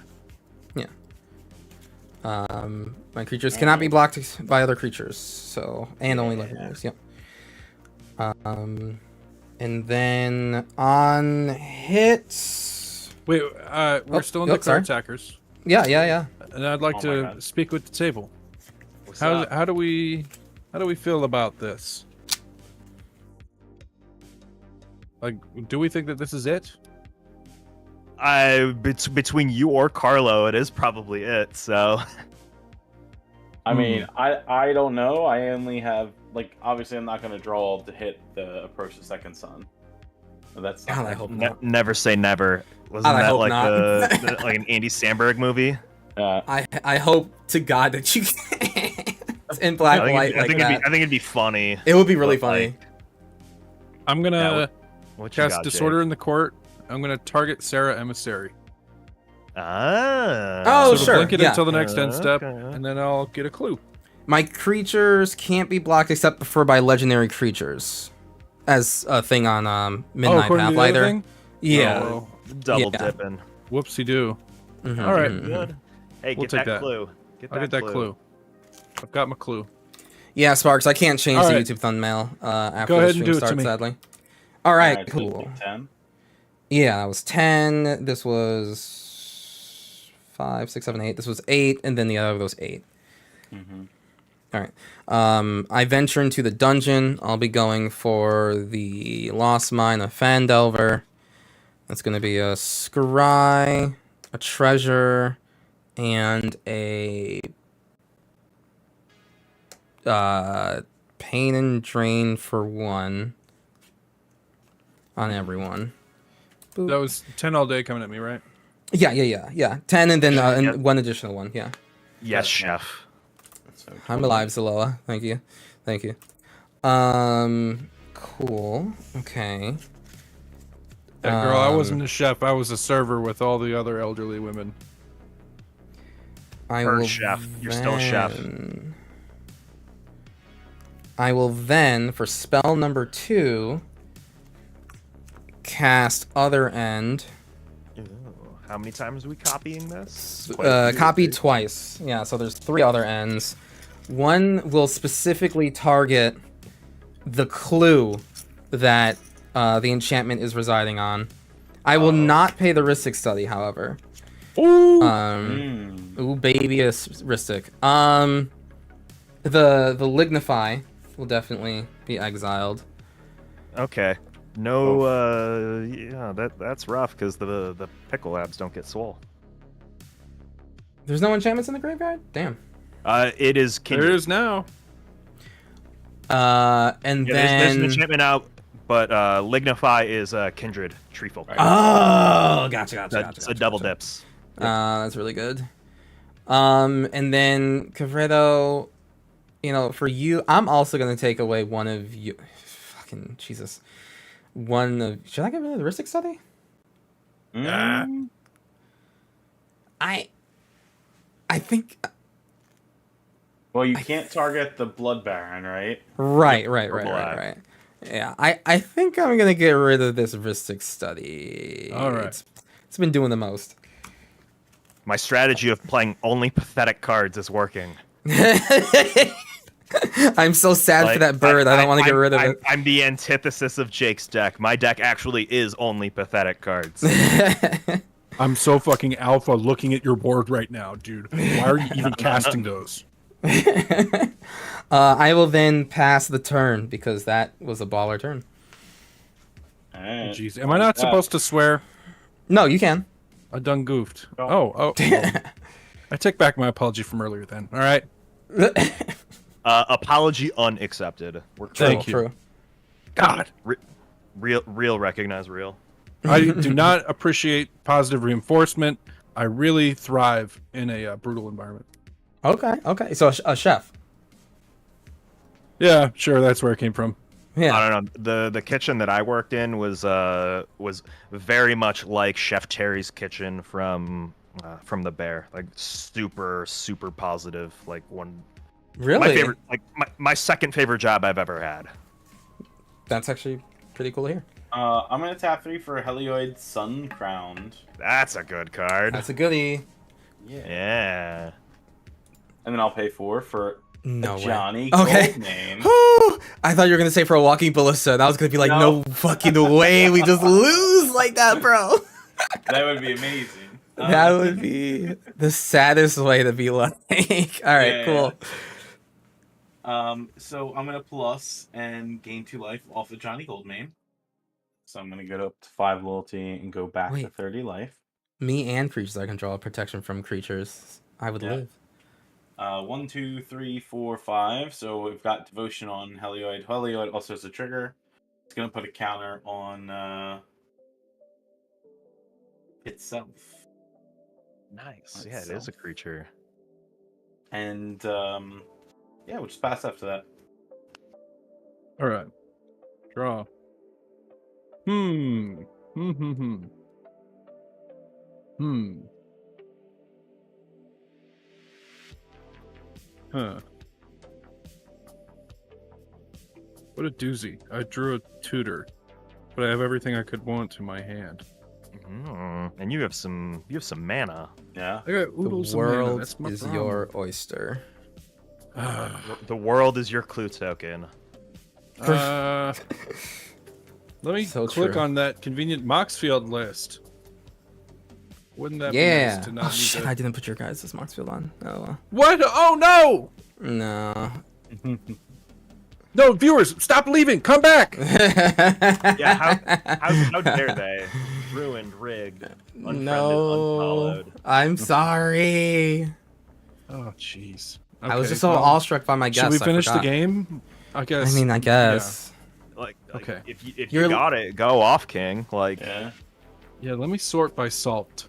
My creatures cannot be blocked by other creatures, so and only legendaries. Yep. And then on hits. Wait, we're still in the sorry. card attackers, Yeah. and I'd like Oh my to God. speak with the table. What's How up? how do we feel about this? Like, do we think that this is it? Between you or Carlo, it is probably it. So I mean, I don't know. I only have like obviously I'm not gonna draw to hit the Approach the Second Sun. But that's God, I hope ne- not. never say never. Wasn't I that hope like not. like an Andy Samberg movie? I hope to God that you it's in black and white like that. I think it'd be funny. It would be really but, funny. like, I'm gonna Yeah, what you cast got, Disorder Jake? in the Court. I'm gonna target Sarah Emissary. Ah. Oh, so sure, blink it yeah. until the next end step, Okay. and then I'll get a clue. My creatures can't be blocked except for by legendary creatures. as a thing on Midnight according to the Pathlighter. other thing? Yeah. Oh, Double Yeah. dipping. whoopsie doo. Mhm, All right. mhm, mhm. Good. Hey, We'll get take that that. clue. I'll get that clue. I've got my clue. Yeah, Sparks, I can't change All the right. YouTube thumbnail after Go the ahead and stream do it to starts, me. sadly. All right, Alright, so cool. 10. Yeah, that was 10. This was 5, 6, 7, 8. This was 8, and then the other was 8. Mm-hmm. All right. I venture into the dungeon. I'll be going for the Lost Mine of Fandelver. That's going to be a scry, a treasure, and a pain and drain for 1 on everyone. Boop. That was 10 all day coming at me, right? Yeah. 10 and then Yeah. and 1 additional 1. Yeah. Yes, chef. So I'm alive, Zaloa. Thank you. Cool. Okay. Yeah, girl, I wasn't a chef. I was a server with all the other elderly women. I Her will chef. You're still a chef. I will then, for spell number 2, cast Other End. Ooh, how many times are we copying this? Copied twice. Yeah, so there's 3 Other Ends. One will specifically target the clue that the enchantment is residing on. I will not pay the Ristic study, however. Ooh. Ooh, baby, Ristic. The Lignify will definitely be exiled. Okay. No, yeah, that's rough because the pickle abs don't get swole. There's no enchantments in the graveyard? Damn. It is kindred. There is now. And Yeah, then... there's an enchantment out, but Lignify is kindred treefolk. Oh, gotcha. It's a double dips. That's really good. And then Cavredo, for you, I'm also gonna take away one of you. Fucking Jesus. Should I get rid of the Ristic study? I think. Well, you can't target the Blood Baron, right? Right. Yeah, I think I'm gonna get rid of this Ristic study. All right. It's been doing the most. My strategy of playing only pathetic cards is working. I'm so sad for that bird. I don't want to get rid of it. I'm the antithesis of Jake's deck. My deck actually is only pathetic cards. I'm so fucking alpha looking at your board right now, dude. Why are you even casting those? I will then pass the turn because that was a baller turn. Alright. Jeez, am I not supposed to swear? No, you can. I done goofed. Oh. I take back my apology from earlier then. All right. Apology unaccepted. We're Thank you. True. God. Real recognize real. I do not appreciate positive reinforcement. I really thrive in a brutal environment. Okay. So a chef. Yeah, sure. That's where it came from. Yeah. I don't know. The kitchen that I worked in was very much like Chef Terry's kitchen from the Bear. Like super positive. Like one. Really? My favorite. Like my second favorite job I've ever had. That's actually pretty cool to hear. I'm gonna tap 3 for Helioid Sun Crowned. That's a good card. That's a goodie. Yeah. And then I'll pay 4 for No way. Johnny Okay. Goldname. I thought you were gonna say for a walking ballista. And I was gonna be like, no fucking way, we just lose like that, bro. That would be amazing. That would be the saddest way to be like. All right, cool. So I'm gonna plus and gain 2 life off of Johnny Goldmane. So I'm gonna go up to 5 loyalty and go back to 30 life. Me and creatures I can draw protection from creatures. I would live. 1, 2, 3, 4, 5. So we've got devotion on Helioid. Helioid also has a trigger. It's gonna put a counter on itself. Nice. Yeah, it is a creature. And we'll just pass after that. All right. Draw. Huh. What a doozy. I drew a tutor, but I have everything I could want in my hand. And you have some mana. Yeah. I got oodles The of mana. world That's my is problem. your oyster. The world is your clue token. Let me So click true. on that convenient Moxfield list. Wouldn't that be Yeah. nice to not Oh need shit! to... I didn't put your guys' Moxfield on. Oh well. What? Oh no! No. No, viewers, stop leaving. Come back. Yeah, how dare they? Ruined, rigged, unfriended, No. unfollowed. I'm sorry. Oh, jeez. I was Okay, just so well, awestruck by my guess. Should we finish I the forgot. game? I guess. I mean, I guess. Like, Okay. if You're- you got it, go off, King. Like, Yeah. Yeah, let me sort by salt.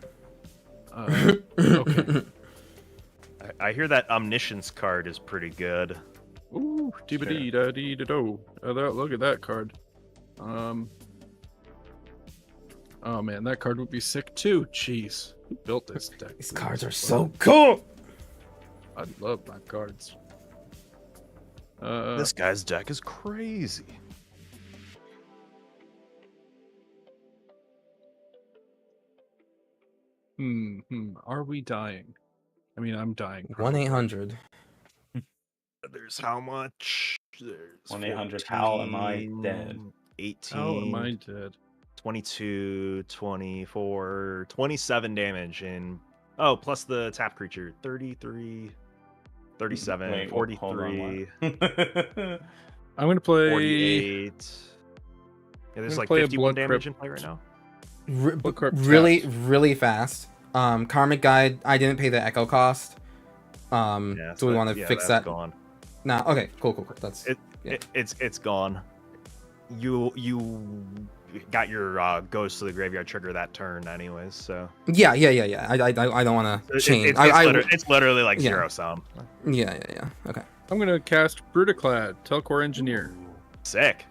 Okay. I hear that omniscience card is pretty good. Ooh, dee-ba-dee-da-dee-da-do. Look at that card. Oh man, that card would be sick too. Jeez, who built this deck? These cards are so cool. I love my cards. This guy's deck is crazy. Are we dying? I mean, I'm dying. 1-800. There's how much? There's 1-800, how am I 14, dead? 18, How am I dead? 22, 24, 27 damage in... Oh, plus the tap creature. 33, 37, Wait, 43, hold on, what? I'm gonna play. 48. Yeah, there's gonna like play a 51 Blood damage Crypt. in play right now. Blood Crypt Really, tapped. really fast. Karmic Guide. I didn't pay the echo cost. Yeah, Do we want to fix that? Gone. No. Okay. Cool. That's. Yeah. It's gone. You got your goes to the graveyard trigger that turn anyways, so Yeah. I don't want to change. It's literally like Yeah. zero sum. Yeah. Okay. I'm gonna cast Brutaclad, Telcore Engineer. Sick.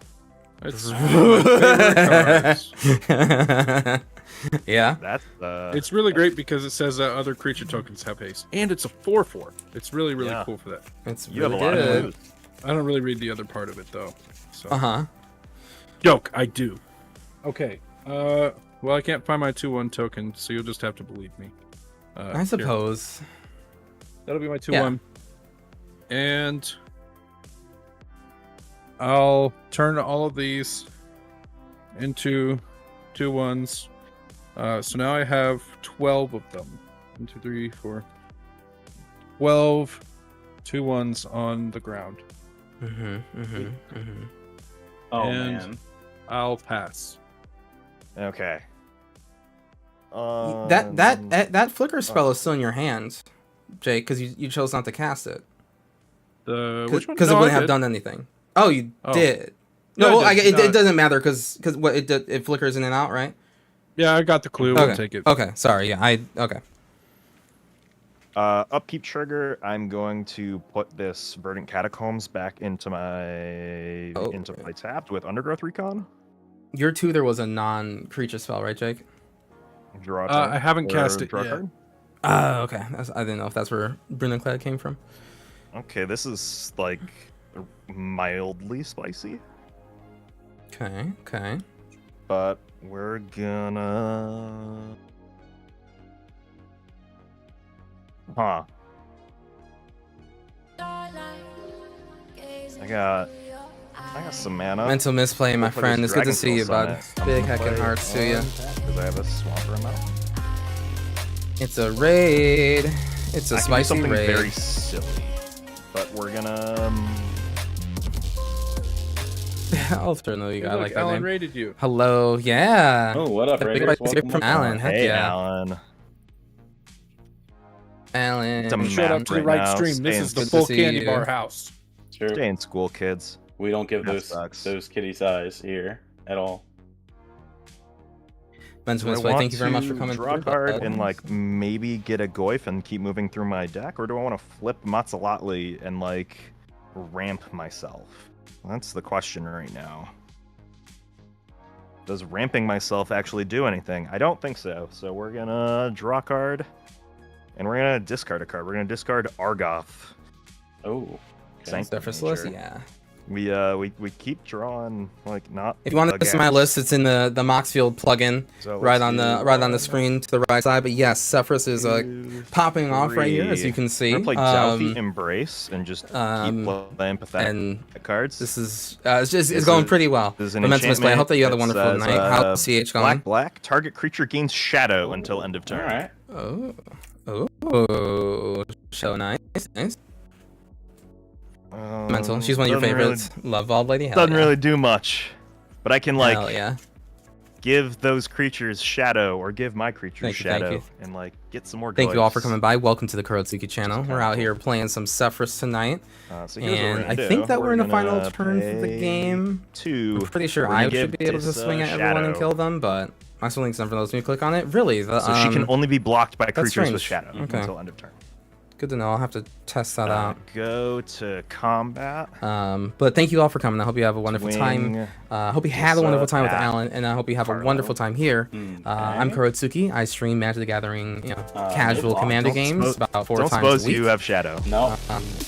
It's one of my favorite cards. Yeah. That's It's really great because it says that other creature tokens have haste, and it's a 4/4. It's really Yeah. cool for that. It's you really have a lot of good. clues. I don't really read the other part of it though. So Uh-huh. joke, I do. Okay. Well, I can't find my 2/1 token, so you'll just have to believe me. I Here. suppose. That'll be my 2/1. And I'll turn all of these into 2/1s. So now I have 12 of them. 1, 2, 3, 4. 12 2/1s on the ground. Oh And- man. I'll pass. Okay. That flicker spell is still in your hand, Jake, because you chose not to cast it. Which one? Because it No, wouldn't I have did. done anything. Oh, you Oh. did. Yeah, No, I did. it doesn't matter because what it flickers in and out, right? Yeah, I got the clue. Okay. We'll take it. Okay. Sorry. Yeah. Okay. Upkeep trigger. I'm going to put this Verdant Catacombs back into my into Okay. play tapped with Undergrowth Recon. Your tutor was a non-creature spell, right, Jake? Draw. I haven't cast it draw a yet. card. Oh, okay. I didn't know if that's where Brunenclad came from. Okay, this is like mildly spicy, Okay. but we're gonna. Huh. I got some mana. Mental misplay, my We'll put friend. this It's good to Dragon see you, Pulse on bud. it. Big heckin' hearts to you. Because I have a Swamper out. It's a raid. It's a I can do spicy something raid. very silly, but we're gonna. I'll turn the Hey, I look, like that Alan name. rated you. Hello. Yeah. Oh, what up, Big Raiders? spicy Welcome from on. Alan. Heck Hey, yeah. Alan. Alan. It's a You showed up map to the right right now, stream. This staying is the good to full see candy you. bar house. True. Stay in school, kids. We don't give That those sucks. kitties eyes here at all. Mental Do I misplay. want Thank you very much for to coming. draw a through, card bud. and like maybe get a Goyf and keep moving through my deck, or do I want to flip Matzalatli and like ramp myself? That's the question right now. Does ramping myself actually do anything? I don't think so. So we're gonna draw a card, and we're gonna discard a card. We're gonna discard Argoth. Oh. Sanctum Sefris, Nature. yeah. We keep drawing like not. If you want to again. listen to my list, it's in the Moxfield plugin, So right let's on the do screen to the right side. But yes, Sefris is 2, popping off right here, as 3. you can see. I'm gonna play Douthy Embrace and just keep playing pathetic and cards. This is it's going pretty well. This is an Momentum Display. I hope that you had a enchantment wonderful that night. says, How's CH going? Black. Target creature gains shadow until end of turn. All right. Oh, so nice. Mental. She's one of your doesn't favorites. Love Bald Lady. Hell Doesn't yeah. really do much, but I can Hell yeah. give those creatures shadow or give my creatures Thank you, thank shadow you. and get some more. Thank you all for goys. coming by. Welcome to the Kurotsuki channel. Just We're kinda out cool. here playing some Sefris tonight. So here's what we're And gonna I do. think that we're in the final gonna turn for the pay game. 2. I'm pretty sure We're gonna I should give be able to this, swing at everyone and shadow. kill them, but my swing's done for those of you click on it. Really? The, So she can only be blocked by creatures strange. with shadow Okay. until end of turn. Good to know. I'll have to test that out. Go to combat. But thank you all for coming. I hope you have a wonderful time. Swing I hope you had a this wonderful up time with at Alan, and I hope you have a Carlo. wonderful time here. I'm Okay. Kurotsuki. I stream Magic the Gathering, casual don't Commander games suppose- about 4 Don't times suppose a week. you have shadow. No.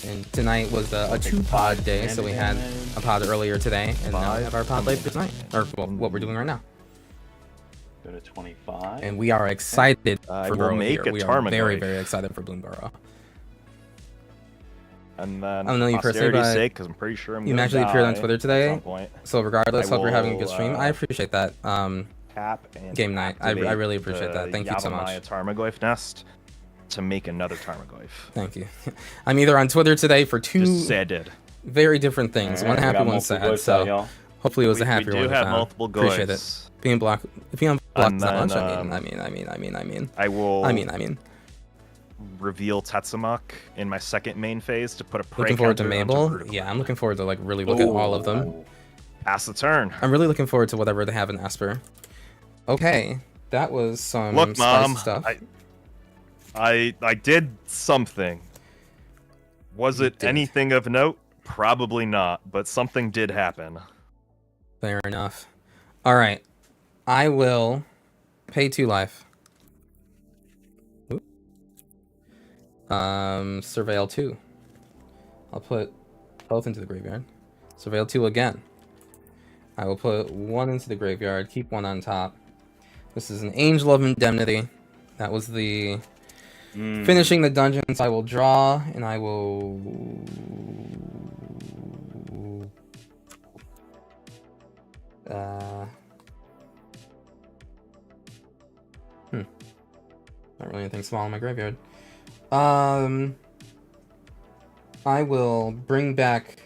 And tonight was a take 2-pod 5 day, so we had a pod earlier today, and now we have our pod later tonight, or well, what we're doing right now. Go to 25. And we are excited I for will Burrow make here. a We are very, Tarmogoyf. very excited for Bloomburrow. And then I don't know you personally, posterity's but sake, because I'm pretty sure I'm you gonna magically appeared on die Twitter at today. some point. So regardless, I hope you're having a good will, stream. I appreciate that. Tap and Game night. I activate really appreciate that. the Thank you so much. Yavimaya Tarmogoyf nest to make another Tarmogoyf. Thank you. I'm either on Twitter today for two Just say I did. very different things. All One right, we happy, got one multiple sad. votes So out, y'all. hopefully it was a We happier do one. have I found. multiple Appreciate it. goys. Being blocked is not then, much. I mean. I will I mean. reveal Tatsumok in my second main phase to put a prey Looking forward to counter onto Mabel. critical. Yeah, I'm looking forward to really look at all of them. Pass the turn. I'm really looking forward to whatever they have in Esper. Okay, that was some Look, spicy Mom, stuff. I did something. Was You it did. anything of note? Probably not, but something did happen. Fair enough. All right, I will pay 2 life. Oop. Surveil 2. I'll put both into the graveyard. Surveil 2 again. I will put 1 into the graveyard, keep 1 on top. This is an Angel of Indemnity. That was the finishing the dungeon. So I will draw, and I will not really anything small in my graveyard. I will bring back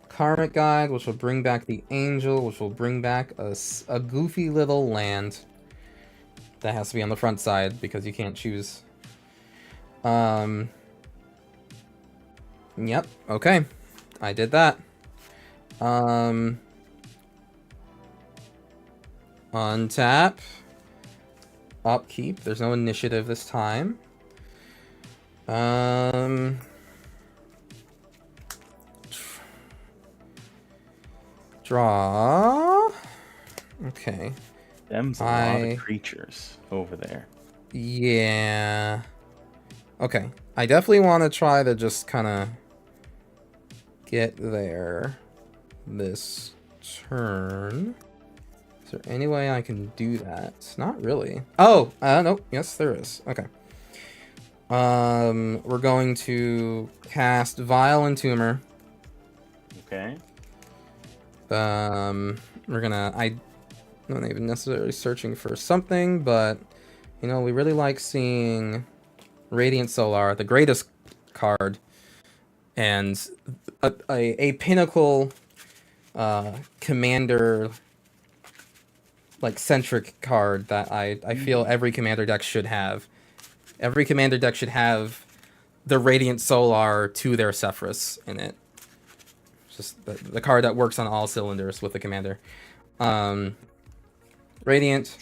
Karmic Guide, which will bring back the Angel, which will bring back a goofy little land. That has to be on the front side because you can't choose. Yep. Okay. I did that. Untap. Upkeep. There's no initiative this time. Draw. Okay. Them's a lot of creatures over there. Yeah. Okay. I definitely want to try to just kind of get there this turn. Is there any way I can do that? Not really. Oh, no. Yes, there is. Okay. We're going to cast Vile Entomber. Okay. We're gonna. I'm not even necessarily searching for something, but we really like seeing Radiant Solar, the greatest card, and a pinnacle commander centric card that I feel every commander deck should have. Every commander deck should have the Radiant Solar to their Sefris in it. Just the card that works on all cylinders with the commander. Radiant.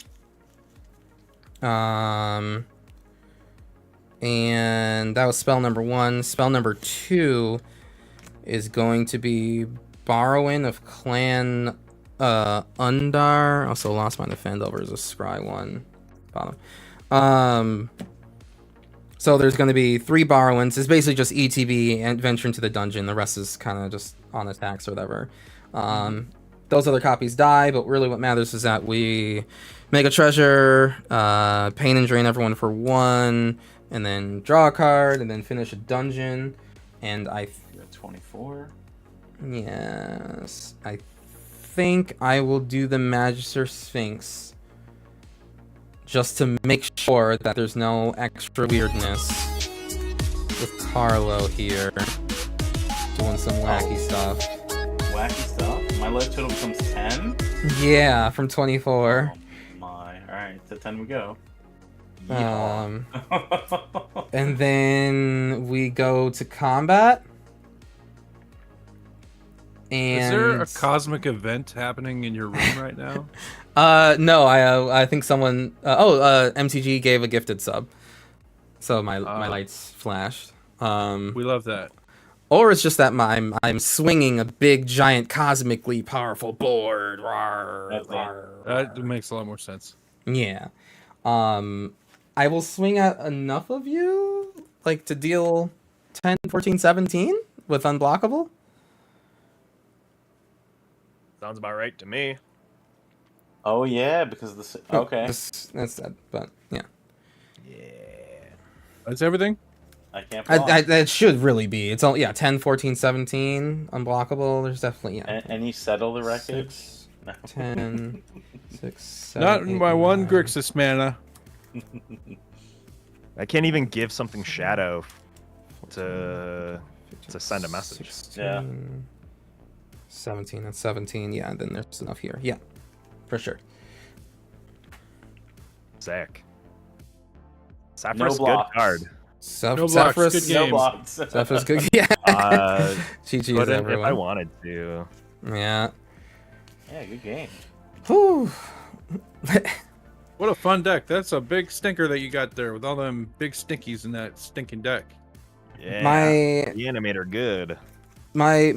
And that was spell number 1. Spell number 2 is going to be Borrowing of Clan Undar. Also Lost My Defend over as a Scry 1. Bottom. So there's going to be 3 borrowings. It's basically just ETB and venture into the dungeon. The rest is kind of just on attacks or whatever. Those other copies die, but really what matters is that we make a treasure, pain and drain everyone for 1, and then draw a card, and then finish a dungeon. And You're at 24. Yes, I think I will do the Magister Sphinx just to make sure that there's no extra weirdness with Carlo here doing some wacky stuff. Wacky stuff? My life total becomes 10? Yeah, from 24. Oh my. Alright, to 10 we go. And then we go to combat. And Is there a cosmic event happening in your room right now? No, I think someone MTG gave a gifted sub. So my lights flashed. We love that. Or it's just that I'm swinging a big giant cosmically powerful board. That makes a lot more sense. Yeah. I will swing at enough of you like to deal 10, 14, 17 with unblockable. Sounds about right to me. Oh yeah, because the okay. That's that, but yeah. That's everything? I can't block. That should really be. It's all 10, 14, 17 unblockable. There's definitely And you settle the wreckage? 6, No. 10, 6, 7, Not in 8, my one 9. Grixis mana. I can't even give something shadow to send a message. 16, Yeah. 17, that's 17. Yeah, and then there's enough here. Yeah, for sure. Sick. No Sefris, good blocks. card. No blocks, good Sefris, game. No Games. blocks. Sefris good. Yeah. GG's But if everyone. I wanted to. Yeah. Yeah, good game. Whew. What a fun deck. That's a big stinker that you got there with all them big stinkies in that stinking deck. Yeah. My The animator good. my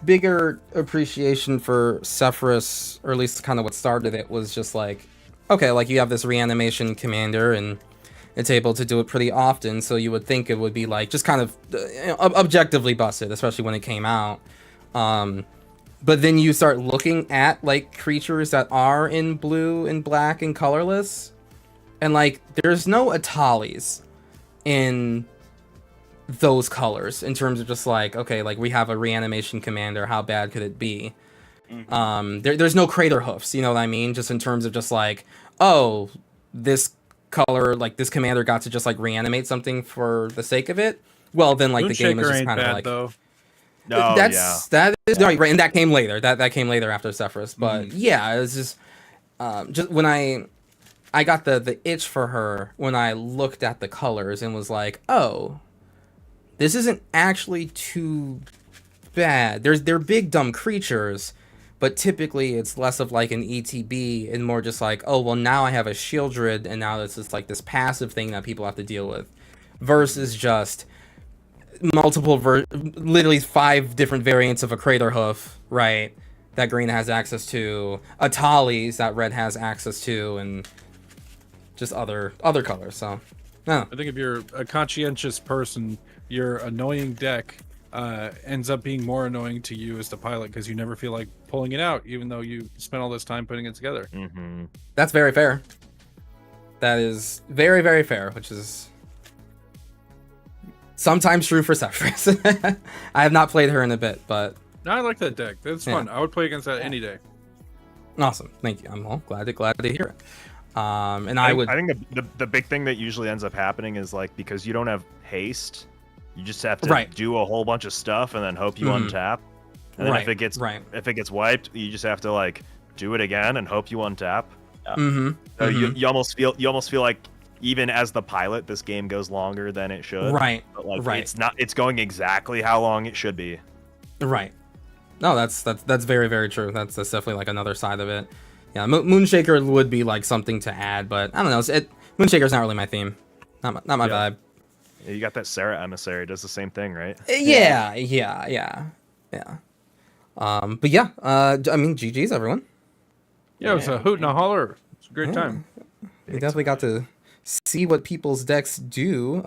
bigger appreciation for Sefris, or at least kind of what started it, was just like, okay, like you have this reanimation commander and it's able to do it pretty often, so you would think it would be like just kind of objectively busted, especially when it came out. But then you start looking at like creatures that are in blue and black and colorless, and like there's no Atalis in those colors in terms of just like, okay, like we have a reanimation commander, how bad could it be? There's no crater hoofs, you know what I mean? Just in terms of just like, oh, this color, like this commander got to just like reanimate something for the sake of it. Well, then like the game is Moonshaker just ain't kind of bad, like though. No, that is right, and that came later. That came later after Sefris, but yeah, it's just when I got the itch for her when I looked at the colors and was like, oh, this isn't actually too bad. They're big dumb creatures, but typically it's less of like an ETB and more just like, oh well, now I have a Shieldred and now this is like this passive thing that people have to deal with, versus just multiple literally 5 different variants of a crater hoof, right, that green has access to, Atalis that red has access to, and just other colors. So no. I think if you're a conscientious person, your annoying deck ends up being more annoying to you as the pilot because you never feel like pulling it out, even though you spent all this time putting it together. That's very fair. That is very, very fair, which is sometimes true for Sefris. I have not played her in a bit, but No, I like that deck. That's fun. I would play against that any day. awesome. Thank you. I'm all glad to hear it. And I think the big thing that usually ends up happening is like, because you don't have haste, you just have to do a whole bunch of stuff and then hope you untap. And then if it gets wiped, you just have to like do it again and hope you untap. So you almost feel like even as the pilot, this game goes longer than it should. Right. But like it's going exactly how long it should be. Right. No, that's very, very true. That's definitely like another side of it. Yeah, Moonshaker would be like something to add, but I don't know. Moonshaker's not really my theme. Not my vibe. Yeah, you got that Sarah Emissary, does the same thing, right? Yeah. But yeah, I mean, GG's everyone. Yeah, it was a hoot and a holler. It's a great time. We definitely got to see what people's decks do.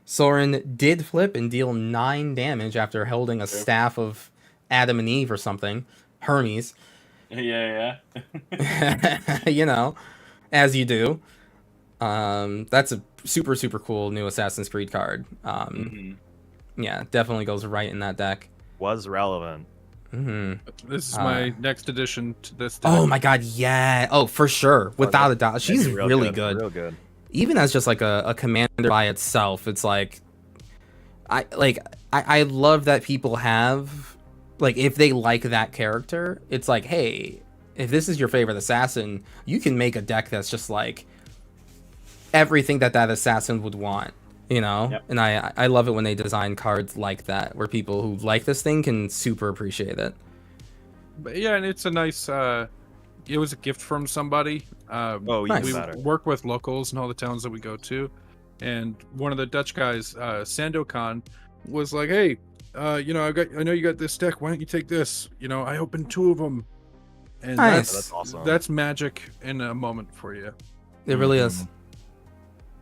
Soren did flip and deal 9 damage after holding a staff of Adam and Eve or something. Hermes. Yeah. You know, as you do. That's a super, super cool new Assassin's Creed card. Yeah, definitely goes right in that deck. Was relevant. This is my next addition to this deck. Oh my god, yeah. Oh, for sure. Without a doubt. She's really good. Real good. Even as just like a commander by itself, it's like I love that people have, like, if they like that character, it's like, hey, if this is your favorite assassin, you can make a deck that's just like everything that assassin would want, you know? Yep. And I love it when they design cards like that, where people who like this thing can super appreciate it. But yeah, and it's a nice. It was a gift from somebody. Nice. We better. work with locals in all the towns that we go to, and one of the Dutch guys, Sandokan, was like, "Hey, I know you got this deck. Why don't you take this? I opened 2 of them." And Nice. That's awesome. that's magic in a moment for you. It really is.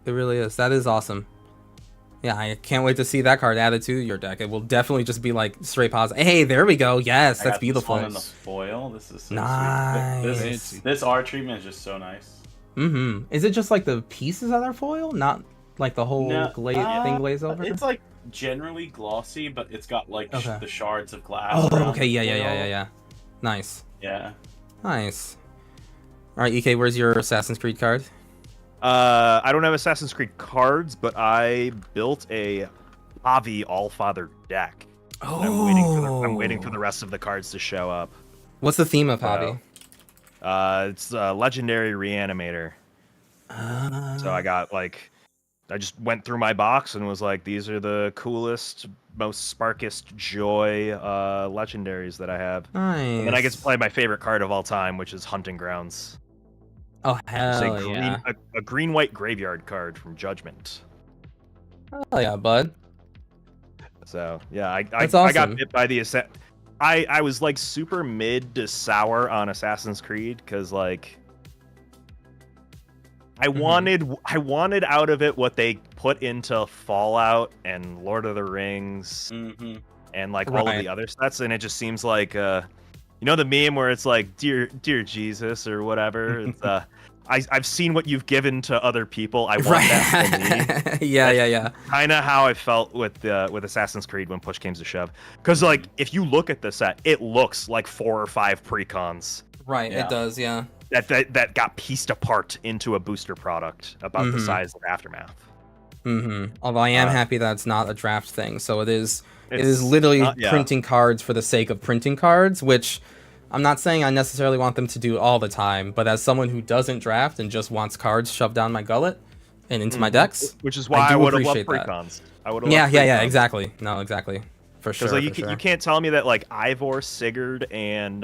It really is. That is awesome. Yeah, I can't wait to see that card added to your deck. It will definitely just be like straight positive. Hey, there we go. Yes, I that's got beautiful. This one in the foil. This is so Nice. sweet. This art treatment is just so nice. Is it just like the pieces that are foil, not like the whole thing glazed over? It's like generally glossy, but it's got like Okay. the shards of glass. Oh, around okay. the foil. Yeah. Nice. Yeah. Nice. All right, EK, where's your Assassin's Creed card? I don't have Assassin's Creed cards, but I built a Javi Allfather deck. Oh. I'm waiting for the rest of the cards to show up. What's the theme of Hobby? It's a legendary reanimator. So I just went through my box and was like, these are the coolest, most sparkest joy legendaries that I have. Nice. And then I get to play my favorite card of all time, which is Hunting Grounds. Oh, It's hell yeah. a green-white graveyard card from Judgment. Hell yeah, bud. So yeah, I That's got awesome. bit by the I was like super mid to sour on Assassin's Creed because like I wanted out of it what they put into Fallout and Lord of the Rings and like all of the other sets, and it just seems like the meme where it's like dear Jesus or whatever. It's, I've seen what you've given to other people. I want that for me. Yeah. Kind of how I felt with Assassin's Creed when push came to shove. Because like if you look at the set, it looks like 4 or 5 precons. Right, Yeah. it does, yeah. That got pieced apart into a booster product about the size of Aftermath. Although I am happy that it's not a draft thing, so it is It's literally not- yeah. printing cards for the sake of printing cards, which I'm not saying I necessarily want them to do all the time, but as someone who doesn't draft and just wants cards shoved down my gullet and into my decks, Which is why I do would have loved appreciate that. precons. I would have yeah, exactly. No, exactly. For sure. Because like for sure. you can't tell me that like Ivor, Sigurd, and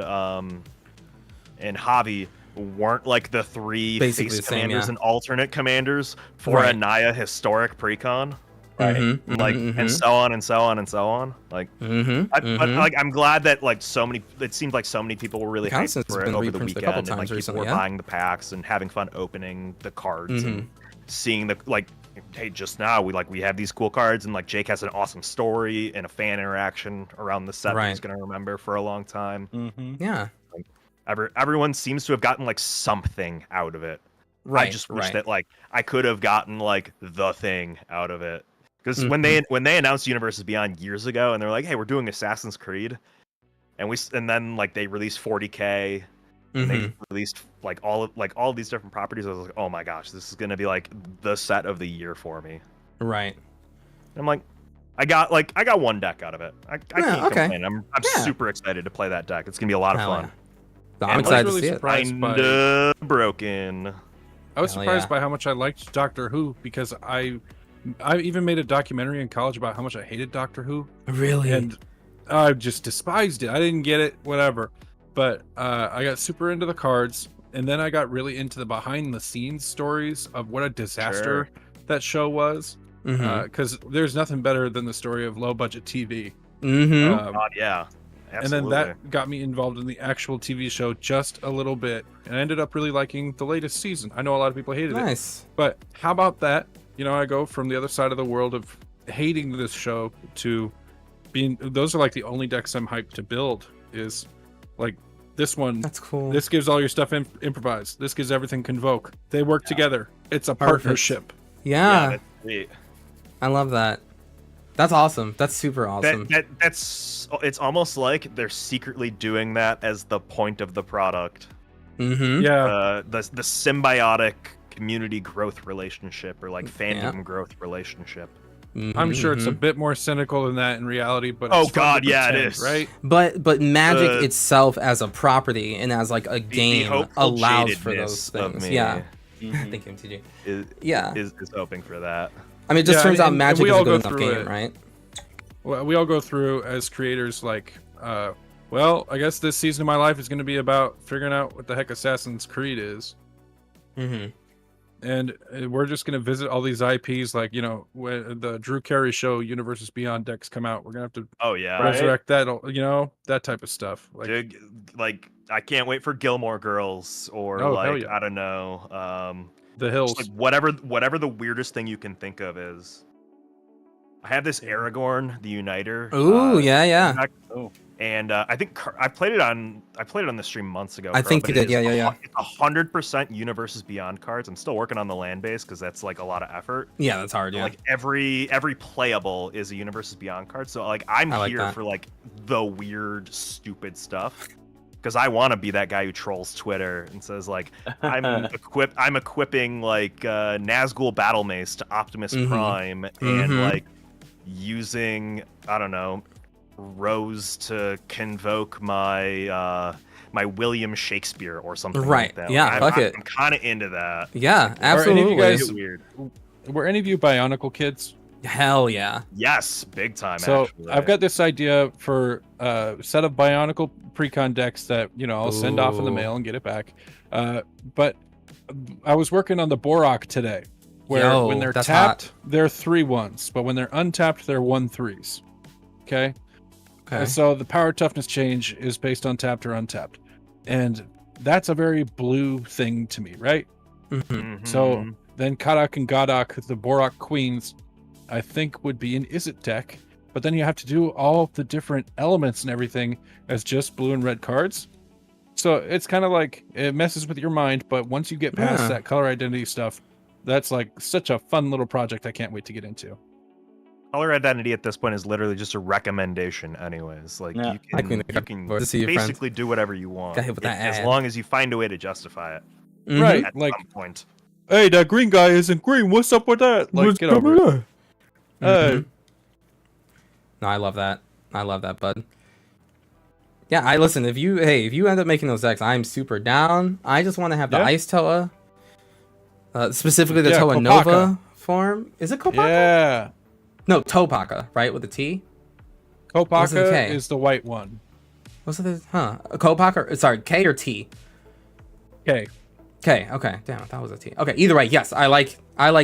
Javi weren't like the 3 Basically face the same, commanders yeah. and alternate commanders for Right. a Naya historic precon. Right. And so on and so on and so on. Like, but like I'm glad that like it seemed like so many people were really Kinda hyped since for it's it been over the reprinted a couple weekend, and like times people recently, were yeah. buying the packs and having fun opening the cards and seeing the like. Hey, just now we have these cool cards, and like Jake has an awesome story and a fan interaction around the set that he's gonna remember for a long time. Yeah. Everyone seems to have gotten like something out of it. Right. I just wish that like I could have gotten like the thing out of it. Because when they announced Universes Beyond years ago, and they're like, "Hey, we're doing Assassin's Creed," and then like they released 40K, and they released like all of these different properties. I was like, "Oh my gosh, this is gonna be like the set of the year for me." Right. And I'm like, I got one deck out of it. I can't complain. I'm super excited to play that deck. It's gonna be a lot of Hell fun. I'm I was excited really to see it. surprised by. Kinda broken. I was Hell surprised yeah. by how much I liked Doctor Who because I even made a documentary in college about how much I hated Doctor Who, Really? and I just despised it. I didn't get it, whatever. But I got super into the cards, and then I got really into the behind-the-scenes stories of what a disaster that show was. Because there's nothing better than the story of low-budget TV. God, yeah. And then that got me involved in the actual TV show just a little bit, and I ended up really liking the latest season. I know a lot of people hated it, but how about that? I go from the other side of the world of hating this show to being. Those are like the only decks I'm hyped to build. Is like this one. That's cool. This gives all your stuff improvised. This gives everything convoke. They work together. It's a partnership. Yeah, that's sweet. I love that. That's awesome. That's super awesome. It's almost like they're secretly doing that as the point of the product. Mm-hmm. Yeah. The symbiotic community growth relationship, or like fandom growth relationship. Mm-hmm, I'm sure it's a bit more cynical than that in reality, but oh it's fun god, to yeah, it pretend, is. right? But Magic itself as a property and as like a game allows for those things. Yeah. Thank you, MTG. Is hoping for that. I mean, it just turns out Magic is a good enough game, it. right? Well, we all go through as creators, like, well, I guess this season of my life is going to be about figuring out what the heck Assassin's Creed is. Mm-hmm. And we're just going to visit all these IPs, like, when the Drew Carey show, Universes Beyond decks come out, we're going to have to resurrect that, that type of stuff. Like, I can't wait for Gilmore Girls, or I don't know, The Hills. Like whatever the weirdest thing you can think of is. I have this Aragorn, the Uniter. Ooh, yeah. Deck, and I think I played it on the stream months ago. I think you did, yeah. It's 100% Universes Beyond cards. I'm still working on the land base because that's like a lot of effort. Yeah, that's hard. Yeah. Like every playable is a Universes Beyond card. So like I'm here for like the weird, stupid stuff. Because I want to be that guy who trolls Twitter and says like I'm equipping like Nazgul Battle Mace to Optimus Prime and like using Rose to convoke my my William Shakespeare or something like that. Yeah, fuck it. I'm kind of into that. Yeah, absolutely. Were any of you Bionicle kids? Hell yeah. Yes, big time. So actually. I've got this idea for a set of Bionicle precon decks that I'll send off in the mail and get it back. But I was working on the Borak today, where when they're tapped, they're 3/1s, but when they're untapped, they're 1/3s. Okay. So the power toughness change is based on tapped or untapped, and that's a very blue thing to me, right? So then Karak and Gadak, the Borak Queens, I think would be an Izzet deck, but then you have to do all the different elements and everything as just blue and red cards. So it's kind of like it messes with your mind, but once you get past that color identity stuff, that's like such a fun little project I can't wait to get into. Color identity at this point is literally just a recommendation anyways. Like you can basically do whatever you want as long as you find a way to justify it. Right, at like some point. Hey, that green guy isn't green. What's up with that? Like, get over it. No, I love that. Bud. Yeah, if you end up making those decks, I'm super down. I just want to have the Ice Toa, specifically the Toa Nova form. Is it Kopaka? Yeah. No, Topaka, right, with a T. Kopaka is the white one. What's it? Kopaka? Sorry, K or T? K. Okay. Damn, that was a T. Okay, either way, yes, I like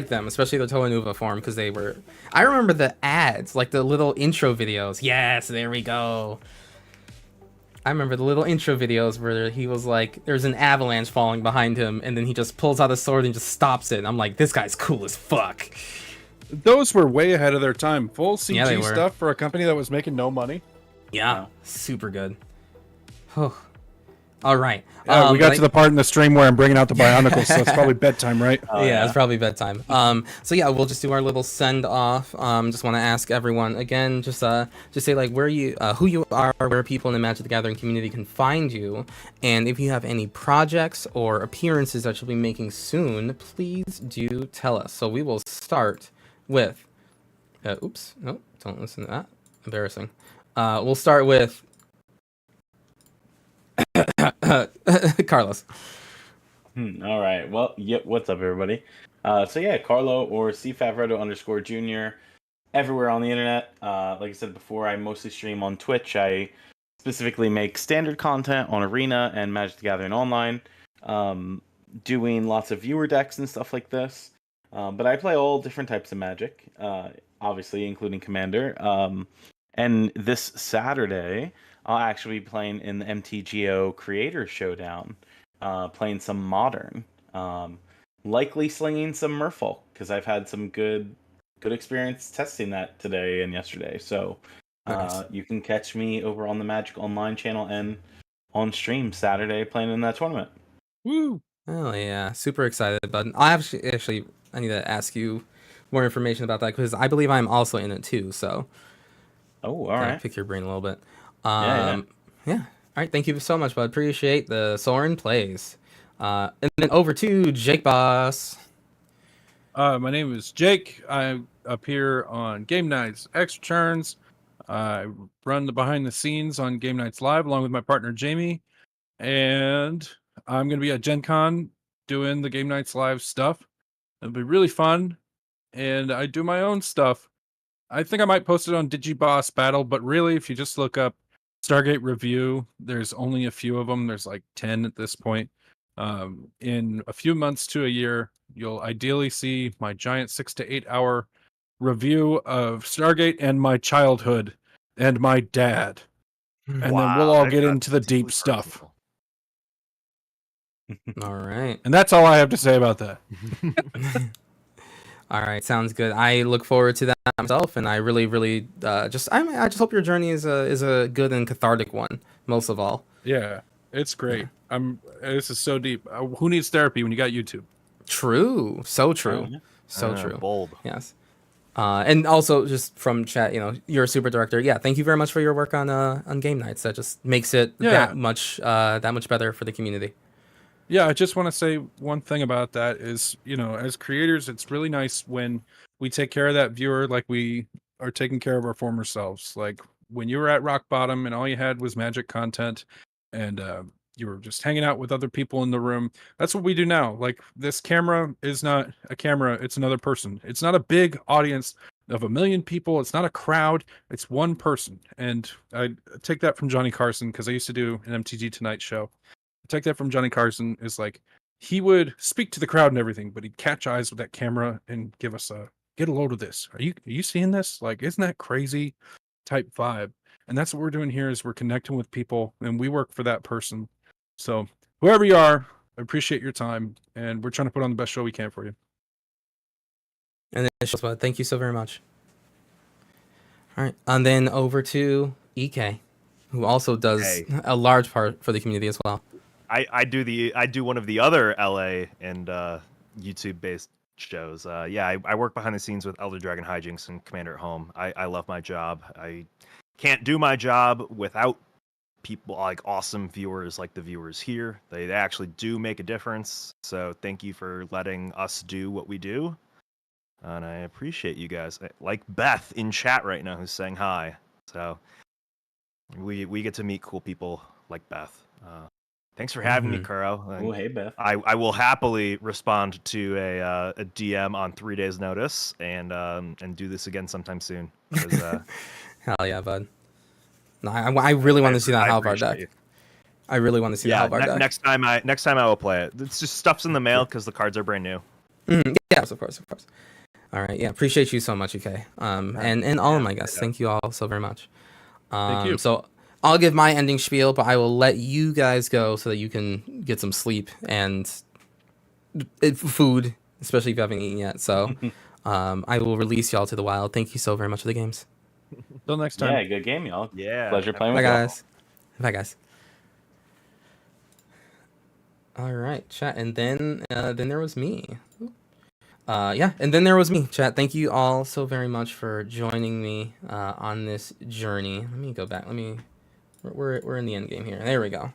them, especially the Toa Nova form, because they were. I remember the ads, like the little intro videos. Yes, there we go. I remember the little intro videos where he was like, there's an avalanche falling behind him, and then he just pulls out a sword and just stops it. And I'm like, this guy's cool as fuck. Those were way ahead of their time. Full CG Yeah, stuff for a company that was making no money. Yeah, super good. All right. We got to the part in the stream where I'm bringing out the Bionicles, so it's probably bedtime, right? Yeah, it's probably bedtime. So yeah, we'll just do our little send off. Just want to ask everyone again, just say like where you, who you are, where people in the Magic the Gathering community can find you, and if you have any projects or appearances that you'll be making soon, please do tell us. So we will start with. Oops, no, don't listen to that. Embarrassing. We'll start with. Carlos. All right. Well, yep. What's up, everybody? So yeah, Carlo or CFavretto_Jr. everywhere on the internet. Like I said before, I mostly stream on Twitch. I specifically make standard content on Arena and Magic the Gathering Online, doing lots of viewer decks and stuff like this. But I play all different types of Magic, obviously including Commander. And this Saturday, I'll actually be playing in the MTGO Creator Showdown, playing some Modern, likely slinging some Merfolk because I've had some good experience testing that today and yesterday. So Nice. you can catch me over on the Magic Online channel and on stream Saturday playing in that tournament. Woo! Oh yeah, super excited, bud. I actually I need to ask you more information about that because I believe I'm also in it too. So Oh, all kind right. of pick your brain a little bit. Yeah. Yeah. All right. Thank you so much, bud. Appreciate the Soren plays. And then over to Jake Boss. My name is Jake. I appear on Game Nights X Returns. I run the behind the scenes on Game Nights Live along with my partner Jamie. And I'm going to be at Gen Con doing the Game Nights Live stuff. It'll be really fun. And I do my own stuff. I think I might post it on DigiBoss Battle, but really, if you just look up Stargate Review, there's only a few of them. There's like 10 at this point. In a few months to a year, you'll ideally see my giant 6 to 8 hour review of Stargate and my childhood and my dad. And then we'll all get into the deep stuff. All right. And that's all I have to say about that. All right, sounds good. I look forward to that myself, and I really I just hope your journey is a good and cathartic one, most of all. Yeah, it's great. This is so deep. Who needs therapy when you got YouTube? True, so true, so true. Bold. Yes. And also just from chat, you're a super director. Yeah, thank you very much for your work on game nights. That just makes it that much better for the community. Yeah, I just want to say one thing about that is, as creators, it's really nice when we take care of that viewer like we are taking care of our former selves. Like when you were at rock bottom and all you had was Magic content and you were just hanging out with other people in the room. That's what we do now. Like this camera is not a camera, it's another person. It's not a big audience of 1 million people. It's not a crowd. It's one person. And I take that from Johnny Carson because I used to do an MTG Tonight show. Take that from Johnny Carson is like he would speak to the crowd and everything, but he'd catch eyes with that camera and give us get a load of this. Are you seeing this? Like, isn't that crazy type vibe? And that's what we're doing here is we're connecting with people and we work for that person. So whoever you are, I appreciate your time and we're trying to put on the best show we can for you. And then, thank you so very much. All right, and then over to EK, who also does a large part for the community as well. I do one of the other LA and YouTube based shows. I work behind the scenes with Elder Dragon Hijinks and Commander at Home. I love my job. I can't do my job without people like awesome viewers like the viewers here. They actually do make a difference. So thank you for letting us do what we do. And I appreciate you guys. Like Beth in chat right now who's saying hi. So we get to meet cool people like Beth. Thanks for having me, Kuro. Oh, hey, Beth. I will happily respond to a DM on 3 days' notice and do this again sometime soon. Hell yeah, bud. No, I really want to see that Halvar deck. I really want to see the Halvar deck. Next time I will play it. It's just stuff's in the mail because the cards are brand new. Yes, of course. All right, yeah, appreciate you so much, UK. And all of my guests, thank you all so very much. Thank you. So I'll give my ending spiel, but I will let you guys go so that you can get some sleep and food, especially if you haven't eaten yet. So I will release y'all to the wild. Thank you so very much for the games. Till next time. Yeah, good game, y'all. Yeah. Pleasure playing Bye, with y'all. guys. Bye, guys. All right, chat. And then there was me. And then there was me, chat. Thank you all so very much for joining me on this journey. Let me go back. We're in the end game here. There we go.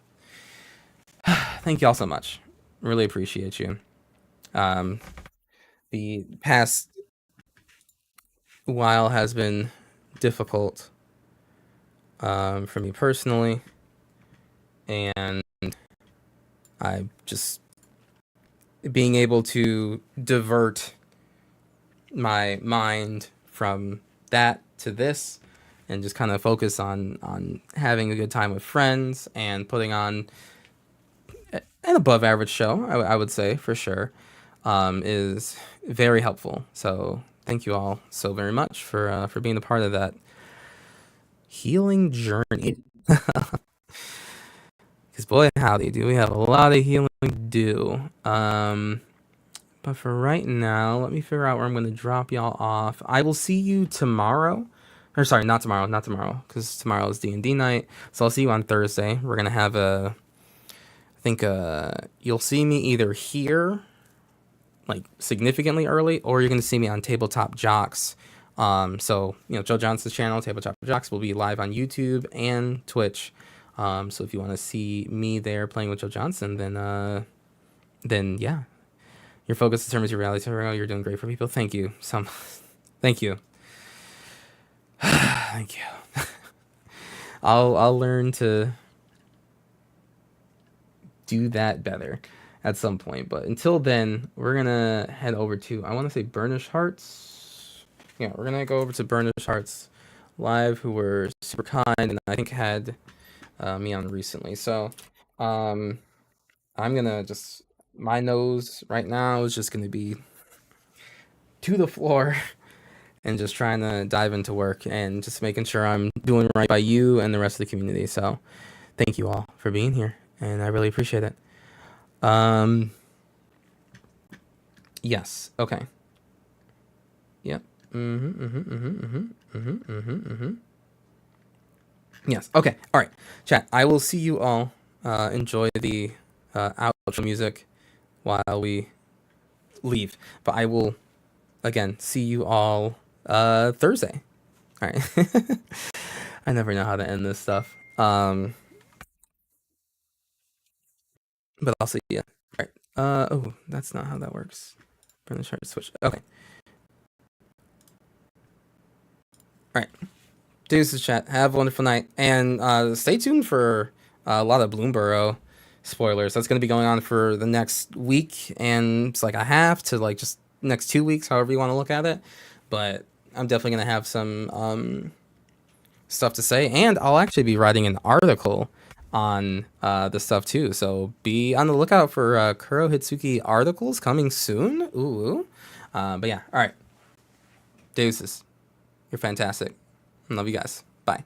Thank you all so much. Really appreciate you. The past while has been difficult for me personally, and I just being able to divert my mind from that to this and just kind of focus on having a good time with friends and putting on an above average show, I would say for sure, is very helpful. So thank you all so very much for being a part of that healing journey. Because boy, howdy, do we have a lot of healing to do. But for right now, let me figure out where I'm going to drop y'all off. I will see you tomorrow. Or sorry, not tomorrow, because tomorrow is D&D night. So I'll see you on Thursday. We're going to have you'll see me either here, like significantly early, or you're going to see me on Tabletop Jocks. So, Joe Johnson's channel, Tabletop Jocks, will be live on YouTube and Twitch. So if you want to see me there playing with Joe Johnson, then yeah. Your focus determines your reality. You're doing great for people. Thank you. Thank you. Thank you. I'll learn to do that better at some point. But until then, we're gonna head over to, I want to say, Burnished Hearts. Yeah, we're gonna go over to Burnished Hearts Live, who were super kind and I think had me on recently. So I'm gonna just, my nose right now is just gonna be to the floor and just trying to dive into work and just making sure I'm doing right by you and the rest of the community. So thank you all for being here, and I really appreciate it. Yes. Okay. Yep. Yes. Okay. All right. Chat. I will see you all. Enjoy the outro music while we leave. But I will, again, see you all Thursday. All right. I never know how to end this stuff. But I'll see you. All right. Oh, that's not how that works. Burn the chart switch. Okay. All right. Deuces, chat. Have a wonderful night. And stay tuned for a lot of Bloomborough spoilers. That's going to be going on for the next week, and it's like a half to like just next 2 weeks, however you want to look at it. But I'm definitely going to have some stuff to say, and I'll actually be writing an article on the stuff too. So be on the lookout for Kuro Hitsuki articles coming soon. Ooh. But yeah, all right. Deuces. You're fantastic. Love you guys. Bye.